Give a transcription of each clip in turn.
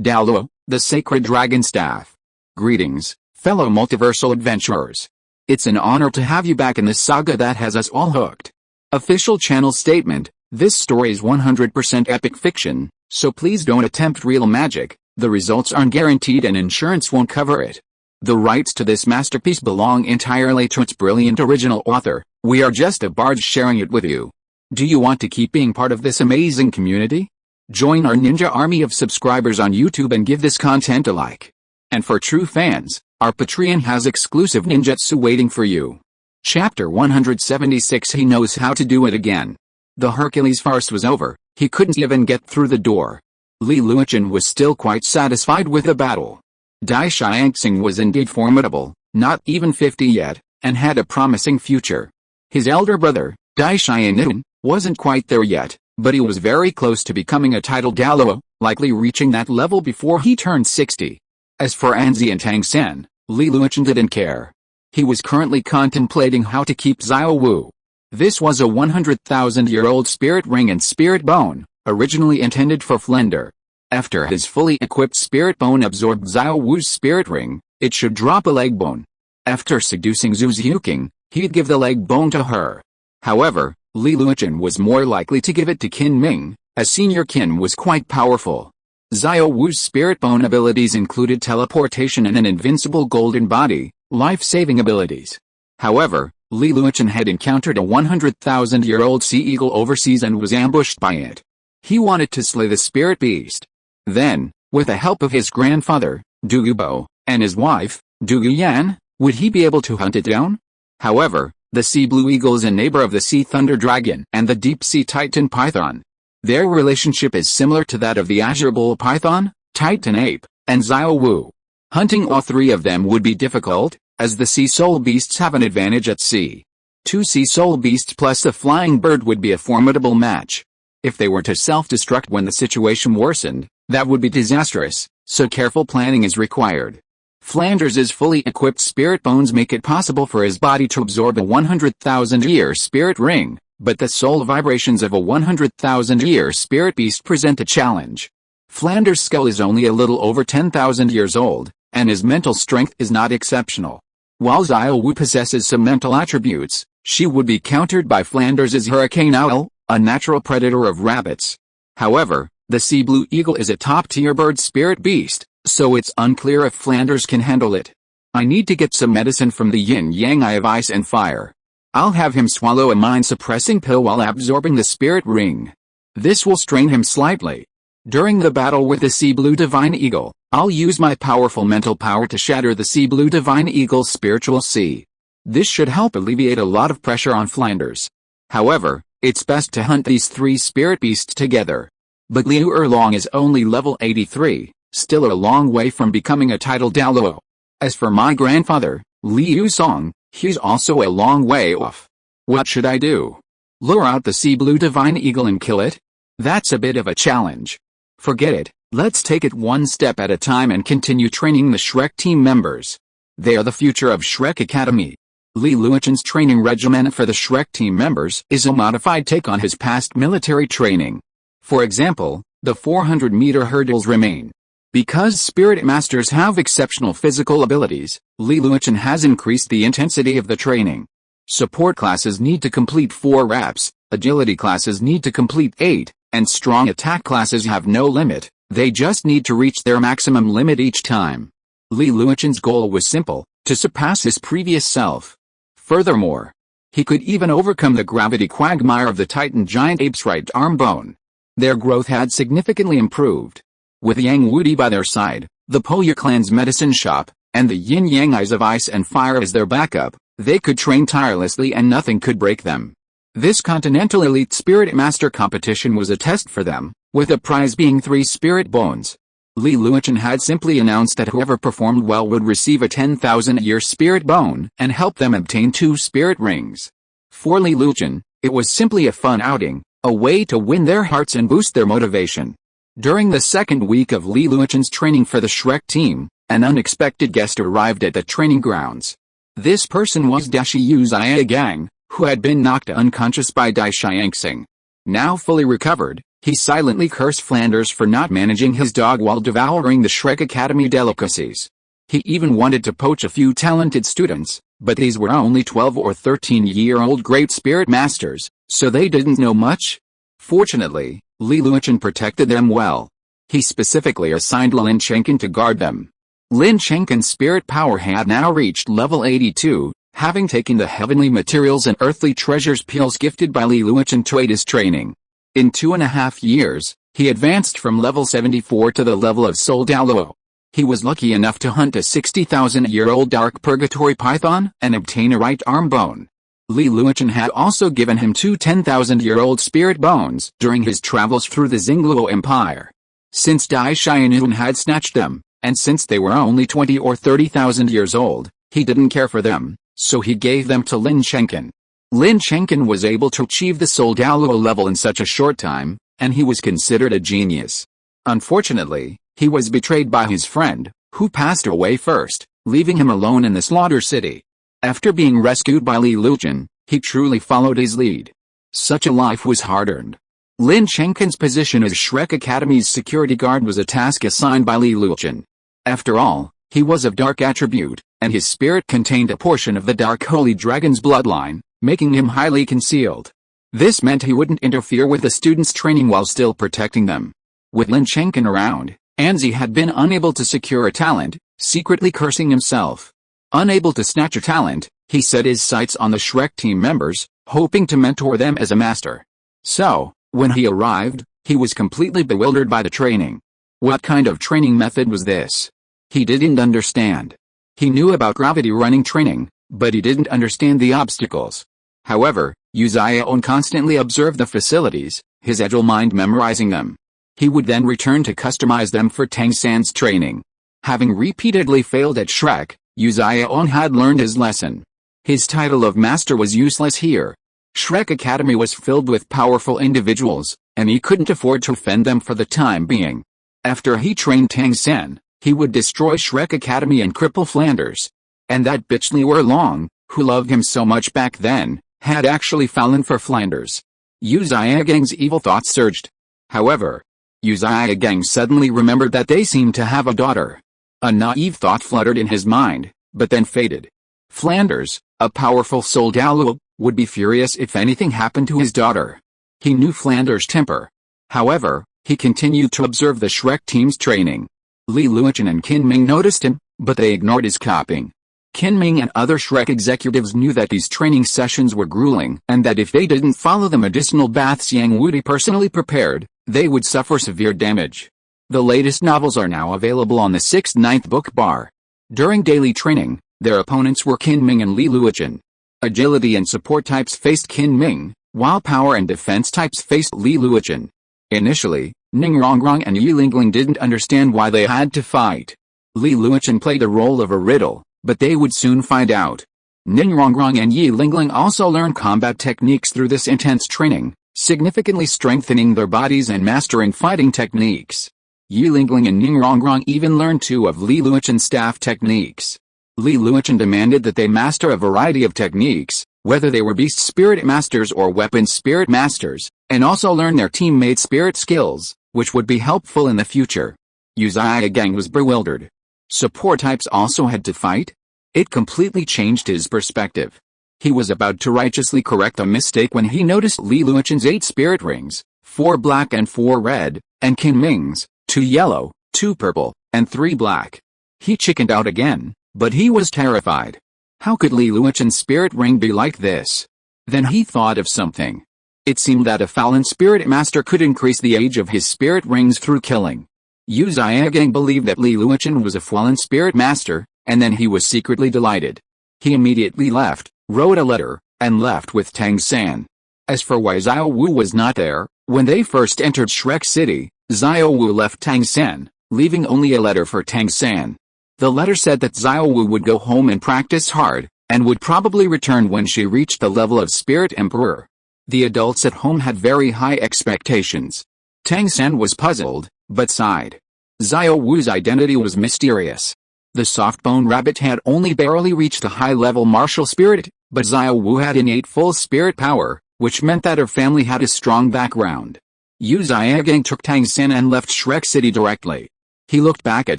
Douluo, the sacred dragon staff. Greetings, fellow multiversal adventurers. It's an honor to have you back in this saga that has us all hooked. Official channel statement: this story is 100% epic fiction, so please don't attempt real magic. The results aren't guaranteed and insurance won't cover it. The rights to this masterpiece belong entirely to its brilliant original author. We are just a barge sharing it with you. Do you want to keep being part of this amazing community? Join our ninja army of subscribers on YouTube and give this content a like. And for true fans, our Patreon has exclusive ninjutsu waiting for you. Chapter 176. He knows how to do it again. The Hercules farce was over. He couldn't even get through the door. Li Yusong was still quite satisfied with the battle. Dai Xiangxing was indeed formidable, not even 50 yet, and had a promising future. His elder brother, Dai Xiangxing, wasn't quite there yet, but he was very close to becoming a titled Douluo, likely reaching that level before he turned 60. As for Anzi and Tang Sen, Li Yusong didn't care. He was currently contemplating how to keep Xiao Wu. This was a 100,000-year-old spirit ring and spirit bone, originally intended for Flender. After his fully equipped spirit bone absorbed Xiao Wu's spirit ring, it should drop a leg bone. After seducing Zhu Xiuqing, he'd give the leg bone to her. However, Li Yusong was more likely to give it to Qin Ming, as senior Qin was quite powerful. Xiao Wu's spirit bone abilities included teleportation and an invincible golden body, life-saving abilities. However, Li Yusong had encountered a 100,000-year-old sea eagle overseas and was ambushed by it. He wanted to slay the spirit beast. Then, with the help of his grandfather, Du Yubo, and his wife, Du Yuyan, would he be able to hunt it down? However, the sea blue eagle is a neighbor of the sea thunder dragon and the deep sea titan python. Their relationship is similar to that of the azure bull python, titan ape, and Xiao Wu. Hunting all three of them would be difficult, as the sea soul beasts have an advantage at sea. 2 sea soul beasts plus a flying bird would be a formidable match. If they were to self-destruct when the situation worsened, that would be disastrous, so careful planning is required. Flanders' fully equipped spirit bones make it possible for his body to absorb a 100,000-year spirit ring, but the soul vibrations of a 100,000-year spirit beast present a challenge. Flanders' skull is only a little over 10,000 years old, and his mental strength is not exceptional. While Xiao Wu possesses some mental attributes, she would be countered by Flanders' hurricane owl, a natural predator of rabbits. However, the sea blue eagle is a top-tier bird spirit beast, so it's unclear if Flanders can handle it. I need to get some medicine from the yin-yang eye of ice and fire. I'll have him swallow a mind-suppressing pill while absorbing the spirit ring. This will strain him slightly. During the battle with the sea blue divine eagle, I'll use my powerful mental power to shatter the sea blue divine eagle's spiritual sea. This should help alleviate a lot of pressure on Flanders. However, it's best to hunt these 3 spirit beasts together. But Liu Erlong is only level 83, still a long way from becoming a titled Douluo. As for my grandfather, Li Yusong, he's also a long way off. What should I do? Lure out the sea blue divine eagle and kill it? That's a bit of a challenge. Forget it, let's take it one step at a time and continue training the Shrek team members. They are the future of Shrek Academy. Li Yusong's training regimen for the Shrek team members is a modified take on his past military training. For example, the 400-meter hurdles remain. Because spirit masters have exceptional physical abilities, Li Yusong has increased the intensity of the training. Support classes need to complete 4 reps, agility classes need to complete 8, and strong attack classes have no limit, they just need to reach their maximum limit each time. Li Yusong's goal was simple, to surpass his previous self. Furthermore, he could even overcome the gravity quagmire of the titan giant ape's right arm bone. Their growth had significantly improved. With Yang Wudi by their side, the Poya clan's medicine shop, and the yin-yang eyes of ice and fire as their backup, they could train tirelessly and nothing could break them. This Continental Elite Spirit Master competition was a test for them, with the prize being 3 spirit bones. Li Yusong had simply announced that whoever performed well would receive a 10,000-year spirit bone and help them obtain 2 spirit rings. For Li Yusong, it was simply a fun outing, a way to win their hearts and boost their motivation. During the second week of Li Yusong's training for the Shrek team, an unexpected guest arrived at the training grounds. This person was Dashi Yu Zia Gang, who had been knocked unconscious by Dai Xiangxing. Now fully recovered, He silently cursed Flanders for not managing his dog while devouring the Shrek Academy delicacies. He even wanted to poach a few talented students, but these were only 12 or 13-year-old Great Spirit Masters, so they didn't know much. Fortunately, Li Yusong protected them well. He specifically assigned Lin Chenkin to guard them. Lin Chenkin's spirit power had now reached level 82, having taken the heavenly materials and earthly treasures pills gifted by Li Yusong to aid his training. In 2.5 years, he advanced from level 74 to the level of Soul Douluo. He was lucky enough to hunt a 60,000-year-old dark purgatory python and obtain a right arm bone. Li Yusong had also given him 2 10,000-year-old spirit bones during his travels through the Xingluo Empire. Since Dai Xianyun had snatched them, and since they were only 20 or 30,000 years old, he didn't care for them, so he gave them to Lin Chenkin. Lin Chenkin was able to achieve the Soul Douluo level in such a short time, and he was considered a genius. Unfortunately, he was betrayed by his friend, who passed away first, leaving him alone in the Slaughter City. After being rescued by Li Yusong, he truly followed his lead. Such a life was hard-earned. Lin Chenkin's position as Shrek Academy's security guard was a task assigned by Li Yusong. After all, he was of dark attribute, and his spirit contained a portion of the Dark Holy Dragon's bloodline, making him highly concealed. This meant he wouldn't interfere with the students' training while still protecting them. With Lin Chenkin around, Anzi had been unable to secure a talent, secretly cursing himself. Unable to snatch a talent, he set his sights on the Shrek team members, hoping to mentor them as a master. So, when he arrived, he was completely bewildered by the training. What kind of training method was this? He didn't understand. He knew about gravity running training, but he didn't understand the obstacles. However, Yuzaon constantly observed the facilities, his agile mind memorizing them. He would then return to customize them for Tang San's training. Having repeatedly failed at Shrek, Yuzaon had learned his lesson. His title of master was useless here. Shrek Academy was filled with powerful individuals, and he couldn't afford to offend them for the time being. After he trained Tang San, he would destroy Shrek Academy and cripple Flanders. And that bitch Li Yusong, who loved him so much back then, had actually fallen for Flanders. Yu Zhiagang's evil thoughts surged. However, Yu Zhiagang suddenly remembered that they seemed to have a daughter. A naive thought fluttered in his mind, but then faded. Flanders, a powerful Soul Douluo, would be furious if anything happened to his daughter. He knew Flanders' temper. However, he continued to observe the Shrek team's training. Li Yusong and Qin Ming noticed him, but they ignored his copying. Qin Ming and other Shrek executives knew that these training sessions were grueling and that if they didn't follow the medicinal baths Yang Wudi personally prepared, they would suffer severe damage. The latest novels are now available on the 6th-9th book bar. During daily training, their opponents were Qin Ming and Li Yusong. Agility and support types faced Qin Ming, while power and defense types faced Li Yusong. Initially, Ningrongrong and Yilingling didn't understand why they had to fight. Li Yusong played the role of a riddle, but they would soon find out. Ningrongrong and Yilingling also learned combat techniques through this intense training, significantly strengthening their bodies and mastering fighting techniques. Yilingling and Ningrongrong even learned 2 of Li Yusong's staff techniques. Li Yusong demanded that they master a variety of techniques, whether they were beast spirit masters or weapon spirit masters, and also learn their teammate spirit skills, which would be helpful in the future. Yu Zhiagang was bewildered. Support types also had to fight? It completely changed his perspective. He was about to righteously correct a mistake when he noticed Li Yusong's 8 spirit rings, 4 black and 4 red, and Qin Ming's 2 yellow, 2 purple, and 3 black. He chickened out again, but he was terrified. How could Li Yusong's spirit ring be like this? Then he thought of something. It seemed that a fallen spirit master could increase the age of his spirit rings through killing. Yu Zhiagang believed that Li Yusong was a fallen spirit master, and then he was secretly delighted. He immediately left, wrote a letter, and left with Tang San. As for why Xiao Wu was not there, when they first entered Shrek City, Xiao Wu left Tang San, leaving only a letter for Tang San. The letter said that Xiao Wu would go home and practice hard, and would probably return when she reached the level of Spirit Emperor. The adults at home had very high expectations. Tang San was puzzled, but sighed. Xiao Wu's identity was mysterious. The soft-bone rabbit had only barely reached the high-level martial spirit, but Xiao Wu had innate full spirit power, which meant that her family had a strong background. Yu Zhigang took Tang San and left Shrek City directly. He looked back at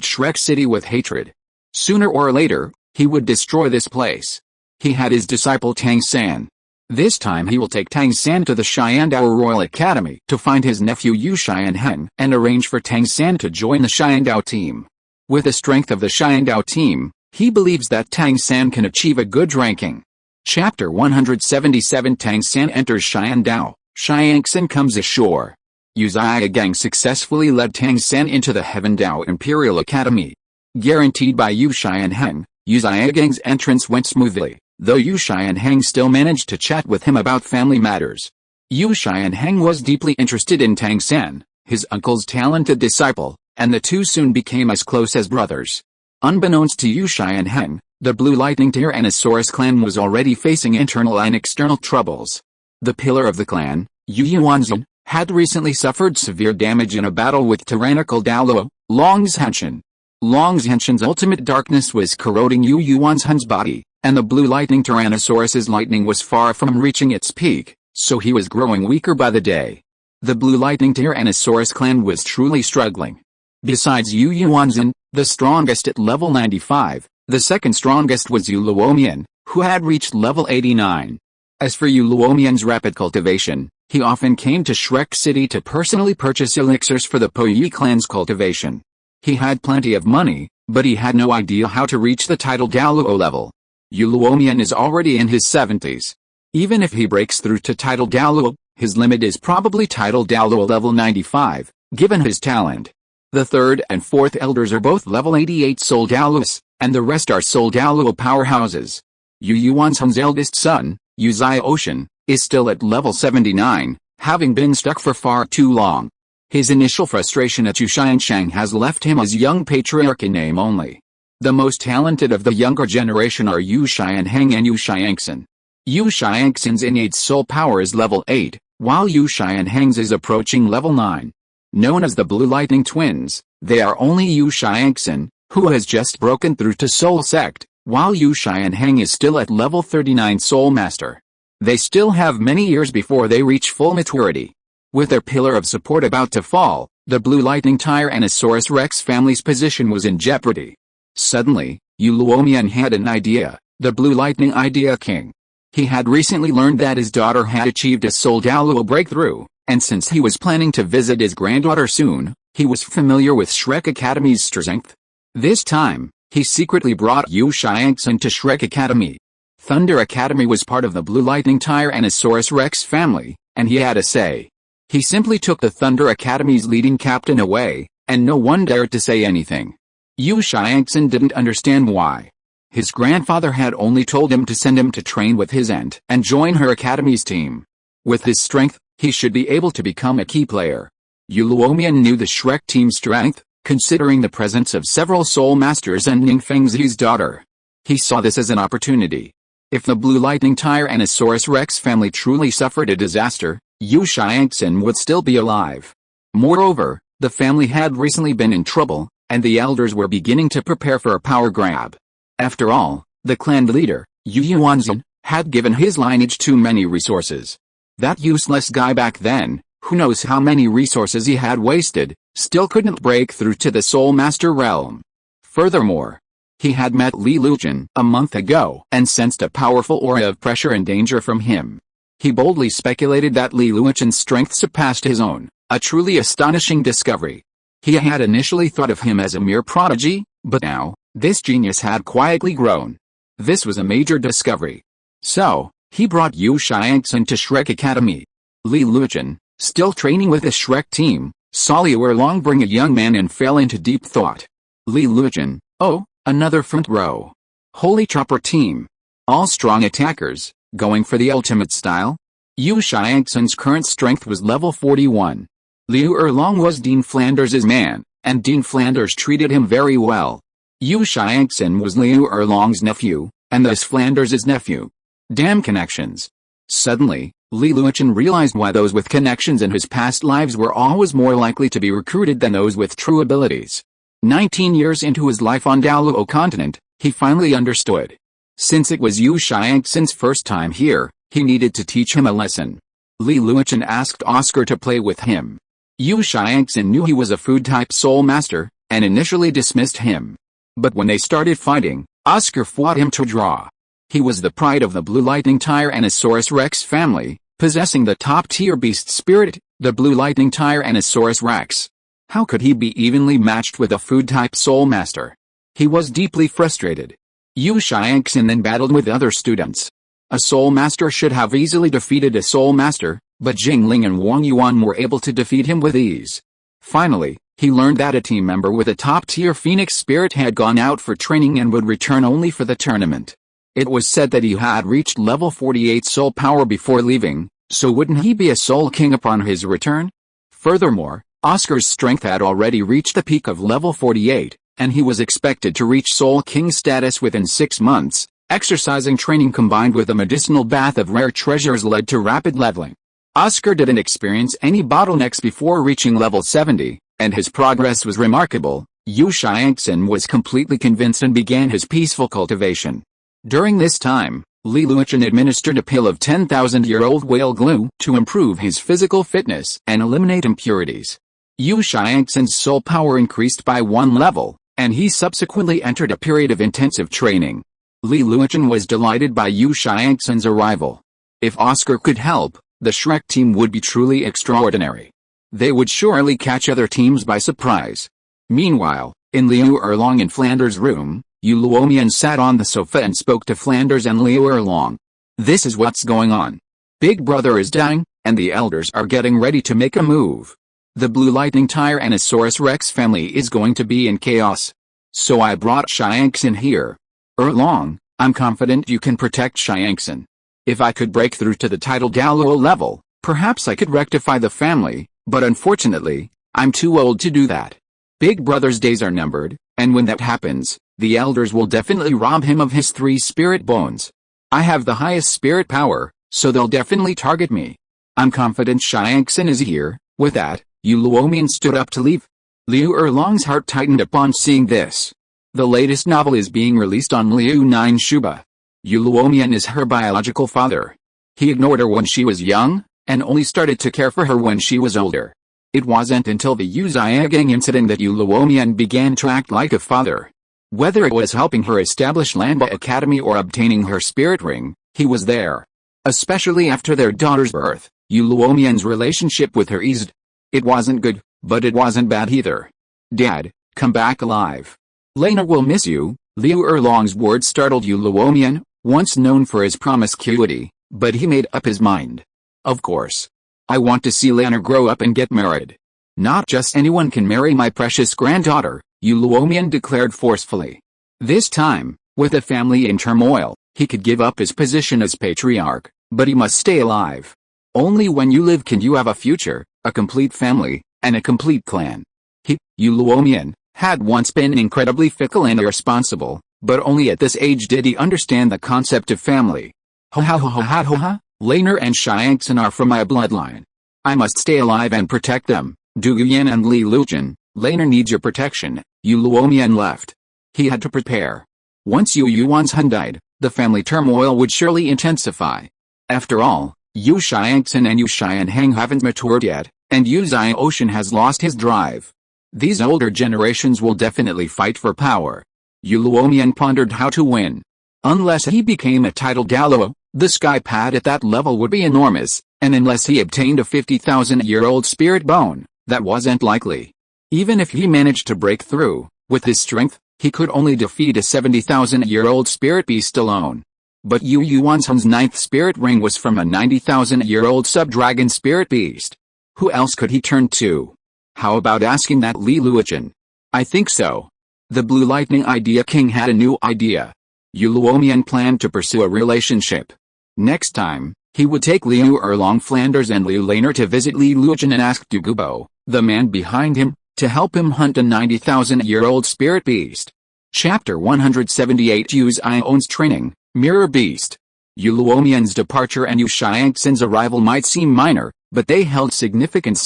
Shrek City with hatred. Sooner or later, he would destroy this place. He had his disciple Tang San. This time he will take Tang San to the Xiandao Royal Academy to find his nephew Yu Xianheng and arrange for Tang San to join the Xiandao team. With the strength of the Xiandao team, he believes that Tang San can achieve a good ranking. Chapter 177 Tang San enters Xiandao. Xiangxin comes ashore. Yu Zhigang successfully led Tang San into the Heaven Dao Imperial Academy. Guaranteed by Yu Xianheng, Yu Zhigang's entrance went smoothly, though Yu Xianheng still managed to chat with him about family matters. Yu Xianheng was deeply interested in Tang San, his uncle's talented disciple, and the two soon became as close as brothers. Unbeknownst to Yu Xianheng, the Blue Lightning Tyrannosaurus clan was already facing internal and external troubles. The pillar of the clan, Yu Yuanzhen, had recently suffered severe damage in a battle with tyrannical Douluo, Longzhenshin. Longzhenshin's ultimate darkness was corroding Yu Yuanzhen's body, and the Blue Lightning Tyrannosaurus's lightning was far from reaching its peak, so he was growing weaker by the day. The Blue Lightning Tyrannosaurus clan was truly struggling. Besides Yu Yuanzhen, the strongest at level 95, the second strongest was Yu Luomian, who had reached level 89. As for Yu Luomian's rapid cultivation, he often came to Shrek City to personally purchase elixirs for the Puyi clan's cultivation. He had plenty of money, but he had no idea how to reach the title Douluo level. Yu Luomian is already in his 70s. Even if he breaks through to title Douluo, his limit is probably title Douluo level 95, given his talent. The third and fourth elders are both level 88 Soul Douluos, and the rest are Soul Douluo powerhouses. Yu Yuanzhen's eldest son, Yu Zhioshan, is still at level 79, having been stuck for far too long. His initial frustration at Yu Xianshang has left him as young patriarch in name only. The most talented of the younger generation are Yu Xianheng and Yu Xiangxin. Yu Xiangxin's innate soul power is level 8, while Yu Xianheng's is approaching level 9. Known as the Blue Lightning Twins, they are only Yu Xiangxin, who has just broken through to Soul Sect, while Yu Xianheng is still at level 39 Soul Master. They still have many years before they reach full maturity. With their pillar of support about to fall, the Blue Lightning Tyrannosaurus Rex family's position was in jeopardy. Suddenly, Yu Luomian had an idea, the Blue Lightning Idea King. He had recently learned that his daughter had achieved a Soul Douluo breakthrough, and since he was planning to visit his granddaughter soon, he was familiar with Shrek Academy's strength. This time, he secretly brought Yu Xiangxin to Shrek Academy. Thunder Academy was part of the Blue Lightning Tyrannosaurus Rex family, and he had a say. He simply took the Thunder Academy's leading captain away, and no one dared to say anything. Yu Xiangxin didn't understand why. His grandfather had only told him to send him to train with his aunt and join her academy's team. With his strength, he should be able to become a key player. Yu Luomian knew the Shrek team's strength, considering the presence of several Soul Masters and Ning Fengzi's daughter. He saw this as an opportunity. If the Blue Lightning Tyrannosaurus Rex family truly suffered a disaster, Yu Xiangxin would still be alive. Moreover, the family had recently been in trouble, and the elders were beginning to prepare for a power grab. After all, the clan leader, Yu Yuanzhen, had given his lineage too many resources. That useless guy back then, who knows how many resources he had wasted, still couldn't break through to the Soul Master realm. Furthermore, he had met Li Lujin a month ago and sensed a powerful aura of pressure and danger from him. He boldly speculated that Li Lujin's strength surpassed his own, a truly astonishing discovery. He had initially thought of him as a mere prodigy, but now, this genius had quietly grown. This was a major discovery. So, he brought Yu Xiangxin to Shrek Academy. Li Lujin, still training with the Shrek team, saw Liu Erlong bring a young man and fell into deep thought. Li Lujin, oh, another front row. Holy chopper team. All strong attackers, going for the ultimate style? Yu Xiangxin's current strength was level 41. Liu Erlong was Dean Flanders' man, and Dean Flanders treated him very well. Yu Xiangxin was Liu Erlong's nephew, and thus Flanders' nephew. Damn connections. Suddenly, Li Lujin realized why those with connections in his past lives were always more likely to be recruited than those with true abilities. 19 years into his life on Douluo Continent, he finally understood. Since it was Yu Xiangxin's first time here, he needed to teach him a lesson. Li Lujin asked Oscar to play with him. Yu Xiangxin knew he was a food-type soul master, and initially dismissed him. But when they started fighting, Oscar fought him to draw. He was the pride of the Blue Lightning Tyrannosaurus Rex family, possessing the top-tier beast spirit, the Blue Lightning Tyrannosaurus Rex. How could he be evenly matched with a food-type soul master? He was deeply frustrated. Yu Xiangxin then battled with other students. A soul master should have easily defeated a soul master, but Jingling and Wang Yuan were able to defeat him with ease. Finally, he learned that a team member with a top-tier phoenix spirit had gone out for training and would return only for the tournament. It was said that he had reached level 48 soul power before leaving, so wouldn't he be a soul king upon his return? Furthermore, Oscar's strength had already reached the peak of level 48, and he was expected to reach soul king status within 6 months. Exercising training combined with a medicinal bath of rare treasures led to rapid leveling. Oscar didn't experience any bottlenecks before reaching level 70, and his progress was remarkable. Yu Xiangxin was completely convinced and began his peaceful cultivation. During this time, Li Luochen administered a pill of 10,000-year-old whale glue to improve his physical fitness and eliminate impurities. Yu Xiangxin's soul power increased by 1 level, and he subsequently entered a period of intensive training. Li Luochen was delighted by Yu Xiangxin's arrival. If Oscar could help, the Shrek team would be truly extraordinary. They would surely catch other teams by surprise. Meanwhile, in Liu Erlong and Flanders' room, Yu Luomian sat on the sofa and spoke to Flanders and Liu Erlong. This is what's going on. Big brother is dying, and the elders are getting ready to make a move. The Blue Lightning Tyrannosaurus Rex family is going to be in chaos. So I brought Xiangxin here. Erlong, I'm confident you can protect Xiangxin. If I could break through to the title Douluo level, perhaps I could rectify the family, but unfortunately, I'm too old to do that. Big brother's days are numbered, and when that happens, the elders will definitely rob him of his 3 spirit bones. I have the highest spirit power, so they'll definitely target me. I'm confident Xiangxin is here. With that, Yu Luomian stood up to leave. Liu Erlong's heart tightened upon seeing this. The latest novel is being released on Liu Nine Shuba. Yu Luomian is her biological father. He ignored her when she was young, and only started to care for her when she was older. It wasn't until the Yu Xiagang incident that Yu Luomian began to act like a father. Whether it was helping her establish Lanba Academy or obtaining her spirit ring, he was there. Especially after their daughter's birth, Yu Luomian's relationship with her eased. It wasn't good, but it wasn't bad either. Dad, come back alive. Lena will miss you. Liu Erlong's words startled Yu Luomian, once known for his promiscuity, but he made up his mind. Of course. I want to see Lena grow up and get married. Not just anyone can marry my precious granddaughter, Yu Luomian declared forcefully. This time, with the family in turmoil, he could give up his position as patriarch, but he must stay alive. Only when you live can you have a future, a complete family, and a complete clan. He, Yu Luomian, had once been incredibly fickle and irresponsible, but only at this age did he understand the concept of family. Ho ha ho ha ha ho ha, Lena and Xiangxin are from my bloodline. I must stay alive and protect them. Du Yuyan and Li Luochen, Lena needs your protection. Yu Luomian left. He had to prepare. Once Yu Yuan's hun died, the family turmoil would surely intensify. After all, Yu Xiangxin and Yu Xianhang haven't matured yet, and Yu Xiaoshan has lost his drive. These older generations will definitely fight for power. Yu Luomian pondered how to win. Unless he became a title Douluo, the sky pad at that level would be enormous, and unless he obtained a 50,000-year-old spirit bone, that wasn't likely. Even if he managed to break through, with his strength, he could only defeat a 70,000-year-old spirit beast alone. But Yu Yuan's 9th spirit ring was from a 90,000-year-old sub-dragon spirit beast. Who else could he turn to? How about asking that Li Luochen? I think so. The Blue Lightning Idea King had a new idea. Yu Luomian planned to pursue a relationship. Next time, he would take Liu Erlong Flanders and Liu Laner to visit Li Luochen and ask Du Gubo, the man behind him, to help him hunt a 90,000-year-old spirit beast. Chapter 178 Yu Xiao's Training, Mirror Beast. Yu Luomian's departure and Yu Xiangxin's arrival might seem minor, but they held significance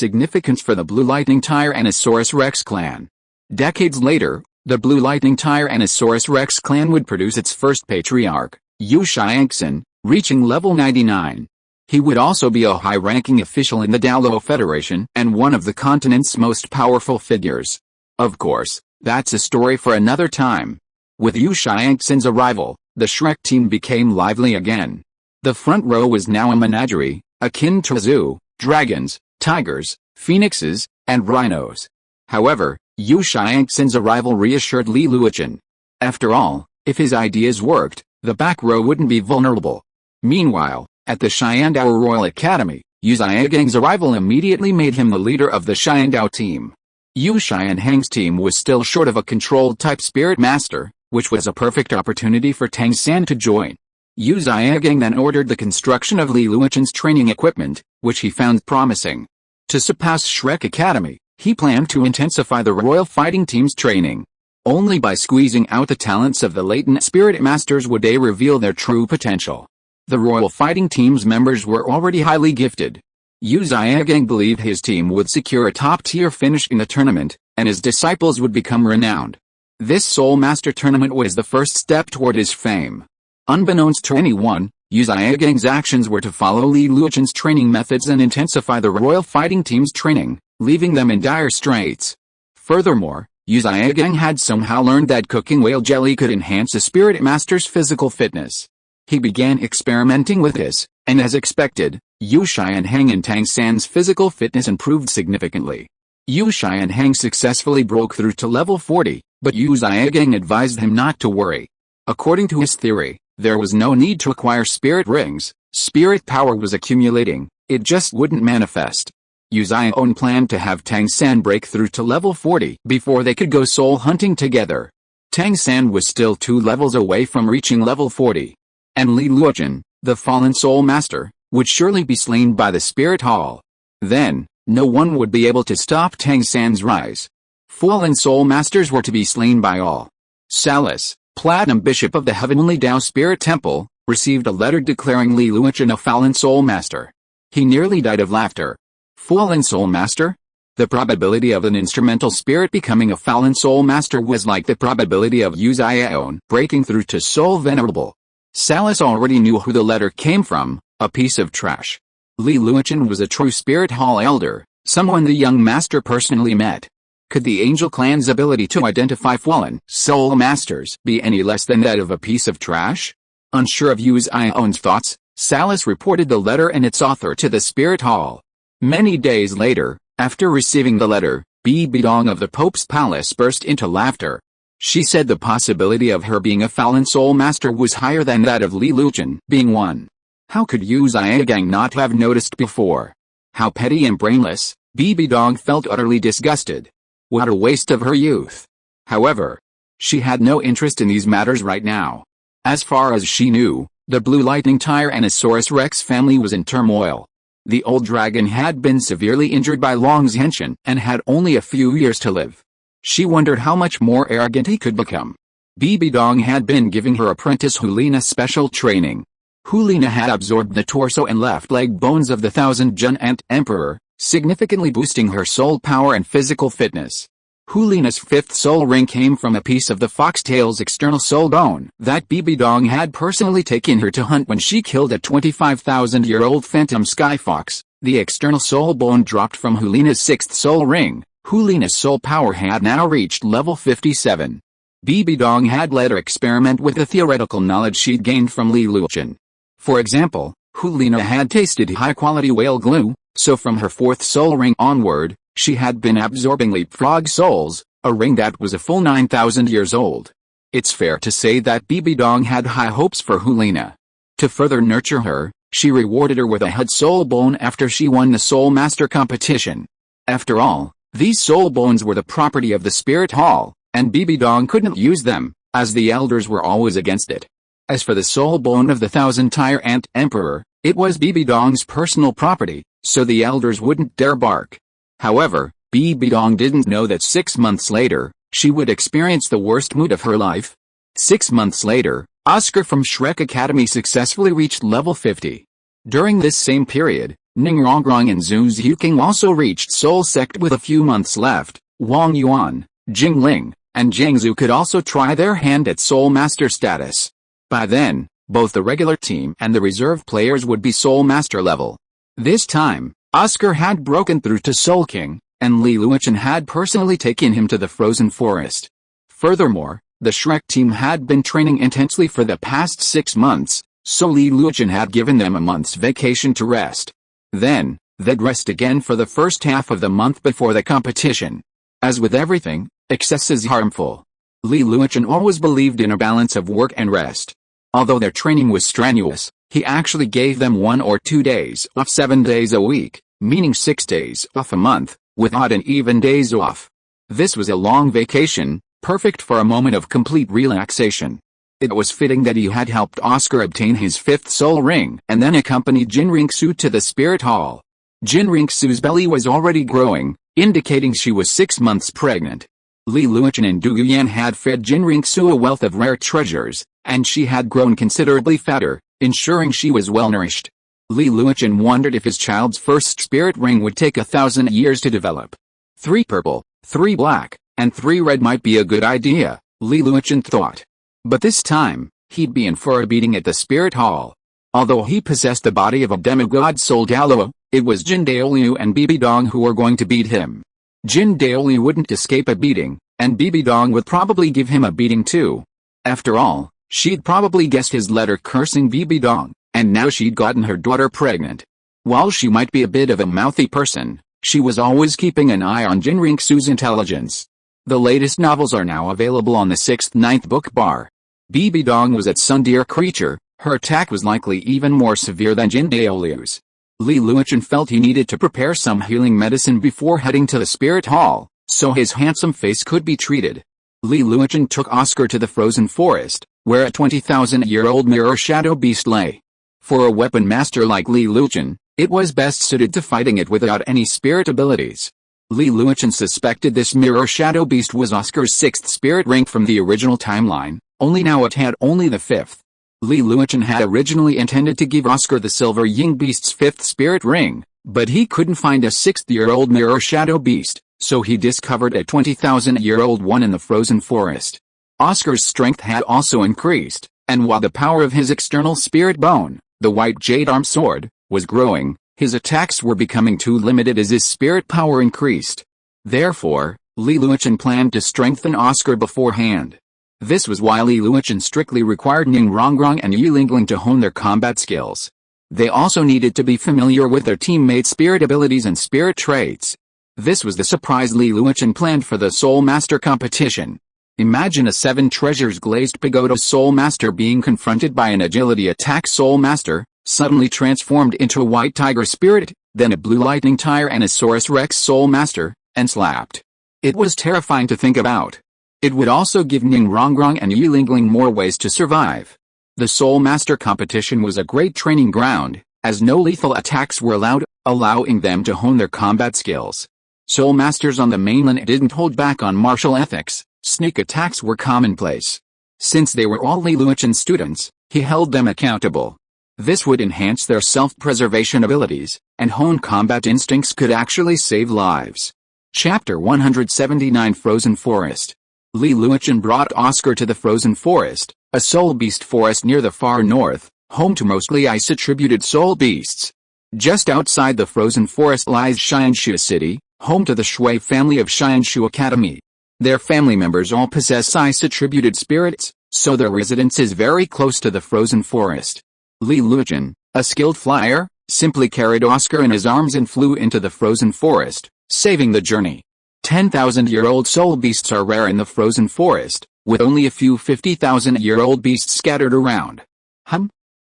for the Blue Lightning Tyrannosaurus Rex clan. Decades later, the Blue Lightning Tyrannosaurus Rex clan would produce its first patriarch, Yu Xiangxin, reaching level 99. He would also be a high-ranking official in the Douluo Federation and one of the continent's most powerful figures. Of course, that's a story for another time. With Yu Xiangxin's arrival, the Shrek team became lively again. The front row was now a menagerie, akin to a zoo: dragons, tigers, phoenixes, and rhinos. However, Yu Xiangxin's arrival reassured Li Luochen. After all, if his ideas worked, the back row wouldn't be vulnerable. Meanwhile, at the Xiandao Royal Academy, Yu Xiangxing's arrival immediately made him the leader of the Xiandao team. Yu Xianheng's team was still short of a controlled type spirit master, which was a perfect opportunity for Tang San to join. Yu Xiangxing then ordered the construction of Li Luochen's training equipment, which he found promising. To surpass Shrek Academy, he planned to intensify the royal fighting team's training. Only by squeezing out the talents of the latent spirit masters would they reveal their true potential. The royal fighting team's members were already highly gifted. Yu Xiangxing believed his team would secure a top-tier finish in the tournament, and his disciples would become renowned. This Soul Master tournament was the first step toward his fame. Unbeknownst to anyone, Yu Xiangxing's actions were to follow Li Luochen's training methods and intensify the royal fighting team's training, leaving them in dire straits. Furthermore, Yu Xiangxing had somehow learned that cooking whale jelly could enhance a spirit master's physical fitness. He began experimenting with this, and as expected, Yu Xianheng and Tang San's physical fitness improved significantly. Yu Xianheng successfully broke through to level 40, but Yu Xiangxing advised him not to worry. According to his theory, there was no need to acquire spirit rings. Spirit power was accumulating, it just wouldn't manifest. Yu Xianheng planned to have Tang San break through to level 40 before they could go soul hunting together. Tang San was still 2 levels away from reaching level 40. And Li Luochen, the fallen soul master, would surely be slain by the spirit hall. Then, no one would be able to stop Tang San's rise. Fallen soul masters were to be slain by all. Salus, Platinum Bishop of the Heavenly Dao Spirit Temple, received a letter declaring Li Luochen a fallen soul master. He nearly died of laughter. Fallen soul master? The probability of an instrumental spirit becoming a fallen soul master was like the probability of Yu Xiaoheng breaking through to soul venerable. Salus already knew who the letter came from, a piece of trash. Li Luochen was a true spirit hall elder, someone the young master personally met. Could the angel clan's ability to identify fallen soul masters be any less than that of a piece of trash? Unsure of Yu Xiaoheng's thoughts, Salus reported the letter and its author to the spirit hall. Many days later, after receiving the letter, Bidong of the Pope's palace burst into laughter. She said the possibility of her being a fallen soul master was higher than that of Li Luochen being one. How could Yu Xiangxing not have noticed before? How petty and brainless! Bidong felt utterly disgusted. What a waste of her youth. However, she had no interest in these matters right now. As far as she knew, the Blue Lightning Tyrannosaurus Rex family was in turmoil. The old dragon had been severely injured by Long Zhenshan and had only a few years to live. She wondered how much more arrogant he could become. Bidong had been giving her apprentice Hulina special training. Hulina had absorbed the torso and left leg bones of the Thousand Jun Ant Emperor, significantly boosting her soul power and physical fitness. Hulina's 5th soul ring came from a piece of the foxtail's external soul bone that Bidong had personally taken her to hunt when she killed a 25,000-year-old phantom sky fox. The external soul bone dropped from Hulina's 6th soul ring. Hulina's soul power had now reached level 57. Bidong had let her experiment with the theoretical knowledge she'd gained from Li Luochen. For example, Hulina had tasted high-quality whale glue, so from her 4th soul ring onward, she had been absorbing leapfrog souls, a ring that was a full 9,000 years old. It's fair to say that Bidong had high hopes for Hulina. To further nurture her, she rewarded her with a head soul bone after she won the Soul Master competition. After all, these soul bones were the property of the Spirit Hall, and Bidong couldn't use them, as the elders were always against it. As for the soul bone of the Thousand-Tire Ant Emperor, it was Bidong's personal property, so the elders wouldn't dare bark. However, Bidong didn't know that 6 months later, she would experience the worst mood of her life. 6 months later, Oscar from Shrek Academy successfully reached level 50. During this same period, Ningrongrong and Zhu Zhuking also reached Soul Sect with a few months left. Wang Yuan, Jingling, and Jiangzu could also try their hand at Soul Master status. By then, Both the regular team and the reserve players would be Soul Master level. This time, Oscar had broken through to Soul King, and Li Luochen had personally taken him to the frozen forest. Furthermore, the Shrek team had been training intensely for the past 6 months, so Li Luochen had given them a month's vacation to rest. Then, they'd rest again for the first half of the month before the competition. As with everything, excess is harmful. Li Luochen always believed in a balance of work and rest. Although their training was strenuous, he actually gave them 1 or 2 days off 7 days a week, meaning 6 days off a month, with odd and even days off. This was a long vacation, perfect for a moment of complete relaxation. It was fitting that he had helped Oscar obtain his 5th soul ring and then accompanied Jin Ringsu to the spirit hall. Jin Ringsu's belly was already growing, indicating she was 6 months pregnant. Li Luochen and Du Yuyan had fed Jin Ringsu a wealth of rare treasures, and she had grown considerably fatter, ensuring she was well nourished. Li Luochen wondered if his child's first spirit ring would take 1,000 years to develop. 3 purple, 3 black, and 3 red might be a good idea, Li Luochen thought. But this time, he'd be in for a beating at the spirit hall. Although he possessed the body of a demigod soul Douluo, it was Jin Daoliu and Bibi Dong who were going to beat him. Jin Daoliu wouldn't escape a beating, and Bibi Dong would probably give him a beating too. After all, she'd probably guessed his letter cursing Bibi Dong, and now she'd gotten her daughter pregnant. While she might be a bit of a mouthy person, she was always keeping an eye on Jin Ringsu's intelligence. The latest novels are now available on the 6th-9th book bar. Bibi Dong was a Sundeer creature, her attack was likely even more severe than Jin Daoliu's. Li Luochen felt he needed to prepare some healing medicine before heading to the spirit hall, so his handsome face could be treated. Li Luochen took Oscar to the frozen forest, where a 20,000-year-old mirror shadow beast lay. For a weapon master like Li Luochen, it was best suited to fighting it without any spirit abilities. Li Luochen suspected this mirror shadow beast was Oscar's 6th spirit ring from the original timeline, only now it had only the 5th. Li Luochen had originally intended to give Oscar the Silver Ying Beast's 5th spirit ring, but he couldn't find a 6th-year-old mirror shadow beast, so he discovered a 20,000-year-old one in the frozen forest. Oscar's strength had also increased, and while the power of his external spirit bone, the white jade arm sword, was growing, his attacks were becoming too limited as his spirit power increased. Therefore, Li Luochen planned to strengthen Oscar beforehand. This was why Li Luochen strictly required Ning Rongrong and Yi Lingling to hone their combat skills. They also needed to be familiar with their teammates' spirit abilities and spirit traits. This was the surprise Li Luochen planned for the Soul Master competition. Imagine a 7 treasures glazed pagoda Soul Master being confronted by an agility attack Soul Master, suddenly transformed into a white tiger spirit, then a blue lightning Tyrannosaurus Rex Soul Master, and slapped. It was terrifying to think about. It would also give Ning Rongrong and Yi Lingling more ways to survive. The Soul Master competition was a great training ground, as no lethal attacks were allowed, allowing them to hone their combat skills. Soul Masters on the mainland didn't hold back on martial ethics, sneak attacks were commonplace. Since they were all Li Luochen students, he held them accountable. This would enhance their self-preservation abilities, and honed combat instincts could actually save lives. Chapter 179 Frozen Forest. Li Luochen brought Oscar to the frozen forest, a soul beast forest near the far north, home to mostly ice-attributed soul beasts. Just outside the frozen forest lies Xianshu City, home to the Shui family of Xianshu Academy. Their family members all possess ice-attributed spirits, so their residence is very close to the frozen forest. Li Luochen, a skilled flyer, simply carried Oscar in his arms and flew into the frozen forest, saving the journey. 10,000-year-old soul beasts are rare in the frozen forest, with only a few 50,000-year-old beasts scattered around.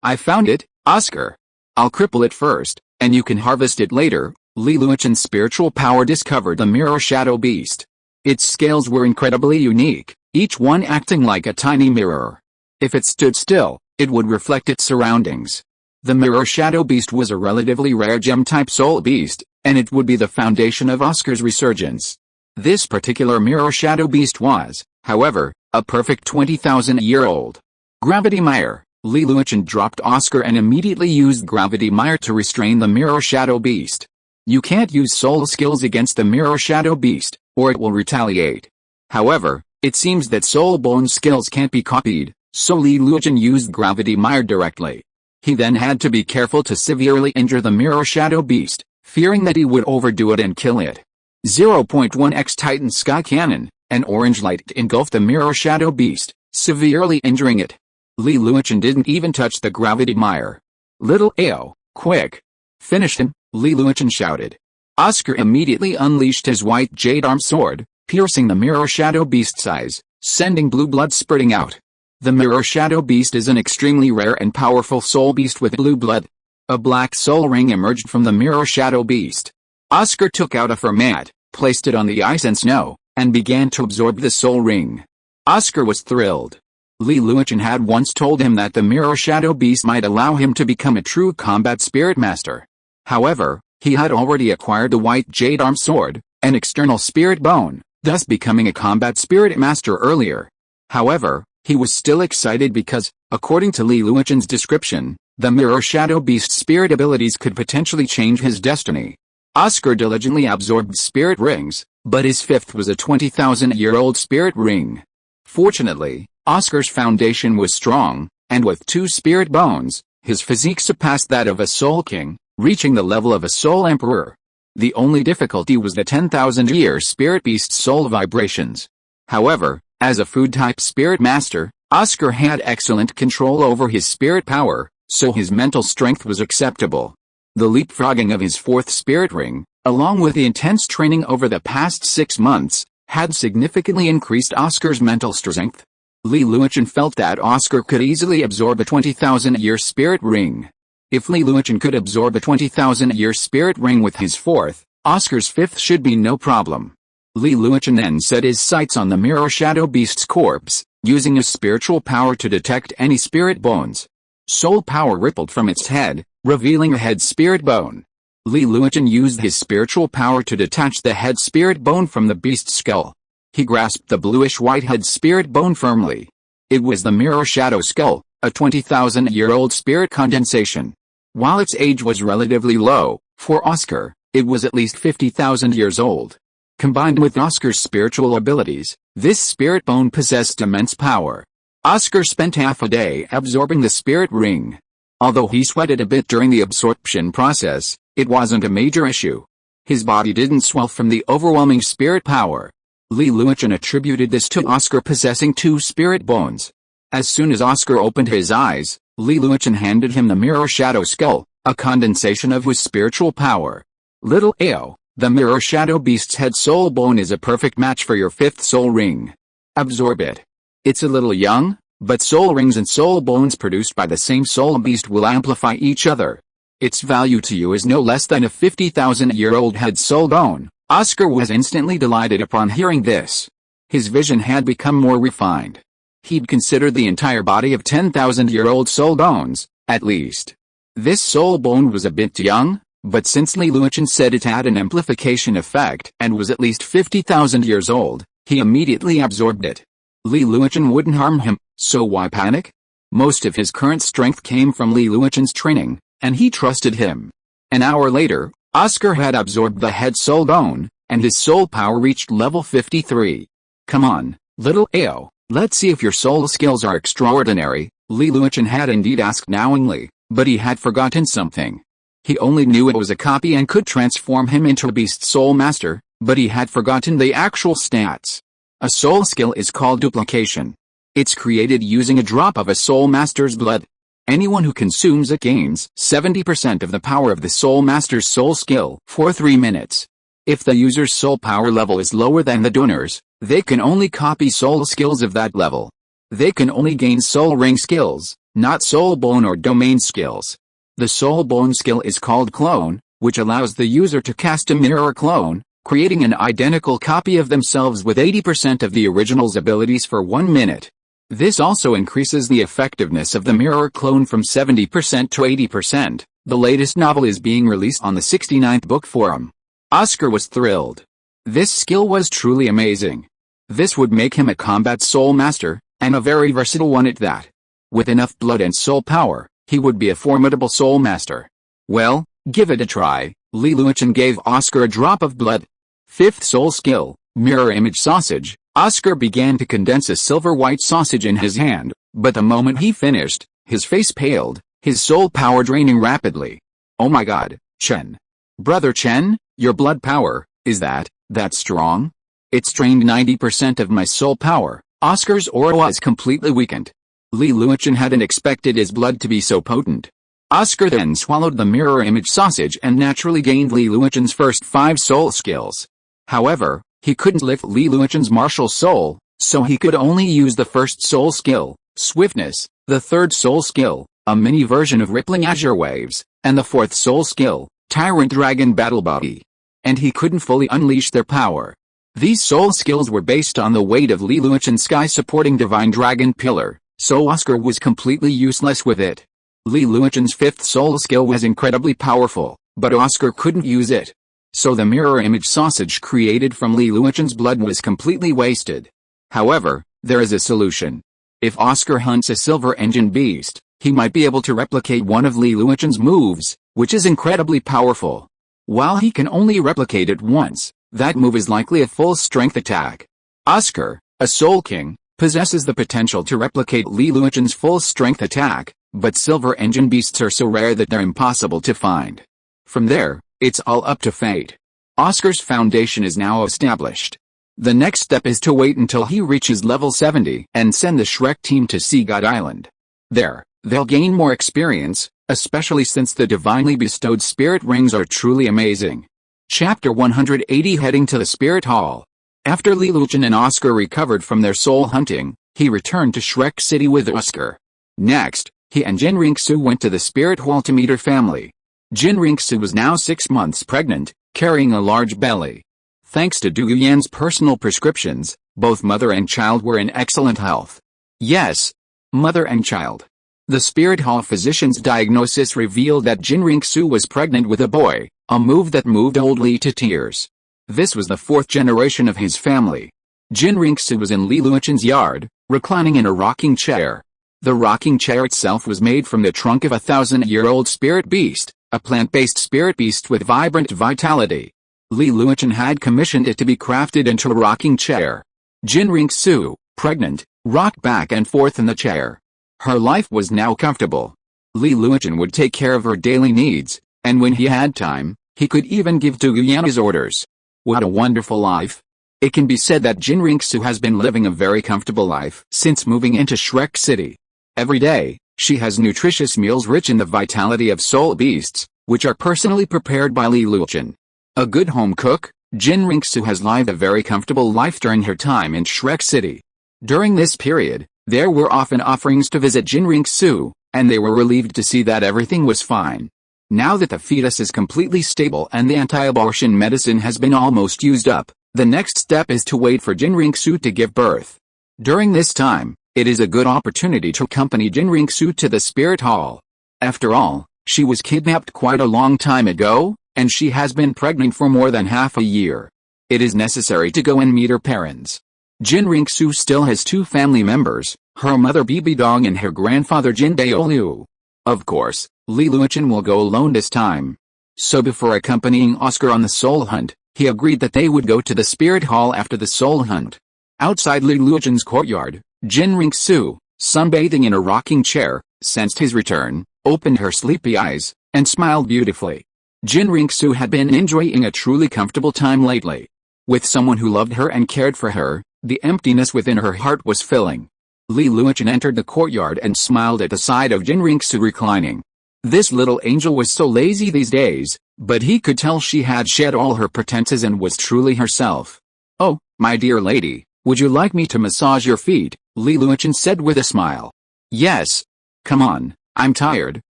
I found it, Oscar. I'll cripple it first, and you can harvest it later. Li Luochen's spiritual power discovered the mirror shadow beast. Its scales were incredibly unique, each one acting like a tiny mirror. If it stood still, it would reflect its surroundings. The mirror shadow beast was a relatively rare gem-type soul beast, and it would be the foundation of Oscar's resurgence. This particular mirror shadow beast was, however, a perfect 20,000-year-old. Gravity Mire. Li Luochen dropped Oscar and immediately used Gravity Mire to restrain the mirror shadow beast. You can't use soul skills against the mirror shadow beast, or it will retaliate. However, it seems that soul bone skills can't be copied, so Li Luochen used gravity mire directly. He then had to be careful to severely injure the mirror shadow beast, fearing that he would overdo it and kill it. 0.1x Titan Sky Cannon, an orange light engulfed the mirror shadow beast, severely injuring it. Li Luochen didn't even touch the gravity mire. "Little Ao, quick! Finish him," Li Luochen shouted. Oscar immediately unleashed his white jade arm sword, piercing the mirror shadow beast's eyes, sending blue blood spurting out. The mirror shadow beast is an extremely rare and powerful soul beast with blue blood. A black soul ring emerged from the mirror shadow beast. Oscar took out a fur mat, placed it on the ice and snow, and began to absorb the soul ring. Oscar was thrilled. Li Luochen had once told him that the mirror shadow beast might allow him to become a true combat spirit master. However, he had already acquired the white jade arm sword, an external spirit bone, thus becoming a combat spirit master earlier. However, he was still excited because, according to Li Luochen's description, the mirror shadow beast's spirit abilities could potentially change his destiny. Oscar diligently absorbed spirit rings, but his fifth was a 20,000-year-old spirit ring. Fortunately, Oscar's foundation was strong, and with 2 spirit bones, his physique surpassed that of a soul king, reaching the level of a soul emperor. The only difficulty was the 10,000-year spirit beast's soul vibrations. However, as a food-type spirit master, Oscar had excellent control over his spirit power, so his mental strength was acceptable. The leapfrogging of his 4th spirit ring, along with the intense training over the past 6 months, had significantly increased Oscar's mental strength. Li Luochen felt that Oscar could easily absorb a 20,000-year spirit ring. If Li Luochen could absorb a 20,000-year spirit ring with his 4th, Oscar's 5th should be no problem. Li Luochen then set his sights on the mirror shadow beast's corpse, using his spiritual power to detect any spirit bones. Soul power rippled from its head, revealing a head spirit bone. Li Luochen used his spiritual power to detach the head spirit bone from the beast's skull. He grasped the bluish-white head spirit bone firmly. It was the mirror shadow skull, a 20,000-year-old spirit condensation. While its age was relatively low, for Oscar, it was at least 50,000 years old. Combined with Oscar's spiritual abilities, this spirit bone possessed immense power. Oscar spent half a day absorbing the spirit ring. Although he sweated a bit during the absorption process, it wasn't a major issue. His body didn't swell from the overwhelming spirit power. Li Luochen attributed this to Oscar possessing 2 spirit bones. As soon as Oscar opened his eyes, Li Luochen handed him the mirror shadow skull, a condensation of his spiritual power. "Little Ao, the mirror shadow beast's head soul bone is a perfect match for your 5th soul ring. Absorb it. It's a little young, but soul rings and soul bones produced by the same soul beast will amplify each other. Its value to you is no less than a 50,000-year-old head soul bone." Oscar was instantly delighted upon hearing this. His vision had become more refined. He'd considered the entire body of 10,000-year-old soul bones, at least. This soul bone was a bit young, but since Li Luochen said it had an amplification effect and was at least 50,000 years old, he immediately absorbed it. Li Luochen wouldn't harm him, so why panic? Most of his current strength came from Li Luochen's training, and he trusted him. An hour later, Oscar had absorbed the head soul bone, and his soul power reached level 53. "Come on, little Ao, let's see if your soul skills are extraordinary," Li Luochen had indeed asked knowingly, but he had forgotten something. He only knew it was a copy and could transform him into a beast soul master, but he had forgotten the actual stats. A soul skill is called duplication. It's created using a drop of a soul master's blood. Anyone who consumes it gains 70% of the power of the soul master's soul skill for 3 minutes. If the user's soul power level is lower than the donor's, they can only copy soul skills of that level. They can only gain soul ring skills, not soul bone or domain skills. The soul bone skill is called clone, which allows the user to cast a mirror clone, creating an identical copy of themselves with 80% of the original's abilities for 1 minute. This also increases the effectiveness of the mirror clone from 70% to 80%. The latest novel is being released on the 69th book forum. Oscar was thrilled. This skill was truly amazing. This would make him a combat soul master, and a very versatile one at that. With enough blood and soul power, he would be a formidable soul master. Well, give it a try. Li Luochen gave Oscar a drop of blood. 5th soul skill, mirror image sausage. Oscar began to condense a silver-white sausage in his hand, But the moment he finished, his face paled, his soul power draining rapidly. Oh my god, Chen. Brother Chen, your blood power, is that strong? It's drained 90% of my soul power. Oscar's aura was completely weakened. Li Luochen hadn't expected his blood to be so potent. Oscar then swallowed the mirror image sausage and naturally gained Li Luochen's first 5 soul skills. However, he couldn't lift Li Luochen's martial soul, so he could only use the first soul skill, swiftness, the third soul skill, a mini version of rippling azure waves, and the fourth soul skill, tyrant dragon battle body. And he couldn't fully unleash their power. These soul skills were based on the weight of Li Luochen's sky-supporting divine dragon pillar, so Oscar was completely useless with it. Li Luochen's fifth soul skill was incredibly powerful, but Oscar couldn't use it. So the mirror image sausage created from Li Luochen's blood was completely wasted. However, there is a solution. If Oscar hunts a silver engine beast, he might be able to replicate one of Li Luochen's moves, which is incredibly powerful. While he can only replicate it once, that move is likely a full-strength attack. Oscar, a Soul King, possesses the potential to replicate Li Luochen's full-strength attack, but silver engine beasts are so rare that they're impossible to find. From there, it's all up to fate. Oscar's foundation is now established. The next step is to wait until he reaches level 70 and send the Shrek team to Sea God Island. There, they'll gain more experience, especially since the divinely bestowed spirit rings are truly amazing. Chapter 180 Heading to the Spirit Hall. After Li Luochen and Oscar recovered from their soul hunting, he returned to Shrek City with Oscar. Next, he and Jin Ringsu went to the Spirit Hall to meet her family. Jin Ringsu was now 6 months pregnant, carrying a large belly. Thanks to Du Yuyan's personal prescriptions, both mother and child were in excellent health. Yes, mother and child. The Spirit Hall physician's diagnosis revealed that Jin Ringsu was pregnant with a boy, a move that moved old Li to tears. This was the 4th generation of his family. Jin Ringsu was in Li Luochen's yard, reclining in a rocking chair. The rocking chair itself was made from the trunk of a 1,000-year-old spirit beast, a plant-based spirit beast with vibrant vitality. Li Luochen had commissioned it to be crafted into a rocking chair. Jin Ringsu, pregnant, rocked back and forth in the chair. Her life was now comfortable. Li Luochen would take care of her daily needs, and when he had time, he could even give Du Yuyan his orders. What a wonderful life. It can be said that Jin Ringsu has been living a very comfortable life since moving into Shrek City. Every day, she has nutritious meals rich in the vitality of soul beasts, which are personally prepared by Li Luochen. A good home cook, Jin Ringsu has lived a very comfortable life during her time in Shrek City. During this period, there were often offerings to visit Jin Ringsu, and they were relieved to see that everything was fine. Now that the fetus is completely stable and the anti-abortion medicine has been almost used up, the next step is to wait for Jin Ringsu to give birth. During this time, it is a good opportunity to accompany Jin Ringsu to the Spirit Hall. After all, she was kidnapped quite a long time ago, and she has been pregnant for more than half a year. It is necessary to go and meet her parents. Jin Ringsu still has 2 family members, her mother Bibi Dong and her grandfather Jin Daoliu. Of course, Li Luochen will go alone this time. So before accompanying Oscar on the soul hunt, he agreed that they would go to the Spirit Hall after the soul hunt. Outside Li Luochen's courtyard, Jin Ringsu, sunbathing in a rocking chair, sensed his return, opened her sleepy eyes, and smiled beautifully. Jin Ringsu had been enjoying a truly comfortable time lately. With someone who loved her and cared for her, the emptiness within her heart was filling. Li Luochen entered the courtyard and smiled at the side of Jin Ringsu reclining. This little angel was so lazy these days, but he could tell she had shed all her pretenses and was truly herself. "Oh, my dear lady, would you like me to massage your feet?" Li Luochen said with a smile. "Yes. Come on, I'm tired."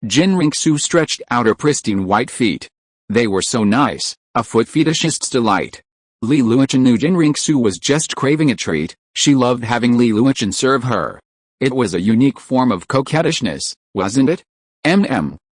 Jin Ringsu stretched out her pristine white feet. They were so nice, a foot fetishist's delight. Li Luochen knew Jin Ringsu was just craving a treat. She loved having Li Luochen serve her. It was a unique form of coquettishness, wasn't it?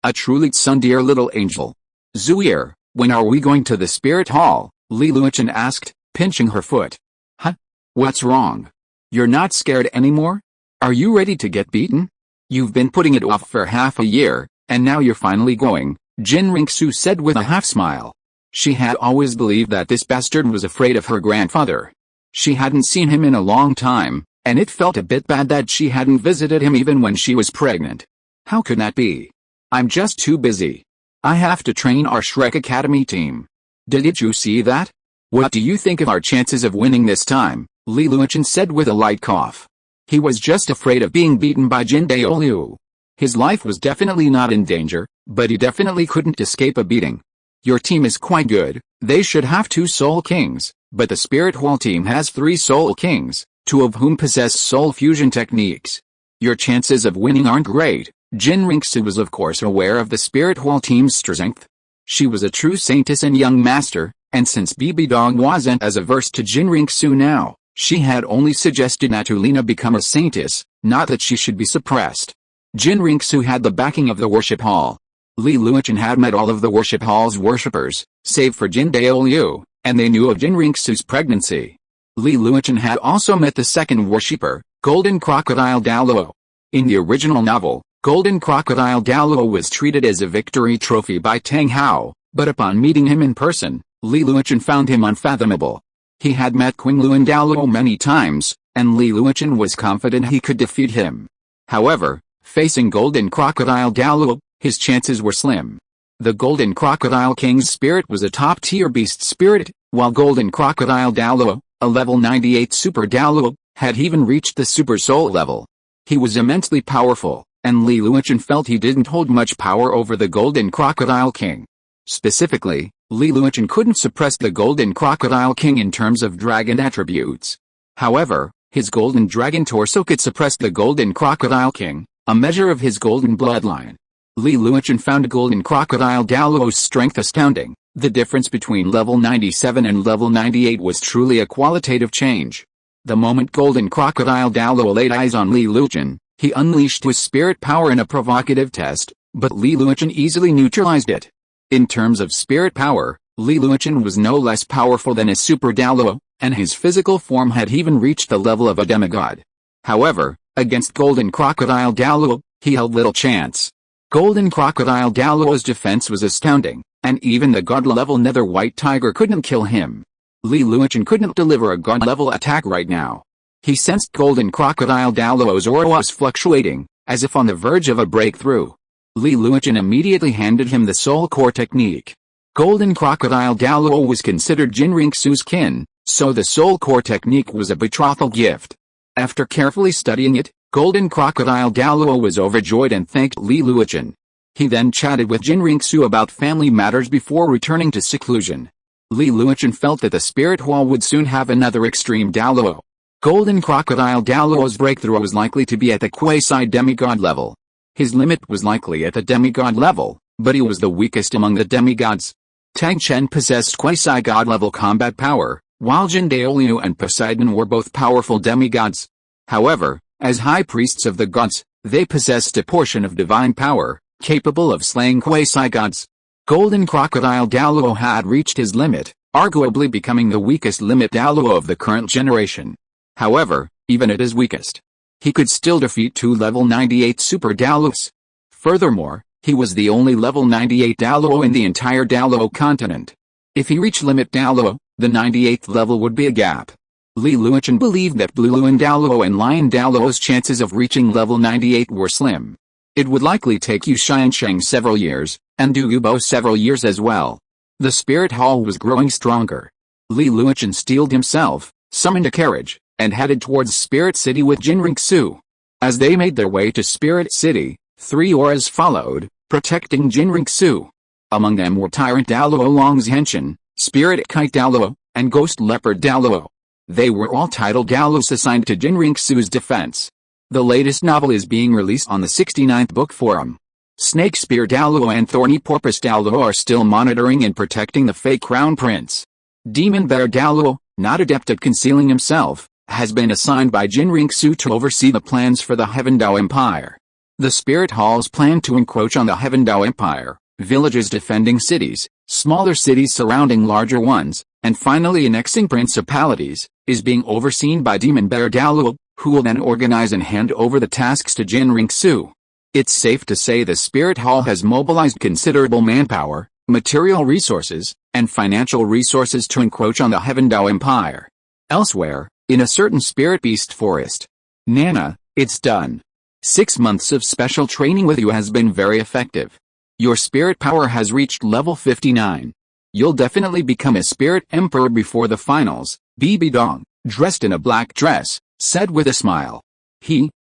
A truly tsundere little angel. "Zuier, when are we going to the Spirit Hall?" Li Luochen asked, pinching her foot. "Huh? What's wrong? You're not scared anymore? Are you ready to get beaten? You've been putting it off for half a year, and now you're finally going," Jin Ringsu said with a half-smile. She had always believed that this bastard was afraid of her grandfather. She hadn't seen him in a long time, and it felt a bit bad that she hadn't visited him even when she was pregnant. How could that be? I'm just too busy. I have to train our Shrek Academy team. Did you see that? What do you think of our chances of winning this time? Li Luochen said with a light cough. He was just afraid of being beaten by Jin Daoliu. His life was definitely not in danger, but he definitely couldn't escape a beating. Your team is quite good. They should have 2 Soul Kings, but the Spirit Hall team has 3 Soul Kings, 2 of whom possess soul fusion techniques. Your chances of winning aren't great. Jin Ringsu was of course aware of the Spirit Hall team's strength. She was a true saintess and young master, and since Bibi Dong wasn't as averse to Jin Ringsu now, she had only suggested that Lina become a saintess, not that she should be suppressed. Jin Ringsu had the backing of the worship hall. Li Luochen had met all of the worship hall's worshippers, save for Jin Daoliu, and they knew of Jin Ringsu's pregnancy. Li Luochen had also met the second worshipper, Golden Crocodile Douluo. In the original novel, Golden Crocodile Douluo was treated as a victory trophy by Tang Hao, but upon meeting him in person, Li Luochen found him unfathomable. He had met Qingluan Douluo many times, and Li Luochen was confident he could defeat him. However, facing Golden Crocodile Douluo, his chances were slim. The Golden Crocodile King's spirit was a top-tier beast spirit, while Golden Crocodile Douluo, a level 98 Super Douluo, had even reached the Super Soul level. He was immensely powerful, and Li Luochen felt he didn't hold much power over the Golden Crocodile King. Specifically, Li Luochen couldn't suppress the Golden Crocodile King in terms of dragon attributes. However, his golden dragon torso could suppress the Golden Crocodile King, a measure of his golden bloodline. Li Luochen found Golden Crocodile Douluo's strength astounding. The difference between level 97 and level 98 was truly a qualitative change. The moment Golden Crocodile Douluo laid eyes on Li Luochen, he unleashed his spirit power in a provocative test, but Li Luochen easily neutralized it. In terms of spirit power, Li Luochen was no less powerful than a Super Douluo, and his physical form had even reached the level of a demigod. However, against Golden Crocodile Douluo, he held little chance. Golden Crocodile Douluo's defense was astounding, and even the god-level Nether White Tiger couldn't kill him. Li Luochen couldn't deliver a god-level attack right now. He sensed Golden Crocodile Douluo's aura was fluctuating, as if on the verge of a breakthrough. Li Luochen immediately handed him the Soul Core technique. Golden Crocodile Douluo was considered Jin Ringsu's kin, so the Soul Core technique was a betrothal gift. After carefully studying it, Golden Crocodile Douluo was overjoyed and thanked Li Luochen. He then chatted with Jin Ringsu about family matters before returning to seclusion. Li Luochen felt that the Spirit Hall would soon have another extreme Douluo. Golden Crocodile Douluo's breakthrough was likely to be at the quasi-demigod level. His limit was likely at the demigod level, but he was the weakest among the demigods. Tang Chen possessed quasi-god level combat power, while Jin Daoliu and Poseidon were both powerful demigods. However, as high priests of the gods, they possessed a portion of divine power, capable of slaying quasi-gods. Golden Crocodile Douluo had reached his limit, arguably becoming the weakest limit Douluo of the current generation. However, even at his weakest, he could still defeat 2 level 98 Super Douluos. Furthermore, he was the only level 98 Douluo in the entire Douluo continent. If he reached limit Douluo, the 98th level would be a gap. Li Luochen believed that Blue Luan Douluo and Lion Douluo's chances of reaching level 98 were slim. It would likely take Yu Xiansheng several years, and Du Yubo several years as well. The Spirit Hall was growing stronger. Li Luochen steeled himself, summoned a carriage, and headed towards Spirit City with Jin Ringsu. As they made their way to Spirit City, 3 auras followed, protecting Jin Ringsu. Among them were Tyrant Douluo Long's Henshin, Spirit Kite Douluo, and Ghost Leopard Douluo. They were all title Douluos assigned to Jin Ringsu's defense. The latest novel is being released on the 69th Book Forum. Snake Spear Douluo and Thorny Porpoise Douluo are still monitoring and protecting the fake Crown Prince. Demon Bear Douluo, not adept at concealing himself, has been assigned by Jin Ringsu to oversee the plans for the Heaven Dao Empire. The Spirit Halls plan to encroach on the Heaven Dao Empire, villages defending cities, smaller cities surrounding larger ones, and finally annexing principalities, is being overseen by Demon Bear Douluo, who will then organize and hand over the tasks to Jin Ringsu. It's safe to say the Spirit Hall has mobilized considerable manpower, material resources, and financial resources to encroach on the Heaven Dao Empire. Elsewhere, in a certain Spirit Beast Forest, Nana, it's done. 6 months of special training with you has been very effective. Your spirit power has reached level 59. You'll definitely become a spirit emperor before the finals, Bibi Dong, dressed in a black dress, said with a smile.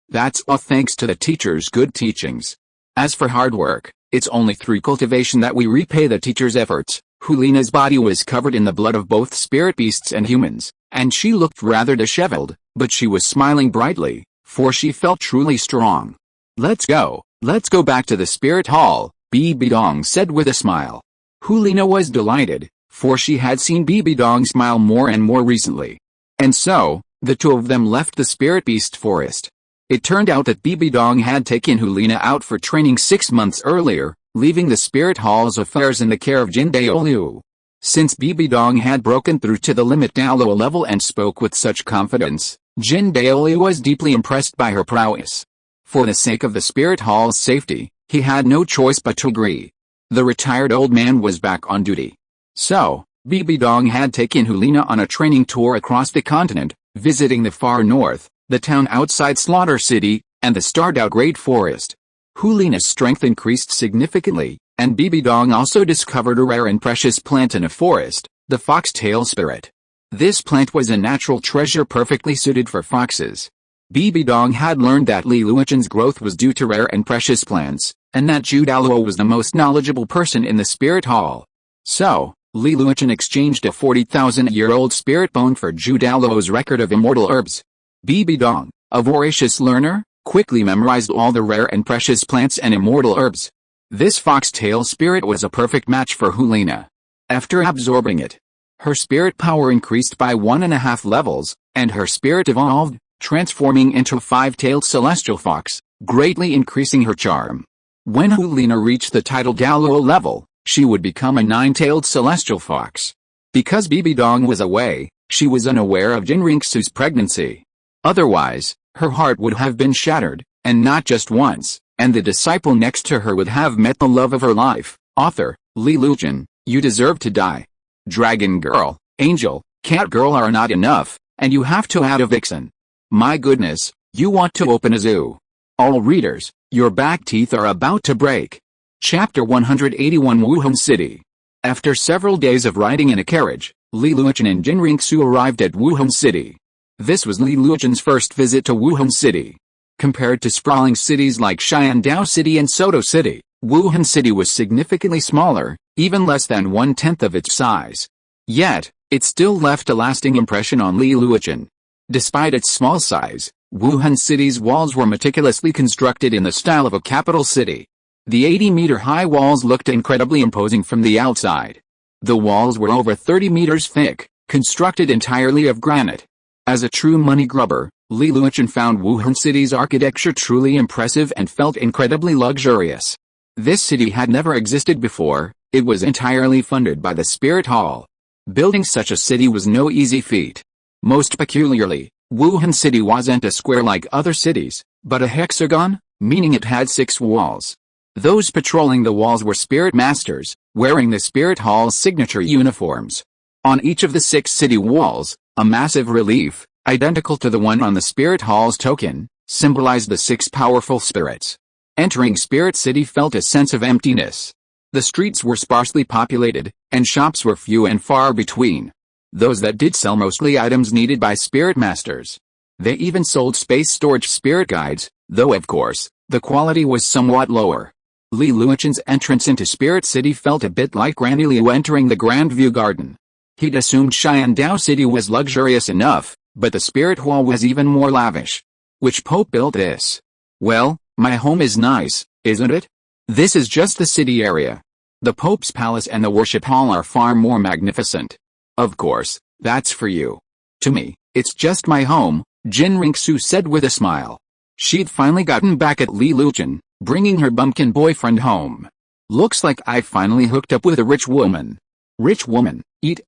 That's all thanks to the teacher's good teachings. As for hard work, it's only through cultivation that we repay the teacher's efforts. Hulina's body was covered in the blood of both spirit beasts and humans, and she looked rather disheveled, but she was smiling brightly, for she felt truly strong. Let's go back to the spirit hall, Bibi Dong said with a smile. Hulina was delighted, for she had seen Bibi Dong smile more and more recently. And so, the two of them left the spirit beast forest. It turned out that Bibi Dong had taken Hulina out for training 6 months earlier, leaving the spirit hall's affairs in the care of Jin Daoliu. Since Bibi Dong had broken through to the limit Douluo level and spoke with such confidence, Jin Daoliu was deeply impressed by her prowess. For the sake of the spirit hall's safety, he had no choice but to agree. The retired old man was back on duty. So, Bibi Dong had taken Hulina on a training tour across the continent, visiting the far north, the town outside Slaughter City, and the Star Dou Great Forest. Hulina's strength increased significantly, and Bibi Dong also discovered a rare and precious plant in a forest, the foxtail spirit. This plant was a natural treasure perfectly suited for foxes. Bibi Dong had learned that Li Luochen's growth was due to rare and precious plants, and that Zhu Daoluo was the most knowledgeable person in the spirit hall. So, Li Luochen exchanged a 40,000-year-old spirit bone for Zhu Daoluo's record of immortal herbs. Bibi Dong, a voracious learner, quickly memorized all the rare and precious plants and immortal herbs. This foxtail spirit was a perfect match for Hulina. After absorbing it, her spirit power increased by 1.5 levels, and her spirit evolved, transforming into a 5-tailed celestial fox, greatly increasing her charm. When Hulina reached the title Douluo level, she would become a 9-tailed celestial fox. Because Bibi Dong was away, she was unaware of Jin Ringsu's pregnancy. Otherwise, her heart would have been shattered, and not just once, and the disciple next to her would have met the love of her life. Author, Li Luochen, you deserve to die. Dragon girl, angel, cat girl are not enough, and you have to add a vixen. My goodness, you want to open a zoo. All readers, your back teeth are about to break. Chapter 181 Wuhan City. After several days of riding in a carriage, Li Luochen and Jin Ringsu arrived at Wuhan City. This was Li Luochen's first visit to Wuhan City. Compared to sprawling cities like Xiandao City and Soto City, Wuhan City was significantly smaller, even less than 1/10 of its size. Yet, it still left a lasting impression on Li Luochen. Despite its small size, Wuhan City's walls were meticulously constructed in the style of a capital city. The 80-meter-high walls looked incredibly imposing from the outside. The walls were over 30 meters thick, constructed entirely of granite. As a true money grubber, Li Luochen found Wuhan City's architecture truly impressive and felt incredibly luxurious. This city had never existed before, it was entirely funded by the Spirit Hall. Building such a city was no easy feat. Most peculiarly, Wuhan City wasn't a square like other cities, but a hexagon, meaning it had 6 walls. Those patrolling the walls were spirit masters, wearing the Spirit Hall's signature uniforms. On each of the 6 city walls, a massive relief, identical to the one on the Spirit Hall's token, symbolized the 6 powerful spirits. Entering Spirit City felt a sense of emptiness. The streets were sparsely populated, and shops were few and far between. Those that did sell mostly items needed by spirit masters. They even sold space storage spirit guides, though of course, the quality was somewhat lower. Li Luochen's entrance into Spirit City felt a bit like Granny Liu entering the Grand View Garden. He'd assumed Xiandao City was luxurious enough, but the Spirit Hall was even more lavish. Which Pope built this? Well, my home is nice, isn't it? This is just the city area. The Pope's palace and the worship hall are far more magnificent. Of course, that's for you. To me, it's just my home, Jin Ringsu said with a smile. She'd finally gotten back at Li Luochen, bringing her bumpkin boyfriend home. Looks like I finally hooked up with a rich woman. Rich woman, eat.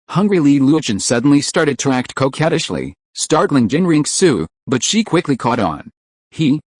Hungry Li Luochen suddenly started to act coquettishly, startling Jin Ringsu, but she quickly caught on.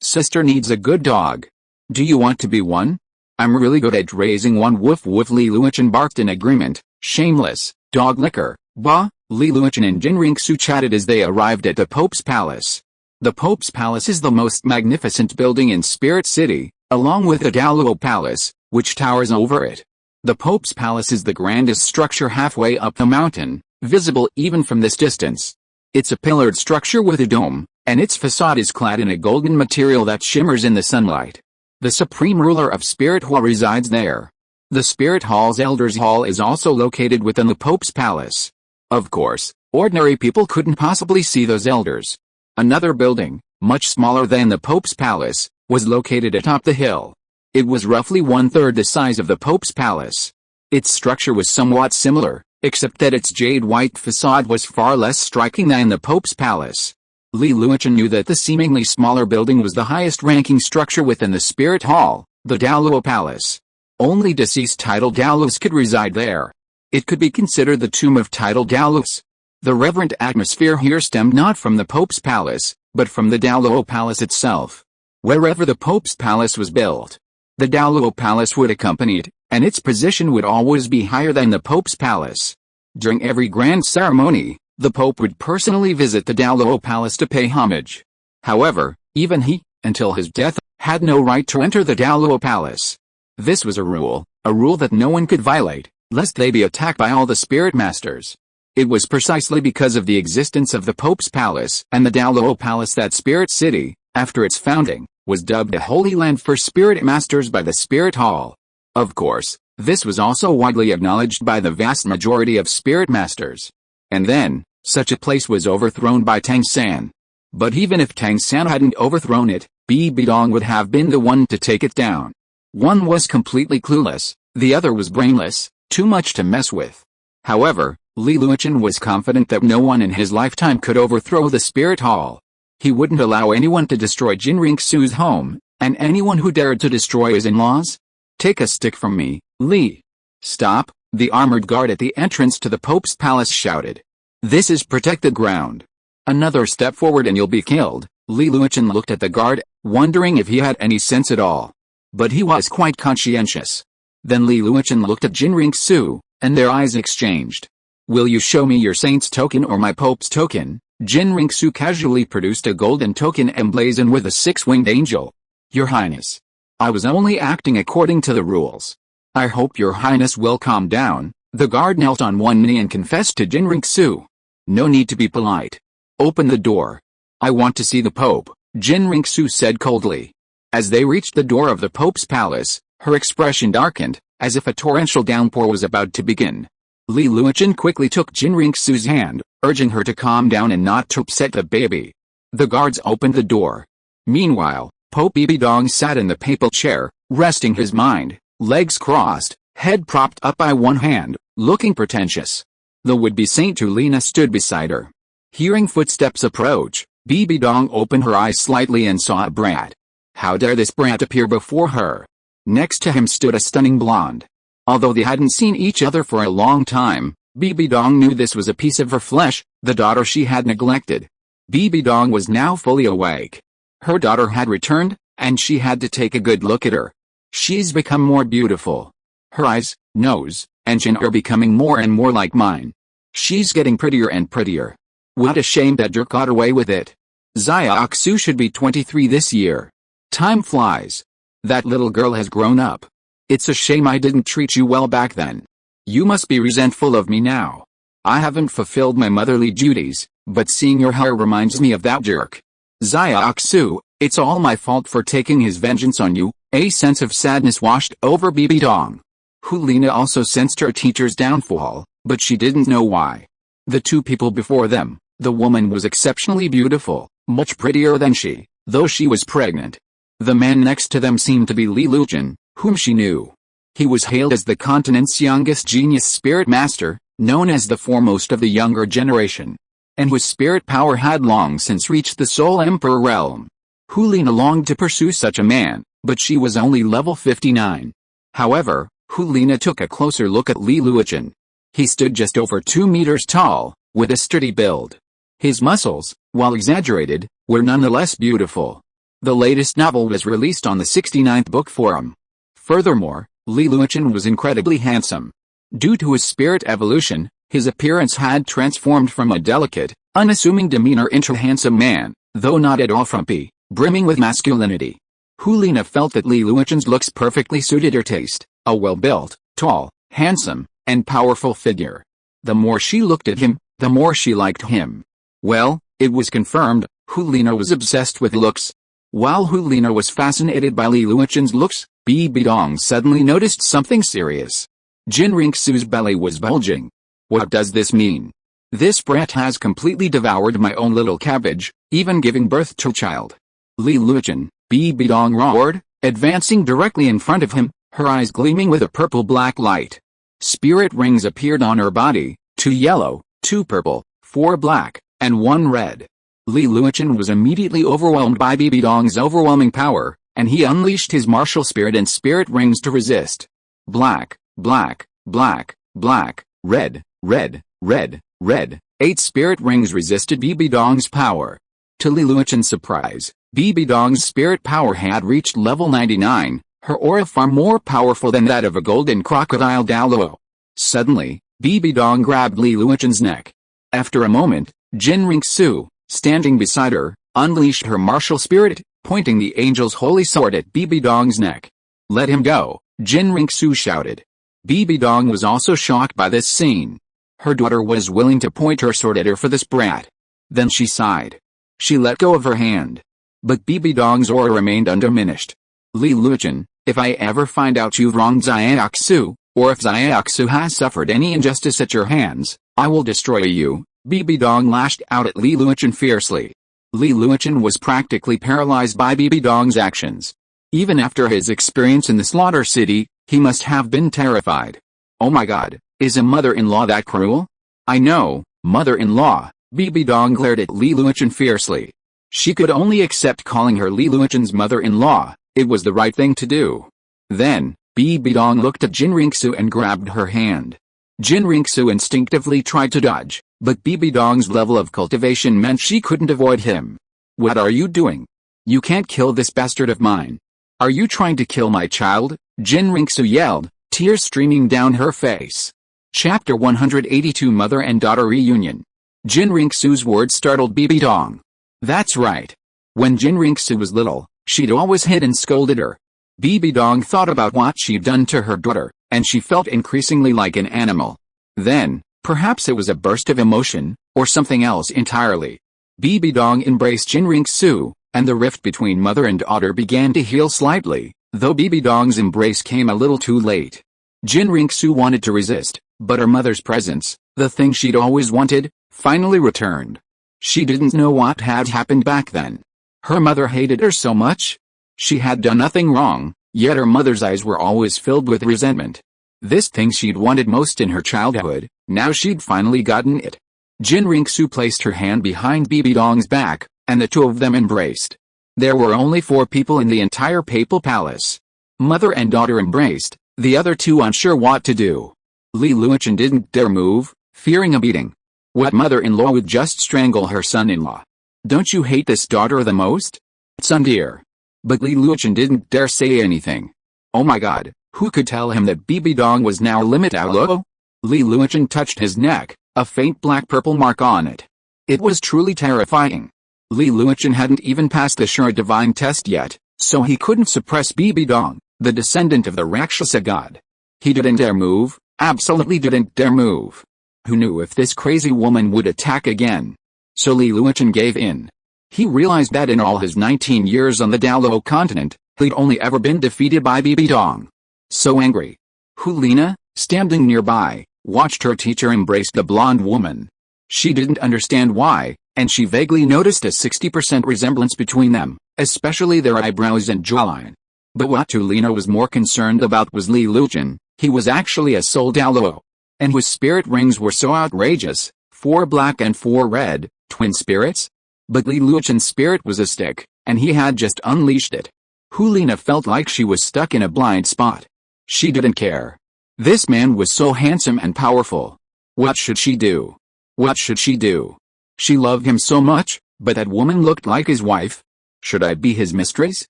Sister needs a good dog. Do you want to be one? I'm really good at raising one. Woof woof. Li Luochen barked in agreement. Shameless dog licker. Bah. Li Luochen and Jin Ringsu chatted as they arrived at the Pope's palace. The Pope's Palace is the most magnificent building in Spirit City, along with the Douluo Palace, which towers over it. The Pope's Palace is the grandest structure halfway up the mountain, visible even from this distance. It's a pillared structure with a dome, and its facade is clad in a golden material that shimmers in the sunlight. The supreme ruler of Spirit Hall resides there. The Spirit Hall's Elders Hall is also located within the Pope's Palace. Of course, ordinary people couldn't possibly see those elders. Another building, much smaller than the Pope's Palace, was located atop the hill. It was roughly one-third the size of the Pope's Palace. Its structure was somewhat similar, except that its jade-white facade was far less striking than the Pope's Palace. Li Luochen knew that the seemingly smaller building was the highest-ranking structure within the Spirit Hall, the Douluo Palace. Only deceased titled Douluos could reside there. It could be considered the tomb of titled Douluos. The reverent atmosphere here stemmed not from the Pope's Palace, but from the Douluo Palace itself. Wherever the Pope's Palace was built, the Douluo Palace would accompany it, and its position would always be higher than the Pope's Palace. During every grand ceremony, the Pope would personally visit the Douluo Palace to pay homage. However, even he, until his death, had no right to enter the Douluo Palace. This was a rule that no one could violate, lest they be attacked by all the spirit masters. It was precisely because of the existence of the Pope's Palace and the Douluo Palace that Spirit City, after its founding, was dubbed a holy land for spirit masters by the Spirit Hall. Of course, this was also widely acknowledged by the vast majority of spirit masters. And then, such a place was overthrown by Tang San. But even if Tang San hadn't overthrown it, Bibi Dong would have been the one to take it down. One was completely clueless, the other was brainless, too much to mess with. However, Li Luochen was confident that no one in his lifetime could overthrow the Spirit Hall. He wouldn't allow anyone to destroy Jinring Su's home, and anyone who dared to destroy his in-laws? Take a stick from me, Li. Stop, the armored guard at the entrance to the Pope's Palace shouted. This is protected ground. Another step forward and you'll be killed. Li Luochen looked at the guard, wondering if he had any sense at all. But he was quite conscientious. Then Li Luochen looked at Jinring Su, and their eyes exchanged. Will you show me your saint's token or my Pope's token? Jinring Su casually produced a golden token emblazoned with a six-winged angel. Your Highness. I was only acting according to the rules. I hope your Highness will calm down. The guard knelt on one knee and confessed to Jinring Su. No need to be polite. Open the door. I want to see the Pope, Jinring Su said coldly. As they reached the door of the Pope's Palace, her expression darkened, as if a torrential downpour was about to begin. Li Luochen quickly took Jinring Su's hand, urging her to calm down and not to upset the baby. The guards opened the door. Meanwhile, Pope Bibi Dong sat in the papal chair, resting his mind, legs crossed, head propped up by one hand, looking pretentious. The would-be Saint Tulina stood beside her. Hearing footsteps approach, Bibi Dong opened her eyes slightly and saw a brat. How dare this brat appear before her? Next to him stood a stunning blonde. Although they hadn't seen each other for a long time, Bibi Dong knew this was a piece of her flesh, the daughter she had neglected. Bibi Dong was now fully awake. Her daughter had returned, and she had to take a good look at her. She's become more beautiful. Her eyes, nose, and chin are becoming more and more like mine. She's getting prettier and prettier. What a shame that Dirk got away with it. Xiaoxu should be 23 this year. Time flies. That little girl has grown up. It's a shame I didn't treat you well back then. You must be resentful of me now. I haven't fulfilled my motherly duties, but seeing your hair reminds me of that jerk. Xiaoxu, it's all my fault for taking his vengeance on you. A sense of sadness washed over Bibi Dong. Hulina also sensed her teacher's downfall, but she didn't know why. The two people before them, the woman was exceptionally beautiful, much prettier than she, though she was pregnant. The man next to them seemed to be Li Luochen, whom she knew. He was hailed as the continent's youngest genius spirit master, known as the foremost of the younger generation. And his spirit power had long since reached the Soul Emperor realm. Hulina longed to pursue such a man, but she was only level 59. However, Hulina took a closer look at Li Luochen. He stood just over 2 meters tall, with a sturdy build. His muscles, while exaggerated, were nonetheless beautiful. The latest novel was released on the 69th book forum. Furthermore, Li Luochen was incredibly handsome. Due to his spirit evolution, his appearance had transformed from a delicate, Unassuming demeanor into handsome man, though not at all frumpy, brimming with masculinity. Hulina felt that Li Luochun's looks perfectly suited her taste, a well-built, tall, handsome, and powerful figure. The more she looked at him, the more she liked him. Well, it was confirmed, Hulina was obsessed with looks. While Hulina was fascinated by Li Luochun's looks, Bibi Dong suddenly noticed something serious. Jin Ringsu's belly was bulging. What does this mean? This brat has completely devoured my own little cabbage, even giving birth to a child. Li Luochun, Bibi Dong roared, advancing directly in front of him, her eyes gleaming with a purple-black light. Spirit rings appeared on her body, 2 yellow, 2 purple, 4 black, and 1 red. Li Luochun was immediately overwhelmed by Bibi Dong's overwhelming power, and he unleashed his martial spirit and spirit rings to resist. Black, black, black, black, red, red, red, red. 8 spirit rings resisted Bibi Dong's power. To Li Luochun's surprise, Bibi Dong's spirit power had reached level 99, her aura far more powerful than that of a golden crocodile Douluo. Suddenly, Bibi Dong grabbed Li Luochun's neck. After a moment, Jin Ringsu, standing beside her, unleashed her martial spirit, pointing the angel's holy sword at Bibi Dong's neck. Let him go, Jin Ringsu shouted. Bibi Dong was also shocked by this scene. Her daughter was willing to point her sword at her for this brat. Then she sighed. She let go of her hand. But Bibi Dong's aura remained undiminished. Li Luochun, if I ever find out you've wronged Xiaoxu, or if Xiaoxu has suffered any injustice at your hands, I will destroy you, Bibi Dong lashed out at Li Luochun fiercely. Li Luochun was practically paralyzed by Bibi Dong's actions. Even after his experience in the slaughter city, he must have been terrified. Oh my god, is a mother-in-law that cruel? I know, mother-in-law, Bibi Dong glared at Li Luochun fiercely. She could only accept calling her Li Luochun's mother-in-law, it was the right thing to do. Then, Bibi Dong looked at Jin Ringsu and grabbed her hand. Jin Ringsu instinctively tried to dodge, but Bibi Dong's level of cultivation meant she couldn't avoid him. What are you doing? You can't kill this bastard of mine. Are you trying to kill my child? Jin Ringsu yelled, tears streaming down her face. Chapter 182 Mother and Daughter Reunion. Jin Ringsu's words startled Bibi Dong. That's right. When Jin Ringsu was little, she'd always hit and scolded her. Bibi Dong thought about what she'd done to her daughter, and she felt increasingly like an animal. Then, perhaps it was a burst of emotion, or something else entirely. Bibi Dong embraced Jin Ringsu, and the rift between mother and daughter began to heal slightly, though Bibi Dong's embrace came a little too late. Jin Ringsu wanted to resist, but her mother's presence, the thing she'd always wanted, finally returned. She didn't know what had happened back then. Her mother hated her so much. She had done nothing wrong, yet her mother's eyes were always filled with resentment. This thing she'd wanted most in her childhood, now she'd finally gotten it. Jin Ringsu placed her hand behind Bibi Dong's back, and the two of them embraced. There were only 4 people in the entire papal palace. Mother and daughter embraced, the other two unsure what to do. Li Luochun didn't dare move, fearing a beating. What mother-in-law would just strangle her son-in-law? Don't you hate this daughter the most? Son dear. But Li Luochun didn't dare say anything. Oh my god, who could tell him that Bibi Dong was now limit Douluo? Li Luochun touched his neck, a faint black-purple mark on it. It was truly terrifying. Li Luochun hadn't even passed the Sure Divine test yet, so he couldn't suppress Bibi Dong, the descendant of the Rakshasa god. He didn't dare move, absolutely didn't dare move. Who knew if this crazy woman would attack again? So Li Luochun gave in. He realized that in all his 19 years on the Douluo Continent, he'd only ever been defeated by Bibi Dong. So angry. Hulina, standing nearby, watched her teacher embrace the blonde woman. She didn't understand why, and she vaguely noticed a 60% resemblance between them, especially their eyebrows and jawline. But what Hulina was more concerned about was Li Luochun. He was actually a soul Douluo. And his spirit rings were so outrageous, 4 black and 4 red, twin spirits? But Li Luochun's spirit was a stick, and he had just unleashed it. Hulina felt like she was stuck in a blind spot. She didn't care. This man was so handsome and powerful. What should she do? What should she do? She loved him so much, but that woman looked like his wife. Should I be his mistress?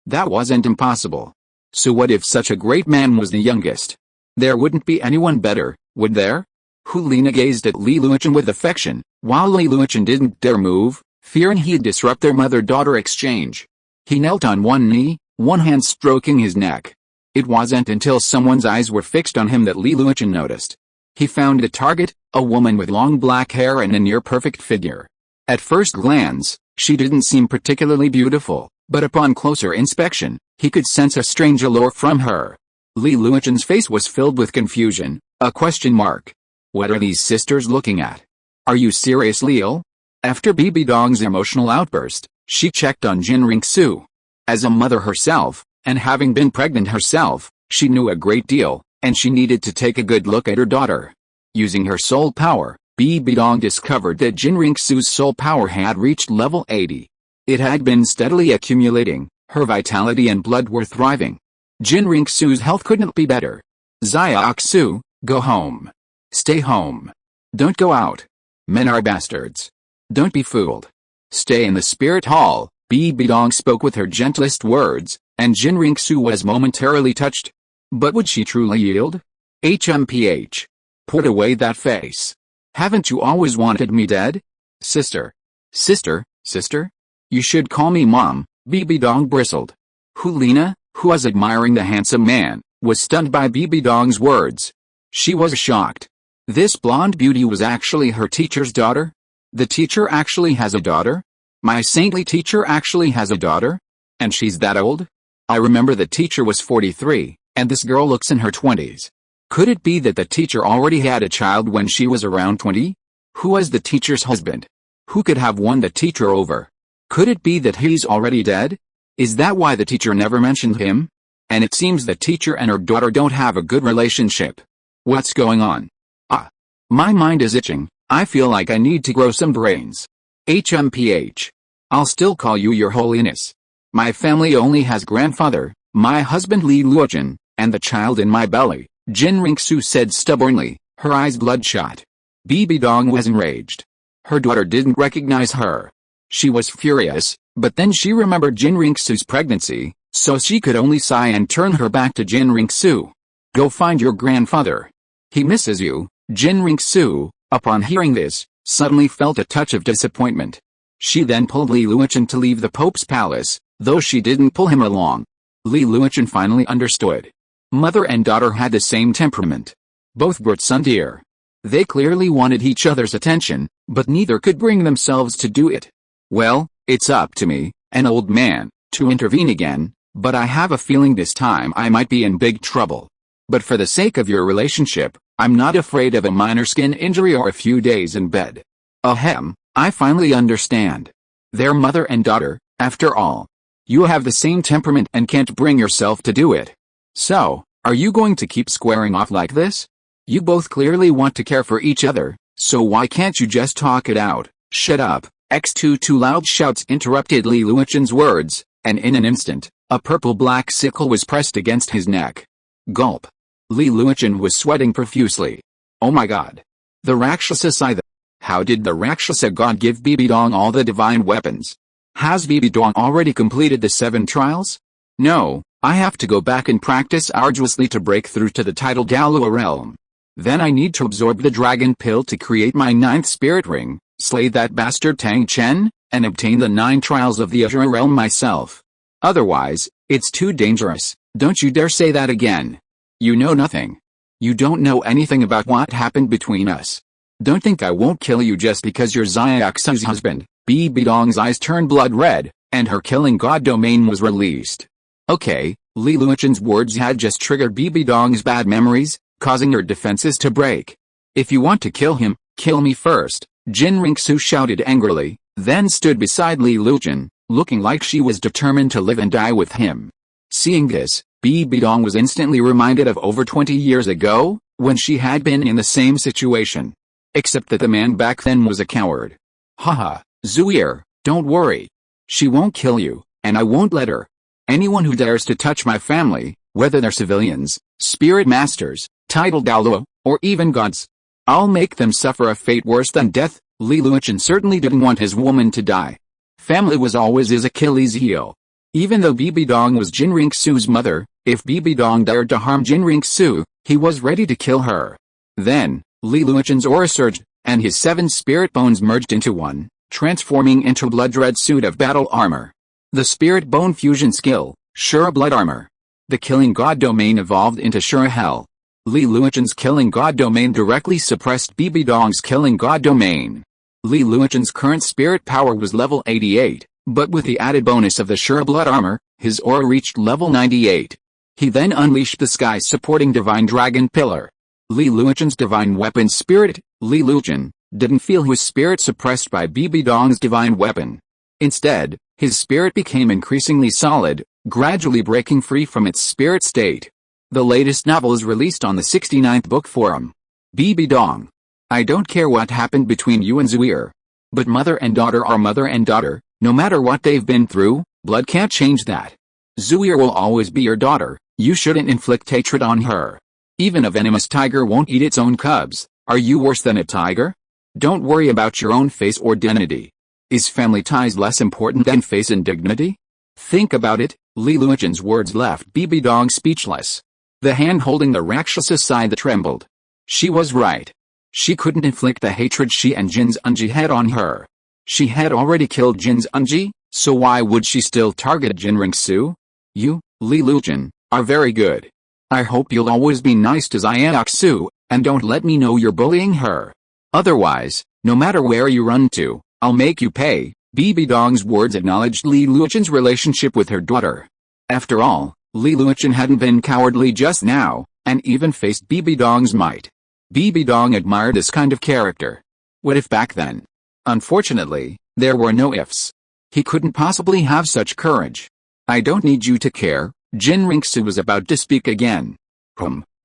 That wasn't impossible. So what if such a great man was the youngest? There wouldn't be anyone better, would there? Hulina gazed at Li Luochun with affection, While Li Luochen didn't dare move, fearing he'd disrupt their mother-daughter exchange. He knelt on one knee, one hand stroking his neck. It wasn't until someone's eyes were fixed on him that Li Luochen noticed. He found a target, a woman with long black hair and a near-perfect figure. At first glance, she didn't seem particularly beautiful, but upon closer inspection, he could sense a strange allure from her. Li Luochen's face was filled with confusion, a question mark. What are these sisters looking at? Are you seriously ill? After Bibi Dong's emotional outburst, she checked on Jin Ringsu. As a mother herself, and having been pregnant herself, she knew a great deal, and she needed to take a good look at her daughter. Using her soul power, Bibi Dong discovered that Jin Ringsu's soul power had reached level 80. It had been steadily accumulating, her vitality and blood were thriving. Jin Ringsu's health couldn't be better. Xiaoxu, go home. Stay home. Don't go out. Men are bastards. Don't be fooled. Stay in the spirit hall. Bibi Dong spoke with her gentlest words, and Jin Ringsu was momentarily touched. But would she truly yield? HMPH. Put away that face. Haven't you always wanted me dead? Sister. Sister, sister? You should call me Mom, Bibi Dong bristled. Hulina, who was admiring the handsome man, was stunned by Bibi Dong's words. She was shocked. This blonde beauty was actually her teacher's daughter? The teacher actually has a daughter? My saintly teacher actually has a daughter? And she's that old? I remember the teacher was 43, and this girl looks in her 20s. Could it be that the teacher already had a child when she was around 20? Who was the teacher's husband? Who could have won the teacher over? Could it be that he's already dead? Is that why the teacher never mentioned him? And it seems the teacher and her daughter don't have a good relationship. What's going on? Ah. My mind is itching. I feel like I need to grow some brains. HMPH. I'll still call you Your Holiness. My family only has grandfather, my husband Li Luochen, and the child in my belly, Jin Ringsu said stubbornly, her eyes bloodshot. Bibi Dong was enraged. Her daughter didn't recognize her. She was furious, but then she remembered Jin Ringsu's pregnancy, so she could only sigh and turn her back to Jin Ringsu. Go find your grandfather. He misses you. Jin Ringsu, upon hearing this, suddenly felt a touch of disappointment. She then pulled Li Luochen to leave the Pope's palace, though she didn't pull him along. Li Luochen finally understood. Mother and daughter had the same temperament. Both were tsundere. They clearly wanted each other's attention, but neither could bring themselves to do it. Well, it's up to me, an old man, to intervene again, but I have a feeling this time I might be in big trouble. But for the sake of your relationship, I'm not afraid of a minor skin injury or a few days in bed. Ahem, I finally understand. They're mother and daughter, after all. You have the same temperament and can't bring yourself to do it. So, are you going to keep squaring off like this? You both clearly want to care for each other, so why can't you just talk it out? Shut up. Two loud shouts interrupted Li Luochen's words, and in an instant, a purple-black sickle was pressed against his neck. Gulp. Li Luochen was sweating profusely. Oh my god. The Rakshasa Scythe. How did the Rakshasa god give Bibi Dong all the divine weapons? Has Bibi Dong already completed the 7 trials? No, I have to go back and practice arduously to break through to the tidal Douluo realm. Then I need to absorb the dragon pill to create my 9th spirit ring, slay that bastard Tang Chen, and obtain the 9 trials of the Azure realm myself. Otherwise, it's too dangerous. Don't you dare say that again. You know nothing. You don't know anything about what happened between us. Don't think I won't kill you just because you're Xiaoxu's husband. Bibi Dong's eyes turned blood red, and her killing god domain was released. Okay, Li Luochen's words had just triggered Bibi Dong's bad memories, causing her defenses to break. If you want to kill him, kill me first, Jin Ringsu shouted angrily, then stood beside Li Luochen, looking like she was determined to live and die with him. Seeing this, Bibi Dong was instantly reminded of over 20 years ago, when she had been in the same situation. Except that the man back then was a coward. Haha, Zuir, don't worry. She won't kill you, and I won't let her. Anyone who dares to touch my family, whether they're civilians, spirit masters, tidal Douluo, or even gods, I'll make them suffer a fate worse than death. Li Luochen certainly didn't want his woman to die. Family was always his Achilles heel. Even though Bibi Dong was Jin Ringsu's mother, if Bibi Dong dared to harm Jin Ringsu, he was ready to kill her. Then, Li Luochen's aura surged, and his 7 spirit bones merged into one, transforming into a blood-red suit of battle armor. The spirit bone fusion skill, Shura blood armor. The killing god domain evolved into Shura hell. Li Luochen's killing god domain directly suppressed Bibi Dong's killing god domain. Li Luochen's current spirit power was level 88, but with the added bonus of the Shura blood armor, his aura reached level 98. He then unleashed the sky-supporting divine dragon pillar. Li Luochen's divine weapon spirit, Li Luochen, didn't feel his spirit suppressed by Bibi Dong's divine weapon. Instead, his spirit became increasingly solid, gradually breaking free from its spirit state. The latest novel is released on the 69th book forum. Bibi Dong. I don't care what happened between you and Zuir. But mother and daughter are mother and daughter, no matter what they've been through, blood can't change that. Zuir will always be your daughter, you shouldn't inflict hatred on her. Even a venomous tiger won't eat its own cubs, are you worse than a tiger? Don't worry about your own face or dignity. Is family ties less important than face and dignity? Think about it. Li Luochen's words left Bibi Dong speechless. The hand holding the Rakshasa scythe trembled. She was right. She couldn't inflict the hatred she and Jin's Unji had on her. She had already killed Jin's Unji, so why would she still target Jin Ringsu? You, Li Luochen, are very good. I hope you'll always be nice to Xianxu, and don't let me know you're bullying her. Otherwise, no matter where you run to, I'll make you pay. Bibi Dong's words acknowledged Li Luochen's relationship with her daughter. After all, Li Luochen hadn't been cowardly just now, and even faced Bibi Dong's might. Bibi Dong admired this kind of character. What if back then? Unfortunately, there were no ifs. He couldn't possibly have such courage. I don't need you to care. Jin Ringsu was about to speak again.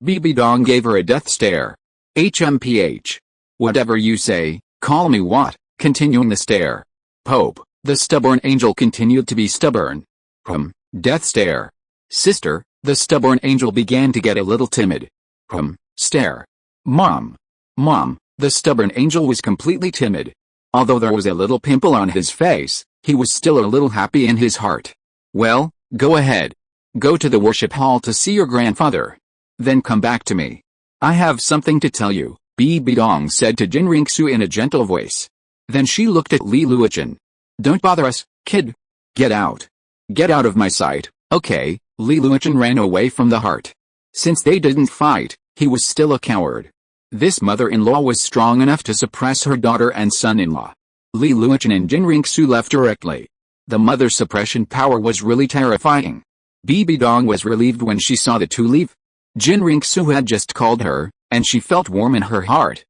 Bibi Dong gave her a death stare. HMPH. Whatever you say, call me what? Continuing the stare. Pope, the stubborn angel continued to be stubborn. Death stare. Sister, the stubborn angel began to get a little timid. Stare. Mom, the stubborn angel was completely timid. Although there was a little pimple on his face, he was still a little happy in his heart. Well, go ahead. Go to the worship hall to see your grandfather. Then come back to me. I have something to tell you, Bibi Dong said to Jin Ringsu in a gentle voice. Then she looked at Li Luochen. Don't bother us, kid. Get out. Get out of my sight, okay? Li Luochen ran away from the heart. Since they didn't fight, he was still a coward. This mother-in-law was strong enough to suppress her daughter and son-in-law. Li Luochen and Jin Ringsu left directly. The mother's suppression power was really terrifying. Bibi Dong was relieved when she saw the two leave. Jin Ringsu had just called her, and she felt warm in her heart.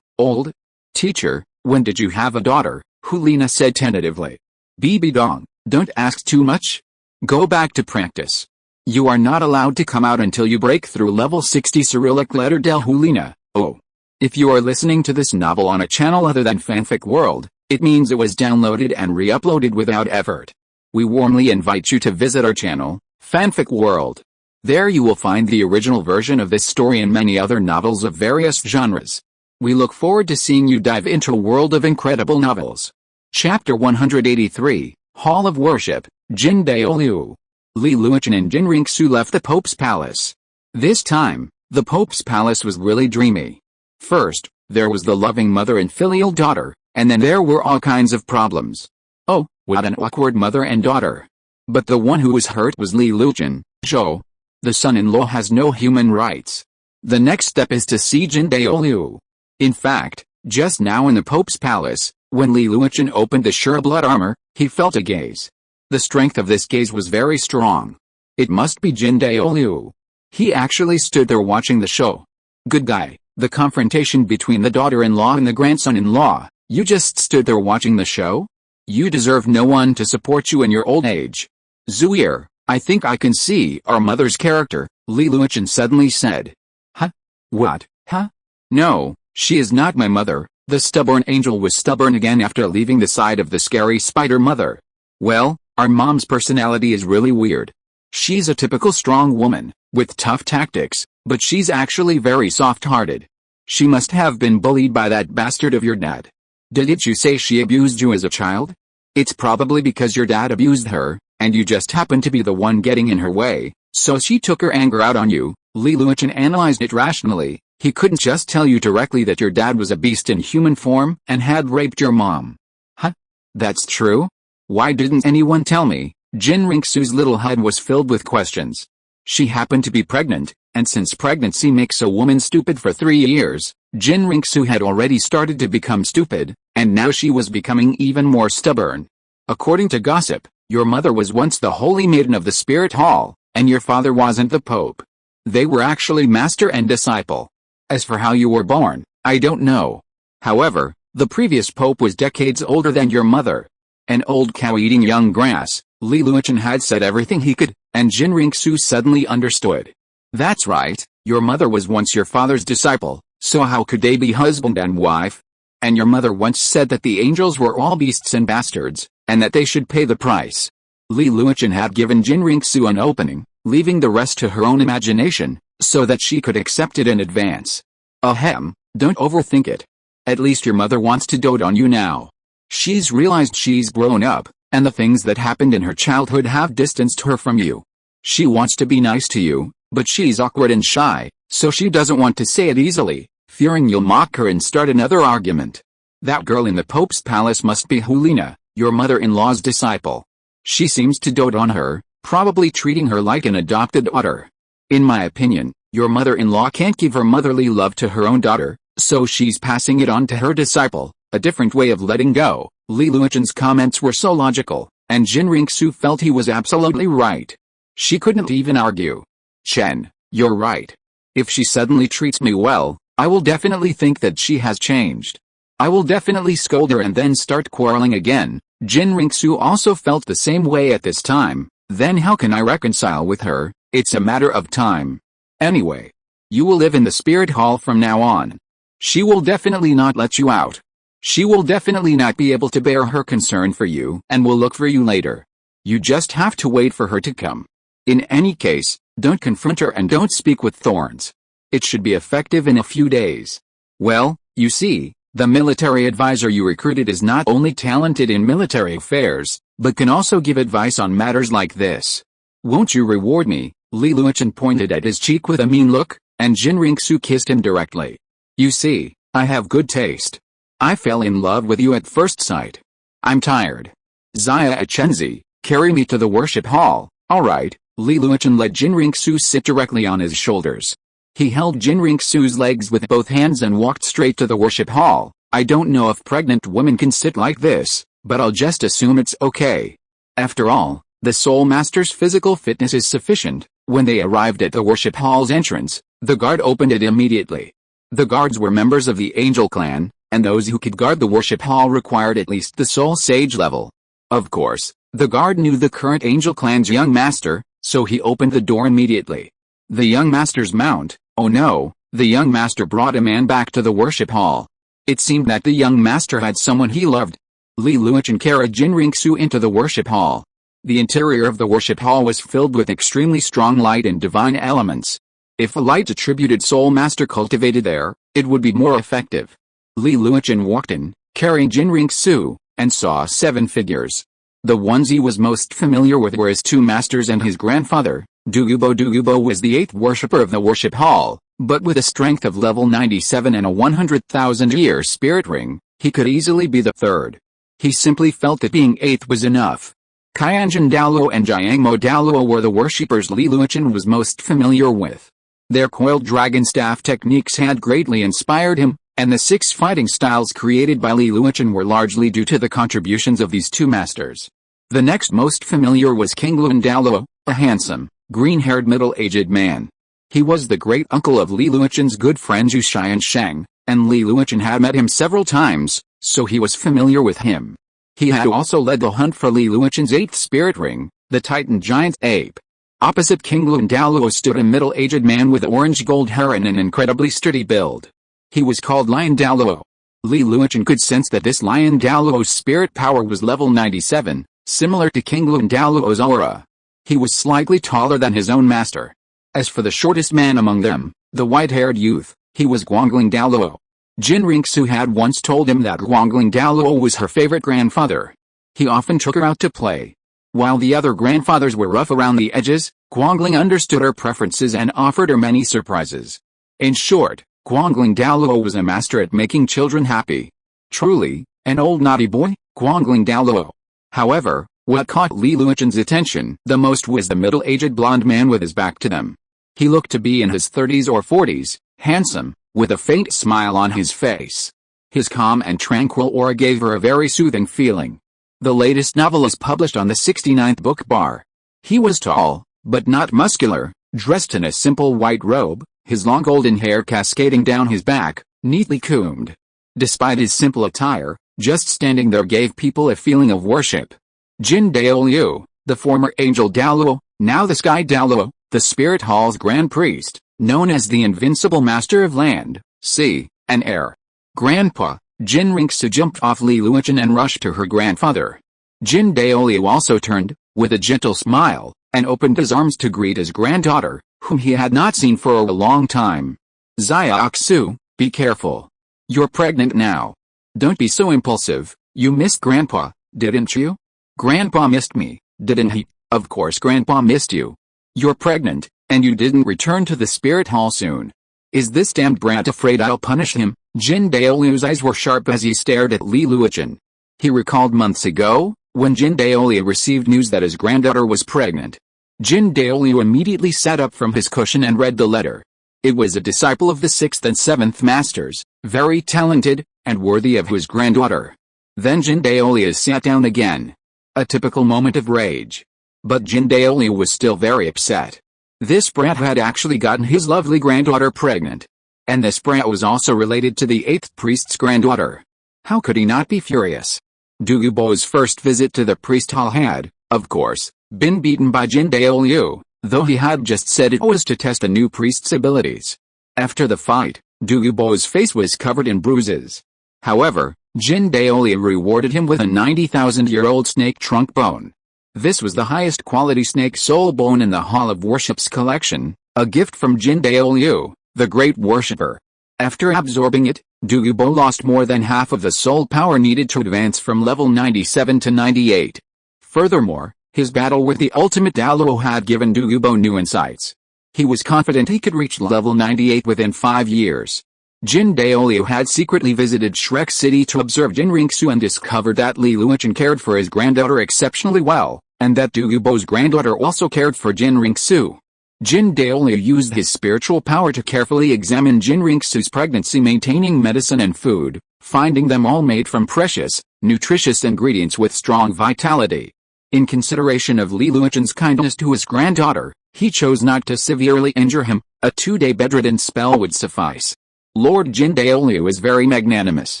Old teacher, when did you have a daughter? Hulina said tentatively. Bibi Dong, don't ask too much. Go back to practice. You are not allowed to come out until you break through level 60 Cyrillic letter del Hulina. Oh. If you are listening to this novel on a channel other than Fanfic World, it means it was downloaded and re-uploaded without effort. We warmly invite you to visit our channel, Fanfic World. There you will find the original version of this story and many other novels of various genres. We look forward to seeing you dive into a world of incredible novels. Chapter 183, Hall of Worship, Jin Daoliu. Li Luochen and Jin Ringsu left the Pope's palace. This time, the Pope's palace was really dreamy. First, there was the loving mother and filial daughter, and then there were all kinds of problems. Oh, what an awkward mother and daughter. But the one who was hurt was Li Luochen. Zhou. The son-in-law has no human rights. The next step is to see Jin Daoliu. In fact, just now in the Pope's palace, when Li Luochen opened the Shura blood armor, he felt a gaze. The strength of this gaze was very strong. It must be Jin Daoliu. He actually stood there watching the show. Good guy, the confrontation between the daughter-in-law and the grandson-in-law, you just stood there watching the show? You deserve no one to support you in your old age. Zuir, I think I can see our mother's character, Li Luochen suddenly said. Huh? What? Huh? No, she is not my mother. The stubborn angel was stubborn again after leaving the side of the scary spider mother. Well, our mom's personality is really weird. She's a typical strong woman, with tough tactics, but she's actually very soft-hearted. She must have been bullied by that bastard of your dad. Didn't you say she abused you as a child? It's probably because your dad abused her, and you just happened to be the one getting in her way, so she took her anger out on you. Li Luochen analyzed it rationally. He couldn't just tell you directly that your dad was a beast in human form and had raped your mom. Huh? That's true? Why didn't anyone tell me? Jin Ringsu's little head was filled with questions. She happened to be pregnant, and since pregnancy makes a woman stupid for 3 years, Jin Ringsu had already started to become stupid, and now she was becoming even more stubborn. According to gossip, your mother was once the holy maiden of the spirit hall, and your father wasn't the pope. They were actually master and disciple. As for how you were born, I don't know. However, the previous pope was decades older than your mother. An old cow eating young grass, Li Luochen had said everything he could, and Jin Ringsu suddenly understood. That's right, your mother was once your father's disciple, so how could they be husband and wife? And your mother once said that the angels were all beasts and bastards, and that they should pay the price. Li Luochen had given Jin Ringsu an opening, leaving the rest to her own imagination, so that she could accept it in advance. Ahem, don't overthink it. At least your mother wants to dote on you now. She's realized she's grown up, and the things that happened in her childhood have distanced her from you. She wants to be nice to you, but she's awkward and shy, so she doesn't want to say it easily, fearing you'll mock her and start another argument. That girl in the Pope's palace must be Hulina, your mother-in-law's disciple. She seems to dote on her, probably treating her like an adopted daughter. In my opinion, your mother-in-law can't give her motherly love to her own daughter, so she's passing it on to her disciple, a different way of letting go. Li Luochen's comments were so logical, and Jin Ringsu felt he was absolutely right. She couldn't even argue. Chen, you're right. If she suddenly treats me well, I will definitely think that she has changed. I will definitely scold her and then start quarreling again. Jin Ringsu also felt the same way at this time. Then how can I reconcile with her? It's a matter of time. Anyway, you will live in the spirit hall from now on. She will definitely not let you out. She will definitely not be able to bear her concern for you and will look for you later. You just have to wait for her to come. In any case, don't confront her and don't speak with thorns. It should be effective in a few days. Well, you see, the military advisor you recruited is not only talented in military affairs, but can also give advice on matters like this. Won't you reward me? Li Luochen pointed at his cheek with a mean look, and Jin Ringsu kissed him directly. You see, I have good taste. I fell in love with you at first sight. I'm tired. Xia Chenzi, carry me to the worship hall. Alright, Li Luochen let Jin Ringsu sit directly on his shoulders. He held Jin Ringsu's legs with both hands and walked straight to the worship hall. I don't know if pregnant women can sit like this, but I'll just assume it's okay. After all, the Soul Master's physical fitness is sufficient. When they arrived at the worship hall's entrance, the guard opened it immediately. The guards were members of the Angel clan, and those who could guard the worship hall required at least the Soul Sage level. Of course, the guard knew the current Angel clan's young master, so he opened the door immediately. The young master's mount, oh no, the young master brought a man back to the worship hall. It seemed that the young master had someone he loved. Li Luochen carried Jin Ringsu into the worship hall. The interior of the worship hall was filled with extremely strong light and divine elements. If a light attributed Soul Master cultivated there, it would be more effective. Li Luochen walked in, carrying Jin Ringsu, and saw 7 figures. The ones he was most familiar with were his 2 masters and his grandfather. Douluo was the 8th worshipper of the worship hall, but with a strength of level 97 and a 100,000-year spirit ring, he could easily be the 3rd. He simply felt that being 8th was enough. Qianjin Douluo and Jiangmo Douluo were the worshippers Li Luochen was most familiar with. Their coiled dragon staff techniques had greatly inspired him, and the 6 fighting styles created by Li Luochen were largely due to the contributions of these 2 masters. The next most familiar was King Li Douluo, a handsome, green-haired middle-aged man. He was the great-uncle of Li Luochen's good friend Zhu Xiansheng, and Li Luochen had met him several times, so he was familiar with him. He had also led the hunt for Li Luochen's 8th spirit ring, the Titan Giant Ape. Opposite King Li Douluo stood a middle-aged man with orange-gold hair and an incredibly sturdy build. He was called Lion Douluo. Li Luochen could sense that this Lion Douluo's spirit power was level 97, similar to King Li Douluo's aura. He was slightly taller than his own master. As for the shortest man among them, the white-haired youth, he was Guangling Douluo. Jin Ringsu had once told him that Guangling Douluo was her favorite grandfather. He often took her out to play. While the other grandfathers were rough around the edges, Guangling understood her preferences and offered her many surprises. In short, Guangling Douluo was a master at making children happy. Truly, an old naughty boy, Guangling Douluo. However, what caught Li Luochun's attention the most was the middle-aged blonde man with his back to them. He looked to be in his 30s or 40s, handsome, with a faint smile on his face. His calm and tranquil aura gave her a very soothing feeling. The latest novel is published on the 69th book bar. He was tall, but not muscular, dressed in a simple white robe, his long golden hair cascading down his back, neatly combed. Despite his simple attire, just standing there gave people a feeling of worship. Jin Daoliu, the former angel Douluo, now the sky Douluo, the spirit hall's grand priest, known as the invincible master of land, sea, and air. Grandpa, Jin Rinxu jumped off Li Luochun and rushed to her grandfather. Jin Daoliu also turned, with a gentle smile, and opened his arms to greet his granddaughter, whom he had not seen for a long time. Xiaoxu, be careful. You're pregnant now. Don't be so impulsive, you missed Grandpa, didn't you? Grandpa missed me, didn't he? Of course Grandpa missed you. You're pregnant, and you didn't return to the spirit hall soon. Is this damned brat afraid I'll punish him? Jin Daoliu's eyes were sharp as he stared at Li Luochun. He recalled months ago, when Jin Daoliu received news that his granddaughter was pregnant. Jin Daoliu immediately sat up from his cushion and read the letter. It was a disciple of the 6th and 7th masters, very talented, and worthy of his granddaughter. Then Jin Daoliu sat down again. A typical moment of rage. But Jin Daoliu was still very upset. This brat had actually gotten his lovely granddaughter pregnant. And this brat was also related to the 8th priest's granddaughter. How could he not be furious? Douluo's first visit to the priest hall had, of course, been beaten by Jin Daoliu, though he had just said it was to test a new priest's abilities. After the fight, Douluo's face was covered in bruises. However, Jin Daoliu rewarded him with a 90,000-year-old snake trunk bone. This was the highest quality snake soul bone in the Hall of Worship's collection, a gift from Jin Daoliu, the great worshipper. After absorbing it, Douluo lost more than half of the soul power needed to advance from level 97 to 98. Furthermore, his battle with the ultimate Douluo had given Douluo new insights. He was confident he could reach level 98 within 5 years. Jin Daoliu had secretly visited Shrek City to observe Jin Rinxu and discovered that Li Luochun cared for his granddaughter exceptionally well, and that Douluo's granddaughter also cared for Jin Rinxu. Jin Daoliu used his spiritual power to carefully examine Jin Rinxu's pregnancy, maintaining medicine and food, finding them all made from precious, nutritious ingredients with strong vitality. In consideration of Li Luochun's kindness to his granddaughter, he chose not to severely injure him. A 2-day bedridden spell would suffice. Lord Jin Daoliu is very magnanimous.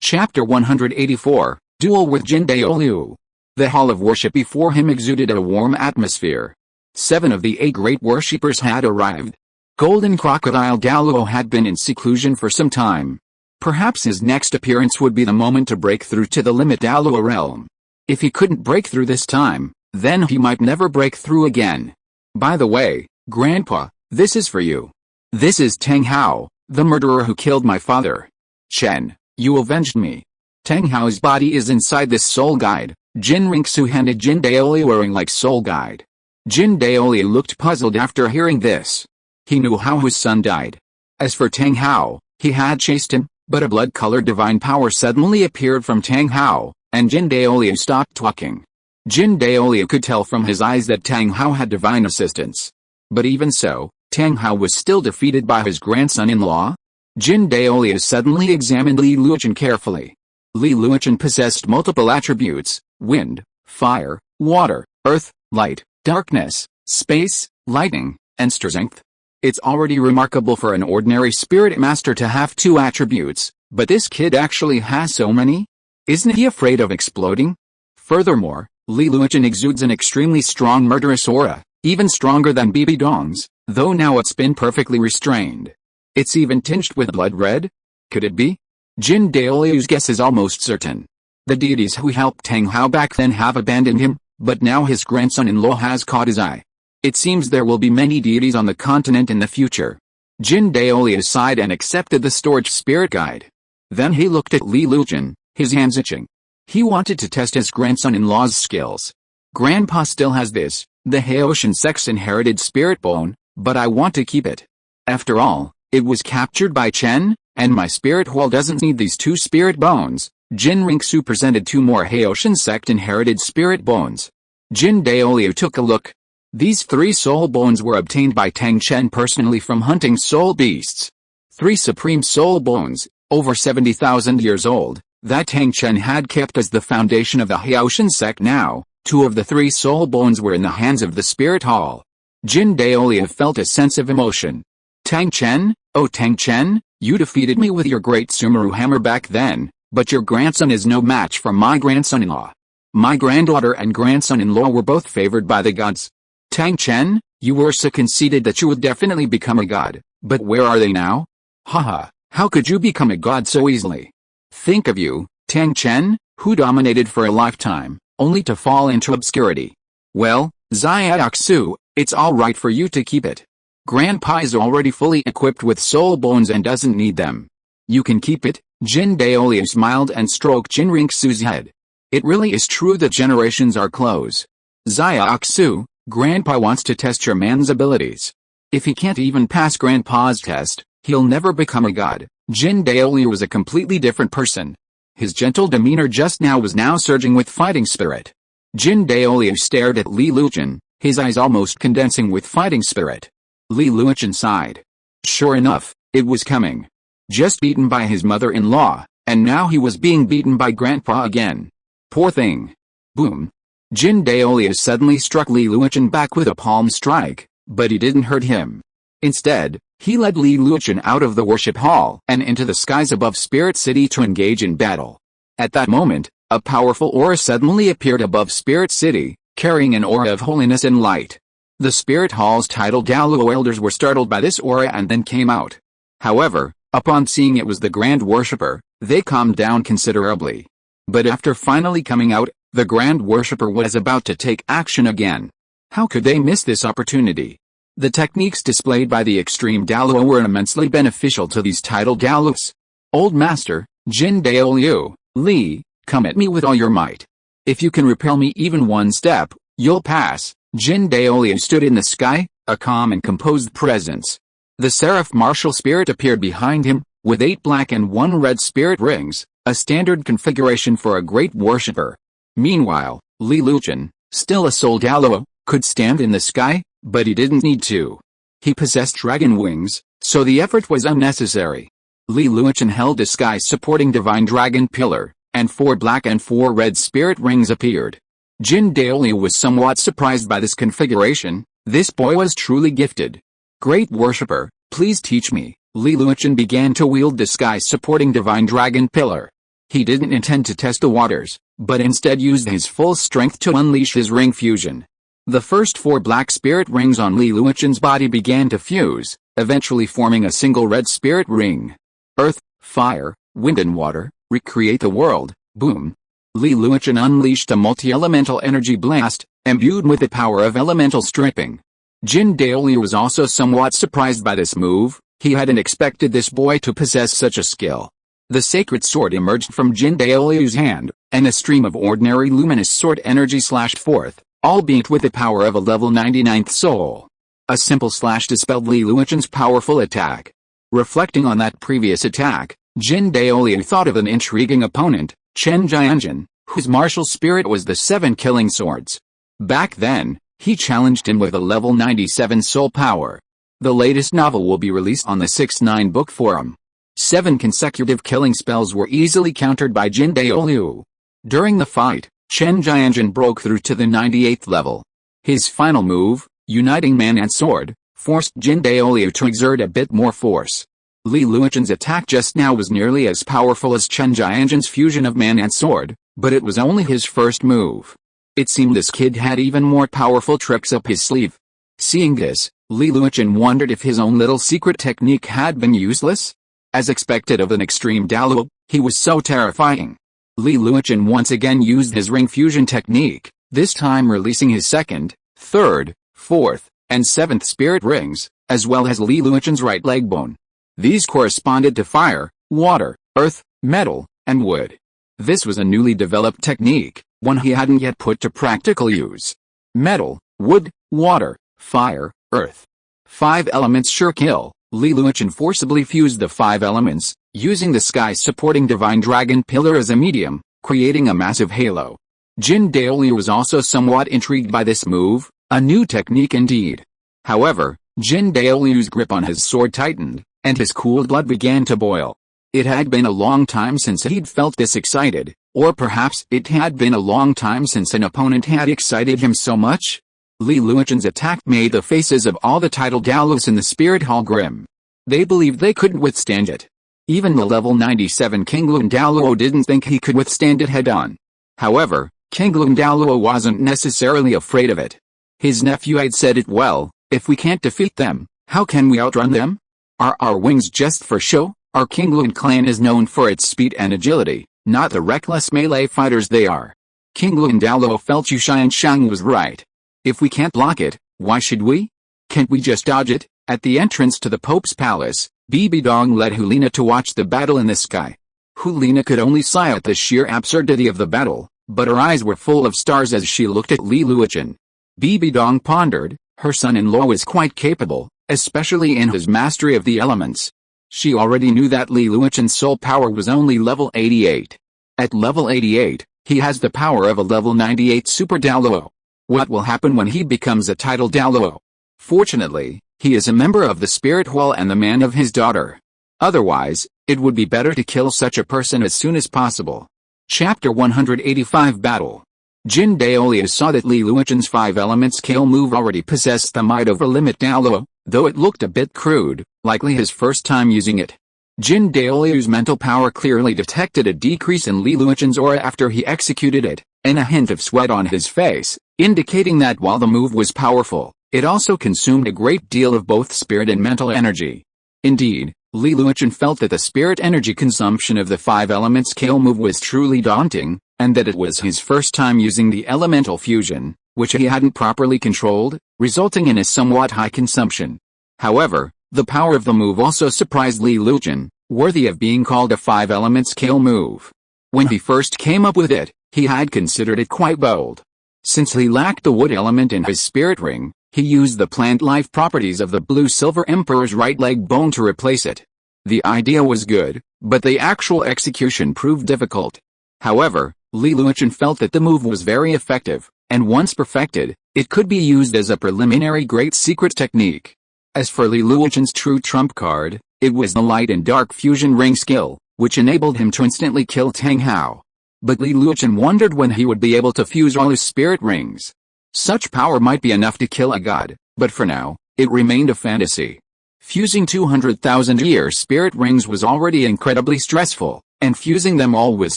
Chapter 184, Duel with Jin Daoliu. The Hall of Worship before him exuded a warm atmosphere. 7 of the 8 great worshippers had arrived. Golden Crocodile Douluo had been in seclusion for some time. Perhaps his next appearance would be the moment to break through to the limit Douluo realm. If he couldn't break through this time, then he might never break through again. By the way, Grandpa, this is for you. This is Tang Hao, the murderer who killed my father. Chen, you avenged me. Tang Hao's body is inside this soul guide. Jin Rinxu handed Jin Daoliu a ring-like soul guide. Jin Daoliu looked puzzled after hearing this. He knew how his son died. As for Tang Hao, he had chased him, but a blood-colored divine power suddenly appeared from Tang Hao, and Jin Daoliu stopped talking. Jin Daoliu could tell from his eyes that Tang Hao had divine assistance. But even so, Tang Hao was still defeated by his grandson-in-law. Jin Daoliu suddenly examined Li Luochun carefully. Li Luochun possessed multiple attributes: wind, fire, water, earth, light, darkness, space, lighting, and strength. It's already remarkable for an ordinary spirit master to have 2 attributes, but this kid actually has so many? Isn't he afraid of exploding? Furthermore, Li Luochun exudes an extremely strong murderous aura, even stronger than Bibi Dong's, though now it's been perfectly restrained. It's even tinged with blood red? Could it be? Jin Daoliu's guess is almost certain. The deities who helped Tang Hao back then have abandoned him, but now his grandson-in-law has caught his eye. It seems there will be many deities on the continent in the future. Jin Daoliu sighed and accepted the storage spirit guide. Then he looked at Li Luochun, his hands itching. He wanted to test his grandson-in-law's skills. Grandpa still has this, the Haitian sects inherited spirit bone, but I want to keep it. After all, It was captured by Chen, and my spirit hole doesn't need these 2 spirit bones. Jin Ringsu presented 2 more Haoshan sect inherited spirit bones. Jin Daoliu took a look. These 3 soul bones were obtained by Tang Chen personally from hunting soul beasts. 3 supreme soul bones, over 70,000 years old, that Tang Chen had kept as the foundation of the Haoshan sect. Now, 2 of the 3 soul bones were in the hands of the spirit hall. Jin Daoliu felt a sense of emotion. Tang Chen, oh Tang Chen, you defeated me with your great Sumeru hammer back then, but your grandson is no match for my grandson-in-law. My granddaughter and grandson-in-law were both favored by the gods. Tang Chen, you were so conceited that you would definitely become a god, but where are they now? Haha, how could you become a god so easily? Think of you, Tang Chen, who dominated for a lifetime, only to fall into obscurity. Well, Xiaoxu, it's alright for you to keep it. Grandpa is already fully equipped with soul bones and doesn't need them. You can keep it. Jin Daoliu smiled and stroked Jin Ringsu's head. It really is true that generations are close. Xiaoxu, Grandpa wants to test your man's abilities. If he can't even pass Grandpa's test, he'll never become a god. Jin Daoliu was a completely different person. His gentle demeanor just now was now surging with fighting spirit. Jin Daoliu stared at Li Luchen, his eyes almost condensing with fighting spirit. Li Luchen sighed. Sure enough, it was coming. Just beaten by his mother-in-law, and now he was being beaten by Grandpa again. Poor thing. Boom. Jin Daoliu suddenly struck Li Luchen back with a palm strike, but he didn't hurt him. Instead, he led Li Luchen out of the worship hall and into the skies above Spirit City to engage in battle. At that moment, a powerful aura suddenly appeared above Spirit City, carrying an aura of holiness and light. The Spirit Hall's titled Douluo elders were startled by this aura and then came out. However, upon seeing it was the Grand Worshipper, they calmed down considerably. But after finally coming out, the Grand Worshipper was about to take action again. How could they miss this opportunity? The techniques displayed by the extreme Douluo were immensely beneficial to these titled Douluos. Old Master, Jin Daoliu, Li, come at me with all your might. If you can repel me even one step, you'll pass. Jin Daoliu stood in the sky, a calm and composed presence. The Seraph Martial Spirit appeared behind him, with 8 black and 1 red spirit rings, a standard configuration for a great worshipper. Meanwhile, Li Luchen, still a soul Douluo, could stand in the sky, but he didn't need to. He possessed dragon wings, so the effort was unnecessary. Li Luchen held a sky-supporting divine dragon pillar, and 4 black and 4 red spirit rings appeared. Jin Daoliu was somewhat surprised by this configuration. This boy was truly gifted. Great worshipper, please teach me. Li Luchen began to wield the sky-supporting divine dragon pillar. He didn't intend to test the waters, but instead used his full strength to unleash his ring fusion. The first 4 black spirit rings on Li Luchen's body began to fuse, eventually forming a single red spirit ring. Earth, fire, wind and water, recreate the world, boom. Li Luchen unleashed a multi-elemental energy blast, imbued with the power of elemental stripping. Jin Daoliu was also somewhat surprised by this move. He hadn't expected this boy to possess such a skill. The sacred sword emerged from Jin Daoliu's hand, and a stream of ordinary luminous sword energy slashed forth, albeit with the power of a level 99th soul. A simple slash dispelled Li Luchen's powerful attack. Reflecting on that previous attack, Jin Daoliu thought of an intriguing opponent, Chen Jianjin, whose martial spirit was the 7 killing swords. Back then, he challenged him with a level 97 soul power. The latest novel will be released on the 6-9 book forum. 7 consecutive killing spells were easily countered by Jin Daoliu. During the fight, Chen Jianjin broke through to the 98th level. His final move, uniting man and sword, forced Jin Daoliu to exert a bit more force. Li Luchen's attack just now was nearly as powerful as Chen Jianjin's fusion of man and sword, but it was only his first move. It seemed this kid had even more powerful tricks up his sleeve. Seeing this, Li Luchen wondered if his own little secret technique had been useless. As expected of an extreme Douluo, he was so terrifying. Li Luchen once again used his ring fusion technique, this time releasing his 2nd, 3rd, 4th, and 7th spirit rings, as well as Li Luchen's right leg bone. These corresponded to fire, water, earth, metal, and wood. This was a newly developed technique, one he hadn't yet put to practical use. Metal, wood, water, fire, earth. 5 elements sure kill, Li Luochen forcibly fused the 5 elements, using the sky-supporting divine dragon pillar as a medium, creating a massive halo. Jin Daoliu was also somewhat intrigued by this move, a new technique indeed. However, Jin Daoliu's grip on his sword tightened, and his cool blood began to boil. It had been a long time since he'd felt this excited, or perhaps it had been a long time since an opponent had excited him so much. Li Luochen's attack made the faces of all the titled Daoluos in the Spirit Hall grim. They believed they couldn't withstand it. Even the level 97 King Li Daoluo didn't think he could withstand it head-on. However, King Li Daoluo wasn't necessarily afraid of it. His nephew had said it well, if we can't defeat them, how can we outrun them? Are our wings just for show? Our King Li clan is known for its speed and agility, not the reckless melee fighters they are. King Li Daoluo felt Yu Xianshang was right. If we can't block it, why should we? Can't we just dodge it? At the entrance to the Pope's palace, Bibi Dong led Hulina to watch the battle in the sky. Hulina could only sigh at the sheer absurdity of the battle, but her eyes were full of stars as she looked at Li Luochen. Bibi Dong pondered, her son-in-law was quite capable, especially in his mastery of the elements. She already knew that Li Luochen's soul power was only level 88. At level 88, he has the power of a level 98 Super Daoluo. What will happen when he becomes a titled Daoluo? Fortunately, he is a member of the Spirit Hall and the man of his daughter. Otherwise, it would be better to kill such a person as soon as possible. Chapter 185 Battle. Jin Daoliu saw that Li Luochen's 5 elements kill move already possessed the might over limit Daoluo, though it looked a bit crude, likely his first time using it. Jin Daoliu's mental power clearly detected a decrease in Li Luochen's aura after he executed it, and a hint of sweat on his face, indicating that while the move was powerful, it also consumed a great deal of both spirit and mental energy. Indeed, Li Luochen felt that the spirit energy consumption of the 5 elements kill move was truly daunting, and that it was his first time using the elemental fusion, which he hadn't properly controlled, resulting in a somewhat high consumption. However, the power of the move also surprised Li Luochen, worthy of being called a 5 elements kill move. When he first came up with it, he had considered it quite bold. Since he lacked the wood element in his spirit ring, he used the plant life properties of the blue-silver emperor's right leg bone to replace it. The idea was good, but the actual execution proved difficult. However, Li Luochen felt that the move was very effective, and once perfected, it could be used as a preliminary great secret technique. As for Li Luochen's true trump card, it was the light and dark fusion ring skill, which enabled him to instantly kill Tang Hao. But Li Luochen wondered when he would be able to fuse all his spirit rings. Such power might be enough to kill a god, but for now, it remained a fantasy. Fusing 200,000-year spirit rings was already incredibly stressful, and fusing them all was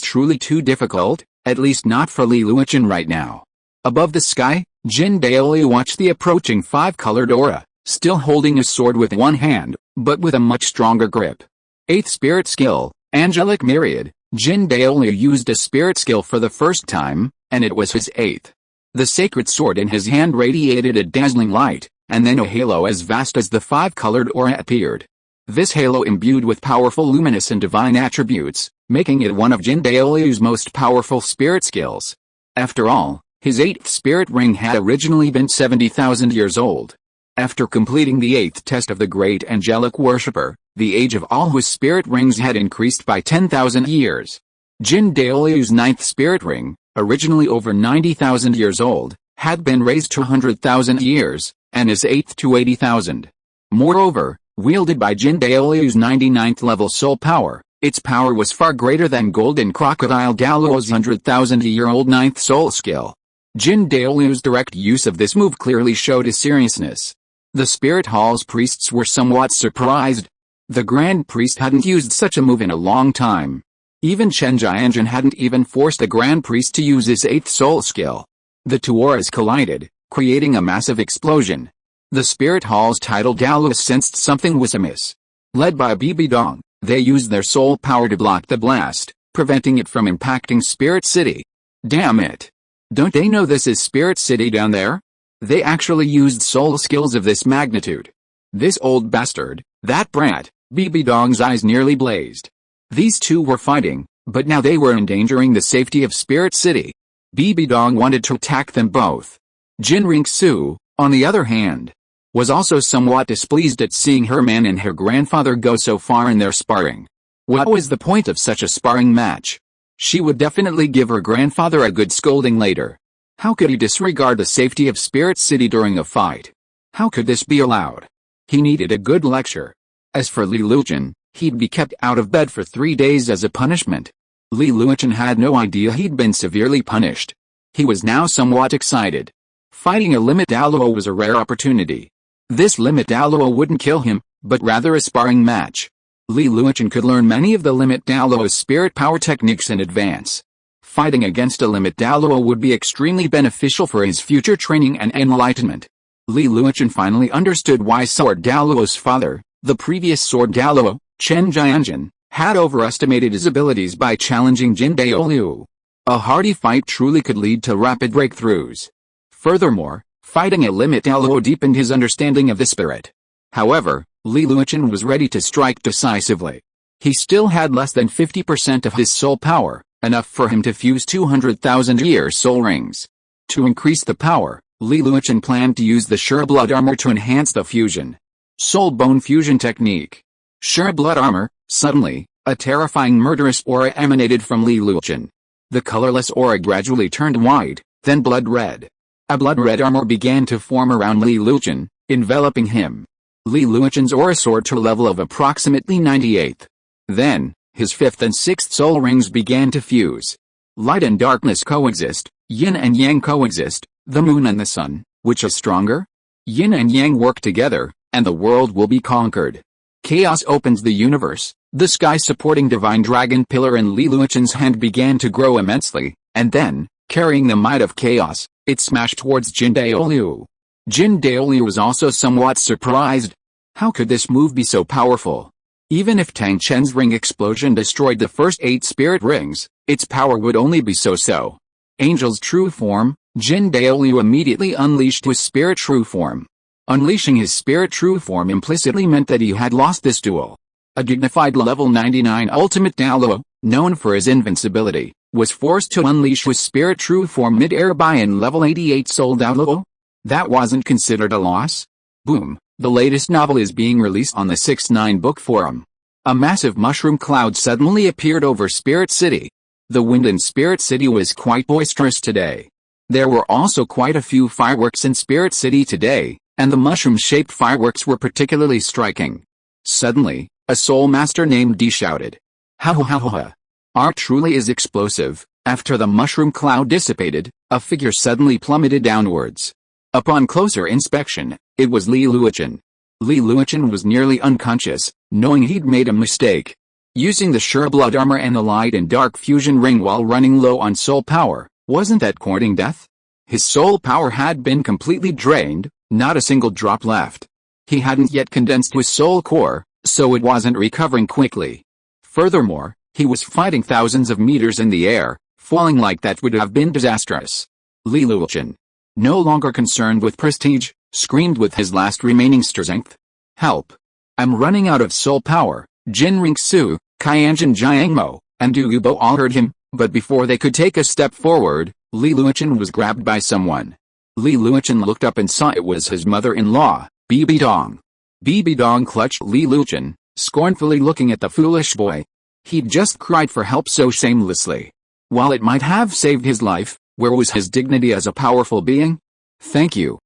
truly too difficult, at least not for Li Luochen right now. Above the sky, Jin Daoliu watched the approaching 5-colored aura, still holding his sword with one hand, but with a much stronger grip. 8th spirit skill, Angelic Myriad. Jin Daoliu used a spirit skill for the first time, and it was his 8th. The sacred sword in his hand radiated a dazzling light, and then a halo as vast as the 5-colored aura appeared. This halo imbued with powerful luminous and divine attributes, making it one of Jin Daoliu's most powerful spirit skills. After all, his 8th spirit ring had originally been 70,000 years old. After completing the 8th test of the great angelic worshipper, the age of all whose spirit rings had increased by 10,000 years. Jin Daoliu's 9th spirit ring, originally over 90,000 years old, had been raised to 100,000 years, and his 8th to 80,000. Moreover, wielded by Jin Daoliu's 99th level soul power, its power was far greater than Golden Crocodile Daoluo's 100,000-year-old 9th soul skill. Jin Daoliu's direct use of this move clearly showed his seriousness. The Spirit Hall's priests were somewhat surprised. The Grand Priest hadn't used such a move in a long time. Even Chen Jianjun hadn't even forced a Grand Priest to use his 8th soul skill. The two auras collided, creating a massive explosion. The Spirit Hall's titled Daoluos sensed something was amiss. Led by Bibi Dong, they used their soul power to block the blast, preventing it from impacting Spirit City. Damn it! Don't they know this is Spirit City down there? They actually used soul skills of this magnitude. This old bastard, that brat. Bibi Dong's eyes nearly blazed. These two were fighting, but now they were endangering the safety of Spirit City. Bibi Dong wanted to attack them both. Jin Ringsu, on the other hand, was also somewhat displeased at seeing her man and her grandfather go so far in their sparring. What was the point of such a sparring match? She would definitely give her grandfather a good scolding later. How could he disregard the safety of Spirit City during a fight? How could this be allowed? He needed a good lecture. As for Li Luochen, he'd be kept out of bed for 3 days as a punishment. Li Luochen had no idea he'd been severely punished. He was now somewhat excited. Fighting a limit Douluo was a rare opportunity. This limit Douluo wouldn't kill him, but rather a sparring match. Li Luochen could learn many of the limit Douluo's spirit power techniques in advance. Fighting against a limit Douluo would be extremely beneficial for his future training and enlightenment. Li Luochen finally understood why Sword Douluo's father, the previous Sword Douluo, Chen Jianjin, had overestimated his abilities by challenging Jin Daoliu. A hardy fight truly could lead to rapid breakthroughs. Furthermore, fighting a limit Douluo deepened his understanding of the spirit. However, Li Luochen was ready to strike decisively. He still had less than 50% of his soul power, enough for him to fuse 200,000-year soul rings. To increase the power, Li Luochen planned to use the Sure Blood Armor to enhance the fusion. Soul Bone Fusion Technique. Sure Blood Armor. Suddenly, a terrifying murderous aura emanated from Li Luochen. The colorless aura gradually turned white, then blood red. A blood red armor began to form around Li Luochen, enveloping him. Li Luochen's aura soared to a level of approximately 98. Then, his 5th and 6th soul rings began to fuse. Light and darkness coexist, yin and yang coexist, the moon and the sun, which is stronger? Yin and yang work together, and the world will be conquered. Chaos opens the universe. The sky supporting divine dragon pillar in Li Luochen's hand began to grow immensely, and then, carrying the might of chaos, it smashed towards Jin Daoliu. Jin Daoliu was also somewhat surprised. How could this move be so powerful? Even if Tang Chen's ring explosion destroyed the first 8 spirit rings, its power would only be so-so. Angel's true form, Jin Daoliu immediately unleashed his spirit true form. Unleashing his spirit true form implicitly meant that he had lost this duel. A dignified level 99 ultimate Douluo, known for his invincibility, was forced to unleash his spirit true form mid-air by an level 88 soul Douluo? That wasn't considered a loss? Boom, the latest novel is being released on the 6ix9ine book forum. A massive mushroom cloud suddenly appeared over Spirit City. The wind in Spirit City was quite boisterous today. There were also quite a few fireworks in Spirit City today, and the mushroom-shaped fireworks were particularly striking. Suddenly, a soul master named D shouted, "Ha ha ha ha! Art truly is explosive." After the mushroom cloud dissipated, a figure suddenly plummeted downwards. Upon closer inspection, it was Li Luochen. Li Luochen was nearly unconscious, knowing he'd made a mistake. Using the Sure Blood Armor and the Light and Dark Fusion Ring while running low on soul power, wasn't that courting death? His soul power had been completely drained, not a single drop left. He hadn't yet condensed his soul core, so it wasn't recovering quickly. Furthermore, he was fighting thousands of meters in the air, falling like that would have been disastrous. Li Luochen, no longer concerned with prestige, screamed with his last remaining strength. "Help! I'm running out of soul power." Jin Ringsu, Qianjin Jiangmo, and Du Yubo all heard him, but before they could take a step forward, Li Luochen was grabbed by someone. Li Luochen looked up and saw it was his mother-in-law, Bibi Dong. Bibi Dong clutched Li Luochen, scornfully looking at the foolish boy. He'd just cried for help so shamelessly. While it might have saved his life, where was his dignity as a powerful being? Thank you,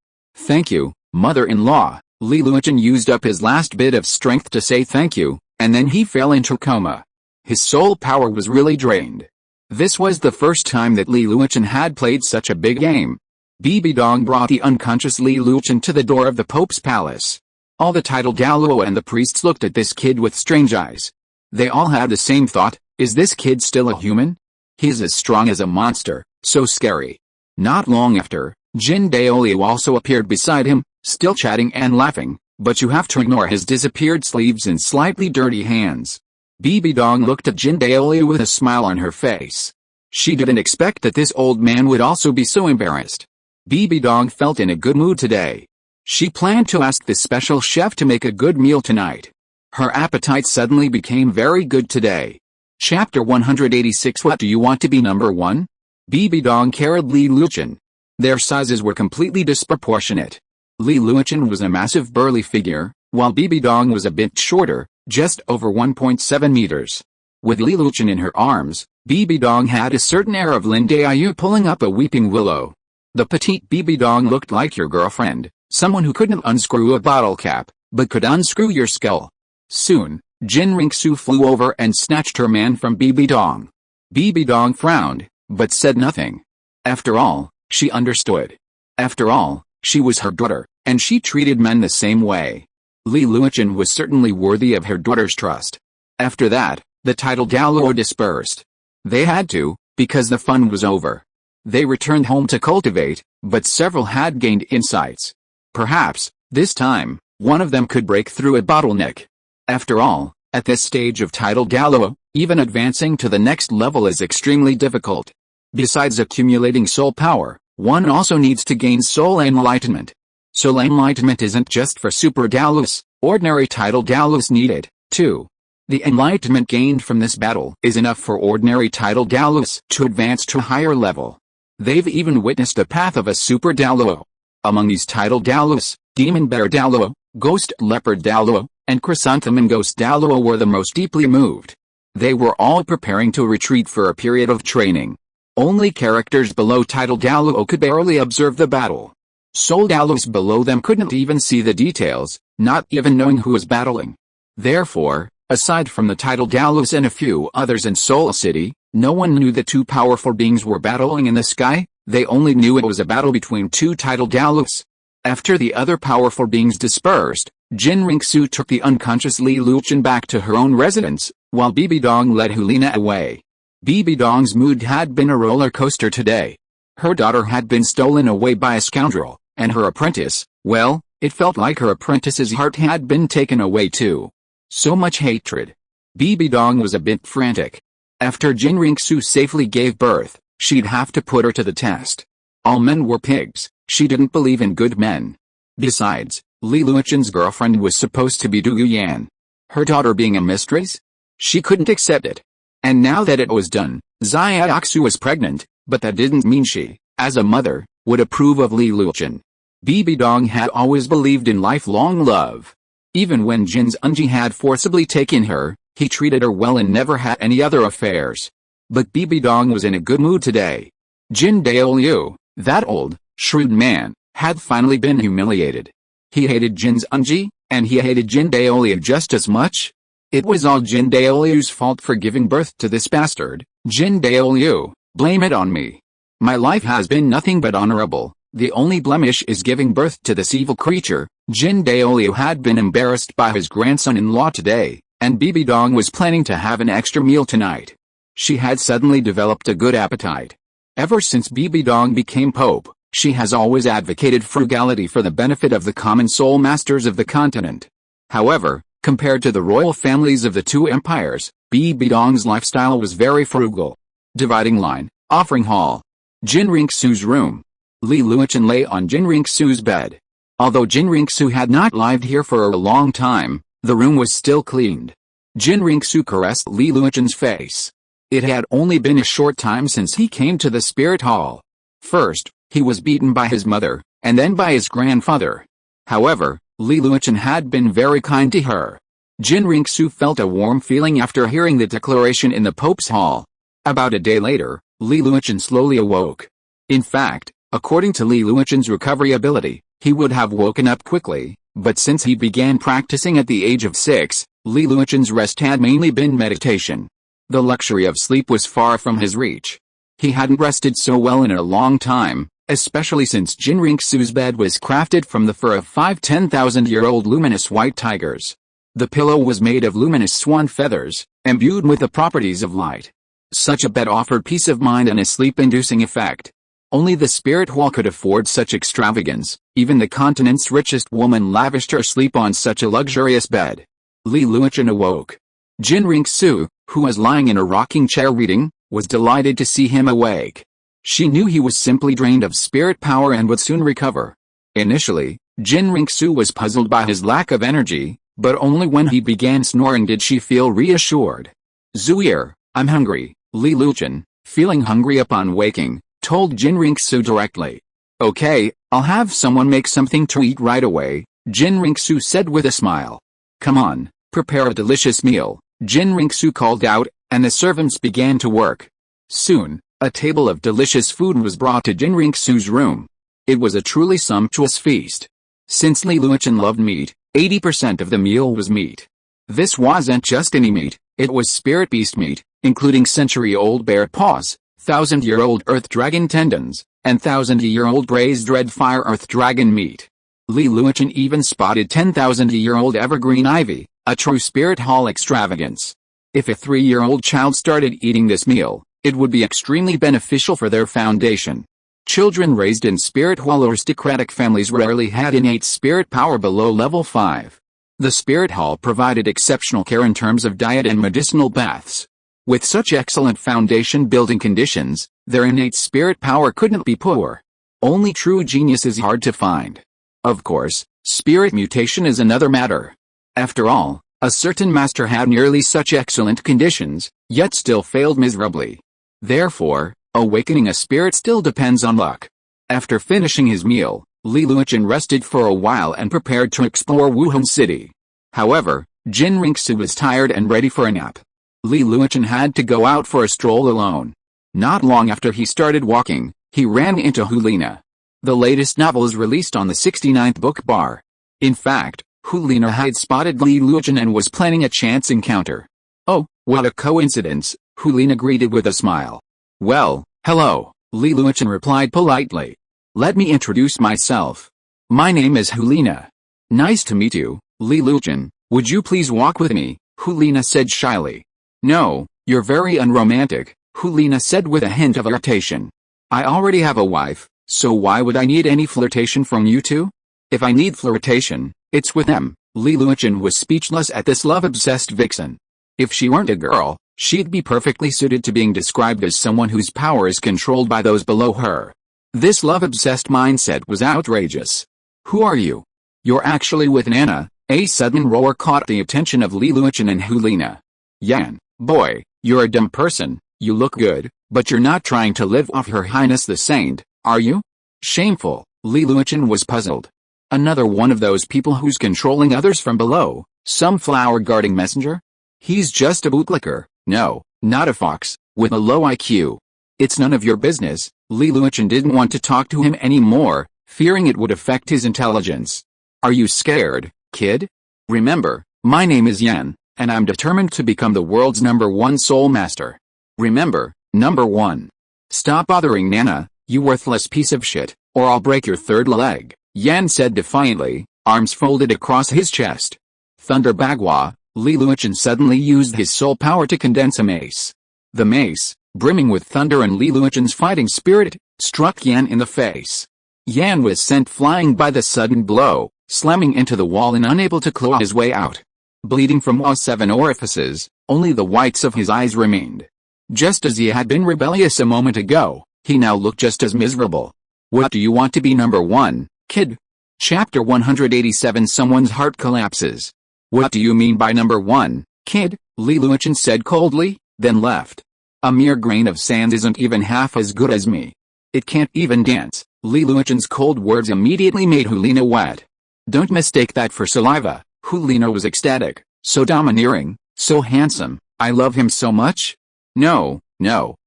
mother-in-law." Li Luochen used up his last bit of strength to say thank you, and then he fell into coma. His soul power was really drained. This was the first time that Li Luochen had played such a big game. Bibi Dong brought the unconscious Li Luochen to the door of the Pope's palace. All the titled Douluo and the priests looked at this kid with strange eyes. They all had the same thought, is this kid still a human? He's as strong as a monster, so scary. Not long after, Jin Daoliu also appeared beside him, still chatting and laughing, but you have to ignore his disappeared sleeves and slightly dirty hands. Bibi Dong looked at Jin Daoliu with a smile on her face. She didn't expect that this old man would also be so embarrassed. Bibi Dong felt in a good mood today. She planned to ask the special chef to make a good meal tonight. Her appetite suddenly became very good today. Chapter 186. What do you want to be, number 1? Bibi Dong carried Li Luochen. Their sizes were completely disproportionate. Li Luochen was a massive burly figure, while Bibi Dong was a bit shorter, just over 1.7 meters. With Li Luochen in her arms, Bibi Dong had a certain air of Lin Daiyu pulling up a weeping willow. The petite Bibi Dong looked like your girlfriend, someone who couldn't unscrew a bottle cap, but could unscrew your skull. Soon, Jin Ringsu flew over and snatched her man from Bibi Dong. Bibi Dong frowned, but said nothing. After all, she understood. After all, she was her daughter, and she treated men the same way. Li Luochen was certainly worthy of her daughter's trust. After that, the title Douluo dispersed. They had to, because the fun was over. They returned home to cultivate, but several had gained insights. Perhaps, this time, one of them could break through a bottleneck. After all, at this stage of title Douluo, even advancing to the next level is extremely difficult. Besides accumulating soul power, one also needs to gain soul enlightenment. Soul enlightenment isn't just for super Douluos, ordinary title Douluos need it, too. The enlightenment gained from this battle is enough for ordinary title Douluos to advance to a higher level. They've even witnessed the path of a super Douluo. Among these title Douluos, Demon Bear Douluo, Ghost Leopard Douluo, and Chrysanthemum Ghost Douluo were the most deeply moved. They were all preparing to retreat for a period of training. Only characters below title Douluo could barely observe the battle. Soul Douluos below them couldn't even see the details, not even knowing who was battling. Therefore, aside from the title Douluos and a few others in Soul City, no one knew the two powerful beings were battling in the sky. They only knew it was a battle between two title Douluos. After the other powerful beings dispersed, Jin Ringsu took the unconscious Li Luochen back to her own residence, while Bibi Dong led Hulina away. Bibi Dong's mood had been a roller coaster today. Her daughter had been stolen away by a scoundrel, and her apprentice, well, it felt like her apprentice's heart had been taken away too. So much hatred. Bibi Dong was a bit frantic. After Jin Ringsu safely gave birth, she'd have to put her to the test. All men were pigs. She didn't believe in good men. Besides, Li Luochen's girlfriend was supposed to be Du Yuyan. Her daughter being a mistress? She couldn't accept it. And now that it was done, Xiaoxu was pregnant, but that didn't mean she, as a mother, would approve of Li Luochen. Bibi Dong had always believed in lifelong love. Even when Jin's Unji had forcibly taken her, he treated her well and never had any other affairs. But Bibi Dong was in a good mood today. Jin Daoliu, that old, shrewd man, had finally been humiliated. He hated Jin's Unji, and he hated Jin Daoliu just as much. It was all Jin Daoliu's fault for giving birth to this bastard. Jin Daoliu, blame it on me. My life has been nothing but honorable. The only blemish is giving birth to this evil creature. Jin Daoliu had been embarrassed by his grandson-in-law today, and Bibi Dong was planning to have an extra meal tonight. She had suddenly developed a good appetite. Ever since Bibi Dong became pope, she has always advocated frugality for the benefit of the common soul masters of the continent. However, compared to the royal families of the two empires, Bibi Dong's lifestyle was very frugal. Dividing line, offering hall. Jin Ringsu's room. Li Luochen lay on Jin Ringsu's bed. Although Jin Ringsu had not lived here for a long time, the room was still cleaned. Jin Ringsu caressed Li Luochen's face. It had only been a short time since he came to the spirit hall. First, he was beaten by his mother, and then by his grandfather. However, Li Luochen had been very kind to her. Jin Ringsu felt a warm feeling after hearing the declaration in the Pope's hall. About a day later, Li Luochen slowly awoke. In fact, according to Li Luochen's recovery ability, he would have woken up quickly, but since he began practicing at the age of 6, Li Luochen's rest had mainly been meditation. The luxury of sleep was far from his reach. He hadn't rested so well in a long time, especially since Jin Ringsu's bed was crafted from the fur of 5-10,000-year-old luminous white tigers. The pillow was made of luminous swan feathers, imbued with the properties of light. Such a bed offered peace of mind and a sleep-inducing effect. Only the spirit hall could afford such extravagance. Even the continent's richest woman lavished her sleep on such a luxurious bed. Li Luochen awoke. Jin Ringsu, who was lying in a rocking chair reading, was delighted to see him awake. She knew he was simply drained of spirit power and would soon recover. Initially, Jin Ringsu was puzzled by his lack of energy, but only when he began snoring did she feel reassured. Zuir, I'm hungry. Li Luochen, feeling hungry upon waking, told Jin Ringsu directly. Okay, I'll have someone make something to eat right away, Jin Ringsu said with a smile. Come on, prepare a delicious meal, Jin Ringsu called out, and the servants began to work. Soon, a table of delicious food was brought to Jin Ringsu's room. It was a truly sumptuous feast. Since Li Luochen loved meat, 80% of the meal was meat. This wasn't just any meat, it was spirit beast meat, including century-old bear paws, 1,000-year-old earth dragon tendons, and 1,000-year-old braised red fire earth dragon meat. Li Luochen even spotted 10,000-year-old evergreen ivy, a true spirit hall extravagance. If a 3-year-old child started eating this meal, it would be extremely beneficial for their foundation. Children raised in spirit hall aristocratic families rarely had innate spirit power below level 5. The spirit hall provided exceptional care in terms of diet and medicinal baths. With such excellent foundation building conditions, their innate spirit power couldn't be poor. Only true genius is hard to find. Of course, spirit mutation is another matter. After all, a certain master had nearly such excellent conditions, yet still failed miserably. Therefore, awakening a spirit still depends on luck. After finishing his meal, Li Luochen rested for a while and prepared to explore Wuhan City. However, Jin Ringsu was tired and ready for a nap. Li Luochen had to go out for a stroll alone. Not long after he started walking, he ran into Hulina. The latest novel is released on the 69th book bar. In fact, Hulina had spotted Li Luochen and was planning a chance encounter. Oh, what a coincidence, Hulina greeted with a smile. Well, hello, Li Luochen replied politely. Let me introduce myself. My name is Hulina. Nice to meet you, Li Luochen. Would you please walk with me? Hulina said shyly. No, you're very unromantic, Hulina said with a hint of irritation. I already have a wife, so why would I need any flirtation from you two? If I need flirtation, it's with them. Li Luochen was speechless at this love-obsessed vixen. If she weren't a girl, she'd be perfectly suited to being described as someone whose power is controlled by those below her. This love-obsessed mindset was outrageous. Who are you? You're actually with Nana. A sudden roar caught the attention of Li Luochen and Hulina. Yan, boy, you're a dumb person, you look good, but you're not trying to live off Her Highness the Saint, are you? Shameful, Li Luochen was puzzled. Another one of those people who's controlling others from below, some flower-guarding messenger? He's just a bootlicker, no, not a fox, with a low IQ. It's none of your business. Li Luochen didn't want to talk to him anymore, fearing it would affect his intelligence. Are you scared, kid? Remember, my name is Yan, and I'm determined to become the world's #1 soul master. Remember, #1. Stop bothering Nana, you worthless piece of shit, or I'll break your third leg, Yan said defiantly, arms folded across his chest. Thunder Bagua, Li Luochen suddenly used his soul power to condense a mace. The mace, brimming with thunder and Li Luochen's fighting spirit, struck Yan in the face. Yan was sent flying by the sudden blow, slamming into the wall and unable to claw his way out. Bleeding from all 7 orifices, only the whites of his eyes remained. Just as he had been rebellious a moment ago, he now looked just as miserable. What do you want to be #1, kid? Chapter 187. Someone's heart collapses. What do you mean by #1, kid? Li Luochen said coldly, then left. A mere grain of sand isn't even half as good as me. It can't even dance. Li Luochen's cold words immediately made Hulina wet. Don't mistake that for saliva. Hulina was ecstatic. So domineering, so handsome, I love him so much. No,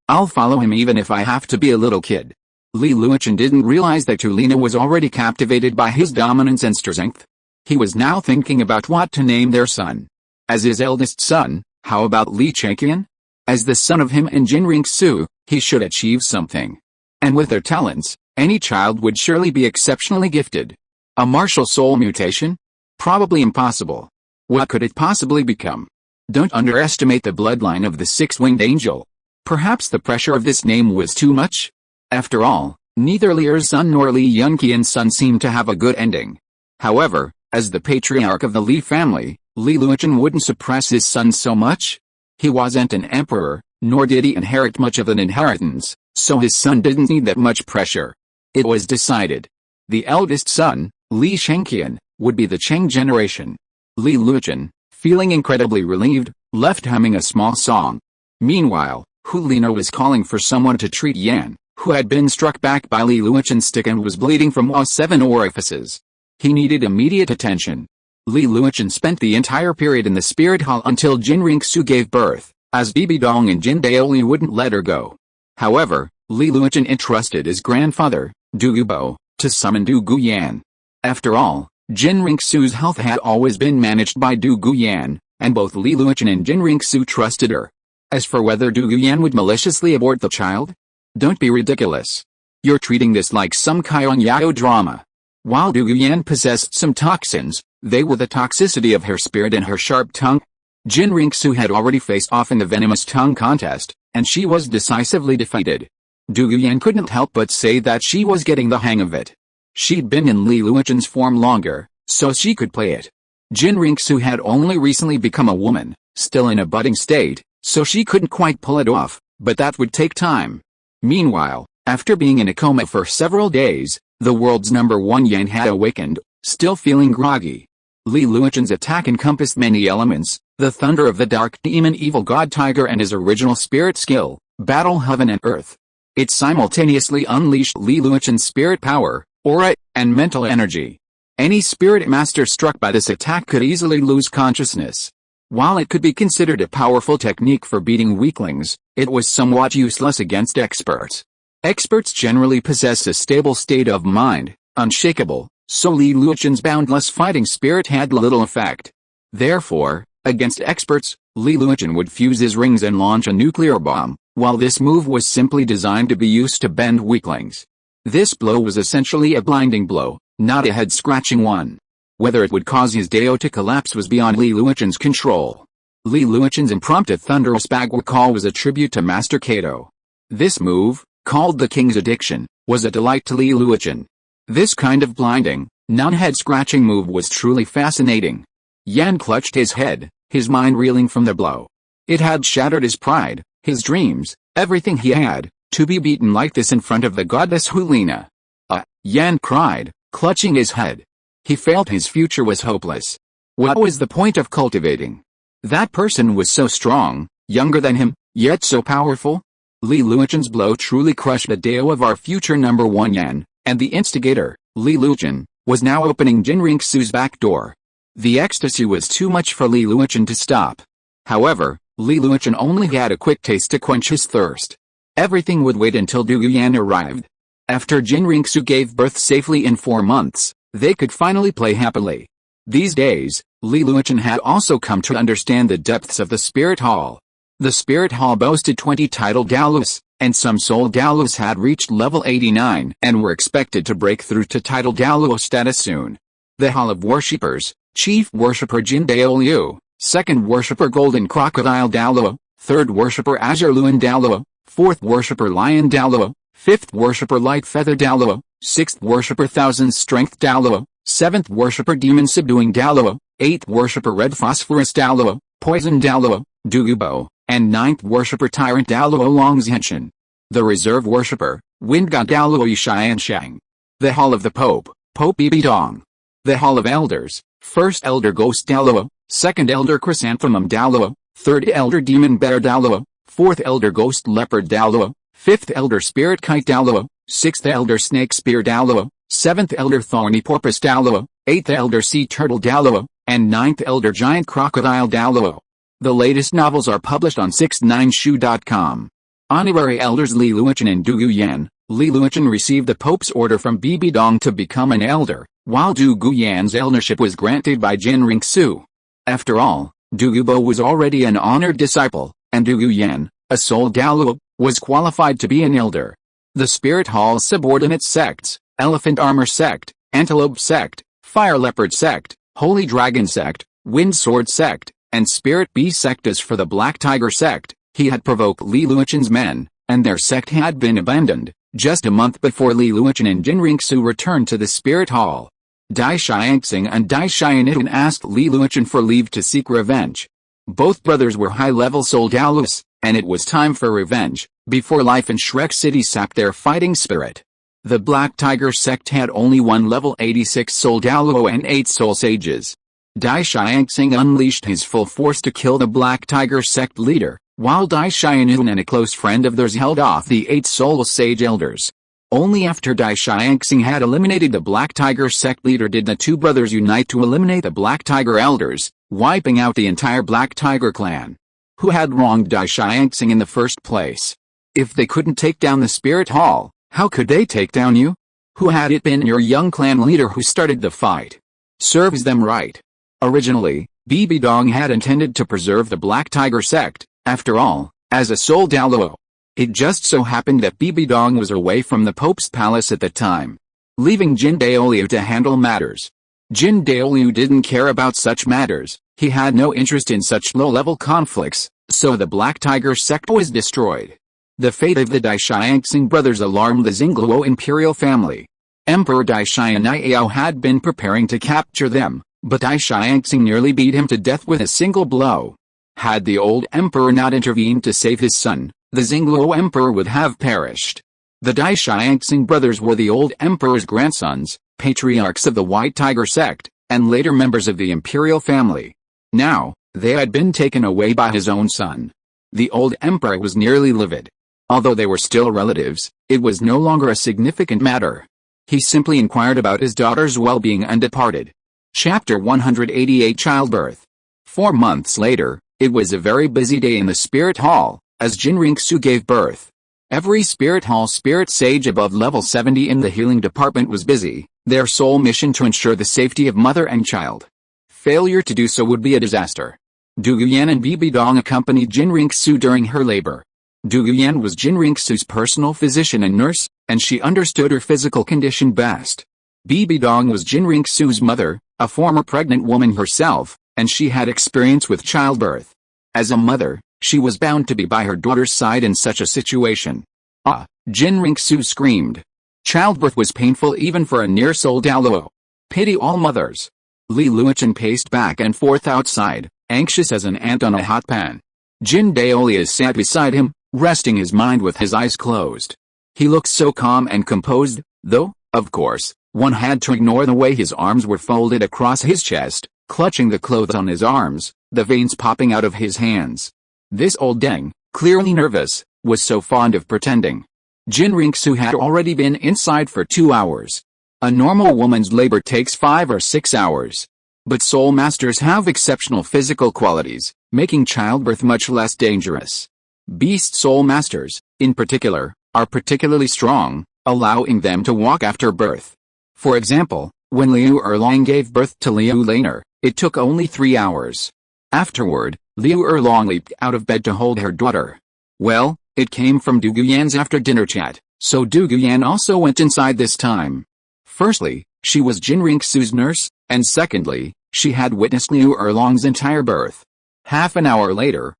I'll follow him even if I have to be a little kid. Li Luochen didn't realize that Hulina was already captivated by his dominance and strength. He was now thinking about what to name their son. As his eldest son, how about Li Chengqian? As the son of him and Jin Ringsu, he should achieve something. And with their talents, any child would surely be exceptionally gifted. A martial soul mutation? Probably impossible. What could it possibly become? Don't underestimate the bloodline of the 6-winged angel. Perhaps the pressure of this name was too much? After all, neither Li's son nor Li Yunqian's son seemed to have a good ending. However, as the patriarch of the Li family, Li Luochen wouldn't suppress his son so much. He wasn't an emperor, nor did he inherit much of an inheritance, so his son didn't need that much pressure. It was decided. The eldest son, Li Chengqian, would be the Cheng generation. Li Luochen, feeling incredibly relieved, left humming a small song. Meanwhile, Hulina was calling for someone to treat Yan, who had been struck back by Li Luochen's stick and was bleeding from all 7 orifices. He needed immediate attention. Li Luochen spent the entire period in the spirit hall until Jin Ringsu gave birth, as Bibi Dong and Jin Daoli wouldn't let her go. However, Li Luochen entrusted his grandfather, Du Gubo, to summon Du Guyan. After all, Jin Ringsu's health had always been managed by Du Guyan, and both Li Luochen and Jin Ringsu trusted her. As for whether Du Guyan would maliciously abort the child? Don't be ridiculous. You're treating this like some Kyon Yao drama. While Du Guyan possessed some toxins, they were the toxicity of her spirit and her sharp tongue. Jin Ringsu had already faced off in the venomous tongue contest, and she was decisively defeated. Du Guyan couldn't help but say that she was getting the hang of it. She'd been in Li Luochen's form longer, so she could play it. Jin Ringsu had only recently become a woman, still in a budding state, so she couldn't quite pull it off, but that would take time. Meanwhile, after being in a coma for several days, the world's #1 Yan had awakened, still feeling groggy. Li Luochen's attack encompassed many elements: the thunder of the dark demon evil god tiger and his original spirit skill, battle heaven and earth. It simultaneously unleashed Li Luochen's spirit power, aura, and mental energy. Any spirit master struck by this attack could easily lose consciousness. While it could be considered a powerful technique for beating weaklings, it was somewhat useless against experts. Experts generally possess a stable state of mind, unshakable, so Li Luochen's boundless fighting spirit had little effect. Therefore, against experts, Li Luochen would fuse his rings and launch a nuclear bomb, while this move was simply designed to be used to bend weaklings. This blow was essentially a blinding blow, not a head-scratching one. Whether it would cause his Dao to collapse was beyond Li Luochen's control. Li Luochen's impromptu thunderous bagua call was a tribute to Master Kato. This move, called the King's Addiction, was a delight to Li Luochen. This kind of blinding, non-head-scratching move was truly fascinating. Yan clutched his head, his mind reeling from the blow. It had shattered his pride, his dreams, everything he had, to be beaten like this in front of the goddess Hulina. Yan cried, clutching his head. He felt his future was hopeless. What was the point of cultivating? That person was so strong, younger than him, yet so powerful. Li Luochen's blow truly crushed the Dao of our future #1 Yan, and the instigator, Li Luochen, was now opening Jin Ringsu's back door. The ecstasy was too much for Li Luochen to stop. However, Li Luochen only had a quick taste to quench his thirst. Everything would wait until Du Guyan arrived. After Jin Ringsu gave birth safely in 4 months, they could finally play happily. These days, Li Luochen had also come to understand the depths of the Spirit Hall. The Spirit Hall boasted 20 titled Daoluos, and some soul Daoluos had reached level 89 and were expected to break through to titled Daoluo status soon. The Hall of Worshippers, Chief Worshipper Jin Daoliu, Second Worshipper Golden Crocodile Daoluo, Third Worshipper Azure Luan Daoluo, Fourth Worshipper Lion Daoluo, Fifth Worshipper Light Feather Daoluo, Sixth Worshipper Thousand Strength Daoluo, Seventh Worshipper Demon Subduing Daoluo, Eighth Worshipper Red Phosphorus Daoluo, Poison Daoluo, Dugubo, and Ninth Worshipper Tyrant Daoluo Longzhenshin. The Reserve Worshipper, Wind God Daoluo Yishian Shang. The Hall of the Pope, Pope Bibi Dong. The Hall of Elders, First Elder Ghost Daoluo, Second Elder Chrysanthemum Daoluo, Third Elder Demon Bear Daoluo, Fourth Elder Ghost Leopard Daoluo, Fifth Elder Spirit Kite Daoluo, Sixth Elder Snake Spear Daoluo, Seventh Elder Thorny Porpoise Daoluo, Eighth Elder Sea Turtle Daoluo, and Ninth Elder Giant Crocodile Daoluo. The latest novels are published on 69shu.com. Honorary Elders Li Luochen and Du Guyan. Li Luochen received the Pope's order from Bibi Dong to become an elder, while Du Guyan's eldership was granted by Jin Ringsu. After all, Du Gubo was already an honored disciple, and Du Guyan, a soul Daoluo, was qualified to be an elder. The Spirit Hall's subordinate sects, Elephant Armor Sect, Antelope Sect, Fire Leopard Sect, Holy Dragon Sect, Wind Sword Sect, and Spirit Bee Sect. As for the Black Tiger Sect, he had provoked Li Luochen's men, and their sect had been abandoned, just a month before Li Luochen and Jin Ringsu returned to the Spirit Hall. Dai Xiangxing and Dai Xianitan asked Li Luochen for leave to seek revenge. Both brothers were high-level soul Daoluos, and it was time for revenge, before life in Shrek City sapped their fighting spirit. The Black Tiger Sect had only 1 level 86 soul Daoluo and 8 soul sages. Dai Xiangxing unleashed his full force to kill the Black Tiger Sect leader, while Dai Xianun and a close friend of theirs held off the 8 Soul Sage Elders. Only after Dai Xiangxing had eliminated the Black Tiger sect leader did the two brothers unite to eliminate the Black Tiger Elders, wiping out the entire Black Tiger clan. Who had wronged Dai Xiangxing in the first place? If they couldn't take down the Spirit Hall, how could they take down you? Who had it been your young clan leader who started the fight? Serves them right. Originally, Bibi Dong had intended to preserve the Black Tiger sect, after all, as a sole Douluo. It just so happened that Bibi Dong was away from the Pope's palace at the time, leaving Jin Daoliu to handle matters. Jin Daoliu didn't care about such matters, he had no interest in such low-level conflicts, so the Black Tiger sect was destroyed. The fate of the Dai Xiangxing brothers alarmed the Xingluo imperial family. Emperor Dai Xianyao had been preparing to capture them, but Dai Xiangxing nearly beat him to death with a single blow. Had the old emperor not intervened to save his son, the Xingluo emperor would have perished. The Dai Xiangxing brothers were the old emperor's grandsons, patriarchs of the White Tiger sect, and later members of the imperial family. Now, they had been taken away by his own son. The old emperor was nearly livid. Although they were still relatives, it was no longer a significant matter. He simply inquired about his daughter's well-being and departed. Chapter 188 Childbirth. 4 months later, it was a very busy day in the Spirit Hall, as Jinriksu gave birth. Every Spirit Hall spirit sage above level 70 in the healing department was busy, their sole mission to ensure the safety of mother and child. Failure to do so would be a disaster. Du Guyan and Bibi Dong accompanied Jinriksu during her labor. Du Guyan was Jinriksu's personal physician and nurse, and she understood her physical condition best. Bibi Dong was Jinriksu's mother, a former pregnant woman herself, and she had experience with childbirth. As a mother, she was bound to be by her daughter's side in such a situation. Ah! Jinriksu screamed. Childbirth was painful even for a near-soul Douluo. Pity all mothers. Li Luochen paced back and forth outside, anxious as an ant on a hot pan. Jin Daoliu sat beside him, resting his mind with his eyes closed. He looked so calm and composed, though, of course, one had to ignore the way his arms were folded across his chest, clutching the clothes on his arms, the veins popping out of his hands. This old deng, clearly nervous, was so fond of pretending. Jinriksu had already been inside for 2 hours. A normal woman's labor takes 5 or 6 hours. But soul masters have exceptional physical qualities, making childbirth much less dangerous. Beast soul masters, in particular, are particularly strong, allowing them to walk after birth. For example, when Liu Erlong gave birth to Liu Laner, it took only 3 hours. Afterward, Liu Erlong leaped out of bed to hold her daughter. Well, it came from Du Guyan's after-dinner chat, so Du Guyan also went inside this time. Firstly, she was Jinriksu's nurse, and secondly, she had witnessed Liu Erlong's entire birth. Half an hour later,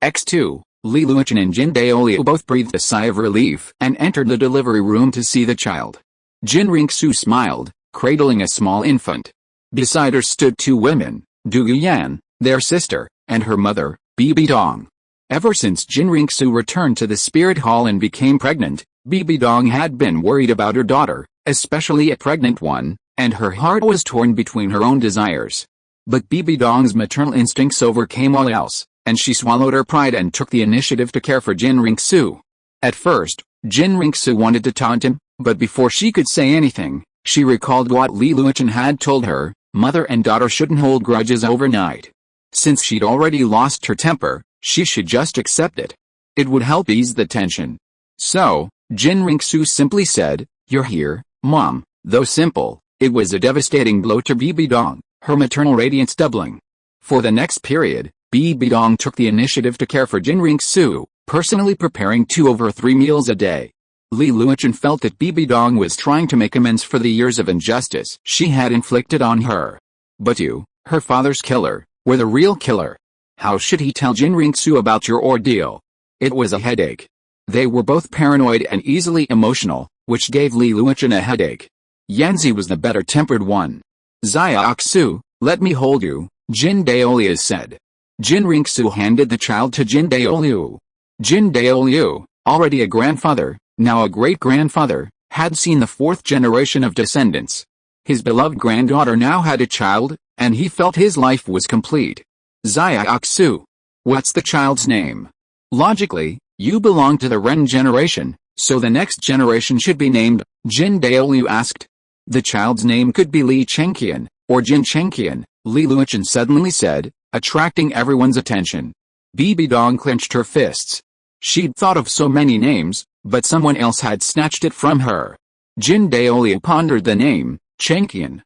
X2, Li Luochen and Jin Daoliu both breathed a sigh of relief and entered the delivery room to see the child. Jinriksu smiled, cradling a small infant. Beside her stood 2 women, Du Guyan, their sister, and her mother, Bibi Dong. Ever since Jinriksu returned to the Spirit Hall and became pregnant, Bibi Dong had been worried about her daughter, especially a pregnant one, and her heart was torn between her own desires. But Bibi Dong's maternal instincts overcame all else, and she swallowed her pride and took the initiative to care for Jinriksu. At first, Jinriksu wanted to taunt him, but before she could say anything, she recalled what Li Luochen had told her, mother and daughter shouldn't hold grudges overnight. Since she'd already lost her temper, she should just accept it. It would help ease the tension. So, Jinriksu simply said, "You're here, Mom." Though simple, it was a devastating blow to Bibi Dong, her maternal radiance doubling. For the next period, Bibi Dong took the initiative to care for Jinriksu, personally preparing 2 over 3 meals a day. Li Luochen felt that Bibi Dong was trying to make amends for the years of injustice she had inflicted on her. But you, her father's killer, were the real killer. How should he tell Jinriksu about your ordeal? It was a headache. They were both paranoid and easily emotional, which gave Li Luochen a headache. Yanzi was the better-tempered one. "Xiaoxu, let me hold you," Jin Daoliu said. Jinriksu handed the child to Jin Daoliu. Jin Daoliu, already a grandfather, now a great-grandfather, had seen the 4th generation of descendants. His beloved granddaughter now had a child, and he felt his life was complete. "Xiaoxu." What's the child's name? Logically, you belong to the Ren generation, so the next generation should be named Jin Daoliu asked. The child's name could be Li Chengqian, or Jin Chengqian, Li Luochen suddenly said, attracting everyone's attention. Bibi Dong clenched her fists. She'd thought of so many names, but someone else had snatched it from her. Jin Daoliu pondered the name, Chengqian,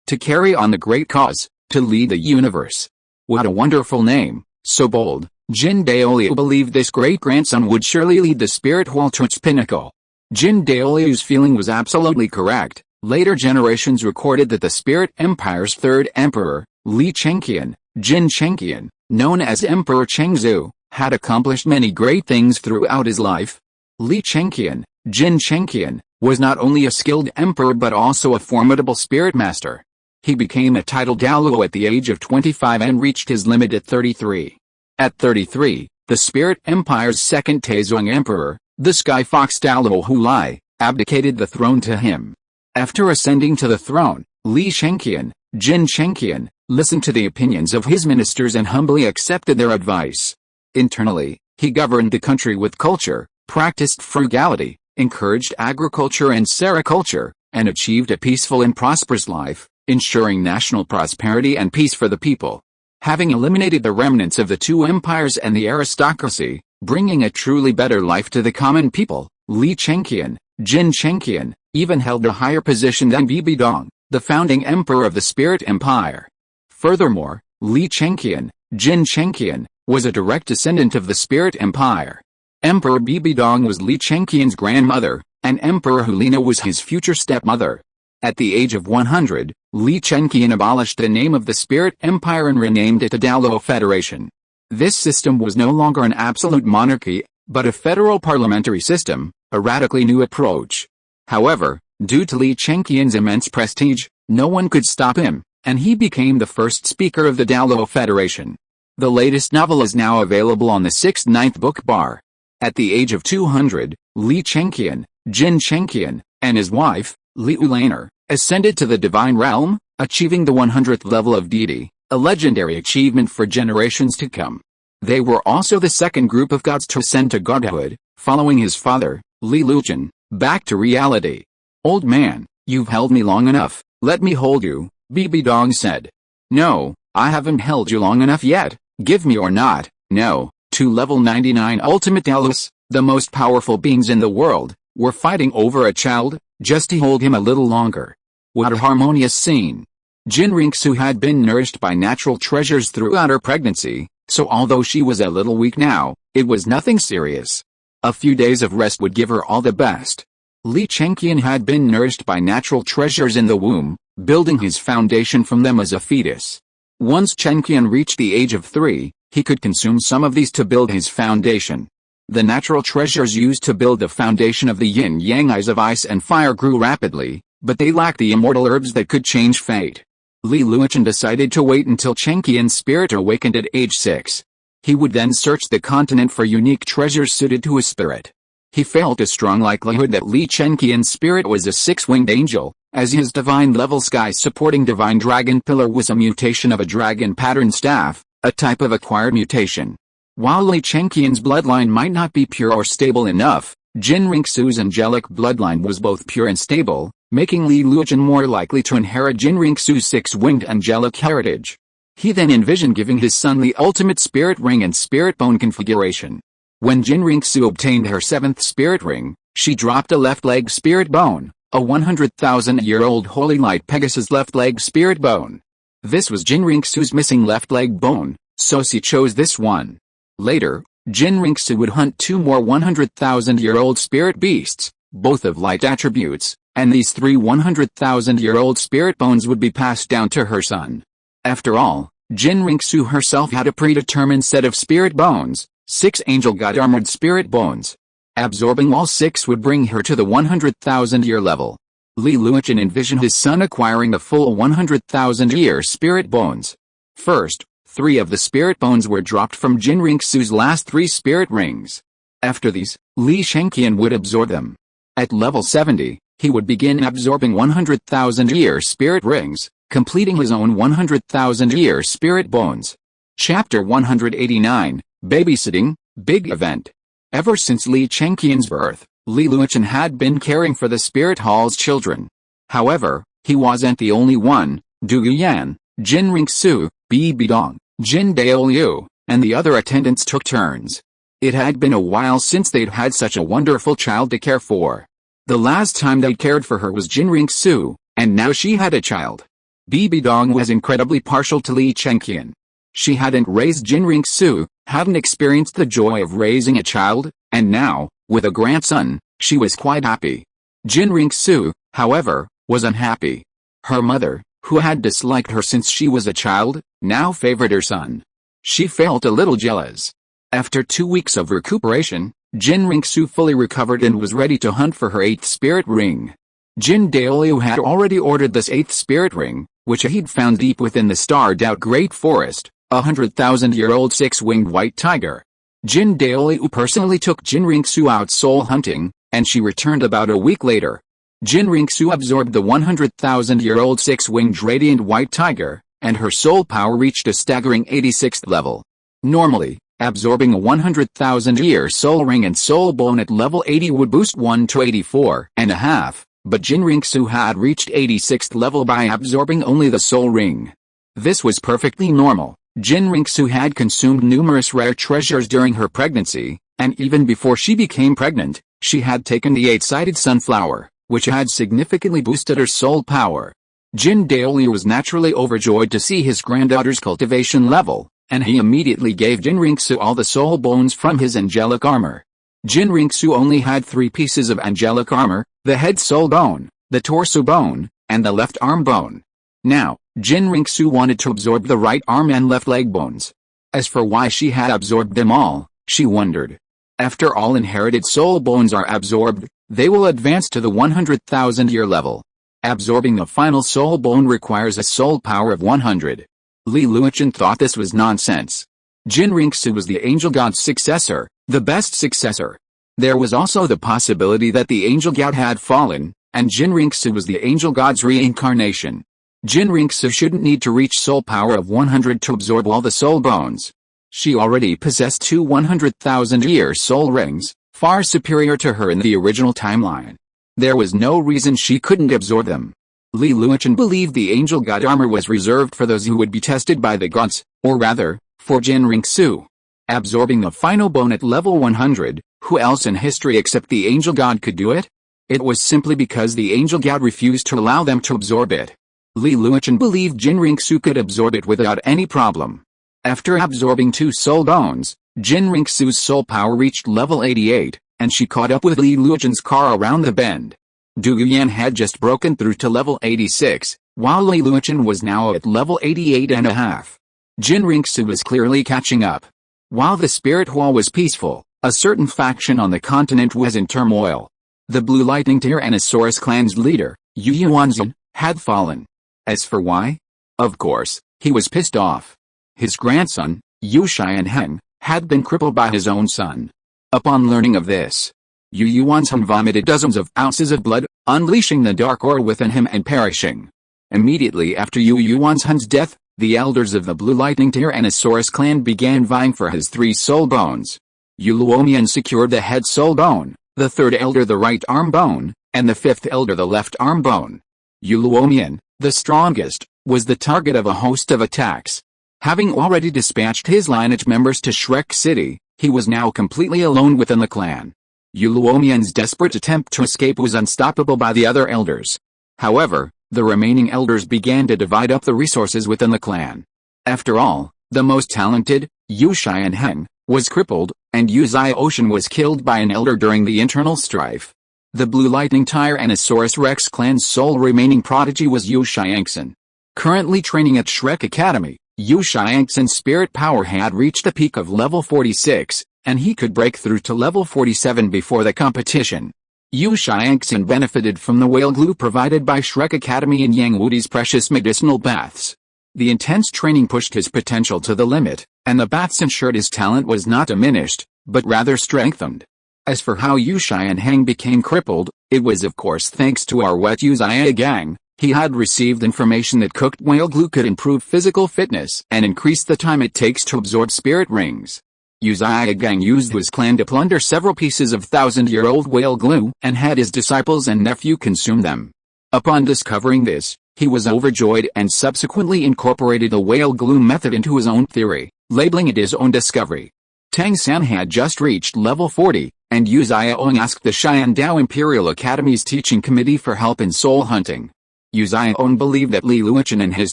to carry on the great cause, to lead the universe. What a wonderful name, so bold. Jin Daoliu believed this great-grandson would surely lead the spirit world to its pinnacle. Jin Daoliu's feeling was absolutely correct. Later generations recorded that the Spirit Empire's third emperor, Li Chengqian, Jin Chengqian, known as Emperor Chengzu, had accomplished many great things throughout his life. Li Chengqian, Jin Chengqian, was not only a skilled emperor but also a formidable spirit master. He became a titled Douluo at the age of 25 and reached his limit at 33. At 33, the Spirit Empire's second Taizong emperor, the Sky Fox Douluo Hulai, abdicated the throne to him. After ascending to the throne, Li Chengqian, Jin Chengqian, listened to the opinions of his ministers and humbly accepted their advice. Internally, he governed the country with culture, practiced frugality, encouraged agriculture and sericulture, and achieved a peaceful and prosperous life, ensuring national prosperity and peace for the people. Having eliminated the remnants of the two empires and the aristocracy, bringing a truly better life to the common people, Li Chengqian, Jin Chengqian, even held a higher position than Bibi Dong, the founding emperor of the Spirit Empire. Furthermore, Li Chengqian, Jin Chengqian, was a direct descendant of the Spirit Empire. Emperor Bibi Dong was Li Chengqian's grandmother, and Emperor Hulina was his future stepmother. At the age of 100, Li Chengqian abolished the name of the Spirit Empire and renamed it the Douluo Federation. This system was no longer an absolute monarchy, but a federal parliamentary system, a radically new approach. However, due to Li Chengqian's immense prestige, no one could stop him, and he became the first speaker of the Douluo Federation. The latest novel is now available on the 6th-9th book bar. At the age of 200, Li Chengqian, Jin Chengqian, and his wife, Li Ulaner, ascended to the divine realm, achieving the 100th level of deity, a legendary achievement for generations to come. They were also the second group of gods to ascend to godhood, following his father, Li Luochen, back to reality. Old man, you've held me long enough, let me hold you, Bibi Dong said. No, I haven't held you long enough yet, give me or not, no. Two level 99 ultimate Douluos, the most powerful beings in the world, were fighting over a child, just to hold him a little longer. What a harmonious scene. Jin Ringsu had been nourished by natural treasures throughout her pregnancy, so although she was a little weak now, it was nothing serious. A few days of rest would give her all the best. Li Chengqian had been nourished by natural treasures in the womb, building his foundation from them as a fetus. Once Chengqian reached the age of 3, he could consume some of these to build his foundation. The natural treasures used to build the foundation of the yin-yang eyes of ice and fire grew rapidly, but they lacked the immortal herbs that could change fate. Li Luochen decided to wait until Chengqian's spirit awakened at age 6. He would then search the continent for unique treasures suited to his spirit. He felt a strong likelihood that Li Chengqian's spirit was a 6-winged angel, as his divine-level sky-supporting divine dragon pillar was a mutation of a dragon-patterned staff, a type of acquired mutation. While Li Chengqian's bloodline might not be pure or stable enough, Jin Ringsu's angelic bloodline was both pure and stable, making Li Luochen more likely to inherit Jin Ringsu's 6-winged angelic heritage. He then envisioned giving his son the ultimate spirit ring and spirit bone configuration. When Jin Ringsu obtained her 7th spirit ring, she dropped a left leg spirit bone, a 100,000-year-old holy light Pegasus left leg spirit bone. This was Jin Ringsu's missing left leg bone, so she chose this one. Later, Jin Ringsu would hunt 2 more 100,000-year-old spirit beasts, both of light attributes, and these 3 100,000-year-old spirit bones would be passed down to her son. After all, Jin Ringsu herself had a predetermined set of spirit bones, 6 angel god armored spirit bones. Absorbing all 6 would bring her to the 100,000-year level. Li Luochen envisioned his son acquiring the full 100,000-year spirit bones. First, 3 of the spirit bones were dropped from Jin Ringsu's last 3 spirit rings. After these, Li Chengqian would absorb them. At level 70, he would begin absorbing 100,000-year spirit rings, completing his own 100,000-year spirit bones. Chapter 189, Babysitting, Big Event. Ever since Li Chengqian's birth, Li Luochen had been caring for the spirit hall's children. However, he wasn't the only one. Du Yuyan, Jin Ringsu, Bi Bidong, Jin Daoliu, and the other attendants took turns. It had been a while since they'd had such a wonderful child to care for. The last time they cared for her was Jin Ringsu, and now she had a child. Bi Bidong was incredibly partial to Li Chengqian. She hadn't raised Jin Ringsu, hadn't experienced the joy of raising a child, and now, with a grandson, she was quite happy. Jin Ringsu, however, was unhappy. Her mother, who had disliked her since she was a child, now favored her son. She felt a little jealous. After 2 weeks of recuperation, Jin Ringsu fully recovered and was ready to hunt for her 8th spirit ring. Jin Daoliu had already ordered this 8th spirit ring, which he'd found deep within the Star Dou Great Forest, 100,000-year-old 6-winged white tiger. Jin Daoliu personally took Jin Ringsu out soul hunting, and she returned about a week later. Jin Ringsu absorbed the 100,000-year-old 6-winged radiant white tiger, and her soul power reached a staggering 86th level. Normally, absorbing a 100,000-year soul ring and soul bone at level 80 would boost one to 84.5, but Jin Ringsu had reached 86th level by absorbing only the soul ring. This was perfectly normal. Jin Ringsu had consumed numerous rare treasures during her pregnancy, and even before she became pregnant, she had taken the 8-sided sunflower, which had significantly boosted her soul power. Jin Daoliu was naturally overjoyed to see his granddaughter's cultivation level, and he immediately gave Jin Ringsu all the soul bones from his angelic armor. Jin Ringsu only had 3 pieces of angelic armor: the head soul bone, the torso bone, and the left arm bone. Now, Jin Ringsu wanted to absorb the right arm and left leg bones. As for why she had absorbed them all, she wondered. After all inherited soul bones are absorbed, they will advance to the 100,000-year level. Absorbing the final soul bone requires a soul power of 100. Li Luochen thought this was nonsense. Jin Ringsu was the angel god's successor, the best successor. There was also the possibility that the angel god had fallen, and Jin Ringsu was the angel god's reincarnation. Jin Ringsu shouldn't need to reach soul power of 100 to absorb all the soul bones. She already possessed 2 100,000-year soul rings, far superior to her in the original timeline. There was no reason she couldn't absorb them. Li Luochen believed the angel god armor was reserved for those who would be tested by the gods, or rather, for Jin Ringsu. Absorbing the final bone at level 100, who else in history except the angel god could do it? It was simply because the angel god refused to allow them to absorb it. Li Luochen believed Jin Ringsu could absorb it without any problem. After absorbing 2 soul bones, Jin Ringsu's soul power reached level 88, and she caught up with Li Luochen's car around the bend. Du Yuyan had just broken through to level 86, while Li Luochen was now at level 88.5. Jin Ringsu was clearly catching up. While the spirit hall was peaceful, a certain faction on the continent was in turmoil. The Blue Lightning Tyrannosaurus clan's leader, Yu Yuanzhen, had fallen. As for why? Of course, he was pissed off. His grandson, Yu Xianheng, had been crippled by his own son. Upon learning of this, Yu Yuanzhen vomited dozens of ounces of blood, unleashing the dark aura within him and perishing. Immediately after Yu Yuanzhen's death, the elders of the Blue Lightning Tyrannosaurus clan began vying for his 3 soul bones. Yu Luomian secured the head soul bone, the 3rd elder the right arm bone, and the 5th elder the left arm bone. Yu Luomian, the strongest, was the target of a host of attacks. Having already dispatched his lineage members to Shrek City, he was now completely alone within the clan. Yu Luomian's desperate attempt to escape was unstoppable by the other elders. However, the remaining elders began to divide up the resources within the clan. After all, the most talented, Yu Xianheng, was crippled, and Yu Ziocean was killed by an elder during the internal strife. The Blue Lightning Tyrannosaurus Rex clan's sole remaining prodigy was Yu Xiangxin. Currently training at Shrek Academy, Yu Xiangxin's spirit power had reached a peak of level 46, and he could break through to level 47 before the competition. Yu Xiangxin benefited from the whale glue provided by Shrek Academy and Yang Wudi's precious medicinal baths. The intense training pushed his potential to the limit, and the baths ensured his talent was not diminished, but rather strengthened. As for how Yu Xianheng became crippled, it was of course thanks to our wet Yu Zia gang. He had received information that cooked whale glue could improve physical fitness and increase the time it takes to absorb spirit rings. Uzziah Gang used his clan to plunder several pieces of thousand-year-old whale glue and had his disciples and nephew consume them. Upon discovering this, he was overjoyed and subsequently incorporated the whale glue method into his own theory, labeling it his own discovery. Tang San had just reached level 40, and Uzziah Ong asked the Xiandao Imperial Academy's teaching committee for help in soul hunting. Uzziah Ong believed that Li Luochen and his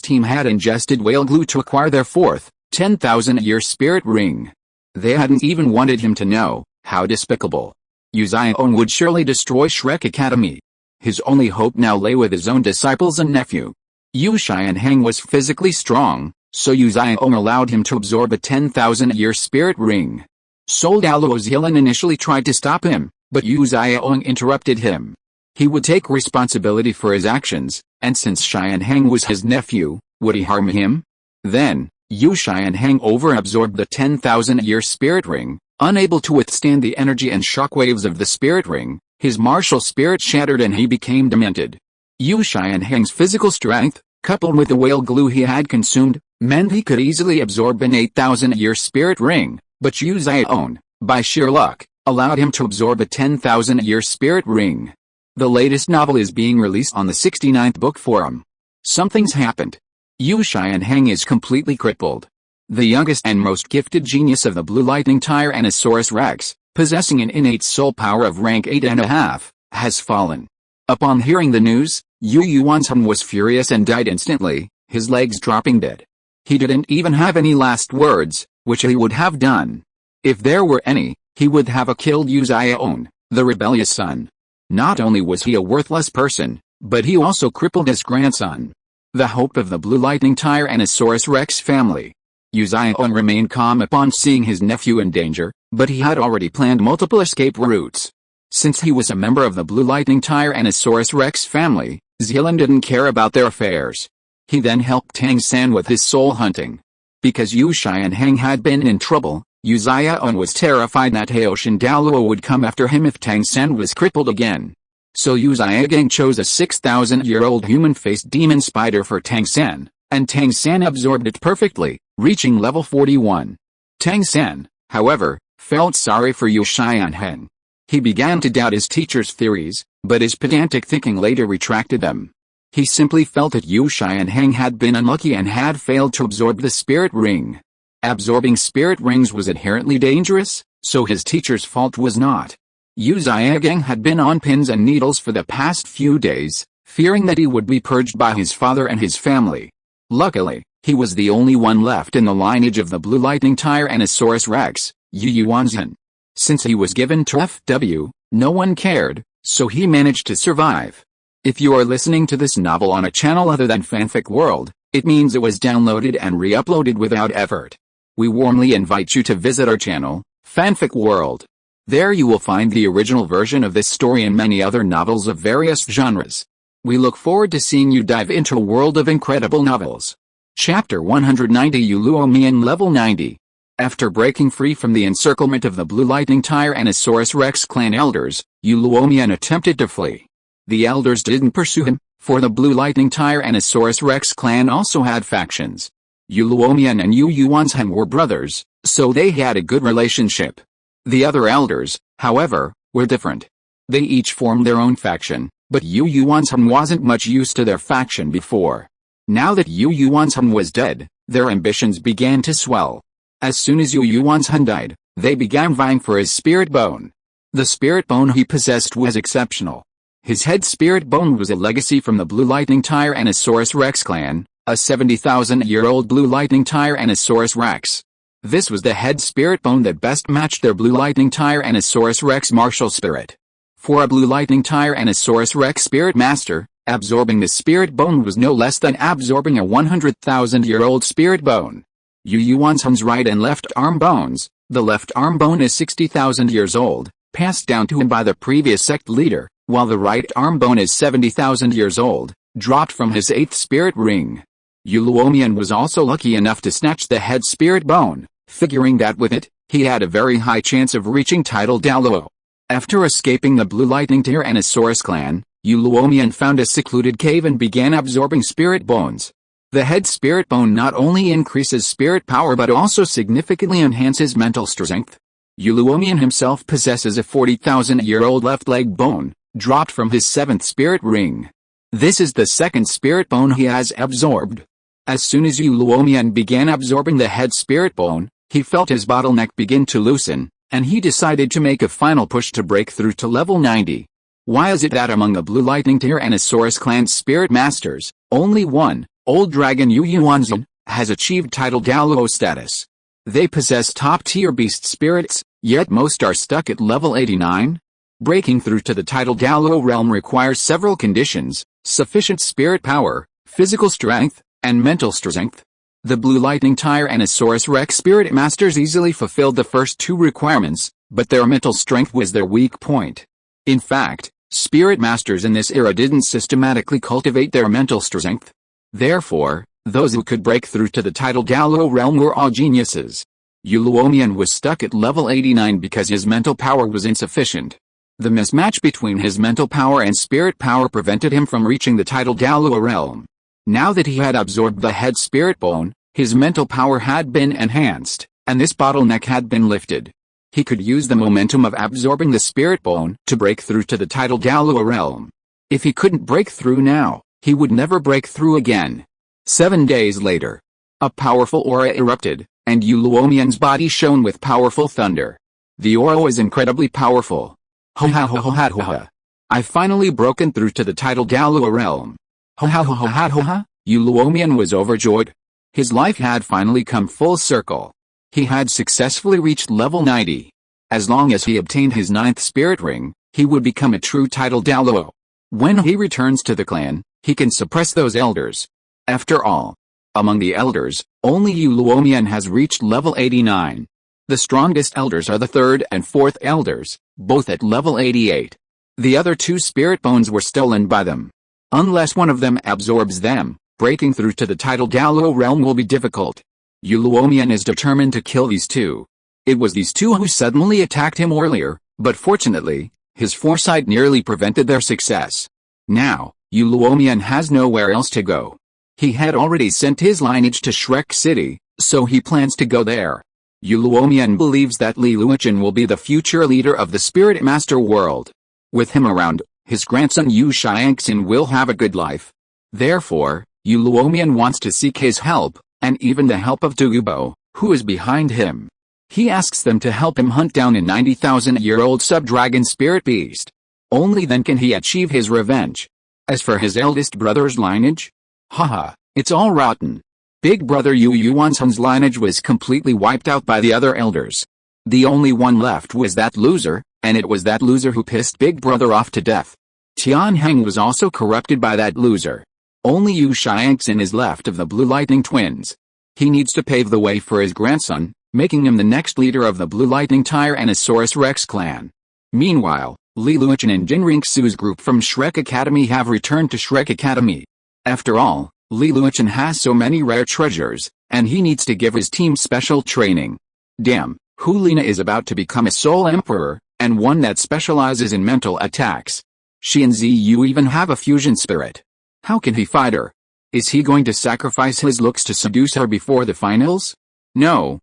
team had ingested whale glue to acquire their fourth, 10,000-year spirit ring. They hadn't even wanted him to know. How despicable. Uzziah Ong would surely destroy Shrek Academy. His only hope now lay with his own disciples and nephew. Yu Xianheng was physically strong, so Uzziah Ong allowed him to absorb a 10,000-year spirit ring. Sol Daoluo Zhilan initially tried to stop him, but Uzziah Ong interrupted him. He would take responsibility for his actions, and since Xianheng was his nephew, would he harm him? Then, Yu Xianheng over-absorbed the 10,000-year spirit ring. Unable to withstand the energy and shockwaves of the spirit ring, his martial spirit shattered and he became demented. Yu Xianheng's physical strength, coupled with the whale glue he had consumed, meant he could easily absorb an 8,000-year spirit ring, but Uzziah Ong, by sheer luck, allowed him to absorb a 10,000-year spirit ring. The latest novel is being released on the 69th Book Forum. Something's happened. Yu Xianheng is completely crippled. The youngest and most gifted genius of the Blue Lightning Tyrannosaurus Rex, possessing an innate soul power of rank 8.5, has fallen. Upon hearing the news, Yu Yuanzhen was furious and died instantly, his legs dropping dead. He didn't even have any last words, which he would have done. If there were any, he would have killed Uzziah Ong, the rebellious son. Not only was he a worthless person, but he also crippled his grandson, the hope of the Blue Lightning Tyrannosaurus Rex family. Uzziah Ong remained calm upon seeing his nephew in danger, but he had already planned multiple escape routes. Since he was a member of the Blue Lightning Tyrannosaurus Rex family, Zhilan didn't care about their affairs. He then helped Tang San with his soul hunting. Because Yu Xianheng had been in trouble, Uzziah Ong was terrified that Haoshan Daoluo would come after him if Tang San was crippled again. So Uzziah Gang chose a 6,000-year-old human-faced demon spider for Tang San, and Tang San absorbed it perfectly, reaching level 41. Tang San, however, felt sorry for Yu Xianheng. He began to doubt his teacher's theories, but his pedantic thinking later retracted them. He simply felt that Yu Xianheng had been unlucky and had failed to absorb the spirit ring. Absorbing spirit rings was inherently dangerous, so his teacher's fault was not. Uzziah Gang had been on pins and needles for the past few days, fearing that he would be purged by his father and his family. Luckily, he was the only one left in the lineage of the Blue Lightning Tyrannosaurus Rex, Yu Yuanzhen. Since he was given to FW, no one cared, so he managed to survive. If you are listening to this novel on a channel other than Fanfic World, it means it was downloaded and re-uploaded without effort. We warmly invite you to visit our channel, Fanfic World. There you will find the original version of this story and many other novels of various genres. We look forward to seeing you dive into a world of incredible novels. Chapter 190 Yu Luomian Level 90. After breaking free from the encirclement of the Blue Lightning Tyrannosaurus Rex clan elders, Yu Luomian attempted to flee. The elders didn't pursue him, for the Blue Lightning Tyrannosaurus Rex clan also had factions. Yu Luomian and Yu Yuanzhen were brothers, so they had a good relationship. The other elders, however, were different. They each formed their own faction, but Yu Yuanzhen wasn't much used to their faction before. Now that Yu Yuanzhen was dead, their ambitions began to swell. As soon as Yu Yuanzhen died, they began vying for his spirit bone. The spirit bone he possessed was exceptional. His head spirit bone was a legacy from the Blue Lightning Tyrannosaurus Rex clan, a 70,000-year-old Blue Lightning Tyrannosaurus Rex. This was the head spirit bone that best matched their Blue Lightning Tyrannosaurus Rex martial spirit. For a Blue Lightning Tyrannosaurus Rex spirit master, absorbing the spirit bone was no less than absorbing a 100,000-year-old spirit bone. Yu Yuanzhen's right and left arm bones, the left arm bone is 60,000 years old, passed down to him by the previous sect leader, while the right arm bone is 70,000 years old, dropped from his 8th spirit ring. Yu Luomian was also lucky enough to snatch the head spirit bone, figuring that with it, he had a very high chance of reaching title Daoluo. After escaping the Blue Lightning Tyrannosaurus clan, Yu Luomian found a secluded cave and began absorbing spirit bones. The head spirit bone not only increases spirit power but also significantly enhances mental strength. Yu Luomian himself possesses a 40,000-year-old left leg bone, dropped from his 7th spirit ring. This is the 2nd spirit bone he has absorbed. As soon as Yu Luomian began absorbing the head spirit bone, he felt his bottleneck begin to loosen, and he decided to make a final push to break through to level 90. Why is it that among the Blue Lightning Tyrannosaurus clan's spirit masters, only one, Old Dragon Yu Yuanzhen, has achieved title Douluo status? They possess top-tier beast spirits, yet most are stuck at level 89? Breaking through to the title Douluo realm requires several conditions: sufficient spirit power, physical strength, and mental strength. The Blue Lightning Tyrannosaurus Rex spirit masters easily fulfilled the first 2 requirements, but their mental strength was their weak point. In fact, spirit masters in this era didn't systematically cultivate their mental strength. Therefore, those who could break through to the title Douluo realm were all geniuses. Yu Luomian was stuck at level 89 because his mental power was insufficient. The mismatch between his mental power and spirit power prevented him from reaching the title Douluo realm. Now that he had absorbed the head spirit bone, his mental power had been enhanced, and this bottleneck had been lifted. He could use the momentum of absorbing the spirit bone to break through to the title Douluo realm. If he couldn't break through now, he would never break through again. 7 days later, a powerful aura erupted, and Yu Luomian's body shone with powerful thunder. The aura was incredibly powerful. Ho ha ho ho ha ho ha. I've finally broken through to the title Douluo realm. Ho ha ho ho ha ho ha. Yu Luomian was overjoyed. His life had finally come full circle. He had successfully reached level 90. As long as he obtained his 9th spirit ring, he would become a true title Douluo. When he returns to the clan, he can suppress those elders. After all, among the elders, only Yu Luomian has reached level 89. The strongest elders are the 3rd and 4th elders, both at level 88. The other 2 spirit bones were stolen by them. Unless one of them absorbs them, breaking through to the title Douluo realm will be difficult. Yu Luomian is determined to kill these 2. It was these 2 who suddenly attacked him earlier, but fortunately, his foresight nearly prevented their success. Now, Yu Luomian has nowhere else to go. He had already sent his lineage to Shrek City, so he plans to go there. Yu Luomian believes that Li Luochen will be the future leader of the Spirit Master world. With him around, his grandson Yu Xiangxin will have a good life. Therefore, Yu Luomian wants to seek his help, and even the help of Douluo, who is behind him. He asks them to help him hunt down a 90,000-year-old sub-dragon spirit beast. Only then can he achieve his revenge. As for his eldest brother's lineage, haha, it's all rotten. Big brother Yu Yuanzhen's lineage was completely wiped out by the other elders. The only one left was that loser, and it was that loser who pissed big brother off to death. Tianheng was also corrupted by that loser. Only Yu Xiangxin is left of the Blue Lightning twins. He needs to pave the way for his grandson, making him the next leader of the Blue Lightning Tyrannosaurus Rex clan. Meanwhile, Li Luochen and Jin Ringsu's group from Shrek Academy have returned to Shrek Academy. After all, Li Luochen has so many rare treasures, and he needs to give his team special training. Damn, Hulina is about to become a soul emperor, and one that specializes in mental attacks. She and Ziyu even have a fusion spirit. How can he fight her? Is he going to sacrifice his looks to seduce her before the finals? No,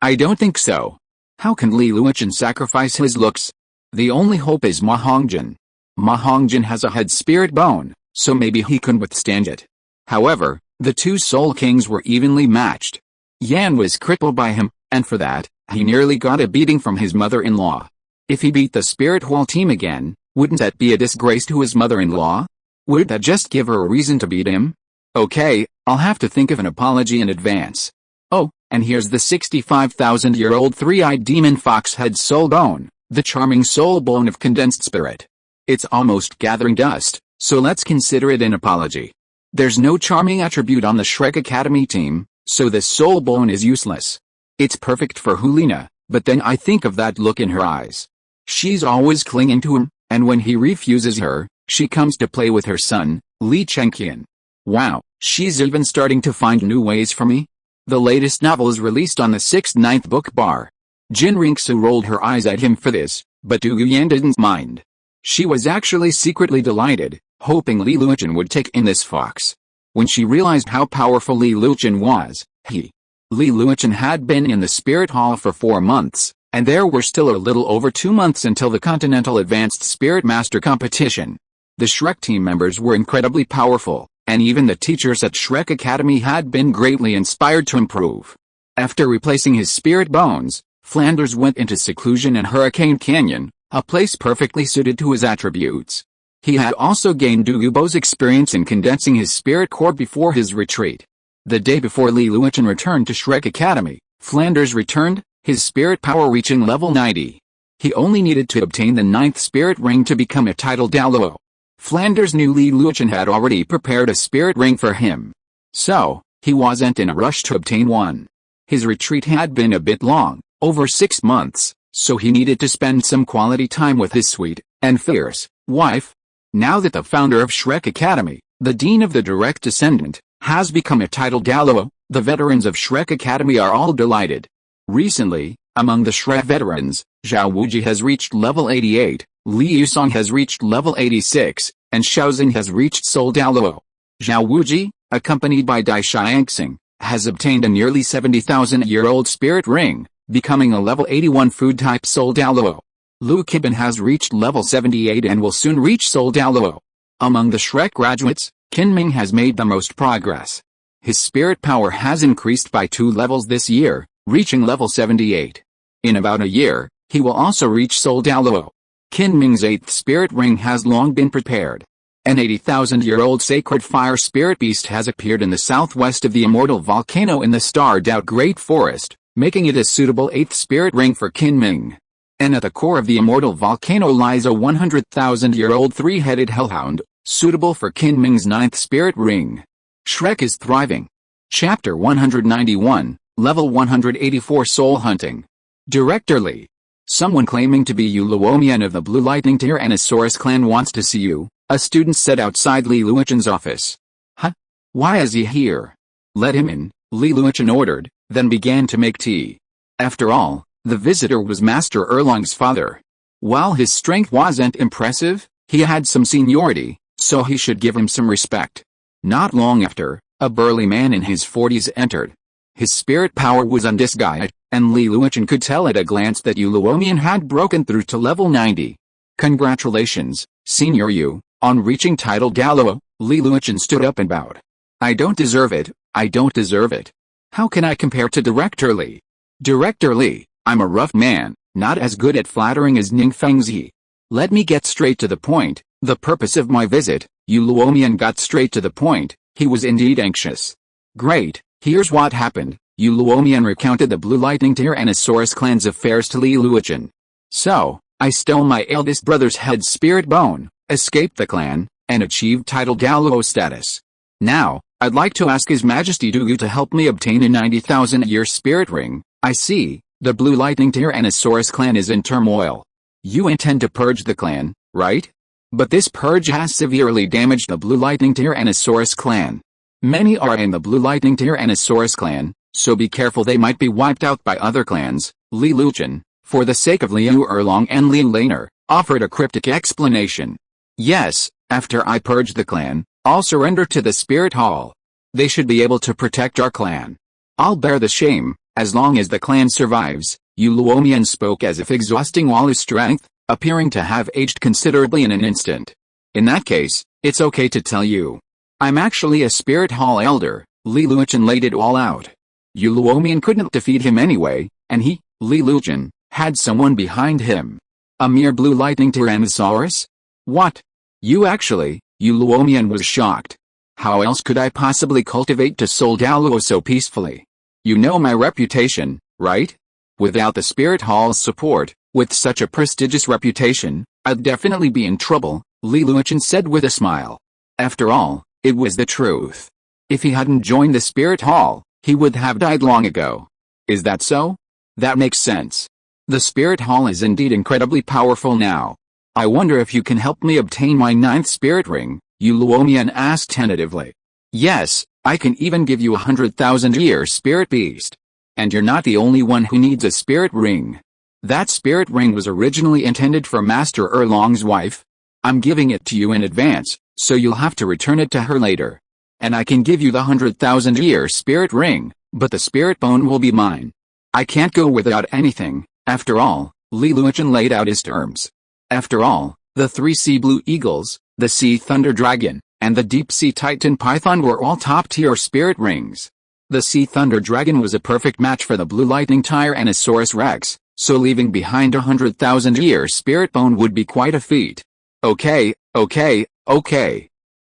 I don't think so. How can Li Luochen sacrifice his looks? The only hope is Ma Hongjin. Ma Hongjin has a head spirit bone, so maybe he can withstand it. However, the 2 soul kings were evenly matched. Yan was crippled by him, and for that, he nearly got a beating from his mother-in-law. If he beat the spirit whole team again, wouldn't that be a disgrace to his mother-in-law? Would that just give her a reason to beat him? Okay, I'll have to think of an apology in advance. Oh, and here's the 65,000-year-old 3-eyed demon fox-head soul bone, the charming soul bone of condensed spirit. It's almost gathering dust, so let's consider it an apology. There's no charming attribute on the Shrek Academy team, so this soul bone is useless. It's perfect for Hulina, but then I think of that look in her eyes. She's always clinging to him, and when he refuses her, she comes to play with her son, Li Chengqian. Wow, she's even starting to find new ways for me. The latest novel is released on the 6th-9th book bar. Jin Ringsu rolled her eyes at him for this, but Du Guyan didn't mind. She was actually secretly delighted, hoping Li Luochen would take in this fox. When she realized how powerful Li Luochen was, Li Luochen had been in the spirit hall for 4 months, and there were still a little over 2 months until the Continental Advanced Spirit Master competition. The Shrek team members were incredibly powerful, and even the teachers at Shrek Academy had been greatly inspired to improve. After replacing his spirit bones, Flanders went into seclusion in Hurricane Canyon, a place perfectly suited to his attributes. He had also gained Douluo's experience in condensing his spirit core before his retreat. The day before Li Luochen returned to Shrek Academy, Flanders returned, his spirit power reaching level 90. He only needed to obtain the 9th spirit ring to become a titled Douluo. Flanders knew Li Luochen had already prepared a spirit ring for him. So, he wasn't in a rush to obtain one. His retreat had been a bit long, over 6 months, so he needed to spend some quality time with his sweet and fierce wife. Now that the founder of Shrek Academy, the dean of the direct descendant, has become a titled Douluo, the veterans of Shrek Academy are all delighted. Recently, among the Shrek veterans, Zhao Wuji has reached level 88, Li Yusong has reached level 86, and Xiaozhen has reached Soul Douluo. Zhao Wuji, accompanied by Dai Xiangxing, has obtained a nearly 70,000-year-old spirit ring, becoming a level 81 food-type Soul Douluo. Lu Kibin has reached level 78 and will soon reach Soul Douluo. Among the Shrek graduates, Qin Ming has made the most progress. His spirit power has increased by 2 levels this year, reaching level 78. In about a year, he will also reach Soul Douluo. Qin Ming's 8th spirit ring has long been prepared. An 80,000-year-old sacred fire spirit beast has appeared in the southwest of the immortal volcano in the Star Dou Great Forest, making it a suitable 8th spirit ring for Qin Ming. And at the core of the immortal volcano lies a 100,000-year-old 3-headed hellhound, suitable for Qin Ming's 9th spirit ring. Shrek is thriving. Chapter 191, Level 184 Soul Hunting. Director Li. Someone claiming to be Yu Luomian of the Blue Lightning Tyrannosaurus clan wants to see you, a student said outside Li Luochen's office. Huh? Why is he here? Let him in, Li Luochen ordered, then began to make tea. After all, the visitor was Master Erlong's father. While his strength wasn't impressive, he had some seniority, so he should give him some respect. Not long after, a burly man in his 40s entered. His spirit power was undisguised, and Li Luochen could tell at a glance that Yu Luomian had broken through to level 90. Congratulations, Senior Yu, on reaching title Douluo. Li Luochen stood up and bowed. I don't deserve it, I don't deserve it. How can I compare to Director Li? Director Li, I'm a rough man, not as good at flattering as Ning Fengzi. Let me get straight to the point, the purpose of my visit. Yu Luomian got straight to the point, he was indeed anxious. Great, here's what happened. Yu Luomian recounted the Blue Lightning Tyrannosaurus clan's affairs to Li Luochen. So, I stole my eldest brother's head spirit bone, escaped the clan, and achieved title Douluo status. Now, I'd like to ask His Majesty Douluo to help me obtain a 90,000-year spirit ring. I see, the Blue Lightning Tyrannosaurus clan is in turmoil. You intend to purge the clan, right? But this purge has severely damaged the Blue Lightning Tyrannosaurus clan. Many are in the Blue Lightning Tyrannosaurus clan, so be careful they might be wiped out by other clans. Li Luochen, for the sake of Liu Erlong and Li Laner, offered a cryptic explanation. Yes, after I purge the clan, I'll surrender to the Spirit Hall. They should be able to protect our clan. I'll bear the shame, as long as the clan survives. Yu Luomian spoke as if exhausting all his strength, appearing to have aged considerably in an instant. In that case, it's okay to tell you. I'm actually a Spirit Hall elder. Li Luochen laid it all out. Yu Luomian couldn't defeat him anyway, and he, Li Luochen, had someone behind him. A mere Blue Lightning Tyrannosaurus? What? You actually? Yu Luomian was shocked. How else could I possibly cultivate to Soul Douluo so peacefully? You know my reputation, right? Without the Spirit Hall's support, with such a prestigious reputation, I'd definitely be in trouble, Li Luochen said with a smile. After all, it was the truth. If he hadn't joined the Spirit Hall, he would have died long ago. Is that so? That makes sense. The Spirit Hall is indeed incredibly powerful now. I wonder if you can help me obtain my 9th spirit ring, Yu Luomian asked tentatively. Yes, I can even give you 100,000-year spirit beast. And you're not the only one who needs a spirit ring. That spirit ring was originally intended for Master Erlong's wife, I'm giving it to you in advance, so you'll have to return it to her later. And I can give you the 100,000-year spirit ring, but the spirit bone will be mine. I can't go without anything. After all, Li Luochen laid out his terms. After all, the 3 sea blue eagles, the sea thunder dragon, and the deep sea titan python were all top-tier spirit rings. The sea thunder dragon was a perfect match for the blue lightning Tyrannosaurus rex, so leaving behind 100,000-year spirit bone would be quite a feat. Okay.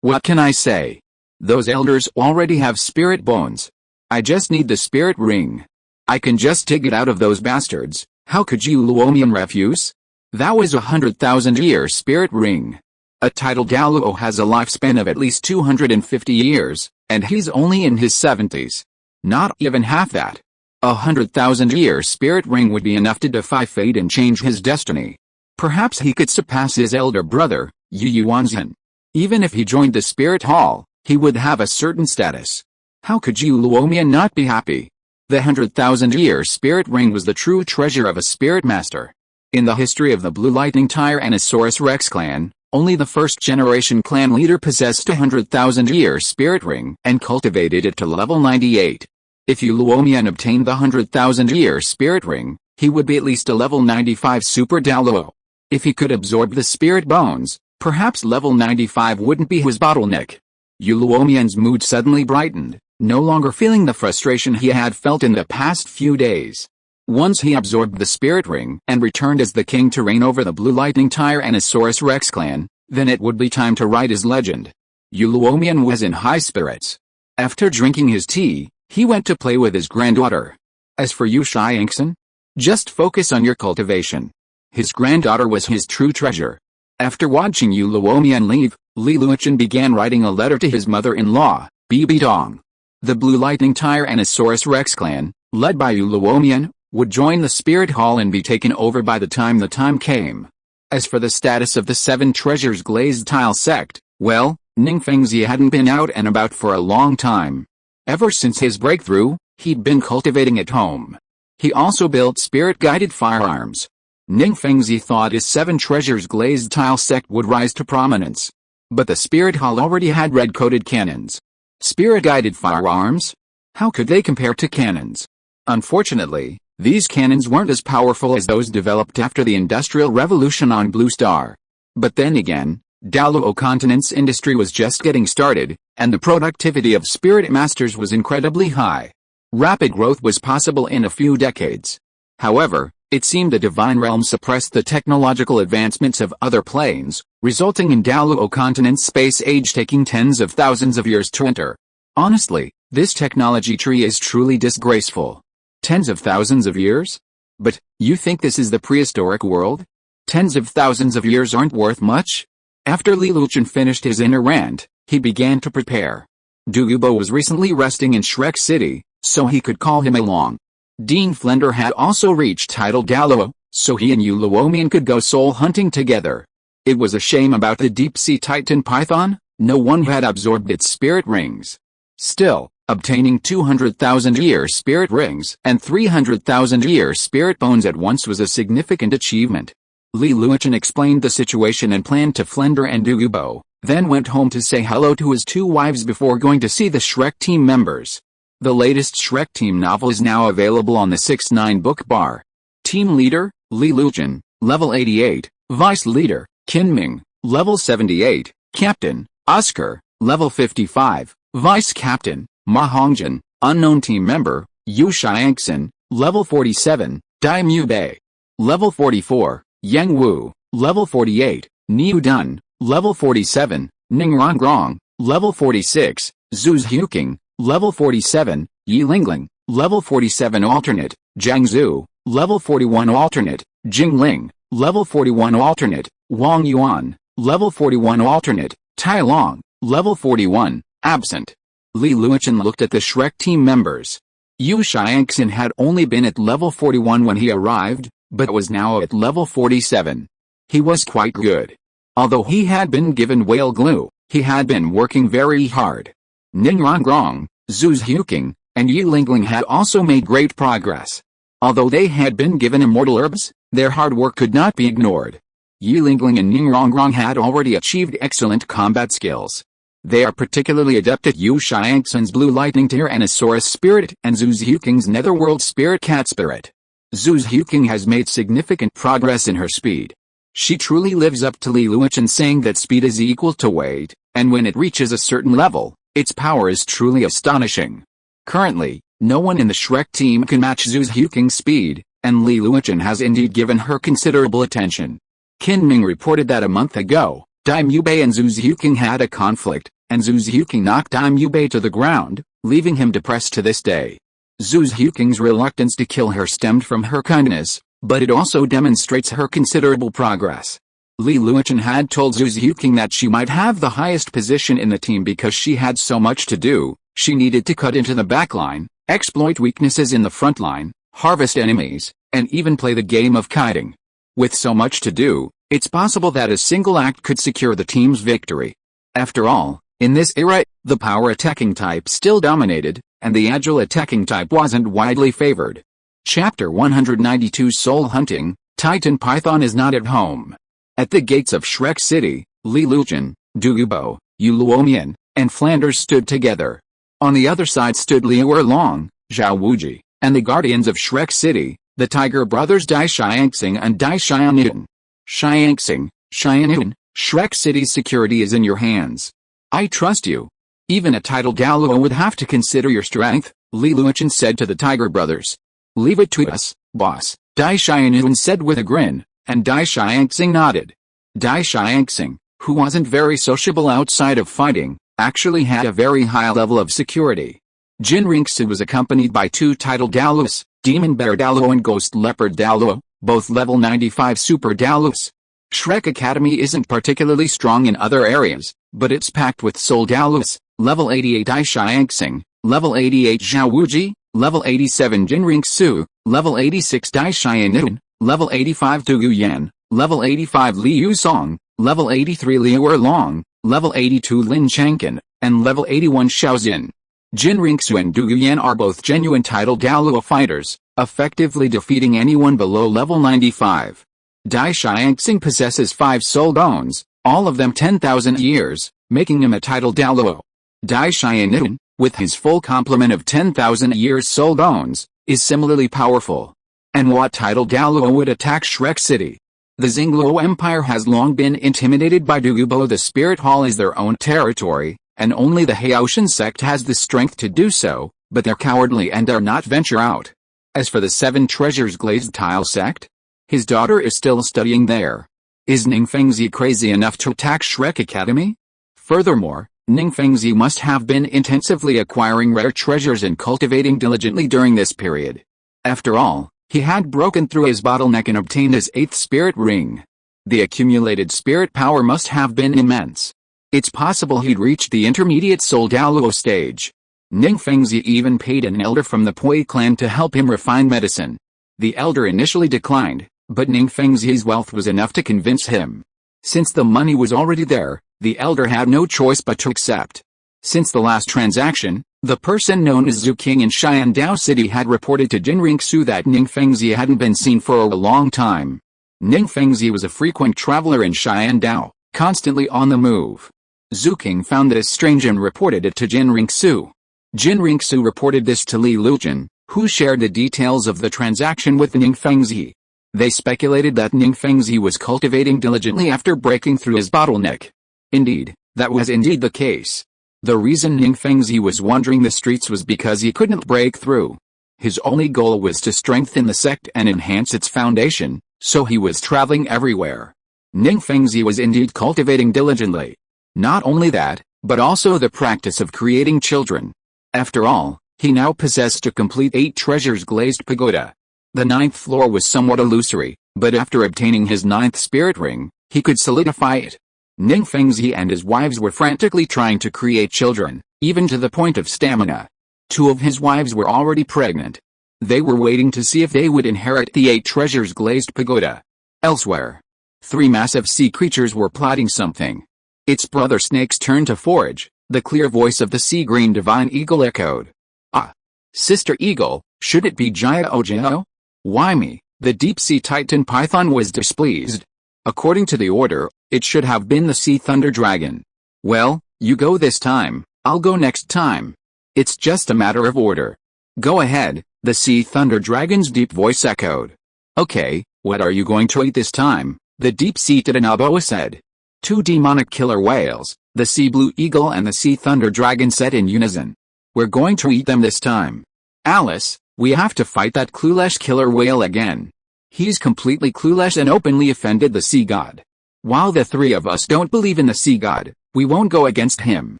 What can I say? Those elders already have spirit bones. I just need the spirit ring. I can just dig it out of those bastards. How could you Luomian refuse? That was a 100,000-year spirit ring. A title Douluo has a lifespan of at least 250 years, and he's only in his 70s. Not even half that. A 100,000-year spirit ring would be enough to defy fate and change his destiny. Perhaps he could surpass his elder brother, Yu Yuanzhen. Even if he joined the spirit hall, he would have a certain status. How could you Luomian not be happy? The 100,000-year spirit ring was the true treasure of a spirit master. In the history of the Blue Lightning Tyrannosaurus Rex clan, only the first-generation clan leader possessed a 100,000-year spirit ring and cultivated it to level 98. If Yu Luomian obtained the 100,000-year spirit ring, he would be at least a level 95 super Douluo. If he could absorb the spirit bones, perhaps level 95 wouldn't be his bottleneck. Yu Luomian's mood suddenly brightened, no longer feeling the frustration he had felt in the past few days. Once he absorbed the spirit ring and returned as the king to reign over the Blue Lightning Tyrannosaurus Rex clan, then it would be time to write his legend. Yu Luomian was in high spirits. After drinking his tea, he went to play with his granddaughter. As for Yu Xiangxin, just focus on your cultivation. His granddaughter was his true treasure. After watching Yu Luomian leave, Li Luochen began writing a letter to his mother-in-law, Bibi Dong. The Blue Lightning Tyrannosaurus Rex clan, led by Yu Luomian, would join the spirit hall and be taken over by the time came. As for the status of the 7 treasures glazed tile sect, well, Ning Fengzi hadn't been out and about for a long time. Ever since his breakthrough, he'd been cultivating at home. He also built spirit-guided firearms. Ning Fengzi thought his 7 treasures glazed tile sect would rise to prominence. But the spirit hall already had red-coated cannons. Spirit-guided firearms? How could they compare to cannons? Unfortunately, these cannons weren't as powerful as those developed after the Industrial Revolution on Blue Star. But then again, Douluo Continent's industry was just getting started, and the productivity of spirit masters was incredibly high. Rapid growth was possible in a few decades. However, it seemed the divine realm suppressed the technological advancements of other planes, resulting in Douluo Continent's space age taking tens of thousands of years to enter. Honestly, this technology tree is truly disgraceful. Tens of thousands of years? But, you think this is the prehistoric world? Tens of thousands of years aren't worth much? After Li Luochen finished his inner rant, he began to prepare. Douluo was recently resting in Shrek City, so he could call him along. Dean Flender had also reached Title Douluo, so he and Yu Luomian could go soul hunting together. It was a shame about the deep-sea titan python, no one had absorbed its spirit rings. Still, obtaining 200,000-year spirit rings and 300,000-year spirit bones at once was a significant achievement. Li Luochen explained the situation and plan to Flender and Douluo, then went home to say hello to his 2 wives before going to see the Shrek team members. The latest Shrek team novel is now available on the 6ix9ine book bar. Team leader, Li Luochen, level 88, vice leader, Qin Ming, level 78, captain, Oscar, level 55, vice captain, Ma Hongjin, unknown team member, Yu Xiangxin, level 47, Dai Mu Bei, level 44, Yang Wu, level 48, Niu Dun, level 47, Ning Rongrong, level 46, Zhu Zhuqing, level 47, Yi Lingling, level 47 alternate, Zhang Zhu, level 41 alternate, Jing Ling, level 41 alternate, Wang Yuan, level 41 alternate, Tai Long, level 41, absent. Li Luochen looked at the Shrek team members. Yu Xiangxin had only been at level 41 when he arrived, but was now at level 47. He was quite good. Although he had been given whale glue, he had been working very hard. Ning Rongrong, Zhu Zhuqing, and Yi Lingling had also made great progress. Although they had been given immortal herbs, their hard work could not be ignored. Yilingling and Ningrongrong had already achieved excellent combat skills. They are particularly adept at Yu Xiangxin's Blue Lightning Tyrannosaurus Spirit and Zhu Zhuking's Netherworld Spirit Cat Spirit. Zhu Zhuking has made significant progress in her speed. She truly lives up to Li Luochen saying that speed is equal to weight, and when it reaches a certain level, its power is truly astonishing. Currently, no one in the Shrek team can match Zhu Zhuking's speed, and Li Luochen has indeed given her considerable attention. Qin Ming reported that a month ago, Daim Yubei and Zhu Zhuking had a conflict, and Zhu Zhuking knocked Daim Yubei to the ground, leaving him depressed to this day. Zhu Zhuking's reluctance to kill her stemmed from her kindness, but it also demonstrates her considerable progress. Li Luochen had told Zhu Zhuking that she might have the highest position in the team because she had so much to do. She needed to cut into the backline, exploit weaknesses in the front line, harvest enemies, and even play the game of kiting. With so much to do, it's possible that a single act could secure the team's victory. After all, in this era, the power attacking type still dominated, and the agile attacking type wasn't widely favored. Chapter 192 Soul Hunting, Titan Python is not at home. At the gates of Shrek City, Li Luochen, Douluo, Yu Luomian, and Flanders stood together. On the other side stood Liu Erlong, Zhao Wuji, and the guardians of Shrek City, the Tiger brothers Dai Xiangxing and Dai Xianyun. Xiangxing, Xianyun, Shrek City's security is in your hands. I trust you. Even a titled Douluo would have to consider your strength, Li Luochen said to the Tiger brothers. Leave it to us, boss, Dai Xianyun said with a grin, and Dai Xiangxing nodded. Dai Xiangxing, who wasn't very sociable outside of fighting, actually had a very high level of security. Jin Rinxu was accompanied by two titled Douluos, Demon Bear Douluo and Ghost Leopard Douluo, both level 95 super Douluos. Shrek Academy isn't particularly strong in other areas, but it's packed with soul Douluos, level 88 Dai Xiangxing, level 88 Zhao Wuji, level 87 Jin Rinxu, level 86 Dai Xianyun, level 85 Du Yuyan, level 85 Li Yusong, level 83 Liu Erlong, level 82 Lin Changqin, and level 81 Xiaoxin. Jin Rinxu and Du Yuyan are both genuine titled Douluo fighters, effectively defeating anyone below level 95. Dai Xiangxing possesses 5 soul bones, all of them 10,000 years, making him a titled Douluo. Dai Xianyun, with his full complement of 10,000 years soul bones, is similarly powerful. And what titled Douluo would attack Shrek City? The Xingluo Empire has long been intimidated by Douluo. The Spirit Hall is their own territory, and only the Haoshan sect has the strength to do so, but they're cowardly and dare not venture out. As for the 7 Treasures Glazed Tile sect, his daughter is still studying there. Is Ningfengzi crazy enough to attack Shrek Academy? Furthermore, Ningfengzi must have been intensively acquiring rare treasures and cultivating diligently during this period. After all, he had broken through his bottleneck and obtained his 8th spirit ring. The accumulated spirit power must have been immense. It's possible he'd reached the intermediate soul Douluo stage. Ningfengzi even paid an elder from the Pui clan to help him refine medicine. The elder initially declined, but Ningfengzi's wealth was enough to convince him. Since the money was already there, the elder had no choice but to accept. Since the last transaction, the person known as Zhu King in Xiandao City had reported to Jin Rinxu that Ningfengzi hadn't been seen for a long time. Ningfengzi was a frequent traveler in Xiandao, constantly on the move. Zhu King found this strange and reported it to Jin Rinxu. Jin Rinxu reported this to Li Luochen, who shared the details of the transaction with Ningfengzi. They speculated that Ningfengzi was cultivating diligently after breaking through his bottleneck. Indeed, that was indeed the case. The reason Ningfengzi was wandering the streets was because he couldn't break through. His only goal was to strengthen the sect and enhance its foundation, so he was traveling everywhere. Ningfengzi was indeed cultivating diligently. Not only that, but also the practice of creating children. After all, he now possessed a complete 8 treasures glazed pagoda. The 9th floor was somewhat illusory, but after obtaining his 9th spirit ring, he could solidify it. Ningfengzi and his wives were frantically trying to create children, even to the point of stamina. 2 of his wives were already pregnant. They were waiting to see if they would inherit the 8 treasures glazed pagoda. Elsewhere, 3 massive sea creatures were plotting something. Its brother snakes turned to forage. The clear voice of the sea green divine eagle echoed. Ah! Sister eagle, should it be Jaya Ojao? Why me? The deep sea titan python was displeased. According to the order, it should have been the Sea Thunder Dragon. Well, you go this time, I'll go next time. It's just a matter of order. Go ahead, the Sea Thunder Dragon's deep voice echoed. Okay, what are you going to eat this time? The deep-seated Anaboa said. Two demonic killer whales, the Sea Blue Eagle and the Sea Thunder Dragon said in unison. We're going to eat them this time. Alice, we have to fight that clueless killer whale again. He's completely clueless and openly offended the sea god. While the three of us don't believe in the sea god, we won't go against him.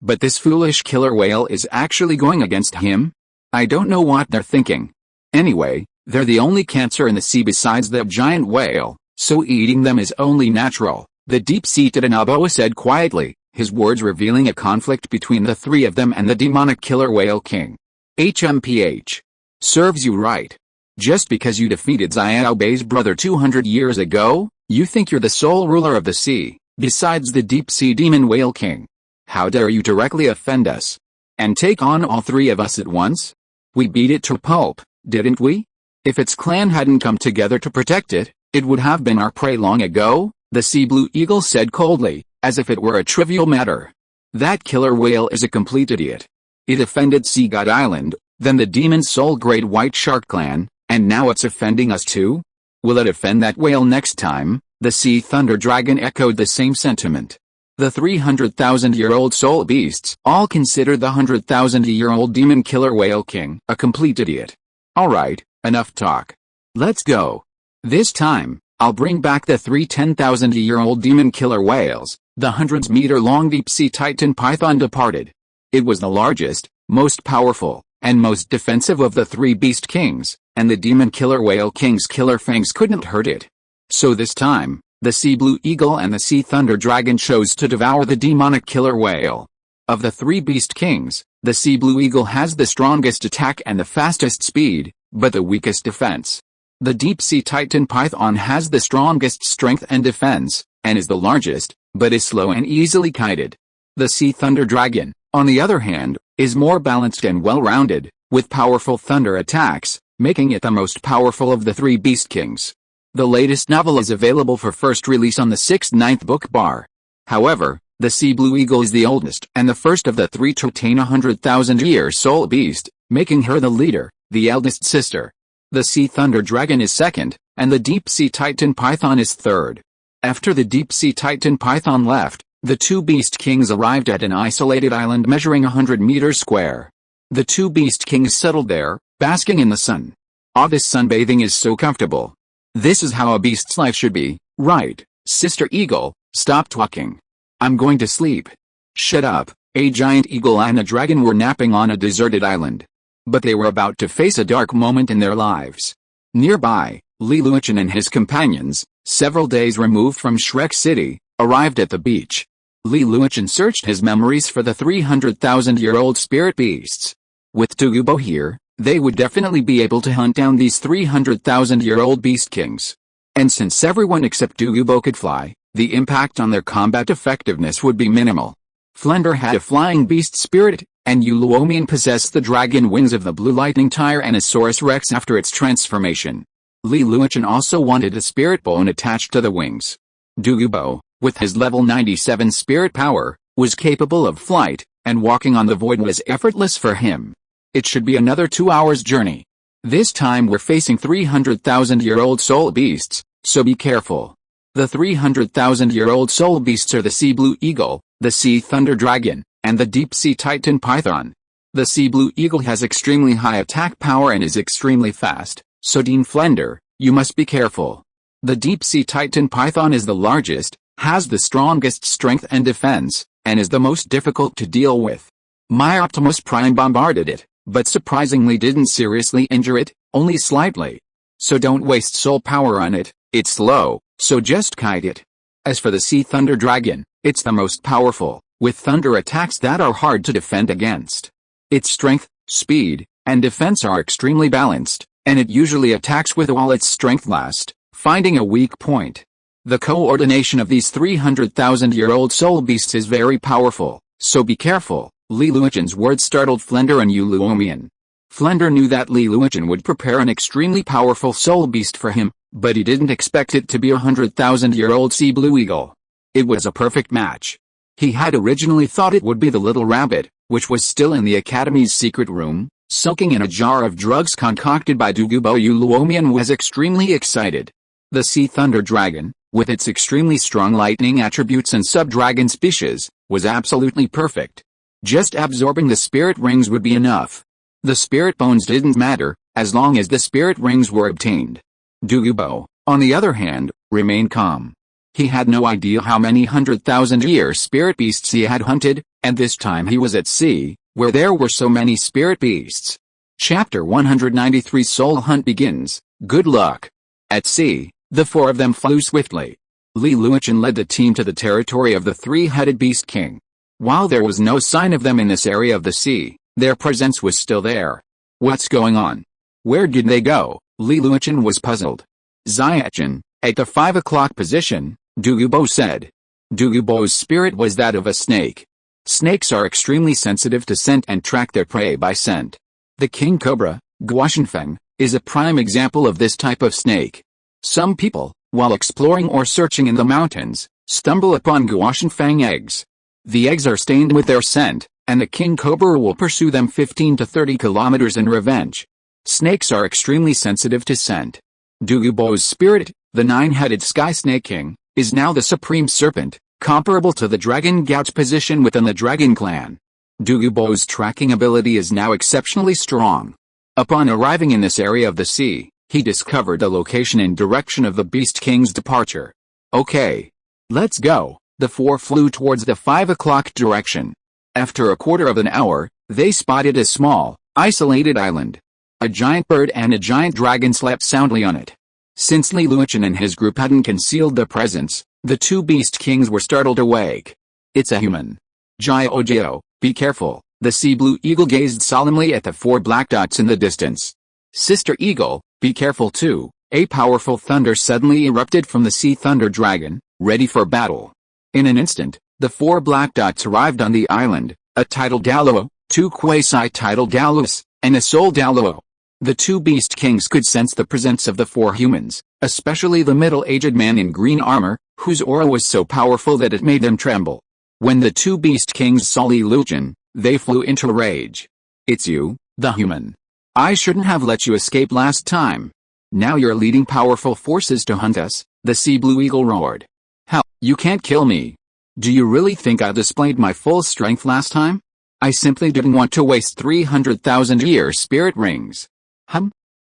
But this foolish killer whale is actually going against him? I don't know what they're thinking. Anyway, they're the only cancer in the sea besides the giant whale, so eating them is only natural, the deep-seated Anaboa said quietly, his words revealing a conflict between the three of them and the demonic killer whale king. HMPH. Serves you right. Just because you defeated Xiaobei's brother 200 years ago, you think you're the sole ruler of the sea, besides the deep-sea demon whale king. How dare you directly offend us? And take on all three of us at once? We beat it to pulp, didn't we? If its clan hadn't come together to protect it, it would have been our prey long ago, the Sea Blue Eagle said coldly, as if it were a trivial matter. That killer whale is a complete idiot. It offended Sea God Island, then the demon soul Great White Shark clan, and now it's offending us too? Will it offend that whale next time? The Sea Thunder Dragon echoed the same sentiment. The 300,000-year-old soul beasts all consider the 100,000-year-old demon killer whale king a complete idiot. Alright, enough talk. Let's go. This time, I'll bring back the three 10,000-year-old demon killer whales. The hundreds-meter-long deep-sea titan python departed. It was the largest, most powerful, and most defensive of the three beast kings, and the demon killer whale king's killer fangs couldn't hurt it. So this time, the Sea Blue Eagle and the Sea Thunder Dragon chose to devour the demonic killer whale. Of the three beast kings, the Sea Blue Eagle has the strongest attack and the fastest speed, but the weakest defense. The deep-sea titan python has the strongest strength and defense, and is the largest, but is slow and easily kited. The Sea Thunder Dragon, on the other hand, is more balanced and well-rounded, with powerful thunder attacks, making it the most powerful of the three beast kings. The latest novel is available for first release on the 6th-9th book bar. However, the Sea Blue Eagle is the oldest and the first of the three to attain 100,000-year soul beast, making her the leader, the eldest sister. The Sea Thunder Dragon is second, and the Deep-Sea Titan Python is third. After the Deep-Sea Titan Python left, the two Beast Kings arrived at an isolated island measuring 100 meters square. The two Beast Kings settled there, basking in the sun. Ah, this sunbathing is so comfortable. This is how a beast's life should be, right, Sister Eagle? Stop talking. I'm going to sleep. Shut up. A giant eagle and a dragon were napping on a deserted island. But they were about to face a dark moment in their lives. Nearby, Li Yusong and his companions, several days removed from Shrek City, arrived at the beach. Li Yusong searched his memories for the 300,000-year-old spirit beasts. With Douluo here, they would definitely be able to hunt down these 300,000-year-old beast kings. And since everyone except Douluo could fly, the impact on their combat effectiveness would be minimal. Flender had a flying beast spirit, and Uluomian possessed the dragon wings of the blue lightning Tyrannosaurus Rex after its transformation. Li Yusong also wanted a spirit bone attached to the wings. Douluo, with his level 97 spirit power, was capable of flight, and walking on the void was effortless for him. It should be another 2 hours journey. This time we're facing 300,000-year-old soul beasts, so be careful. The 300,000-year-old soul beasts are the Sea Blue Eagle, the Sea Thunder Dragon, and the Deep-Sea Titan Python. The Sea Blue Eagle has extremely high attack power and is extremely fast, so Dean Flender, you must be careful. The Deep-Sea Titan Python is the largest, has the strongest strength and defense, and is the most difficult to deal with. My Optimus Prime bombarded it, but surprisingly didn't seriously injure it, only slightly. So don't waste soul power on it, it's slow, so just kite it. As for the Sea Thunder Dragon, it's the most powerful, with thunder attacks that are hard to defend against. Its strength, speed, and defense are extremely balanced, and it usually attacks with all its strength last, finding a weak point. The coordination of these 300,000-year-old soul beasts is very powerful, so be careful. Li Yusong's words startled Flender and Uluomian. Flender knew that Li Yusong would prepare an extremely powerful soul beast for him, But he didn't expect it to be 100,000-year-old sea blue eagle. It was a perfect match. He had originally thought it would be the little rabbit, which was still in the Academy's secret room, soaking in a jar of drugs concocted by Douluo. Luomian was extremely excited. The sea thunder dragon, with its extremely strong lightning attributes and sub-dragon species, was absolutely perfect. Just absorbing the spirit rings would be enough. The spirit bones didn't matter, as long as the spirit rings were obtained. Douluo, on the other hand, remained calm. He had no idea how many 100,000-year spirit beasts he had hunted, and this time he was at sea, where there were so many spirit beasts. Chapter 193 Soul Hunt begins. Good luck. At sea, the four of them flew swiftly. Li Luochen led the team to the territory of the three-headed beast king. While there was no sign of them in this area of the sea, their presence was still there. What's going on? Where did they go? Li Luochen was puzzled. Xiachen, at the 5 o'clock position, Douluo said. Douluo's spirit was that of a snake. Snakes are extremely sensitive to scent and track their prey by scent. The king cobra, Guoshenfeng, is a prime example of this type of snake. Some people, while exploring or searching in the mountains, stumble upon Guoshenfeng eggs. The eggs are stained with their scent, and the king cobra will pursue them 15 to 30 kilometers in revenge. Snakes are extremely sensitive to scent. Douluo's spirit, the nine-headed sky snake king, is now the supreme serpent, comparable to the dragon gout's position within the dragon clan. Douluo's tracking ability is now exceptionally strong. Upon arriving in this area of the sea, he discovered the location and direction of the Beast King's departure. Okay. Let's go. The four flew towards the 5 o'clock direction. After a quarter of an hour, they spotted a small, isolated island. A giant bird and a giant dragon slept soundly on it. Since Li Luochen and his group hadn't concealed their presence, the two Beast Kings were startled awake. It's a human. Jiao, be careful. The sea blue eagle gazed solemnly at the four black dots in the distance. Sister Eagle, be careful too. A powerful thunder suddenly erupted from the sea thunder dragon, ready for battle. In an instant, the four black dots arrived on the island, a tidal Douluo, two quasi-tidal Douluos, and a soul Douluo. The two Beast Kings could sense the presence of the four humans, especially the middle-aged man in green armor, whose aura was so powerful that it made them tremble. When the two Beast Kings saw Li Luochen, they flew into a rage. It's you, the human. I shouldn't have let you escape last time. Now you're leading powerful forces to hunt us, the sea blue eagle roared. How, you can't kill me. Do you really think I displayed my full strength last time? I simply didn't want to waste 300,000-year spirit rings.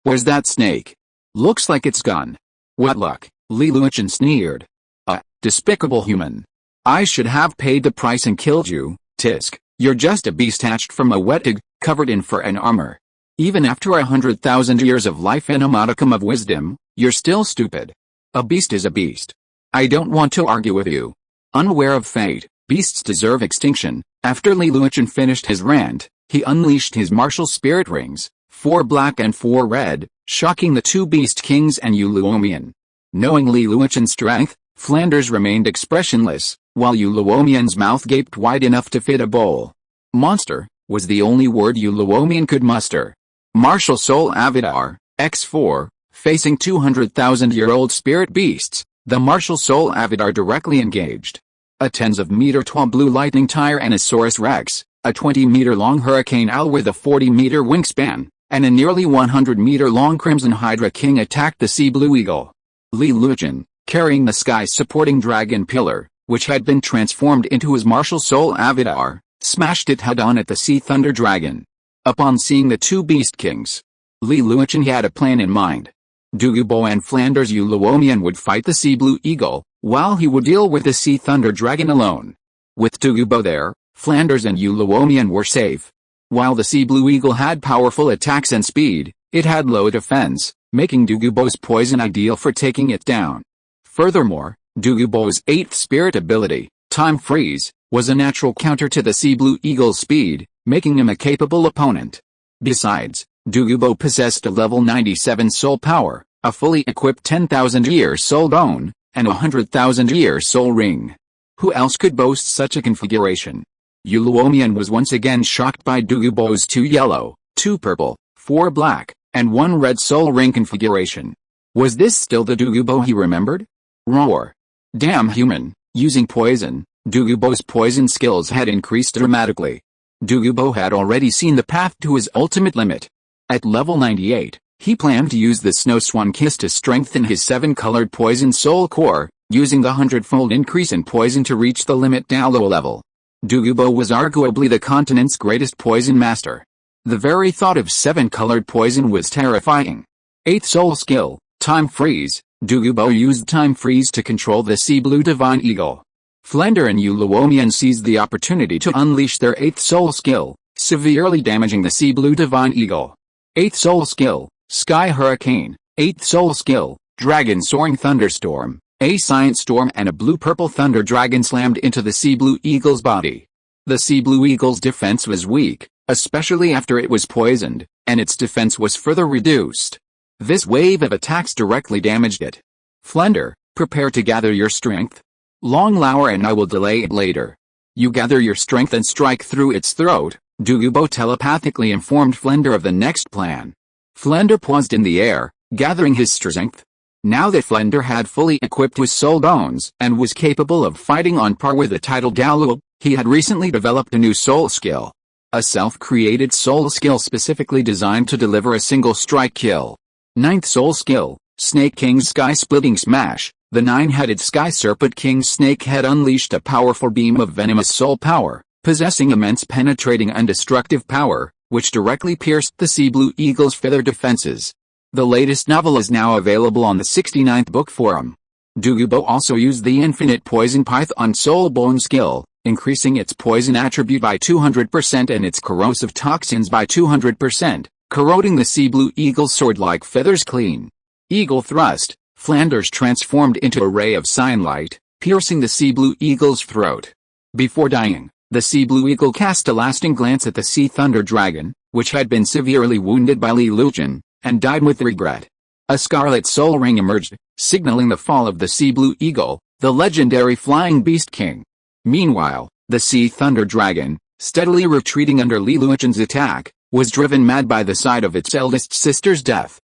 Where's that snake? Looks like it's gone. What luck, Li Luochen sneered. Despicable human. I should have paid the price and killed you, Tisk. You're just a beast hatched from a wet egg, covered in fur and armor. Even after 100,000 years of life and a modicum of wisdom, you're still stupid. A beast is a beast. I don't want to argue with you. Unaware of fate, beasts deserve extinction. After Li Luochen finished his rant, he unleashed his martial spirit rings, 4 black and 4 red, shocking the two Beast Kings and Luomian. Knowing Li Luochen's strength, Flanders remained expressionless, while Luomian's mouth gaped wide enough to fit a bowl. Monster was the only word Luomian could muster. Martial Soul Avatar, X4, facing 200,000-year-old spirit beasts, the Martial Soul Avatar directly engaged. A tens of meter tall blue lightning Tyrannosaurus Rex, a 20-meter-long hurricane owl with a 40-meter wingspan, and a nearly 100-meter-long Crimson Hydra King attacked the sea blue eagle. Li Luochen, carrying the sky-supporting dragon pillar, which had been transformed into his martial soul avatar, smashed it head-on at the sea thunder dragon. Upon seeing the two Beast Kings, Li Luochen had a plan in mind. Douluo and Flanders Luomian would fight the sea blue eagle, while he would deal with the sea thunder dragon alone. With Douluo there, Flanders and Luomian were safe. While the sea blue eagle had powerful attacks and speed, it had low defense, making Douluo's poison ideal for taking it down. Furthermore, Douluo's 8th spirit ability, Time Freeze, was a natural counter to the sea blue eagle's speed, making him a capable opponent. Besides, Douluo possessed a level 97 soul power, a fully equipped 10,000-year soul bone, and a 100,000-year soul ring. Who else could boast such a configuration? Luomian was once again shocked by Douluo's 2 yellow, 2 purple, 4 black, and 1 red soul ring configuration. Was this still the Douluo he remembered? Roar. Damn human, using poison. Douluo's poison skills had increased dramatically. Douluo had already seen the path to his ultimate limit. At level 98, he planned to use the Snow Swan Kiss to strengthen his 7-colored poison soul core, using the 100-fold increase in poison to reach the limit Douluo level. Douluo was arguably the continent's greatest poison master. The very thought of 7-colored poison was terrifying. 8th soul skill, Time Freeze. Douluo used Time Freeze to control the Sea Blue Divine Eagle. Flender and Uluomian seized the opportunity to unleash their 8th soul skill, severely damaging the Sea Blue Divine Eagle. 8th soul skill, Sky Hurricane. 8th soul skill, Dragon Soaring Thunderstorm. A giant storm and a blue-purple thunder dragon slammed into the Sea Blue Eagle's body. The Sea Blue Eagle's defense was weak, especially after it was poisoned, and its defense was further reduced. This wave of attacks directly damaged it. Flender, prepare to gather your strength. Long Lower and I will delay it later. You gather your strength and strike through its throat. Douluo telepathically informed Flender of the next plan. Flender paused in the air, gathering his strength. Now that Flender had fully equipped his soul bones and was capable of fighting on par with the title Douluo, he had recently developed a new soul skill. A self-created soul skill specifically designed to deliver a single strike kill. 9th soul skill, Snake King's Sky-Splitting Smash. The 9-headed Sky Serpent King Snake had unleashed a powerful beam of venomous soul power, possessing immense penetrating and destructive power, which directly pierced the Sea Blue Eagle's feather defenses. The latest novel is now available on the 69th Book Forum. Douluo also used the Infinite Poison Python Soul Bone skill, increasing its poison attribute by 200% and its corrosive toxins by 200%, corroding the Sea Blue Eagle's sword-like feathers clean. Eagle Thrust. Flanders transformed into a ray of sunlight, piercing the Sea Blue Eagle's throat. Before dying, the Sea Blue Eagle cast a lasting glance at the Sea Thunder Dragon, which had been severely wounded by Li Yusong, and died with regret. A scarlet soul ring emerged, signaling the fall of the Sea Blue Eagle, the legendary Flying Beast King. Meanwhile, the Sea Thunder Dragon, steadily retreating under Li Yusong's attack, was driven mad by the sight of its eldest sister's death.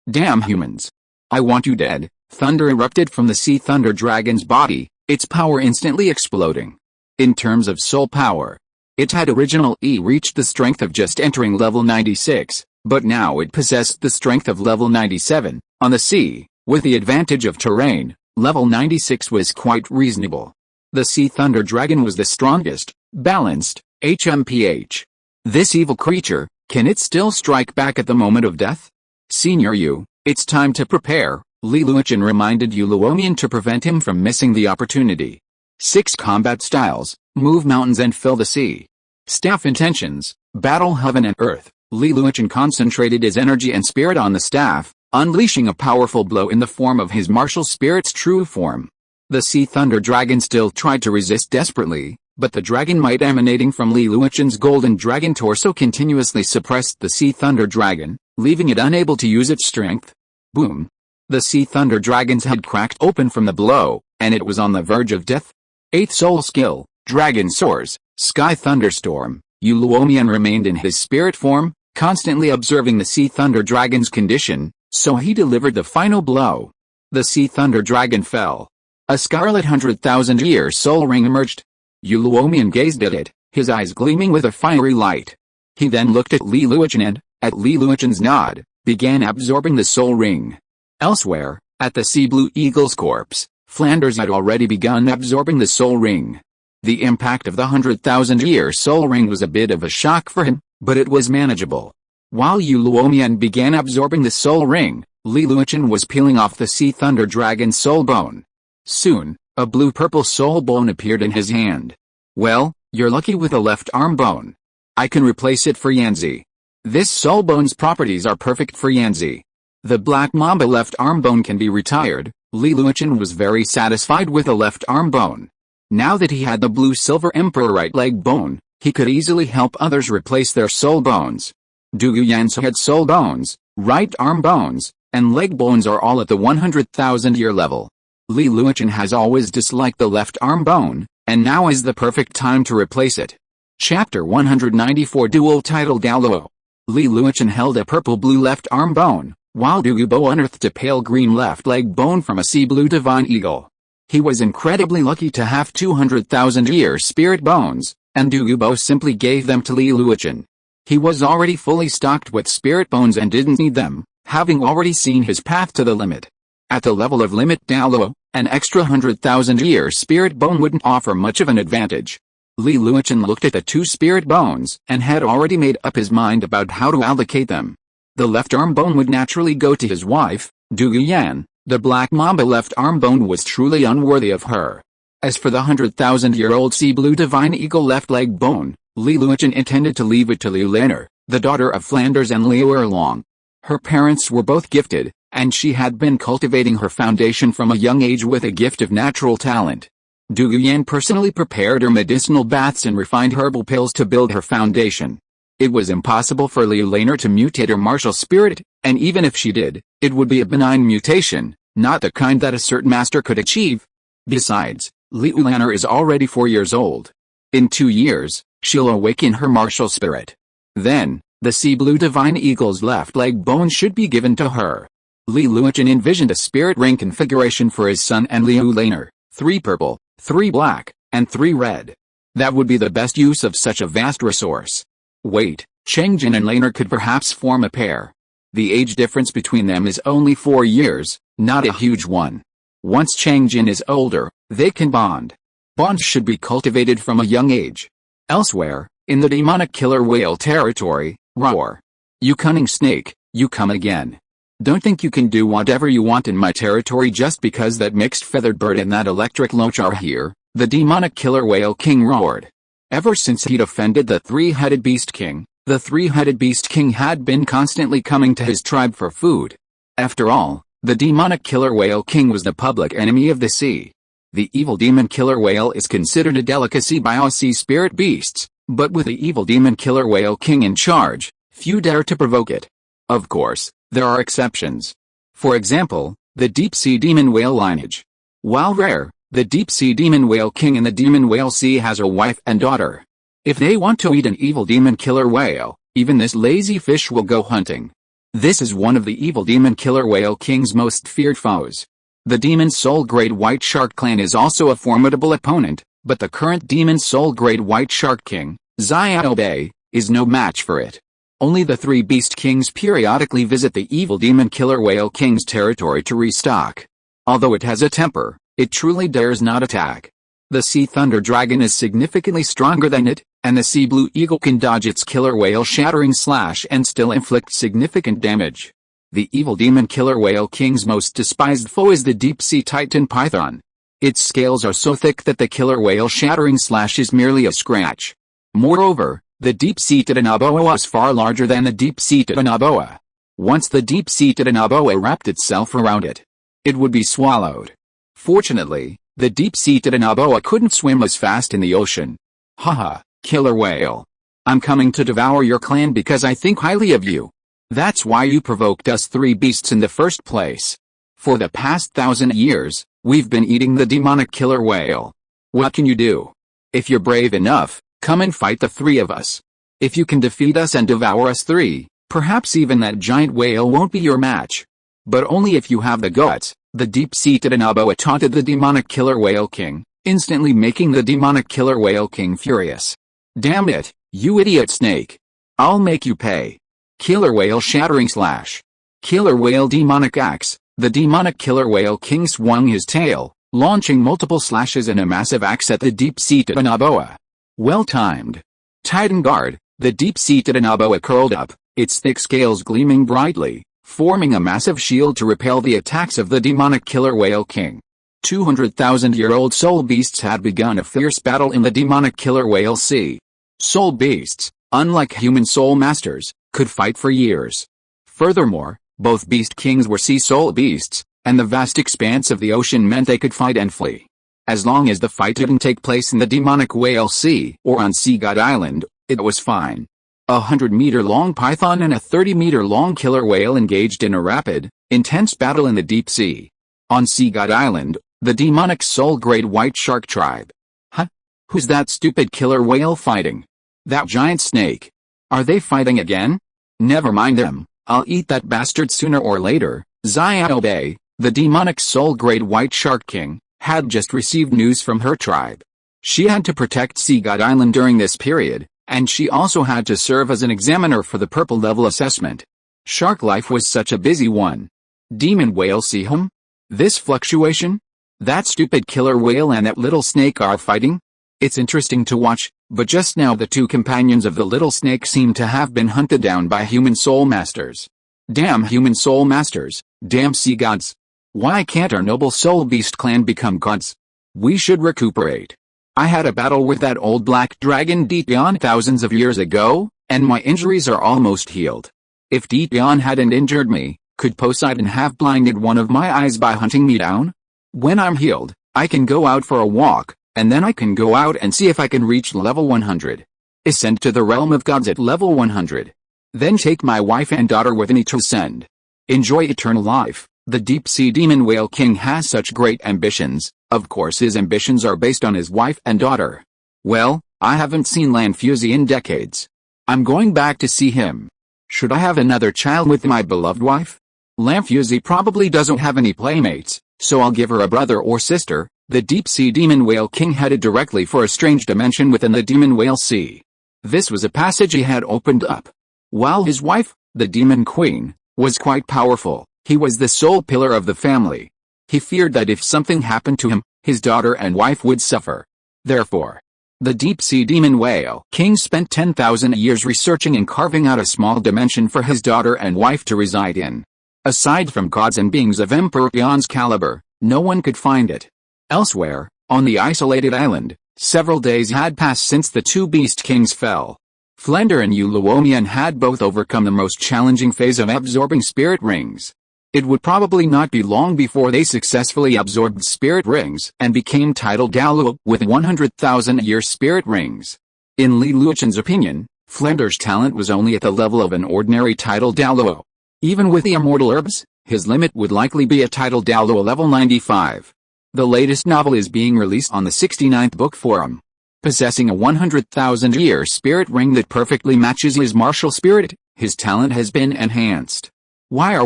Damn humans. I want you dead. Thunder erupted from the Sea Thunder Dragon's body, its power instantly exploding. In terms of soul power, it had originally reached the strength of just entering level 96, but now it possessed the strength of level 97. On the sea, with the advantage of terrain, level 96 was quite reasonable. The Sea Thunder Dragon was the strongest, balanced, HMPH. This evil creature, can it still strike back at the moment of death? Senior Yu, it's time to prepare, Li Yusong reminded Uluomian to prevent him from missing the opportunity. 6 combat styles, move mountains and fill the sea. Staff intentions, battle heaven and earth. Li Yusong concentrated his energy and spirit on the staff, unleashing a powerful blow in the form of his martial spirit's true form. The Sea Thunder Dragon still tried to resist desperately, but the dragon might emanating from Li Yusong's golden dragon torso continuously suppressed the Sea Thunder Dragon, leaving it unable to use its strength. Boom. The Sea Thunder Dragon's head cracked open from the blow, and it was on the verge of death. 8th soul skill, Dragon Soars, Sky Thunderstorm. Uluomian remained in his spirit form, constantly observing the Sea Thunder Dragon's condition, so he delivered the final blow. The Sea Thunder Dragon fell. A scarlet 100,000-year soul ring emerged. Uluomian gazed at it, his eyes gleaming with a fiery light. He then looked at Li Yusong and, at Li Yusong's nod, began absorbing the soul ring. Elsewhere, at the Sea Blue Eagle's corpse, Flanders had already begun absorbing the soul ring. The impact of the 100,000-year soul ring was a bit of a shock for him, but it was manageable. While Uluomian began absorbing the soul ring, Li Yusong was peeling off the Sea Thunder Dragon's soul bone. Soon, a blue-purple soul bone appeared in his hand. Well, you're lucky with a left arm bone. I can replace it for Yanzi. This soul bone's properties are perfect for Yanzi. The Black Mamba left arm bone can be retired. Li Yusong was very satisfied with a left arm bone. Now that he had the blue silver emperor right leg bone, he could easily help others replace their soul bones. Douluo Yan's head soul bones, right arm bones, and leg bones are all at the 100,000-year level. Li Yusong has always disliked the left arm bone, and now is the perfect time to replace it. Chapter 194 Dual Title Douluo. Li Yusong held a purple-blue left arm bone, while Douluo unearthed a pale green left leg bone from a sea blue divine eagle. He was incredibly lucky to have 200,000-year spirit bones, and Douluo simply gave them to Li Yusong. He was already fully stocked with spirit bones and didn't need them, having already seen his path to the limit. At the level of limit Douluo, an extra 100,000-year spirit bone wouldn't offer much of an advantage. Li Yusong looked at the 2 spirit bones and had already made up his mind about how to allocate them. The left arm bone would naturally go to his wife, Douluo. The black mamba left arm bone was truly unworthy of her. As for the 100,000-year-old sea blue divine eagle left leg bone, Li Yusong intended to leave it to Liu Laner, the daughter of Flanders and Liu Erlong. Her parents were both gifted, and she had been cultivating her foundation from a young age with a gift of natural talent. Douluo personally prepared her medicinal baths and refined herbal pills to build her foundation. It was impossible for Liu Laner to mutate her martial spirit, and even if she did, it would be a benign mutation, not the kind that a certain master could achieve. Besides, Liu Laner is already 4 years old. In 2 years, she'll awaken her martial spirit. Then, the sea blue divine eagle's left leg bone should be given to her. Li Yusong envisioned a spirit ring configuration for his son and Liu Laner, 3 purple, 3 black, and 3 red. That would be the best use of such a vast resource. Wait, Changjin and Laner could perhaps form a pair. The age difference between them is only 4 years, not a huge one. Once Changjin is older, they can bond. Bonds should be cultivated from a young age. Elsewhere, in the demonic killer whale territory, roar. You cunning snake, you come again. Don't think you can do whatever you want in my territory just because that mixed feathered bird and that electric loach are here, the demonic killer whale king roared. Ever since he'd offended the 3-headed beast king, the 3-headed beast king had been constantly coming to his tribe for food. After all, the demonic killer whale king was the public enemy of the sea. The evil demon killer whale is considered a delicacy by all sea spirit beasts, but with the evil demon killer whale king in charge, few dare to provoke it. Of course, there are exceptions. For example, the deep-sea demon whale lineage. While rare, the deep-sea demon whale king in the demon whale sea has a wife and daughter. If they want to eat an evil demon killer whale, even this lazy fish will go hunting. This is one of the evil demon killer whale king's most feared foes. The demon soul great white shark clan is also a formidable opponent, but the current demon soul great white shark king, Xiao Bei, is no match for it. Only the 3 beast kings periodically visit the evil demon killer whale king's territory to restock. Although it has a temper, it truly dares not attack. The sea thunder dragon is significantly stronger than it, and the sea blue eagle can dodge its killer whale shattering slash and still inflict significant damage. The evil demon killer whale king's most despised foe is the deep sea titan python. Its scales are so thick that the killer whale shattering slash is merely a scratch. Moreover, the deep-seated anaboa is far larger than the deep-seated anaboa. Once the deep-seated anaboa wrapped itself around it, it would be swallowed. Fortunately, the deep-seated anaboa couldn't swim as fast in the ocean. Haha, killer whale. I'm coming to devour your clan because I think highly of you. That's why you provoked us 3 beasts in the first place. For the past 1,000 years, we've been eating the demonic killer whale. What can you do? If you're brave enough, come and fight the 3 of us. If you can defeat us and devour us 3, perhaps even that giant whale won't be your match. But only if you have the guts. The deep-seated anaboa taunted the demonic killer whale king, instantly making the demonic killer whale king furious. Damn it, you idiot snake. I'll make you pay. Killer whale shattering slash. Killer whale demonic axe. The demonic killer whale king swung his tail, launching multiple slashes and a massive axe at the deep-seated anaboa. Well timed. Titan guard. The deep-seated anaboa curled up, its thick scales gleaming brightly, forming a massive shield to repel the attacks of the demonic killer whale king. 200,000-year-old soul beasts had begun a fierce battle in the demonic killer whale sea. Soul beasts, unlike human soul masters, could fight for years. Furthermore, both beast kings were sea soul beasts, and the vast expanse of the ocean meant they could fight and flee. As long as the fight didn't take place in the demonic whale sea or on Sea God Island, it was fine. A 100-meter-long python and a 30-meter-long killer whale engaged in a rapid, intense battle in the deep sea. On Sea God Island, the demonic soul great white shark tribe. Huh? Who's that stupid killer whale fighting? That giant snake. Are they fighting again? Never mind them, I'll eat that bastard sooner or later. Xiao Bei, the demonic soul great white shark king, had just received news from her tribe. She had to protect Sea God Island during this period, and she also had to serve as an examiner for the purple level assessment. Shark life was such a busy one. Demon whale see him? This fluctuation? That stupid killer whale and that little snake are fighting? It's interesting to watch, but just now the two companions of the little snake seem to have been hunted down by human soul masters. Damn human soul masters, damn sea gods. Why can't our noble soul beast clan become gods? We should recuperate. I had a battle with that old black dragon deep beyond thousands of years ago, and my injuries are almost healed. If deep beyond hadn't injured me, could Poseidon have blinded one of my eyes by hunting me down? When I'm healed, I can go out for a walk, and then I can go out and see if I can reach level 100. Ascend to the realm of gods at level 100. Then take my wife and daughter with me to ascend. Enjoy eternal life. The deep-sea demon whale king has such great ambitions. Of course his ambitions are based on his wife and daughter. Well, I haven't seen Lanfuzi in decades. I'm going back to see him. Should I have another child with my beloved wife? Lanfuzi probably doesn't have any playmates, so I'll give her a brother or sister. The deep-sea demon whale king headed directly for a strange dimension within the demon whale sea. This was a passage he had opened up. While his wife, the demon queen, was quite powerful, he was the sole pillar of the family. He feared that if something happened to him, his daughter and wife would suffer. Therefore, the deep-sea demon whale king spent 10,000 years researching and carving out a small dimension for his daughter and wife to reside in. Aside from gods and beings of Emperor Beyond's caliber, no one could find it. Elsewhere, on the isolated island, several days had passed since the two beast kings fell. Flender and Uluomian had both overcome the most challenging phase of absorbing spirit rings. It would probably not be long before they successfully absorbed spirit rings and became titled Douluo with 100,000-year spirit rings. In Li Luochen's opinion, Flender's talent was only at the level of an ordinary titled Douluo. Even with the immortal herbs, his limit would likely be a titled Douluo level 95. The latest novel is being released on the 69th Book Forum. Possessing a 100,000-year spirit ring that perfectly matches his martial spirit, his talent has been enhanced. Why are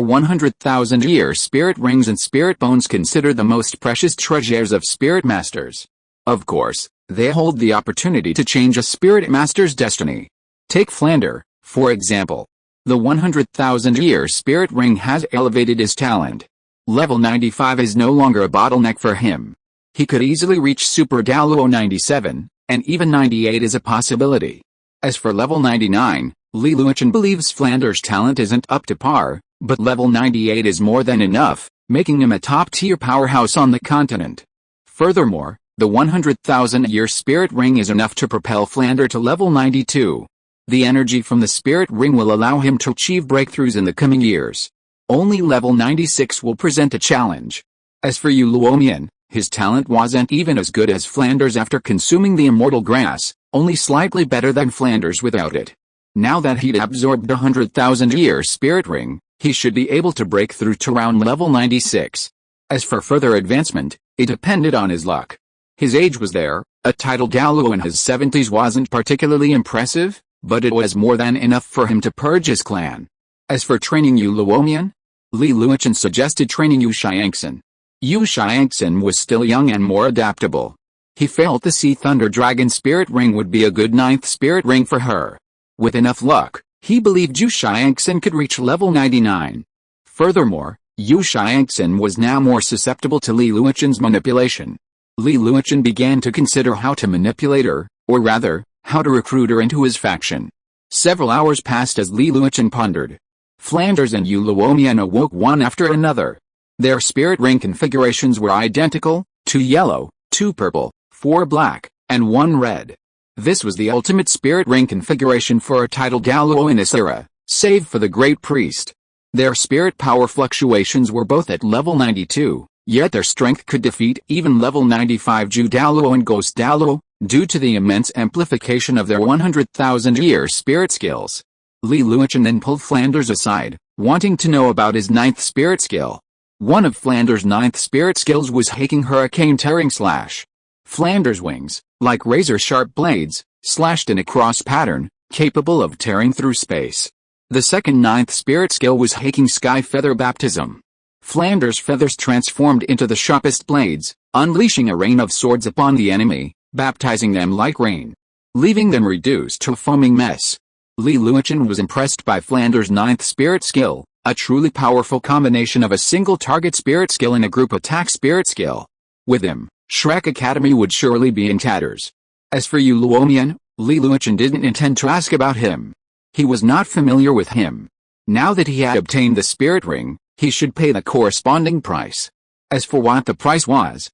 100,000-year spirit rings and spirit bones considered the most precious treasures of spirit masters? Of course, they hold the opportunity to change a spirit master's destiny. Take Flander, for example. The 100,000-year spirit ring has elevated his talent. Level 95 is no longer a bottleneck for him. He could easily reach Super Douluo 97, and even 98 is a possibility. As for level 99, Li Luochen believes Flander's talent isn't up to par, but level 98 is more than enough, making him a top-tier powerhouse on the continent. Furthermore, the 100,000-year spirit ring is enough to propel Flander to level 92. The energy from the spirit ring will allow him to achieve breakthroughs in the coming years. Only level 96 will present a challenge. As for Uluomian, his talent wasn't even as good as Flander's after consuming the immortal grass, only slightly better than Flander's without it. Now that he'd absorbed a 100,000-year spirit ring, he should be able to break through to around level 96. As for further advancement, it depended on his luck. His age was there. A titled Douluo in his 70s wasn't particularly impressive, but it was more than enough for him to purge his clan. As for training Uluomian, Li Luochen suggested training Yu Xiangxin. Yu Xiangxin was still young and more adaptable. He felt the Sea Thunder Dragon Spirit Ring would be a good 9th Spirit Ring for her. With enough luck, he believed Yu Xiangxin could reach level 99. Furthermore, Yu Xiangxin was now more susceptible to Li Luochen's manipulation. Li Luochen began to consider how to manipulate her, or rather, how to recruit her into his faction. Several hours passed as Li Luochen pondered. Flanders and Uluomian awoke one after another. Their spirit ring configurations were identical, 2 yellow, 2 purple, 4 black, and 1 red. This was the ultimate spirit ring configuration for a titled Douluo in this era, save for the Great Priest. Their spirit power fluctuations were both at level 92, yet their strength could defeat even level 95 Ju Douluo and Ghost Douluo, due to the immense amplification of their 100,000-year spirit skills. Li Luochen then pulled Flanders aside, wanting to know about his 9th spirit skill. One of Flanders' 9th spirit skills was Haking Hurricane Tearing Slash. Flanders' wings, like razor-sharp blades, slashed in a cross pattern, capable of tearing through space. The second ninth spirit skill was Haking Sky Feather Baptism. Flanders' feathers transformed into the sharpest blades, unleashing a rain of swords upon the enemy, baptizing them like rain, leaving them reduced to a foaming mess. Li Yusong was impressed by Flanders' ninth spirit skill, a truly powerful combination of a single target spirit skill and a group attack spirit skill. With him, Shrek Academy would surely be in tatters. As for Yu Luomian, Li Yusong didn't intend to ask about him. He was not familiar with him. Now that he had obtained the spirit ring, he should pay the corresponding price. As for what the price was,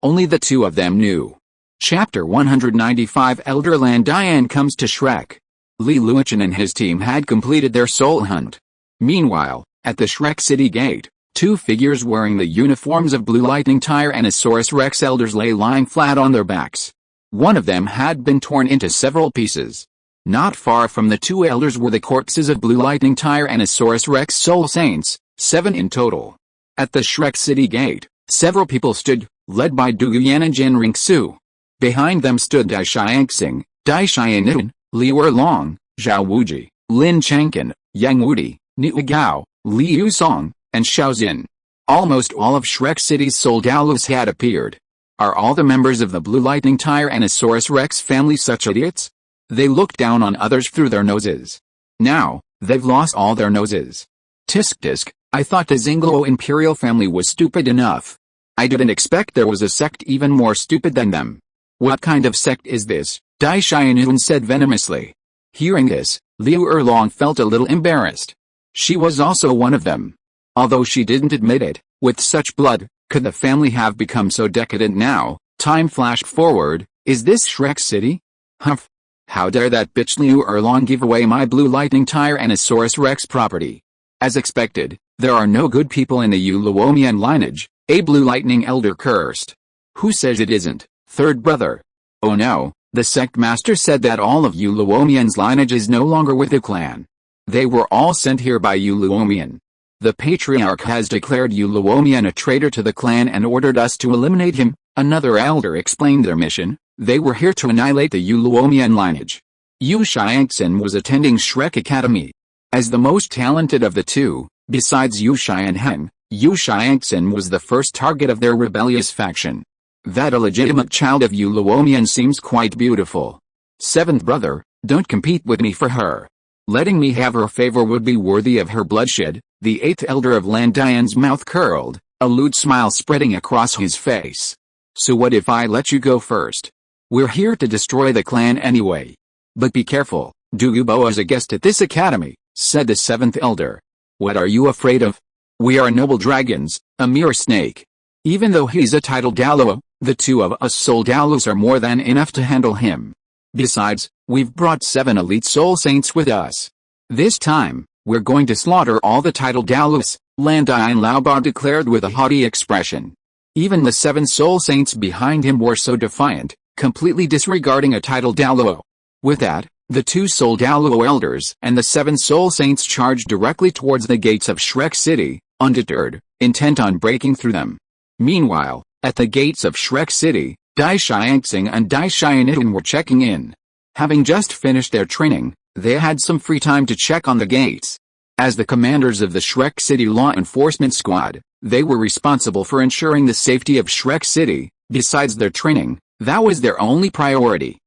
only the two of them knew. Chapter 195 Elder Landian comes to Shrek. Li Yusong and his team had completed their soul hunt. Meanwhile, at the Shrek City Gate, two figures wearing the uniforms of Blue Lightning Tyrannosaurus Rex elders lay lying flat on their backs. One of them had been torn into several pieces. Not far from the two elders were the corpses of Blue Lightning Tyrannosaurus Rex soul saints, 7 in total. At the Shrek City Gate, several people stood, led by Du Yuan and Jin Ringsu. Behind them stood Dai Xiangxing, Dai Xiannian, Liu Erlong, Zhao Wuji, Lin Changqin, Yang Wudi, Niu Gao, Li Yusong, and Xiaozin. Almost all of Shrek City's soldados had appeared. Are all the members of the Blue Lightning Tyrannosaurus Rex family such idiots? They look down on others through their noses. Now, they've lost all their noses. Tisk tisk, I thought the Xingluo imperial family was stupid enough. I didn't expect there was a sect even more stupid than them. What kind of sect is this? Dai Xiannian said venomously. Hearing this, Liu Erlong felt a little embarrassed. She was also one of them. Although she didn't admit it, with such blood, could the family have become so decadent now? Time flashed forward. Is this Shrek City? Humph. How dare that bitch Liu Erlong give away my Blue Lightning Tyrannosaurus Rex property? As expected, there are no good people in the Yu Luomian lineage, a Blue Lightning elder cursed. Who says it isn't? Third brother. Oh no, the sect master said that all of Yu Luomian's lineage is no longer with the clan. They were all sent here by Yu Luomian. The patriarch has declared Yu Luomian a traitor to the clan and ordered us to eliminate him. Another elder explained their mission. They were here to annihilate the Yu Luomian lineage. Yu Xiangxin was attending Shrek Academy. As the most talented of the two, besides Yu Xianheng, Yu Xiangxin was the first target of their rebellious faction. That illegitimate child of Yu Luomian seems quite beautiful. Seventh brother, don't compete with me for her. Letting me have her favor would be worthy of her bloodshed. The eighth elder of Landian's mouth curled, a lewd smile spreading across his face. So what if I let you go first? We're here to destroy the clan anyway. But be careful, Du Yubo is a guest at this academy, said the seventh elder. What are you afraid of? We are noble dragons, a mere snake. Even though he's a titled Douluo, the two of us soul Doulos are more than enough to handle him. Besides, we've brought 7 elite soul saints with us. This time, we're going to slaughter all the titled Doulos, Landian Laobar declared with a haughty expression. Even the 7 soul saints behind him were so defiant, completely disregarding a titled Douluo. With that, the 2 soul Douluo elders and the 7 soul saints charged directly towards the gates of Shrek City, undeterred, intent on breaking through them. Meanwhile, at the gates of Shrek City, Dai Xiangxing and Dai Xiannian were checking in. Having just finished their training, they had some free time to check on the gates. As the commanders of the Shrek City Law Enforcement Squad, they were responsible for ensuring the safety of Shrek City. Besides their training, that was their only priority.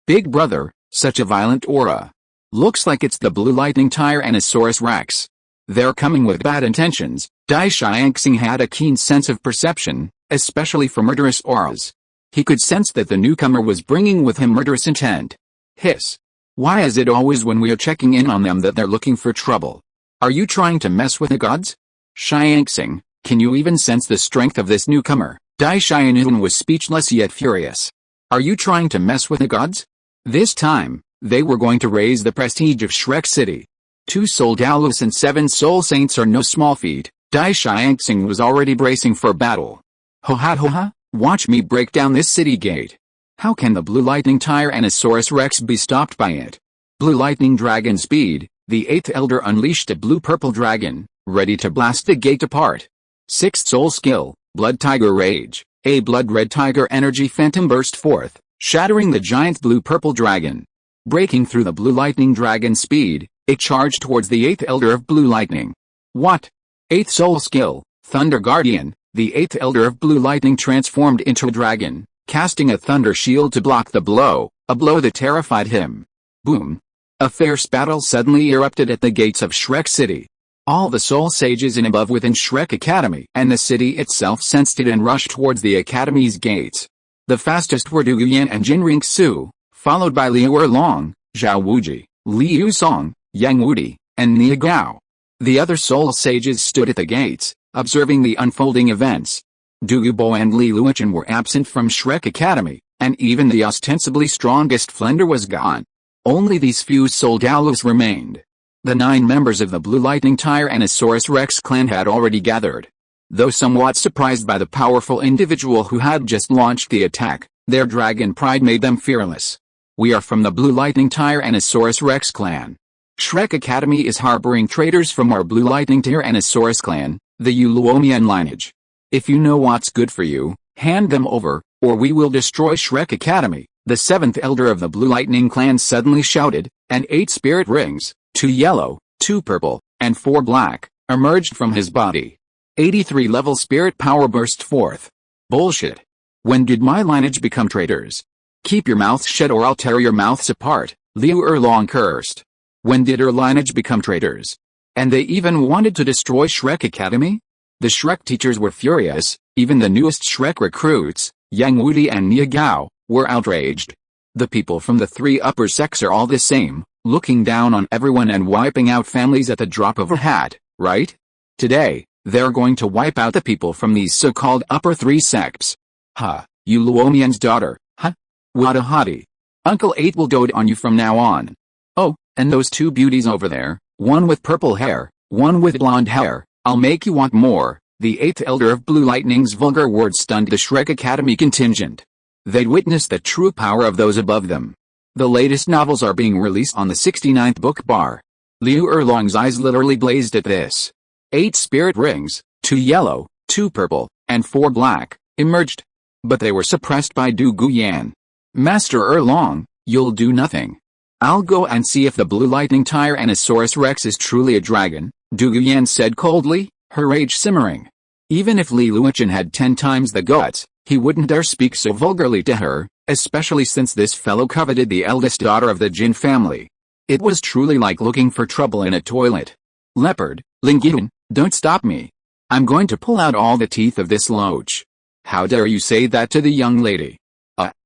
Big brother, such a violent aura. Looks like it's the Blue Lightning Tyrannosaurus Rex. They're coming with bad intentions. Dai Xiangxing had a keen sense of perception, especially for murderous auras. He could sense that the newcomer was bringing with him murderous intent. Hiss. Why is it always when we are checking in on them that they're looking for trouble? Are you trying to mess with the gods? Xiangxing, can you even sense the strength of this newcomer? Dai Xiannian was speechless yet furious. Are you trying to mess with the gods? This time, they were going to raise the prestige of Shrek City. 2 soul Doulos and 7 soul saints are no small feat. Dai Xiangxing was already bracing for battle. Ho-ha, watch me break down this city gate. How can the Blue Lightning Tyrannosaurus Rex be stopped by it? Blue Lightning Dragon Speed, the 8th elder unleashed a blue-purple dragon, ready to blast the gate apart. 6th soul skill, Blood Tiger Rage, a blood-red tiger energy phantom burst forth, shattering the giant blue-purple dragon. Breaking through the Blue Lightning Dragon Speed, It charged towards the 8th Elder of Blue Lightning. What? 8th Soul Skill, Thunder Guardian. The 8th Elder of Blue Lightning transformed into a dragon, casting a thunder shield to block the blow, a blow that terrified him. Boom! A fierce battle suddenly erupted at the gates of Shrek City. All the soul sages and above within Shrek Academy and the city itself sensed it and rushed towards the academy's gates. The fastest were Du Guyan and Jin Ringsu, followed by Liu Erlong, Zhao Wuji, Li Yusong, Yang Wudi, and Nia Gao. The other soul sages stood at the gates, observing the unfolding events. Du Gubo and Li Luochen were absent from Shrek Academy, and even the ostensibly strongest Flender was gone. Only these few soul Dalos remained. The 9 members of the Blue Lightning Tyrannosaurus Rex clan had already gathered. Though somewhat surprised by the powerful individual who had just launched the attack, their dragon pride made them fearless. We are from the Blue Lightning Tyrannosaurus Rex clan. Shrek Academy is harboring traitors from our Blue Lightning Tyrannosaurus clan, the Uluomian lineage. If you know what's good for you, hand them over, or we will destroy Shrek Academy. The 7th Elder of the Blue Lightning clan suddenly shouted, and 8 spirit rings, 2 yellow, 2 purple, and 4 black, emerged from his body. 83 level spirit power burst forth. Bullshit. When did my lineage become traitors? Keep your mouths shut or I'll tear your mouths apart, Liu Erlong cursed. When did our lineage become traitors? And they even wanted to destroy Shrek Academy? The Shrek teachers were furious, even the newest Shrek recruits, Yang Wudi and Nia Gao, were outraged. The people from the 3 upper sects are all the same, looking down on everyone and wiping out families at the drop of a hat, right? Today, they're going to wipe out the people from these so-called upper 3 sects. Ha, you Luomian's daughter, huh? What a hottie. Uncle 8 will dote on you from now on. Oh, and those 2 beauties over there, one with purple hair, one with blonde hair, I'll make you want more. The 8th Elder of Blue Lightning's vulgar words stunned the Shrek Academy contingent. They'd witnessed the true power of those above them. The latest novels are being released on the 69th book bar. Liu Erlong's eyes literally blazed at this. 8 spirit rings, 2 yellow, 2 purple, and 4 black, emerged. But they were suppressed by Du Guyan. Master Erlong, you'll do nothing. I'll go and see if the Blue Lightning Tyrannosaurus Rex is truly a dragon, Du Guyan said coldly, her rage simmering. Even if Li Luochen had 10 times the guts, he wouldn't dare speak so vulgarly to her, especially since this fellow coveted the eldest daughter of the Jin family. It was truly like looking for trouble in a toilet. Leopard, Lingyun, don't stop me. I'm going to pull out all the teeth of this loach. How dare you say that to the young lady?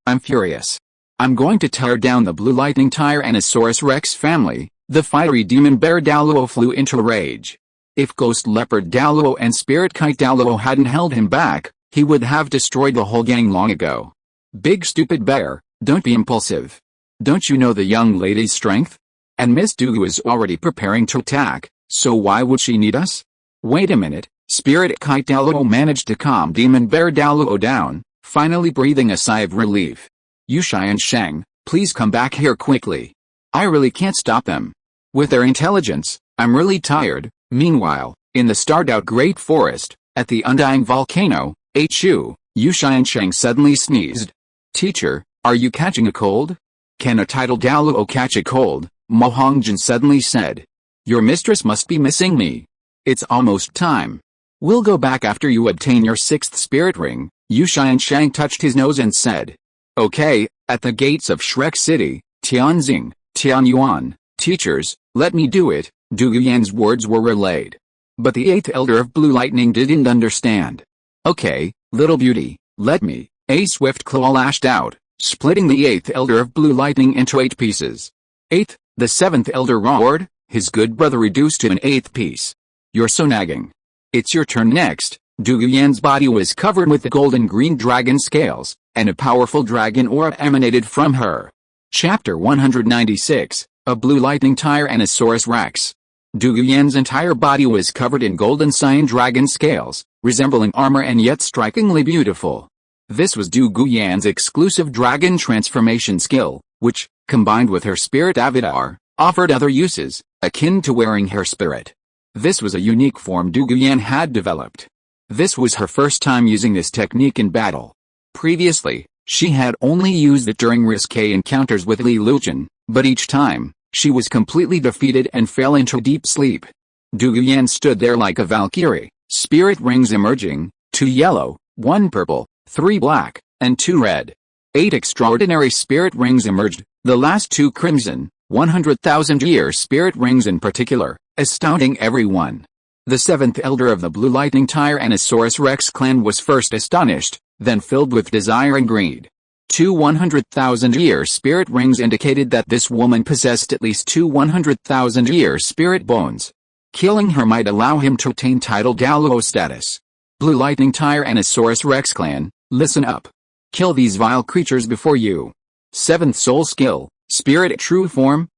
I'm furious. I'm going to tear down the Blue Lightning Tyrannosaurus Rex family. The fiery demon bear Douluo flew into rage. If Ghost Leopard Douluo and Spirit Kite Douluo hadn't held him back, he would have destroyed the whole gang long ago. Big stupid bear, don't be impulsive. Don't you know the young lady's strength? And Miss Douluo is already preparing to attack, so why would she need us? Wait a minute, Spirit Kite Douluo managed to calm Demon Bear Douluo down, finally breathing a sigh of relief. Yushai and Sheng, please come back here quickly. I really can't stop them. With their intelligence, I'm really tired. Meanwhile, in the starred out Great Forest, at the undying volcano, Yushai and Sheng suddenly sneezed. Teacher, are you catching a cold? Can a tidal Douluo catch a cold? Mo Hongjin suddenly said. Your mistress must be missing me. It's almost time. We'll go back after you obtain your 6th spirit ring. Yushai and Sheng touched his nose and said. Okay, at the gates of Shrek City, Tianxing, Tianyuan, teachers, let me do it, Du Guyan's words were relayed. But the 8th Elder of Blue Lightning didn't understand. Okay, little beauty, let me. A swift claw lashed out, splitting the 8th Elder of Blue Lightning into 8 pieces. 8th, the 7th Elder roared, his good brother reduced to an 8th piece. You're so nagging. It's your turn next. Du Guyan's body was covered with the golden-green dragon scales, and a powerful dragon aura emanated from her. Chapter 196, A Blue Lightning Tyrannosaurus Rex. Du Guyan's entire body was covered in golden cyan dragon scales, resembling armor and yet strikingly beautiful. This was Du Guyan's exclusive dragon transformation skill, which, combined with her spirit avatar, offered other uses, akin to wearing her spirit. This was a unique form Du Guyan had developed. This was her first time using this technique in battle. Previously, she had only used it during risque encounters with Li Luochen, but each time, She was completely defeated and fell into deep sleep. Dou Yan stood there like a Valkyrie, spirit rings emerging, 2 yellow, 1 purple, 3 black, and 2 red. 8 extraordinary spirit rings emerged, the last 2 crimson, 100,000-year spirit rings in particular, astounding everyone. The 7th elder of the Blue Lightning Tyrannosaurus Rex clan was first astonished, then filled with desire and greed. 2 100,000-year spirit rings indicated that this woman possessed at least 2 100,000-year spirit bones. Killing her might allow him to attain title Douluo status. Blue Lightning Tyrannosaurus Rex clan, listen up. Kill these vile creatures before you. 7th soul skill, Spirit True Form,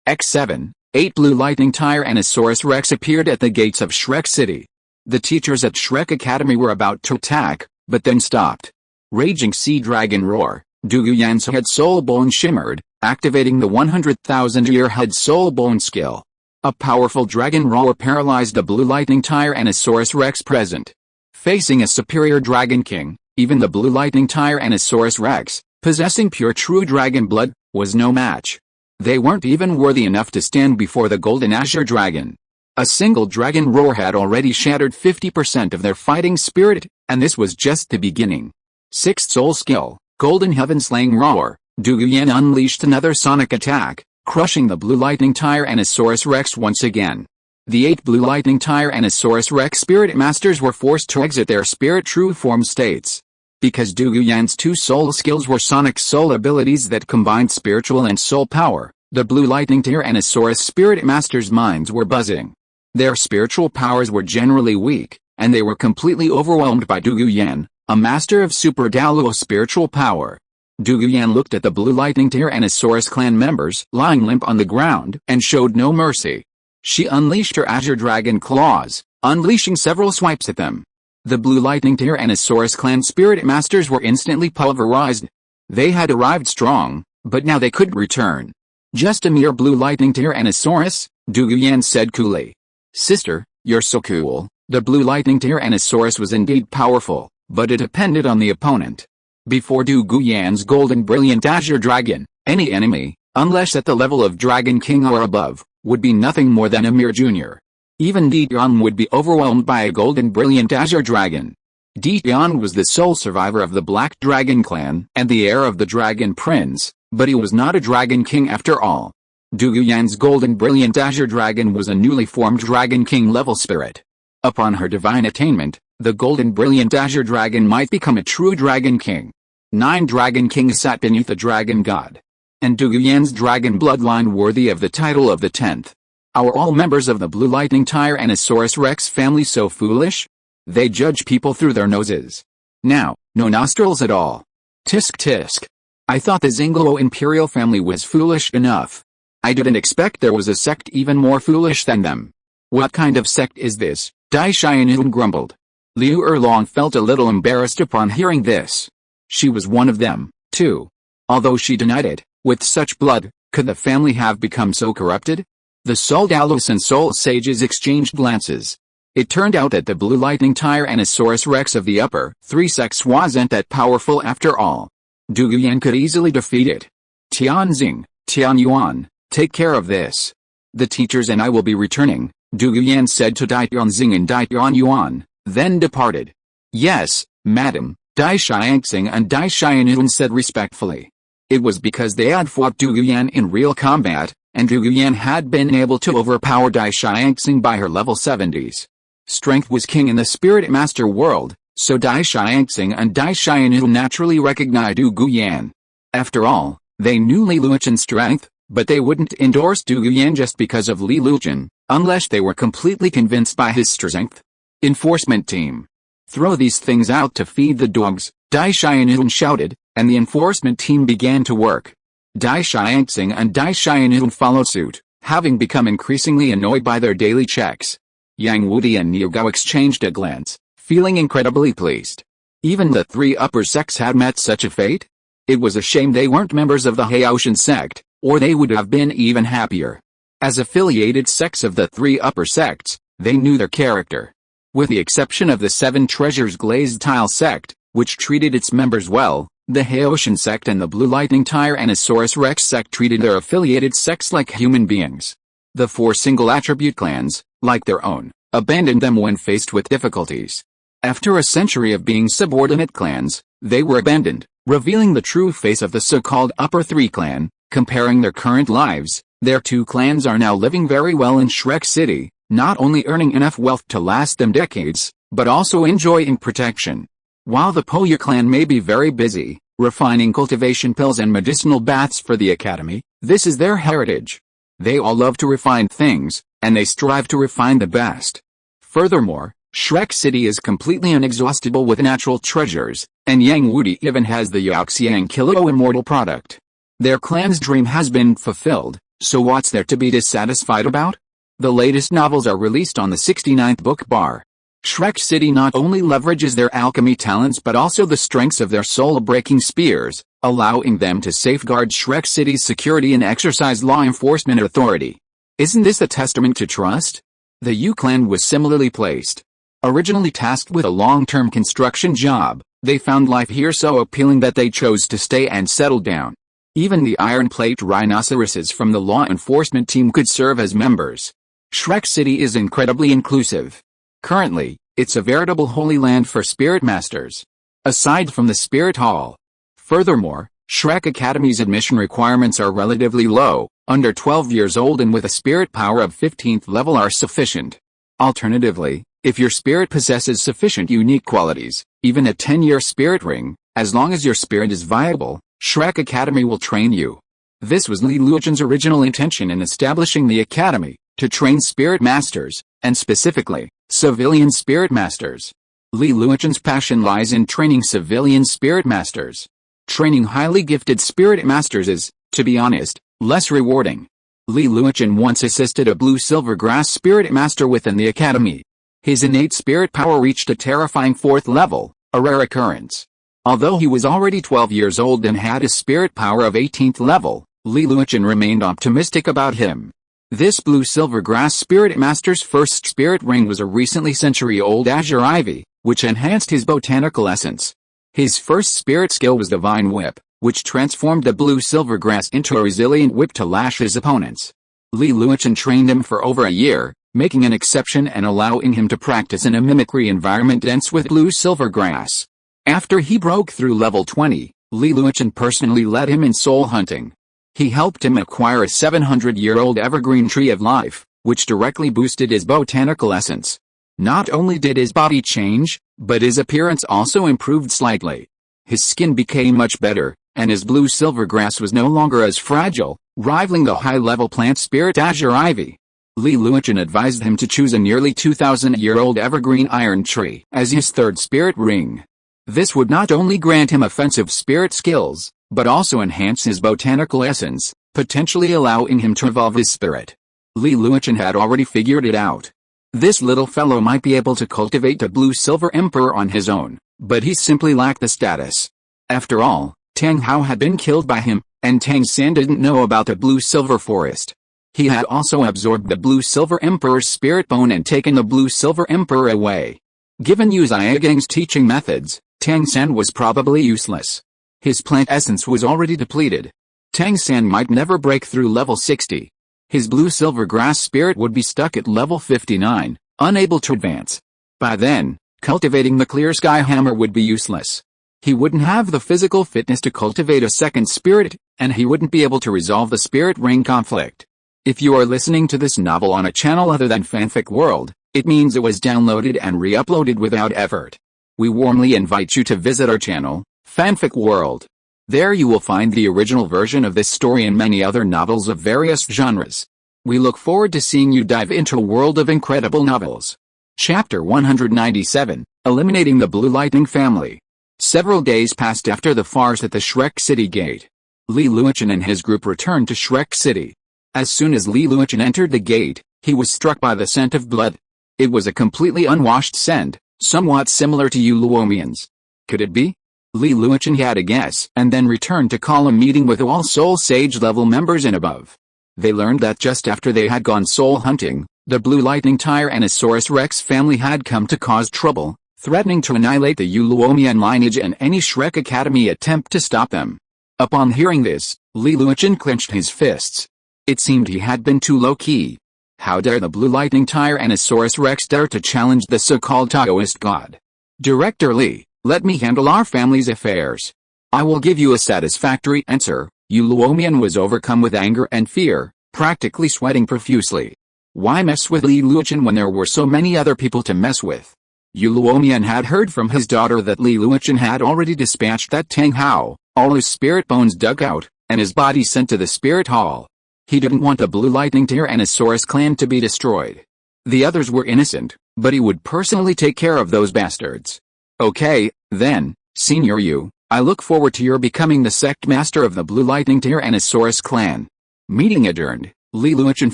X7, 8 Blue Lightning Tyrannosaurus Rex appeared at the gates of Shrek City. The teachers at Shrek Academy were about to attack, but then stopped. Raging Sea Dragon Roar, Dou Yan's head soul bone shimmered, activating the 100,000-year head soul bone skill. A powerful dragon roar paralyzed the Blue Lightning Tyrannosaurus Rex present. Facing a superior Dragon King, even the Blue Lightning Tyrannosaurus Rex, possessing pure true dragon blood, was no match. They weren't even worthy enough to stand before the Golden Azure Dragon. A single dragon roar had already shattered 50% of their fighting spirit, and this was just the beginning. 6th soul skill, Golden Heaven Slaying Roar, Dou Yan unleashed another sonic attack, crushing the Blue Lightning Tyrannosaurus Rex once again. The 8 Blue Lightning Tyrannosaurus Rex Spirit Masters were forced to exit their Spirit True Form states. Because Dou Yan's 2 soul skills were sonic soul abilities that combined spiritual and soul power, the Blue Lightning Tyrannosaurus Spirit Masters' minds were buzzing. Their spiritual powers were generally weak, and they were completely overwhelmed by Dou Yan, a master of Super Douluo spiritual power. Dou Yan looked at the Blue Lightning Tyrannosaurus clan members lying limp on the ground and showed no mercy. She unleashed her Azure Dragon claws, unleashing several swipes at them. The Blue Lightning Tyrannosaurus clan spirit masters were instantly pulverized. They had arrived strong, but now they couldn't return. Just a mere Blue Lightning Tyrannosaurus, Dou Yan said coolly. Sister, you're so cool. The Blue Lightning Tyrannosaurus was indeed powerful, but it depended on the opponent. Before Dou Yan's golden brilliant Azure Dragon, any enemy, unless at the level of Dragon King or above, would be nothing more than a mere junior. Even Dian would be overwhelmed by a golden brilliant Azure Dragon. Dian was the sole survivor of the Black Dragon clan and the heir of the Dragon Prince, but he was not a Dragon King after all. Dou Yan's golden brilliant Azure Dragon was a newly formed Dragon King level spirit. Upon her divine attainment, the golden brilliant Azure Dragon might become a true Dragon King. 9 Dragon Kings sat beneath the Dragon God. And Dou Yan's dragon bloodline worthy of the title of the 10th. Are all members of the Blue Lightning Tyrannosaurus Rex family so foolish? They judge people through their noses. Now, no nostrils at all. Tisk tisk. I thought the Zingluo imperial family was foolish enough. I didn't expect there was a sect even more foolish than them. What kind of sect is this? Dai Xianun grumbled. Liu Erlong felt a little embarrassed upon hearing this. She was one of them, too. Although she denied it, with such blood, could the family have become so corrupted? The Soul Dalus and Soul Sages exchanged glances. It turned out that the Blue Lightning Tyrannosaurus Rex of the upper 3 sects wasn't that powerful after all. Dou Yan could easily defeat it. Tianxing, Tianyuan, take care of this. The teachers and I will be returning, Dou Yan said to Dai Tianxing and Dai Tianyuan, then departed. Yes, madam, Dai Xianxing and Dai Xianyuan said respectfully. It was because they had fought Dou Yan in real combat, and Dou Yan had been able to overpower Dai Xianxing by her level 70s. Strength was king in the Spirit Master world, so Dai Xianxing and Dai Xianyun naturally recognized Dou Yan. After all, they knew Li Luchen's strength, but they wouldn't endorse Dou Yan just because of Li Luchen, unless they were completely convinced by his strength. Enforcement team. Throw these things out to feed the dogs, Dai Xianyun shouted, and the enforcement team began to work. Dai Xianxing and Dai Xianyun followed suit, having become increasingly annoyed by their daily checks. Yang Wudi and Niu Gao exchanged a glance, feeling incredibly pleased. Even the 3 upper sects had met such a fate? It was a shame they weren't members of the Haoshan sect, or they would have been even happier. As affiliated sects of the 3 upper sects, they knew their character. With the exception of the 7 Treasures Glazed Tile sect, which treated its members well, The Haoshan sect and the Blue Lightning Tyrannosaurus Rex sect treated their affiliated sects like human beings. The 4 single attribute clans, like their own, abandoned them when faced with difficulties. After a century of being subordinate clans, they were abandoned, revealing the true face of the so-called Upper 3 clan. Comparing their current lives, their 2 clans are now living very well in Shrek City, not only earning enough wealth to last them decades, but also enjoying protection. While the Poya clan may be very busy, refining cultivation pills and medicinal baths for the academy, this is their heritage. They all love to refine things, and they strive to refine the best. Furthermore, Shrek City is completely inexhaustible with natural treasures, and Yang Wudi even has the Yaoxiang Kilo immortal product. Their clan's dream has been fulfilled, so what's there to be dissatisfied about? The latest novels are released on the 69th book bar. Shrek City not only leverages their alchemy talents but also the strengths of their soul-breaking spears, allowing them to safeguard Shrek City's security and exercise law enforcement authority. Isn't this a testament to trust? The Yu clan was similarly placed. Originally tasked with a long-term construction job, they found life here so appealing that they chose to stay and settle down. Even the Iron Plate rhinoceroses from the law enforcement team could serve as members. Shrek City is incredibly inclusive. Currently, it's a veritable holy land for spirit masters. Aside from the Spirit Hall. Furthermore, Shrek Academy's admission requirements are relatively low, under 12 years old and with a spirit power of 15th level are sufficient. Alternatively, if your spirit possesses sufficient unique qualities, even a 10-year spirit ring, as long as your spirit is viable, Shrek Academy will train you. This was Li Luochen's original intention in establishing the academy, to train spirit masters, and specifically, civilian spirit masters. Li Luochen's passion lies in training civilian spirit masters. Training highly gifted spirit masters is, to be honest, less rewarding. Li Luochen once assisted a blue-silver grass spirit master within the academy. His innate spirit power reached a terrifying 4th level, a rare occurrence. Although he was already 12 years old and had a spirit power of 18th level, Li Luochen remained optimistic about him. This blue-silver grass spirit master's first spirit ring was a recently century-old azure ivy, which enhanced his botanical essence. His first spirit skill was Divine Whip, which transformed the blue-silver grass into a resilient whip to lash his opponents. Li Luochen trained him for over a year, making an exception and allowing him to practice in a mimicry environment dense with blue-silver grass. After he broke through level 20, Li Luochen personally led him in soul hunting. He helped him acquire a 700-year-old evergreen tree of life, which directly boosted his botanical essence. Not only did his body change, but his appearance also improved slightly. His skin became much better, and his blue-silver grass was no longer as fragile, rivaling the high-level plant spirit azure ivy. Li Luochen advised him to choose a nearly 2,000-year-old evergreen iron tree as his 3rd spirit ring. This would not only grant him offensive spirit skills, but also enhance his botanical essence, potentially allowing him to evolve his spirit. Li Luochen had already figured it out. This little fellow might be able to cultivate the blue-silver emperor on his own, but he simply lacked the status. After all, Tang Hao had been killed by him, and Tang San didn't know about the blue-silver forest. He had also absorbed the blue-silver emperor's spirit bone and taken the blue-silver emperor away. Given Yu Xiaogang's teaching methods, Tang San was probably useless. His plant essence was already depleted. Tang San might never break through level 60. His blue-silver grass spirit would be stuck at level 59, unable to advance. By then, cultivating the clear sky hammer would be useless. He wouldn't have the physical fitness to cultivate a 2nd spirit, and he wouldn't be able to resolve the spirit ring conflict. If you are listening to this novel on a channel other than Fanfic World, it means it was downloaded and re-uploaded without effort. We warmly invite you to visit our channel, Fanfic World. There you will find the original version of this story and many other novels of various genres. We look forward to seeing you dive into a world of incredible novels. Chapter 197, Eliminating the Blue Lightning Family. Several days passed after the farce at the Shrek City gate. Li Luochen and his group returned to Shrek City. As soon as Li Luochen entered the gate, he was struck by the scent of blood. It was a completely unwashed scent, somewhat similar to Yu Luomian's. Could it be? Li Luochen had a guess and then returned to call a meeting with all Soul Sage level members and above. They learned that just after they had gone soul hunting, the Blue Lightning Tyrannosaurus Rex family had come to cause trouble, threatening to annihilate the Douluo lineage and any Shrek Academy attempt to stop them. Upon hearing this, Li Yusong clenched his fists. It seemed he had been too low-key. How dare the Blue Lightning Tyrannosaurus Rex dare to challenge the so-called Taoist god? Director Li, let me handle our family's affairs. I will give you a satisfactory answer. Douluo was overcome with anger and fear, practically sweating profusely. Why mess with Li Yusong when there were so many other people to mess with? Douluo had heard from his daughter that Li Yusong had already dispatched that Tang Hao, all his spirit bones dug out, and his body sent to the spirit hall. He didn't want the Blue Lightning Tyrannosaurus clan to be destroyed. The others were innocent, but he would personally take care of those bastards. Okay, then, Senior Yu, I look forward to your becoming the sect master of the Blue Lightning Tyrannosaurus clan. Meeting adjourned, Li Yusong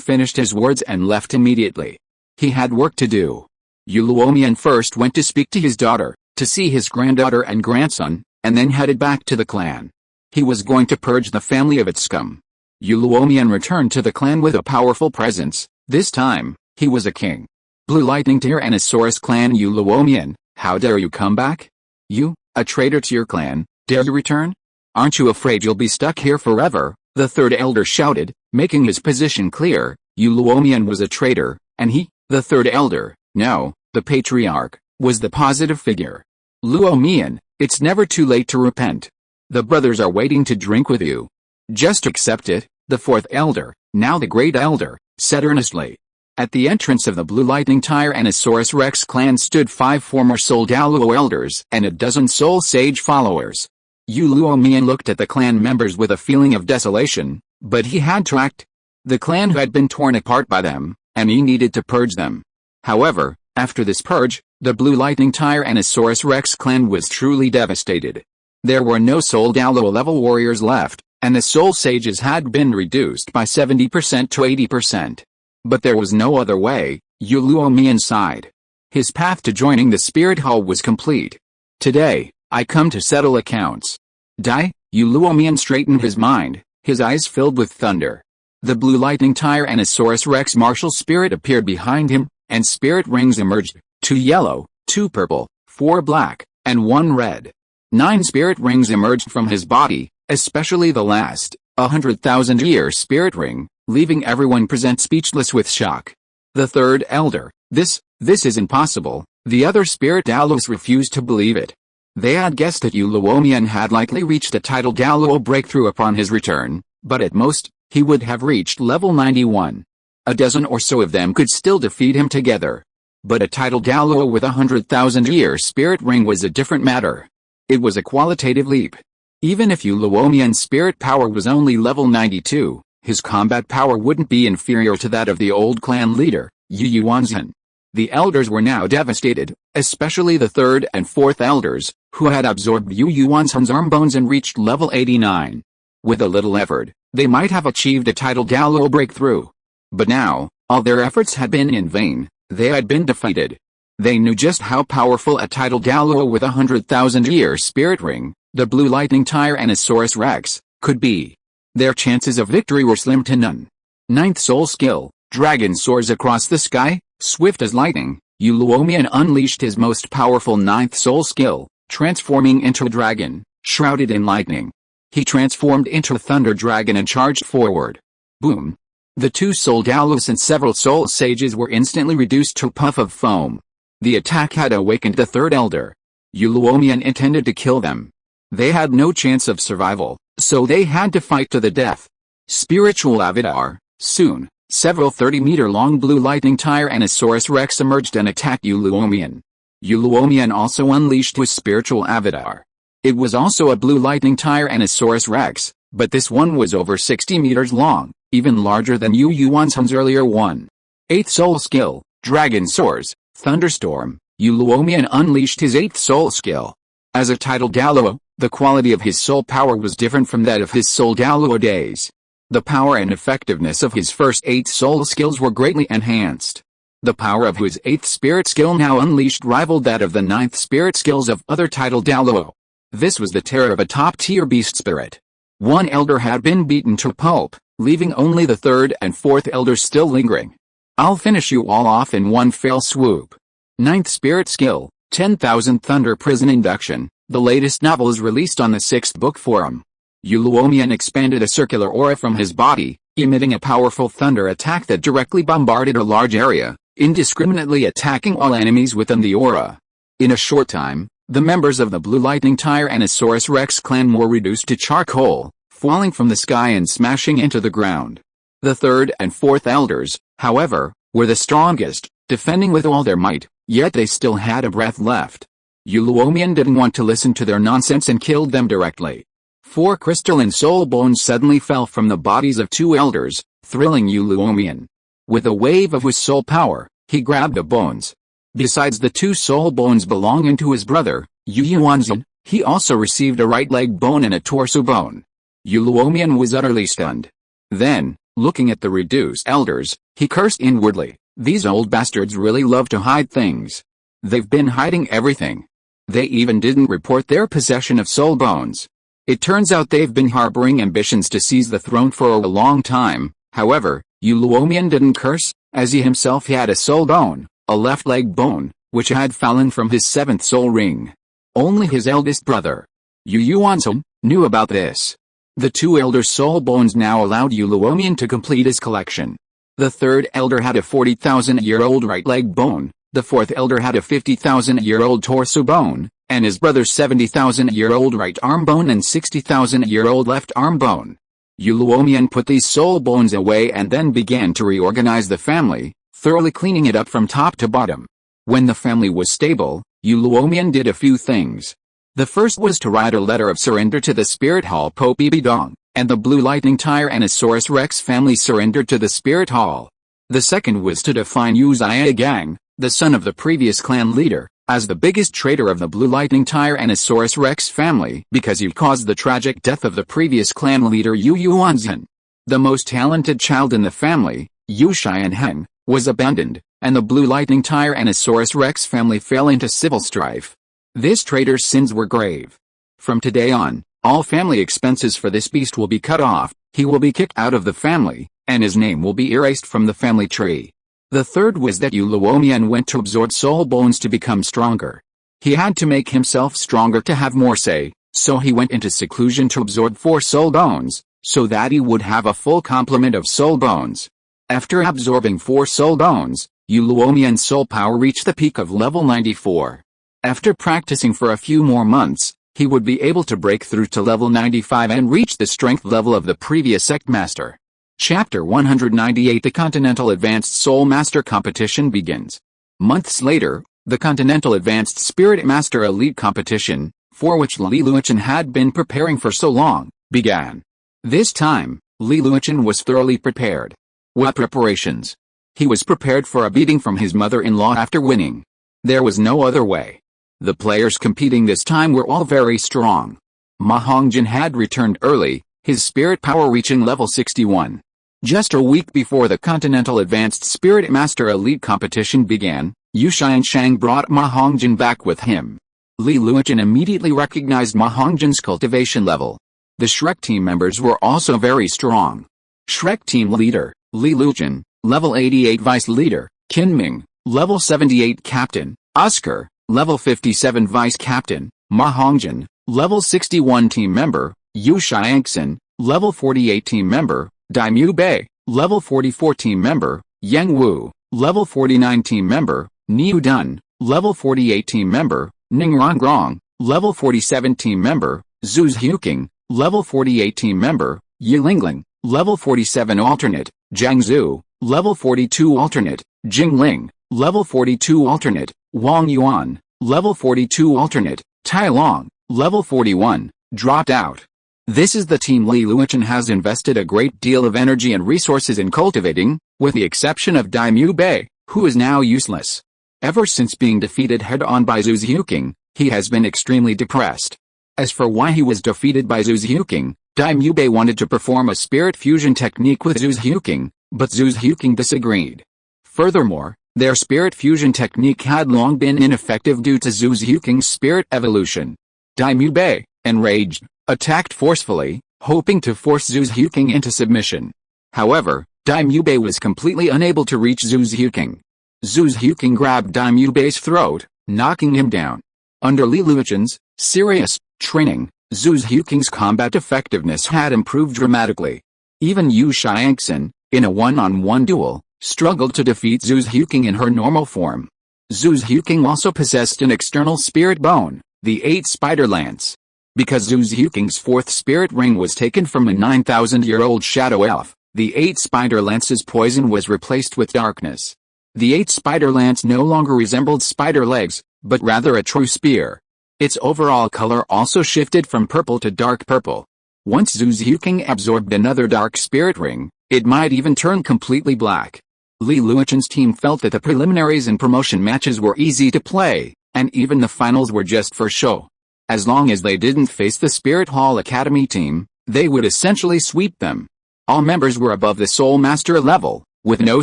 finished his words and left immediately. He had work to do. Douluo first went to speak to his daughter, to see his granddaughter and grandson, and then headed back to the clan. He was going to purge the family of its scum. Douluo returned to the clan with a powerful presence. This time, he was a king. Blue Lightning Tyrannosaurus clan Douluo, how dare you come back? You, a traitor to your clan, dare you return? Aren't you afraid you'll be stuck here forever? The third elder shouted, making his position clear. Douluo was a traitor, and he, the third elder, no, the patriarch, was the positive figure. Luo, it's never too late to repent. The brothers are waiting to drink with you. Just accept it, the fourth elder, now the great elder, said earnestly. At the entrance of the Blue Lightning Tyrannosaurus Rex clan stood 5 former Soul Douluo elders and a dozen Soul Sage followers. Douluo looked at the clan members with a feeling of desolation, but he had to act. The clan had been torn apart by them, and he needed to purge them. However, after this purge, the Blue Lightning Tyrannosaurus Rex clan was truly devastated. There were no Soul Douluo level warriors left, and the Soul Sages had been reduced by 70% to 80%. But there was no other way. Douluo sighed. His path to joining the Spirit Hall was complete. Today, I come to settle accounts. Douluo straightened his mind, his eyes filled with thunder. The Blue Lightning Tyrannosaurus Rex martial spirit appeared behind him, and spirit rings emerged, 2 yellow, 2 purple, 4 black, and 1 red. 9 spirit rings emerged from his body, especially the last, 100,000-year spirit ring, leaving everyone present speechless with shock. The third elder, this is impossible. The other spirit Doulos refused to believe it. They had guessed that Douluo had likely reached a tidal Douluo breakthrough upon his return, but at most, he would have reached level 91. A dozen or so of them could still defeat him together. But a tidal Douluo with 100,000-year spirit ring was a different matter. It was a qualitative leap. Even if Douluo's spirit power was only level 92, his combat power wouldn't be inferior to that of the old clan leader, Yuanzhen. The elders were now devastated, especially the third and fourth elders, who had absorbed Yuanzhen's arm bones and reached level 89. With a little effort, they might have achieved a tidal Douluo breakthrough. But now, all their efforts had been in vain. They had been defeated. They knew just how powerful a tidal Douluo with 100,000-year spirit ring, the Blue Lightning Tyrannosaurus Rex, could be. Their chances of victory were slim to none. 9th soul skill, dragon soars across the sky, swift as lightning. Douluo unleashed his most powerful 9th soul skill, transforming into a dragon, shrouded in lightning. He transformed into a thunder dragon and charged forward. Boom! The 2 Soul Doulos and several Soul Sages were instantly reduced to a puff of foam. The attack had awakened the third elder. Douluo intended to kill them. They had no chance of survival, so they had to fight to the death. Spiritual Avatar. Soon, several 30-meter-long Blue Lightning Tyrannosaurus Rex emerged and attacked Douluo. Douluo also unleashed his spiritual avatar. It was also a Blue Lightning Tyrannosaurus Rex, but this one was over 60 meters long, even larger than Yuanzhen's earlier one. 8th soul skill, Dragon Soars, Thunderstorm. Douluo unleashed his 8th soul skill. As a tidal Douluo, the quality of his soul power was different from that of his Soul Douluo days. The power and effectiveness of his first 8 soul skills were greatly enhanced. The power of his 8th spirit skill now unleashed rivaled that of the 9th spirit skills of other tidal Douluo. This was the terror of a top-tier beast spirit. 1 elder had been beaten to pulp, leaving only the 3rd and 4th elders still lingering. I'll finish you all off in one fell swoop. 9th spirit skill, 10,000 Thunder Prison Induction. The latest novel is released on the 6th Book Forum. Yu Luomian expanded a circular aura from his body, emitting a powerful thunder attack that directly bombarded a large area, indiscriminately attacking all enemies within the aura. In a short time, the members of the Blue Lightning Tyrannosaurus Rex clan were reduced to charcoal, falling from the sky and smashing into the ground. The third and fourth elders, however, were the strongest, defending with all their might, yet they still had a breath left. Yu Luomian didn't want to listen to their nonsense and killed them directly. 4 crystalline soul bones suddenly fell from the bodies of 2 elders, thrilling Yu Luomian. With a wave of his soul power, he grabbed the bones. Besides the 2 soul bones belonging to his brother, Yu Yuanzhen, he also received a right leg bone and a torso bone. Yu Luomian was utterly stunned. Then, looking at the reduced elders, he cursed inwardly. These old bastards really love to hide things. They've been hiding everything. They even didn't report their possession of soul bones. It turns out they've been harboring ambitions to seize the throne for a long time. However, Yu Luomian didn't curse, as he himself had a soul bone, a left leg bone, which had fallen from his 7th soul ring. Only his eldest brother, Yu Yuanzhen, knew about this. The 2 elder soul bones now allowed Yu Luomian to complete his collection. The 3rd elder had a 40,000-year-old right leg bone, the 4th elder had a 50,000-year-old torso bone, and his brother's 70,000-year-old right arm bone and 60,000-year-old left arm bone. Yu Luomian put these soul bones away and then began to reorganize the family, thoroughly cleaning it up from top to bottom. When the family was stable, Yu Luomian did a few things. The first was to write a letter of surrender to the Spirit Hall Pope Ibidong, and the Blue Lightning Tyrannosaurus Rex family surrendered to the Spirit Hall. The second was to define Yu Zhiagang, the son of the previous clan leader, as the biggest traitor of the Blue Lightning Tyrannosaurus Rex family because he caused the tragic death of the previous clan leader Yu Yuanzhen. The most talented child in the family, Yu Xianheng, was abandoned, and the Blue Lightning Tyrannosaurus Rex family fell into civil strife. This traitor's sins were grave. From today on, all family expenses for this beast will be cut off, he will be kicked out of the family, and his name will be erased from the family tree. The third was that Yu Luomian went to absorb soul bones to become stronger. He had to make himself stronger to have more say, so he went into seclusion to absorb 4 soul bones, so that he would have a full complement of soul bones. After absorbing 4 soul bones, Yu Luomian's soul power reached the peak of level 94. After practicing for a few more months, he would be able to break through to level 95 and reach the strength level of the previous sect master. Chapter 198 The Continental Advanced Soul Master Competition begins. Months later, the Continental Advanced Spirit Master Elite Competition, for which Li Luochen had been preparing for so long, began. This time, Li Luochen was thoroughly prepared. What preparations? He was prepared for a beating from his mother-in-law after winning. There was no other way. The players competing this time were all very strong. Ma Hongjin had returned early, his spirit power reaching level 61. Just a week before the Continental Advanced Spirit Master Elite Competition began, Yu Xianshang brought Ma Hongjin back with him. Li Luochen immediately recognized Ma Hongjin's cultivation level. The Shrek team members were also very strong. Shrek team leader, Li Luochen, level 88 vice leader, Qin Ming, level 78 captain, Oscar, level 57 vice captain, Ma Hongjin, level 61 team member, Yu Xiangxin, level 48 team member, Daimyu Bei, level 44 team member, Yang Wu, level 49 team member, Niu Dun, level 48 team member, Ning Rongrong, level 47 team member, Zhu Zhuqing, level 48 team member, Yi Lingling, level 47 alternate, Zhang Zhu, level 42 alternate, Jing Ling, level 42 alternate, Wang Yuan, level 42 alternate, Tai Long, level 41, dropped out. This is the team Li Luochen has invested a great deal of energy and resources in cultivating, with the exception of Daimyu Bei, who is now useless. Ever since being defeated head-on by Zhu Zhuqing, he has been extremely depressed. As for why he was defeated by Zhu Zhuqing, Daimyu Bei wanted to perform a spirit fusion technique with Zhu Zhuqing, but Zhu Zhuqing disagreed. Furthermore, their spirit fusion technique had long been ineffective due to Zhu Zhuqing's spirit evolution. Daimyu Bei, enraged, attacked forcefully, hoping to force Zhu Zhuqing into submission. However, Daimyu Bei was completely unable to reach Zhu Zhuqing. Zhu Zhuqing grabbed Daimyu Bei's throat, knocking him down. Under Li Luochen's serious training, Zhu Zhuking's combat effectiveness had improved dramatically. Even Yu Xiangxin, in a one-on-one duel, struggled to defeat Zhu Zhuking in her normal form. Zhu Zhuking also possessed an external spirit bone, the 8 spider lance. Because Zhu Zhuking's 4th spirit ring was taken from a 9,000-year-old shadow elf, the 8 spider lance's poison was replaced with darkness. The 8 spider lance no longer resembled spider legs, but rather a true spear. Its overall color also shifted from purple to dark purple. Once Zhu Zhuking absorbed another dark spirit ring, it might even turn completely black. Li Luochen's team felt that the preliminaries and promotion matches were easy to play, and even the finals were just for show. As long as they didn't face the Spirit Hall Academy team, they would essentially sweep them. All members were above the Soul Master level, with no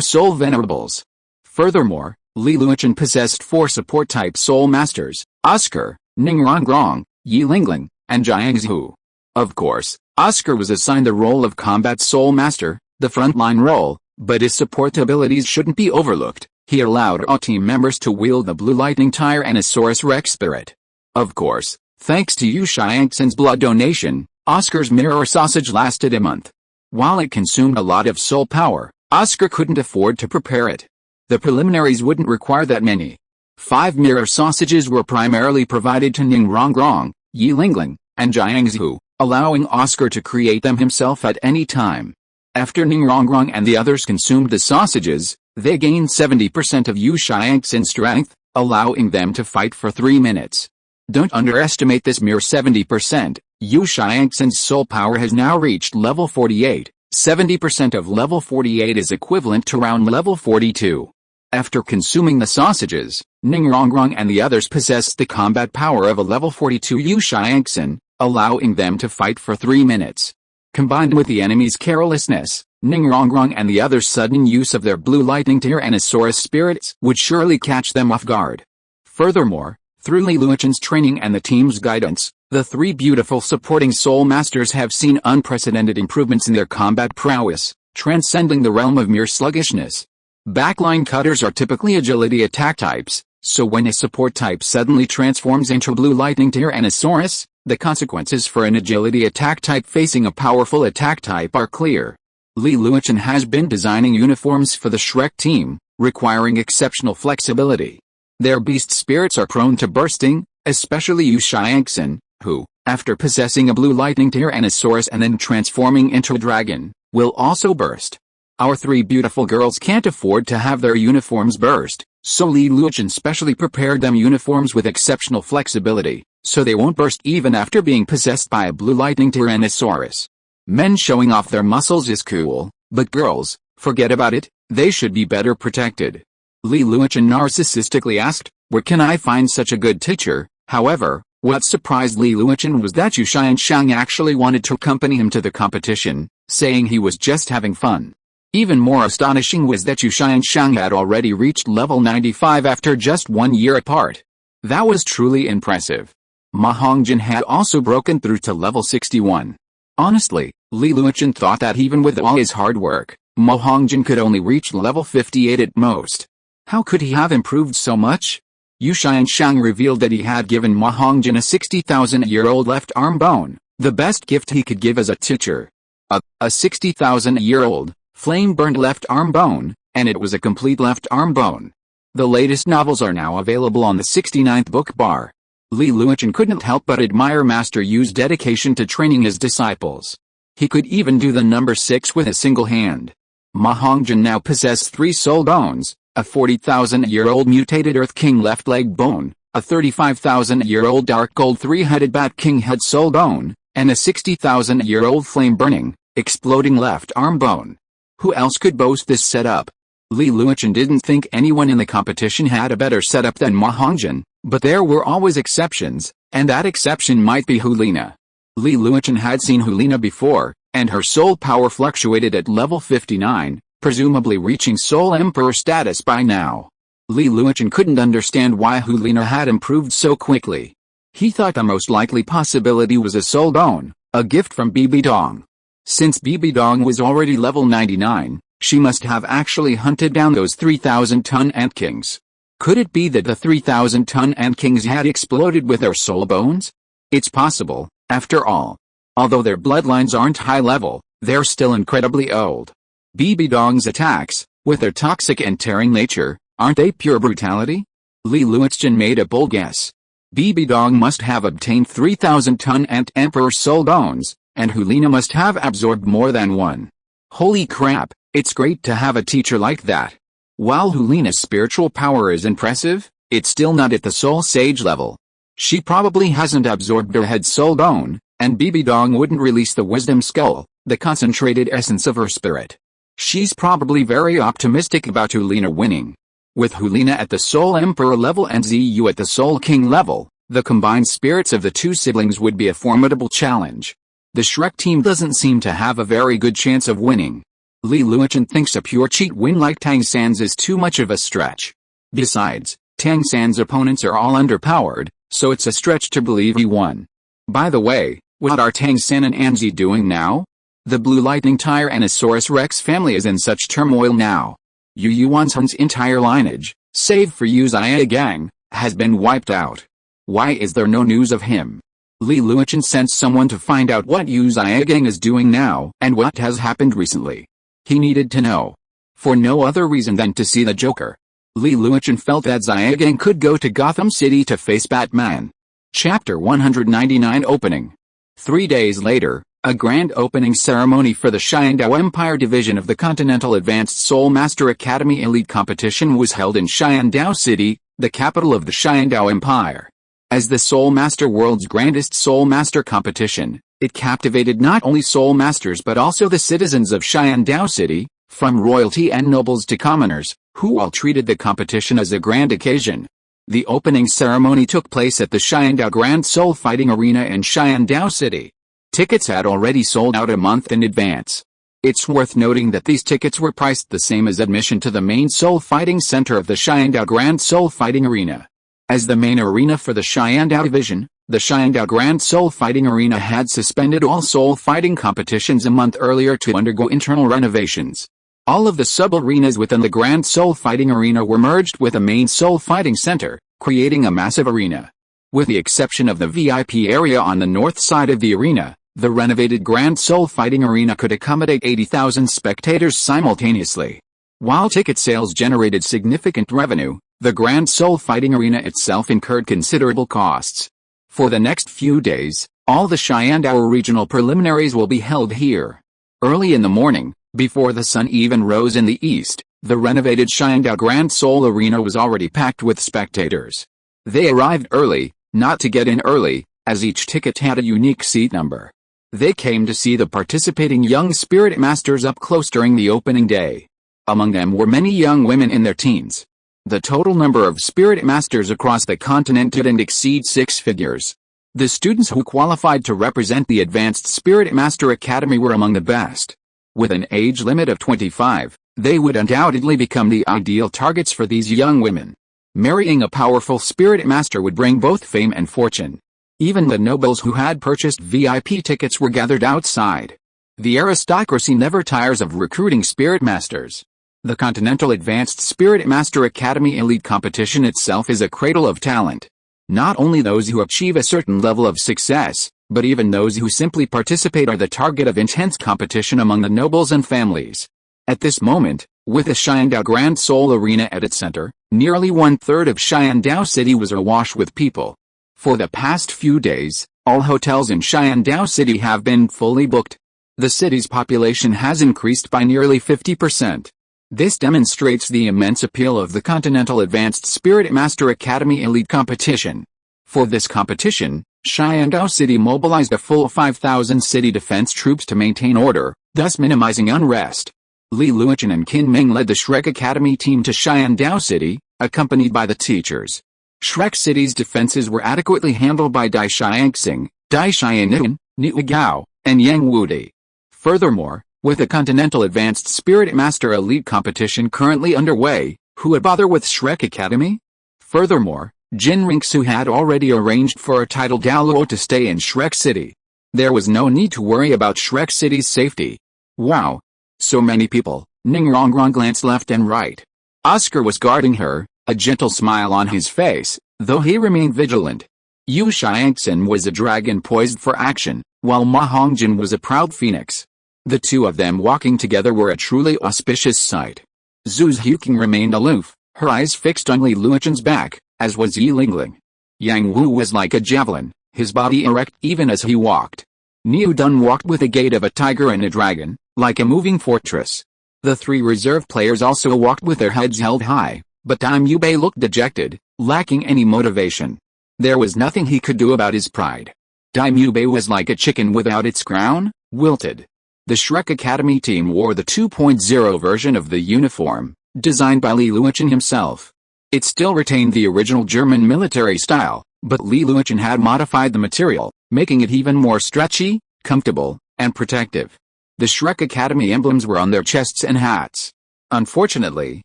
Soul Venerables. Furthermore, Li Luochen possessed 4 support-type Soul Masters, Oscar, Ningrongrong, Yi Lingling, and Jiangzhu. Of course, Oscar was assigned the role of Combat Soul Master, the frontline role, but his support abilities shouldn't be overlooked. He allowed all team members to wield the Blue Lightning Tyrannosaurus Rex Spirit. Of course, thanks to Yu Xiangxin's blood donation, Oscar's mirror sausage lasted a month. While it consumed a lot of soul power, Oscar couldn't afford to prepare it. The preliminaries wouldn't require that many. 5 mirror sausages were primarily provided to Ningrongrong, Yi Lingling, and Jiangzhu, allowing Oscar to create them himself at any time. After Ningrongrong and the others consumed the sausages, they gained 70% of Yu Xiangxin's strength, allowing them to fight for 3 minutes. Don't underestimate this mere 70%. Yu Xiangxin's soul power has now reached level 48. 70% of level 48 is equivalent to around level 42. After consuming the sausages, Ningrongrong and the others possessed the combat power of a level 42 Yu Xiangxin, allowing them to fight for 3 minutes. Combined with the enemy's carelessness, Ningrongrong and the others' sudden use of their Blue Lightning Tyrannosaurus spirits would surely catch them off guard. Furthermore, through Li Luochen's training and the team's guidance, the 3 beautiful supporting Soul Masters have seen unprecedented improvements in their combat prowess, transcending the realm of mere sluggishness. Backline cutters are typically agility attack types, so when a support type suddenly transforms into Blue Lightning Tyrannosaurus, the consequences for an agility attack type facing a powerful attack type are clear. Li Luochen has been designing uniforms for the Shrek team, requiring exceptional flexibility. Their beast spirits are prone to bursting, especially Yu Xiangxin, who, after possessing a Blue Lightning Tyrannosaurus and then transforming into a dragon, will also burst. Our 3 beautiful girls can't afford to have their uniforms burst, so Li Luochen specially prepared them uniforms with exceptional flexibility, so they won't burst even after being possessed by a Blue Lightning Tyrannosaurus. Men showing off their muscles is cool, but girls, forget about it, they should be better protected. Li Luochen narcissistically asked, "Where can I find such a good teacher?" However, what surprised Li Luochen was that Yu Xiangxin actually wanted to accompany him to the competition, saying he was just having fun. Even more astonishing was that Yu Xiangxin had already reached level 95 after just 1 year apart. That was truly impressive. Ma Hongjin had also broken through to level 61. Honestly, Li Luochen thought that even with all his hard work, Ma Hongjin could only reach level 58 at most. How could he have improved so much? Yu Xiangxin revealed that he had given Ma Hongjin a 60,000-year-old left arm bone, the best gift he could give as a teacher. A 60,000-year-old, flame-burned left arm bone, and it was a complete left arm bone. The latest novels are now available on the 69th book bar. Li Luochen couldn't help but admire Master Yu's dedication to training his disciples. He could even do the number 6 with a single hand. Ma Hongjin now possessed 3 soul bones, a 40,000-year-old mutated Earth King left leg bone, a 35,000-year-old dark gold 3-headed Bat King head soul bone, and a 60,000-year-old flame-burning, exploding left arm bone. Who else could boast this setup? Li Luochen didn't think anyone in the competition had a better setup than Ma Hongjin, but there were always exceptions, and that exception might be Hulina. Li Luochen had seen Hulina before, and her soul power fluctuated at level 59, presumably reaching Soul Emperor status by now. Li Luochen couldn't understand why Hulina had improved so quickly. He thought the most likely possibility was a soul bone, a gift from Bibi Dong. Since Bibi Dong was already level 99, she must have actually hunted down those 3,000-ton ant kings. Could it be that the 3,000-ton ant kings had exploded with their soul bones? It's possible, after all. Although their bloodlines aren't high-level, they're still incredibly old. BB Dong's attacks, with their toxic and tearing nature, aren't they pure brutality? Li Luochen made a bold guess. BB Dong must have obtained 3,000-ton ant emperor soul bones, and Hulina must have absorbed more than one. Holy crap, it's great to have a teacher like that. While Hulina's spiritual power is impressive, it's still not at the soul sage level. She probably hasn't absorbed her head soul bone, and BB Dong wouldn't release the wisdom skull, the concentrated essence of her spirit. She's probably very optimistic about Hulina winning. With Hulina at the Soul Emperor level and Ziyu at the Soul King level, the combined spirits of the two siblings would be a formidable challenge. The Shrek team doesn't seem to have a very good chance of winning. Li Luochen thinks a pure cheat win like Tang San's is too much of a stretch. Besides, Tang San's opponents are all underpowered, so it's a stretch to believe he won. By the way, what are Tang San and Anzi doing now? The Blue Lightning Tyrannosaurus Rex family is in such turmoil now. Yu Yuan's entire lineage, save for Yu Gang, has been wiped out. Why is there no news of him? Li Luochen sent someone to find out what Yu Gang is doing now and what has happened recently. He needed to know. For no other reason than to see the Joker. Li Luochen felt that Gang could go to Gotham City to face Batman. Chapter 199 Opening. 3 days later, a grand opening ceremony for the Xiandao Empire Division of the Continental Advanced Soul Master Academy Elite Competition was held in Xiandao City, the capital of the Xiandao Empire. As the Soul Master World's grandest Soul Master competition, it captivated not only Soul Masters but also the citizens of Xiandao City, from royalty and nobles to commoners, who all treated the competition as a grand occasion. The opening ceremony took place at the Xiandao Grand Soul Fighting Arena in Xiandao City. Tickets had already sold out a month in advance. It's worth noting that these tickets were priced the same as admission to the main Soul Fighting Center of the Xiandao Grand Soul Fighting Arena. As the main arena for the Xiandao Division, the Xiandao Grand Soul Fighting Arena had suspended all soul fighting competitions a month earlier to undergo internal renovations. All of the sub-arenas within the Grand Soul Fighting Arena were merged with a main Soul Fighting Center, creating a massive arena. With the exception of the VIP area on the north side of the arena, the renovated Grand Soul Fighting Arena could accommodate 80,000 spectators simultaneously. While ticket sales generated significant revenue, the Grand Soul Fighting Arena itself incurred considerable costs. For the next few days, all the Xiandao regional preliminaries will be held here. Early in the morning, before the sun even rose in the east, the renovated Xiandao Grand Soul Arena was already packed with spectators. They arrived early, not to get in early, as each ticket had a unique seat number. They came to see the participating young spirit masters up close during the opening day. Among them were many young women in their teens. The total number of spirit masters across the continent didn't exceed 6 figures. The students who qualified to represent the Advanced Spirit Master Academy were among the best. With an age limit of 25, they would undoubtedly become the ideal targets for these young women. Marrying a powerful spirit master would bring both fame and fortune. Even the nobles who had purchased VIP tickets were gathered outside. The aristocracy never tires of recruiting spirit masters. The Continental Advanced Spirit Master Academy Elite Competition itself is a cradle of talent. Not only those who achieve a certain level of success, but even those who simply participate are the target of intense competition among the nobles and families. At this moment, with the Xiandao Grand Soul Arena at its center, nearly 1/3 of Xiandao City was awash with people. For the past few days, all hotels in Xiandao City have been fully booked. The city's population has increased by nearly 50%. This demonstrates the immense appeal of the Continental Advanced Spirit Master Academy Elite Competition. For this competition, Xiandao City mobilized a full 5,000 city defense troops to maintain order, thus minimizing unrest. Li Luochen and Qin Ming led the Shrek Academy team to Xiandao City, accompanied by the teachers. Shrek City's defenses were adequately handled by Dai Xiangxing, Dai Xianin, Niu Gao, and Yang Wudi. Furthermore, with the Continental Advanced Spirit Master Elite Competition currently underway, who would bother with Shrek Academy? Furthermore, Jin Rinxu had already arranged for a titled Douluo to stay in Shrek City. There was no need to worry about Shrek City's safety. Wow! So many people. Ning Rongrong glanced left and right. Oscar was guarding her, a gentle smile on his face, though he remained vigilant. Yu Xiangxin was a dragon poised for action, while Ma Hongjin was a proud phoenix. The two of them walking together were a truly auspicious sight. Zhu Huqing remained aloof, her eyes fixed on Li Luochun's back, as was Yi Lingling. Yang Wu was like a javelin, his body erect even as he walked. Niu Dun walked with the gait of a tiger and a dragon, like a moving fortress. The three reserve players also walked with their heads held high, but Dime Yubei looked dejected, lacking any motivation. There was nothing he could do about his pride. Dime Yubei was like a chicken without its crown, wilted. The Shrek Academy team wore the 2.0 version of the uniform, designed by Li Luochun himself. It still retained the original German military style, but Li Luochun had modified the material, making it even more stretchy, comfortable, and protective. The Shrek Academy emblems were on their chests and hats. Unfortunately,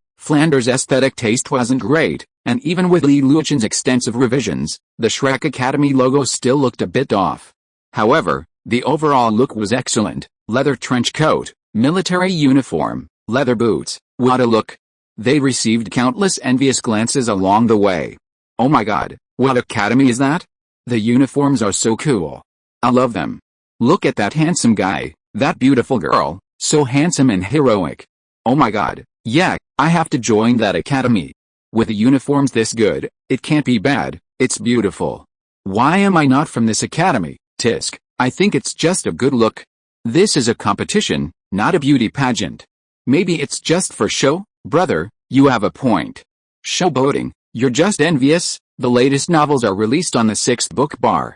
Flanders' aesthetic taste wasn't great, and even with Li Luochun's extensive revisions, the Shrek Academy logo still looked a bit off. However, the overall look was excellent: leather trench coat, military uniform, leather boots. What a look! They received countless envious glances along the way. Oh my god, what academy is that? The uniforms are so cool. I love them. Look at that handsome guy, that beautiful girl, so handsome and heroic. Oh my god, yeah, I have to join that academy. With the uniforms this good, it can't be bad, it's beautiful. Why am I not from this academy? Tisk, I think it's just a good look. This is a competition, not a beauty pageant. Maybe it's just for show? Brother, you have a point. Showboating, you're just envious. The latest novels are released on the 6th book bar.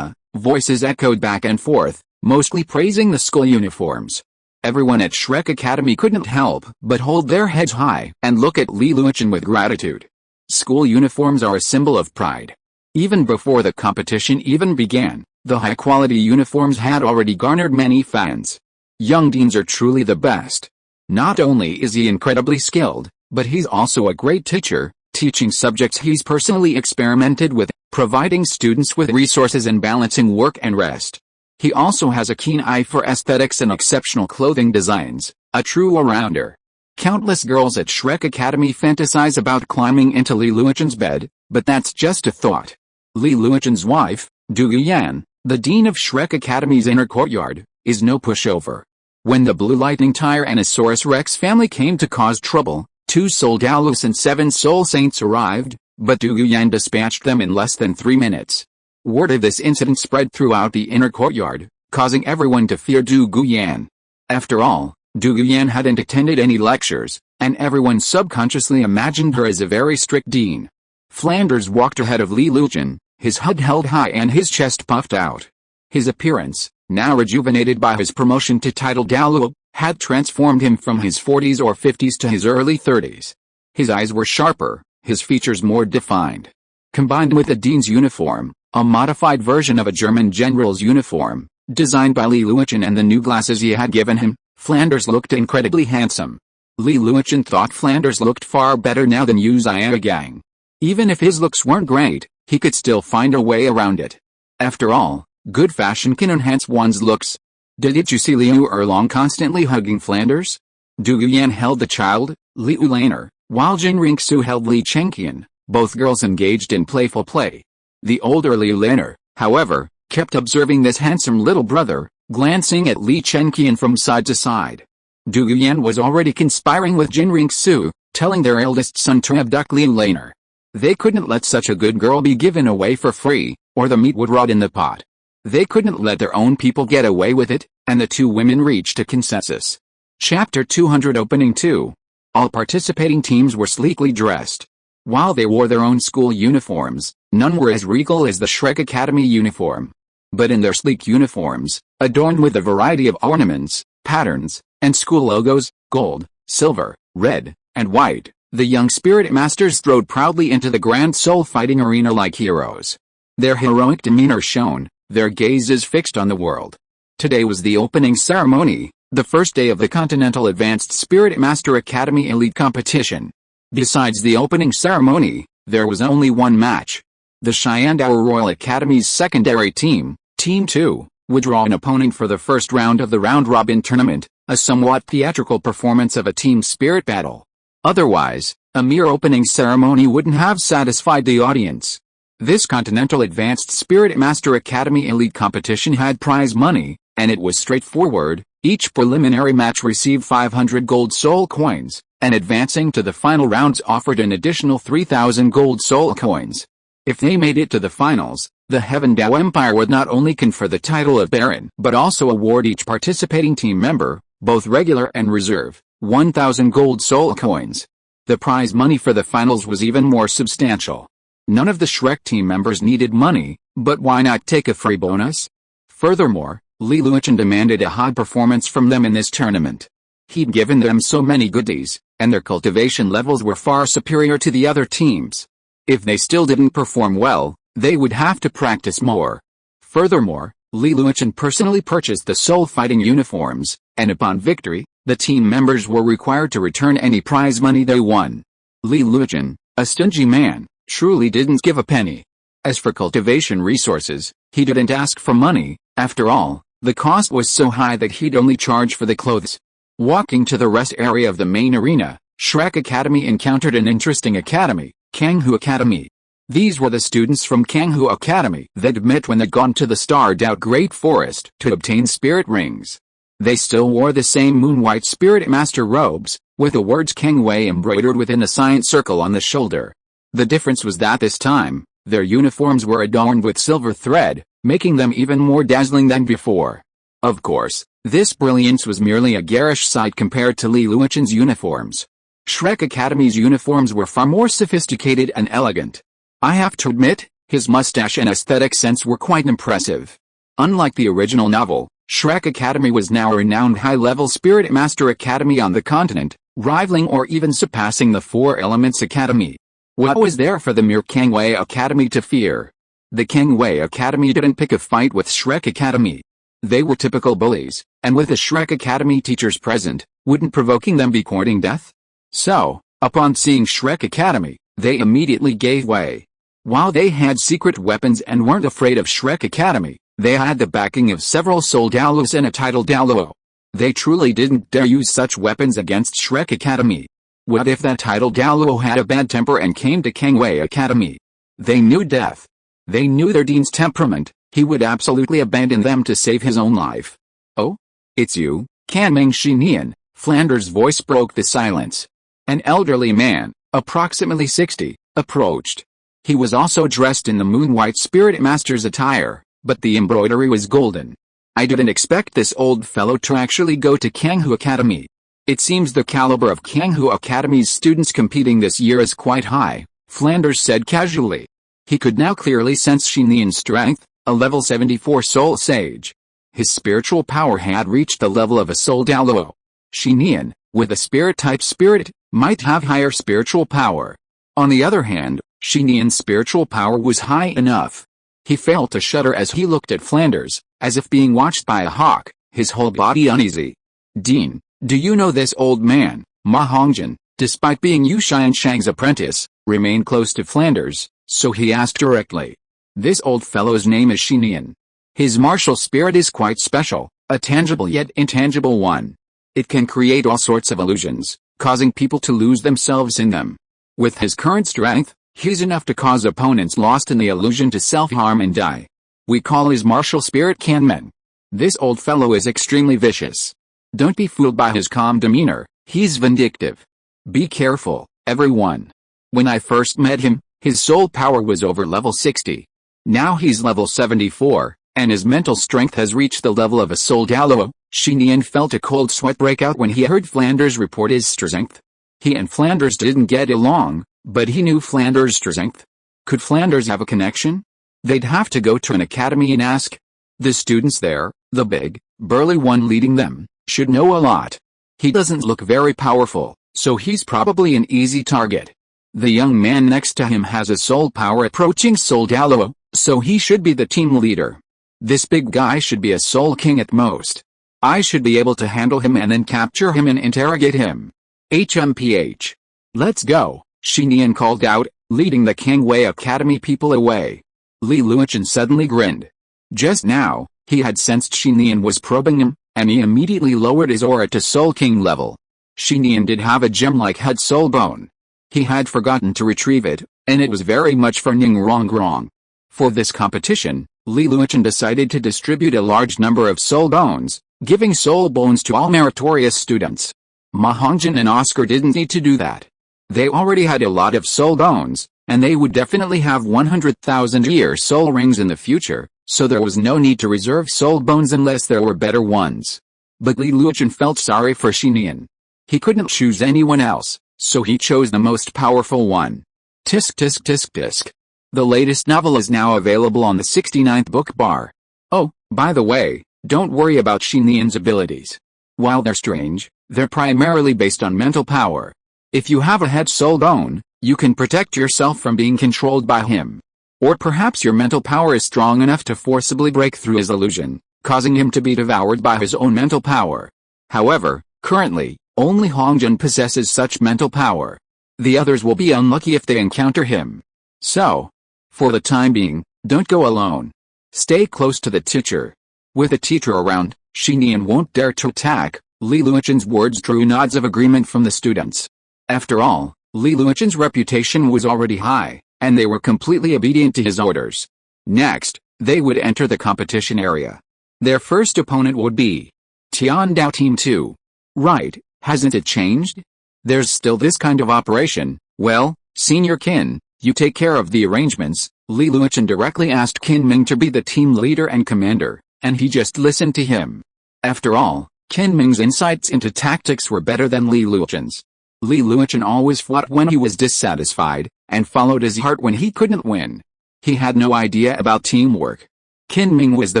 Voices echoed back and forth, mostly praising the school uniforms. Everyone at Shrek Academy couldn't help but hold their heads high and look at Li Luochun with gratitude. School uniforms are a symbol of pride. Even before the competition even began, the high-quality uniforms had already garnered many fans. Young Deans are truly the best. Not only is he incredibly skilled, but he's also a great teacher, teaching subjects he's personally experimented with, providing students with resources and balancing work and rest. He also has a keen eye for aesthetics and exceptional clothing designs, a true all-rounder. Countless girls at Shrek Academy fantasize about climbing into Li Luochun's bed, but that's just a thought. Li Luochun's wife, Du Guyan, the dean of Shrek Academy's inner courtyard, is no pushover. When the Blue Lightning Tyrannosaurus Rex family came to cause trouble, 2 Soul Dalos and 7 Soul Saints arrived, but Du Guyan dispatched them in less than 3 minutes. Word of this incident spread throughout the inner courtyard, causing everyone to fear Du Guyan. After all, Du Guyan hadn't attended any lectures, and everyone subconsciously imagined her as a very strict dean. Flanders walked ahead of Li Luochun, his head held high and his chest puffed out. His appearance, now rejuvenated by his promotion to title Douluo, had transformed him from his 40s or 50s to his early 30s. His eyes were sharper, his features more defined. Combined with the dean's uniform, a modified version of a German general's uniform, designed by Li Luochun, and the new glasses he had given him, Flanders looked incredibly handsome. Li Luochun thought Flanders looked far better now than Yu Xiaogang. Even if his looks weren't great, he could still find a way around it. After all, good fashion can enhance one's looks. Did you see Liu Erlong constantly hugging Flanders? Du Guyan held the child, Liu Laner, while Jin Ringsu held Li Chengqian, both girls engaged in playful play. The older Liu Laner, however, kept observing this handsome little brother, glancing at Li Chengqian from side to side. Du Guyan was already conspiring with Jin Ringsu, telling their eldest son to abduct Liu Laner. They couldn't let such a good girl be given away for free, or the meat would rot in the pot. They couldn't let their own people get away with it, and the two women reached a consensus. Chapter 200 Opening 2. All participating teams were sleekly dressed. While they wore their own school uniforms, none were as regal as the Shrek Academy uniform. But in their sleek uniforms, adorned with a variety of ornaments, patterns, and school logos, gold, silver, red, and white, the young spirit masters strode proudly into the grand soul fighting arena like heroes. Their heroic demeanor shone, their gazes fixed on the world. Today was the opening ceremony, the first day of the Continental Advanced Spirit Master Academy Elite Competition. Besides the opening ceremony, there was only one match. The Shyandao Royal Academy's secondary team, Team 2, would draw an opponent for the first round of the round-robin tournament, a somewhat theatrical performance of a team spirit battle. Otherwise, a mere opening ceremony wouldn't have satisfied the audience. This Continental Advanced Spirit Master Academy Elite competition had prize money, and it was straightforward. Each preliminary match received 500 gold soul coins, and advancing to the final rounds offered an additional 3,000 gold soul coins. If they made it to the finals, the Heaven Dao Empire would not only confer the title of Baron but also award each participating team member, both regular and reserve, 1,000 gold soul coins. The prize money for the finals was even more substantial. None of the Shrek team members needed money, but why not take a free bonus? Furthermore, Li Yusong demanded a high performance from them in this tournament. He'd given them so many goodies, and their cultivation levels were far superior to the other teams. If they still didn't perform well, they would have to practice more. Furthermore, Li Yusong personally purchased the soul fighting uniforms, and upon victory, the team members were required to return any prize money they won. Li Yusong, a stingy man, truly didn't give a penny. As for cultivation resources, he didn't ask for money. After all, the cost was so high that he'd only charge for the clothes. Walking to the rest area of the main arena, Shrek Academy encountered an interesting academy, Kanghu Academy. These were the students from Kanghu Academy that met when they'd gone to the Star Dou Great Forest to obtain spirit rings. They still wore the same moon-white spirit master robes, with the words Kangwei embroidered within a science circle on the shoulder. The difference was that this time, their uniforms were adorned with silver thread, making them even more dazzling than before. Of course, this brilliance was merely a garish sight compared to Li Yusong's uniforms. Shrek Academy's uniforms were far more sophisticated and elegant. I have to admit, his mustache and aesthetic sense were quite impressive. Unlike the original novel, Shrek Academy was now a renowned high-level Spirit Master Academy on the continent, rivaling or even surpassing the Four Elements Academy. What was there for the mere Kangwei Academy to fear? The Kangwei Academy didn't pick a fight with Shrek Academy. They were typical bullies, and with the Shrek Academy teachers present, wouldn't provoking them be courting death? So, upon seeing Shrek Academy, they immediately gave way. While they had secret weapons and weren't afraid of Shrek Academy, they had the backing of several soul Douluos and a title Douluo. They truly didn't dare use such weapons against Shrek Academy. What if that title Douluo had a bad temper and came to Kangwei Academy? They knew death. They knew their dean's temperament. He would absolutely abandon them to save his own life. Oh? It's you, Kanming Shinian. Flanders' voice broke the silence. An elderly man, approximately 60, approached. He was also dressed in the moon-white spirit master's attire, but the embroidery was golden. I didn't expect this old fellow to actually go to Kanghu Academy. It seems the caliber of Kanghu Academy's students competing this year is quite high, Flanders said casually. He could now clearly sense Shinian's strength, a level 74 soul sage. His spiritual power had reached the level of a soul Douluo. Shinian, with a spirit-type spirit, might have higher spiritual power. On the other hand, Shinian's spiritual power was high enough. He felt a shudder as he looked at Flanders, as if being watched by a hawk, his whole body uneasy. Dean, do you know this old man? Ma Hongjian, despite being Yu Xianshang's apprentice, remained close to Flanders, so he asked directly. This old fellow's name is Shinian. His martial spirit is quite special, a tangible yet intangible one. It can create all sorts of illusions, causing people to lose themselves in them. With his current strength, he's enough to cause opponents lost in the illusion to self-harm and die. We call his martial spirit Kanmen. This old fellow is extremely vicious. Don't be fooled by his calm demeanor, he's vindictive. Be careful, everyone. When I first met him, his soul power was over level 60. Now he's level 74, and his mental strength has reached the level of a soul Douluo. Shinian felt a cold sweat break out when he heard Flanders report his strength. He and Flanders didn't get along, but he knew Flanders' strength. Could Flanders have a connection? They'd have to go to an academy and ask. The students there, the big, burly one leading them, should know a lot. He doesn't look very powerful, so he's probably an easy target. The young man next to him has a soul power approaching soul Douluo, so he should be the team leader. This big guy should be a soul king at most. I should be able to handle him and then capture him and interrogate him. HMPH. Let's go, Shinian called out, leading the Kangwei Academy people away. Li Yusong suddenly grinned. Just now, he had sensed Shinian was probing him, and he immediately lowered his aura to Soul King level. Shi Nian did have a gem-like head soul bone. He had forgotten to retrieve it, and it was very much for Ning Rong. For this competition, Li Luochen decided to distribute a large number of soul bones, giving soul bones to all meritorious students. Ma Hongjian and Oscar didn't need to do that. They already had a lot of soul bones, and they would definitely have 100,000-year soul rings in the future, so there was no need to reserve soul bones unless there were better ones. But Li Luochen felt sorry for Shi Nian. He couldn't choose anyone else, so he chose the most powerful one. Tisk tisk tisk tisk. The latest novel is now available on the 69th book bar. Oh, by the way, don't worry about Shi Nian's abilities. While they're strange, they're primarily based on mental power. If you have a head soul bone, you can protect yourself from being controlled by him. Or perhaps your mental power is strong enough to forcibly break through his illusion, causing him to be devoured by his own mental power. However, currently, only Hongjian possesses such mental power. The others will be unlucky if they encounter him. So, for the time being, don't go alone. Stay close to the teacher. With the teacher around, Shi Nian won't dare to attack. Li Luochen's words drew nods of agreement from the students. After all, Li Luochen's reputation was already high, and they were completely obedient to his orders. Next, they would enter the competition area. Their first opponent would be Tian Dao Team 2. Right, hasn't it changed? There's still this kind of operation. Well, Senior Qin, you take care of the arrangements. Li Luochen directly asked Qin Ming to be the team leader and commander, and he just listened to him. After all, Qin Ming's insights into tactics were better than Li Luochen's. Li Luochen always fought when he was dissatisfied, and followed his heart when he couldn't win. He had no idea about teamwork. Qin Ming was the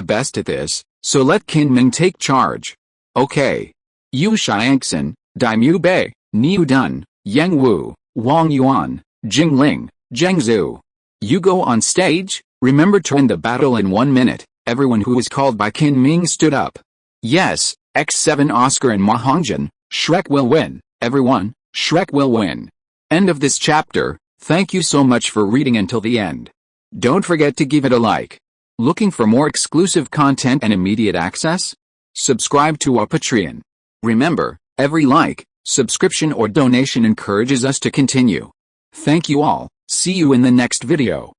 best at this, so let Qin Ming take charge. Okay. Yu Xiangxin, Dai Mu Bei, Niu Dun, Yang Wu, Wang Yuan, Jing Ling, Zheng Zhu. You go on stage. Remember to win the battle in 1 minute. Everyone who was called by Qin Ming stood up. Yes, X7 Oscar and Ma Hongjian, Shrek will win. Everyone, Shrek will win. End of this chapter. Thank you so much for reading until the end. Don't forget to give it a like. Looking for more exclusive content and immediate access? Subscribe to our Patreon. Remember, every like, subscription or donation encourages us to continue. Thank you all. See you in the next video.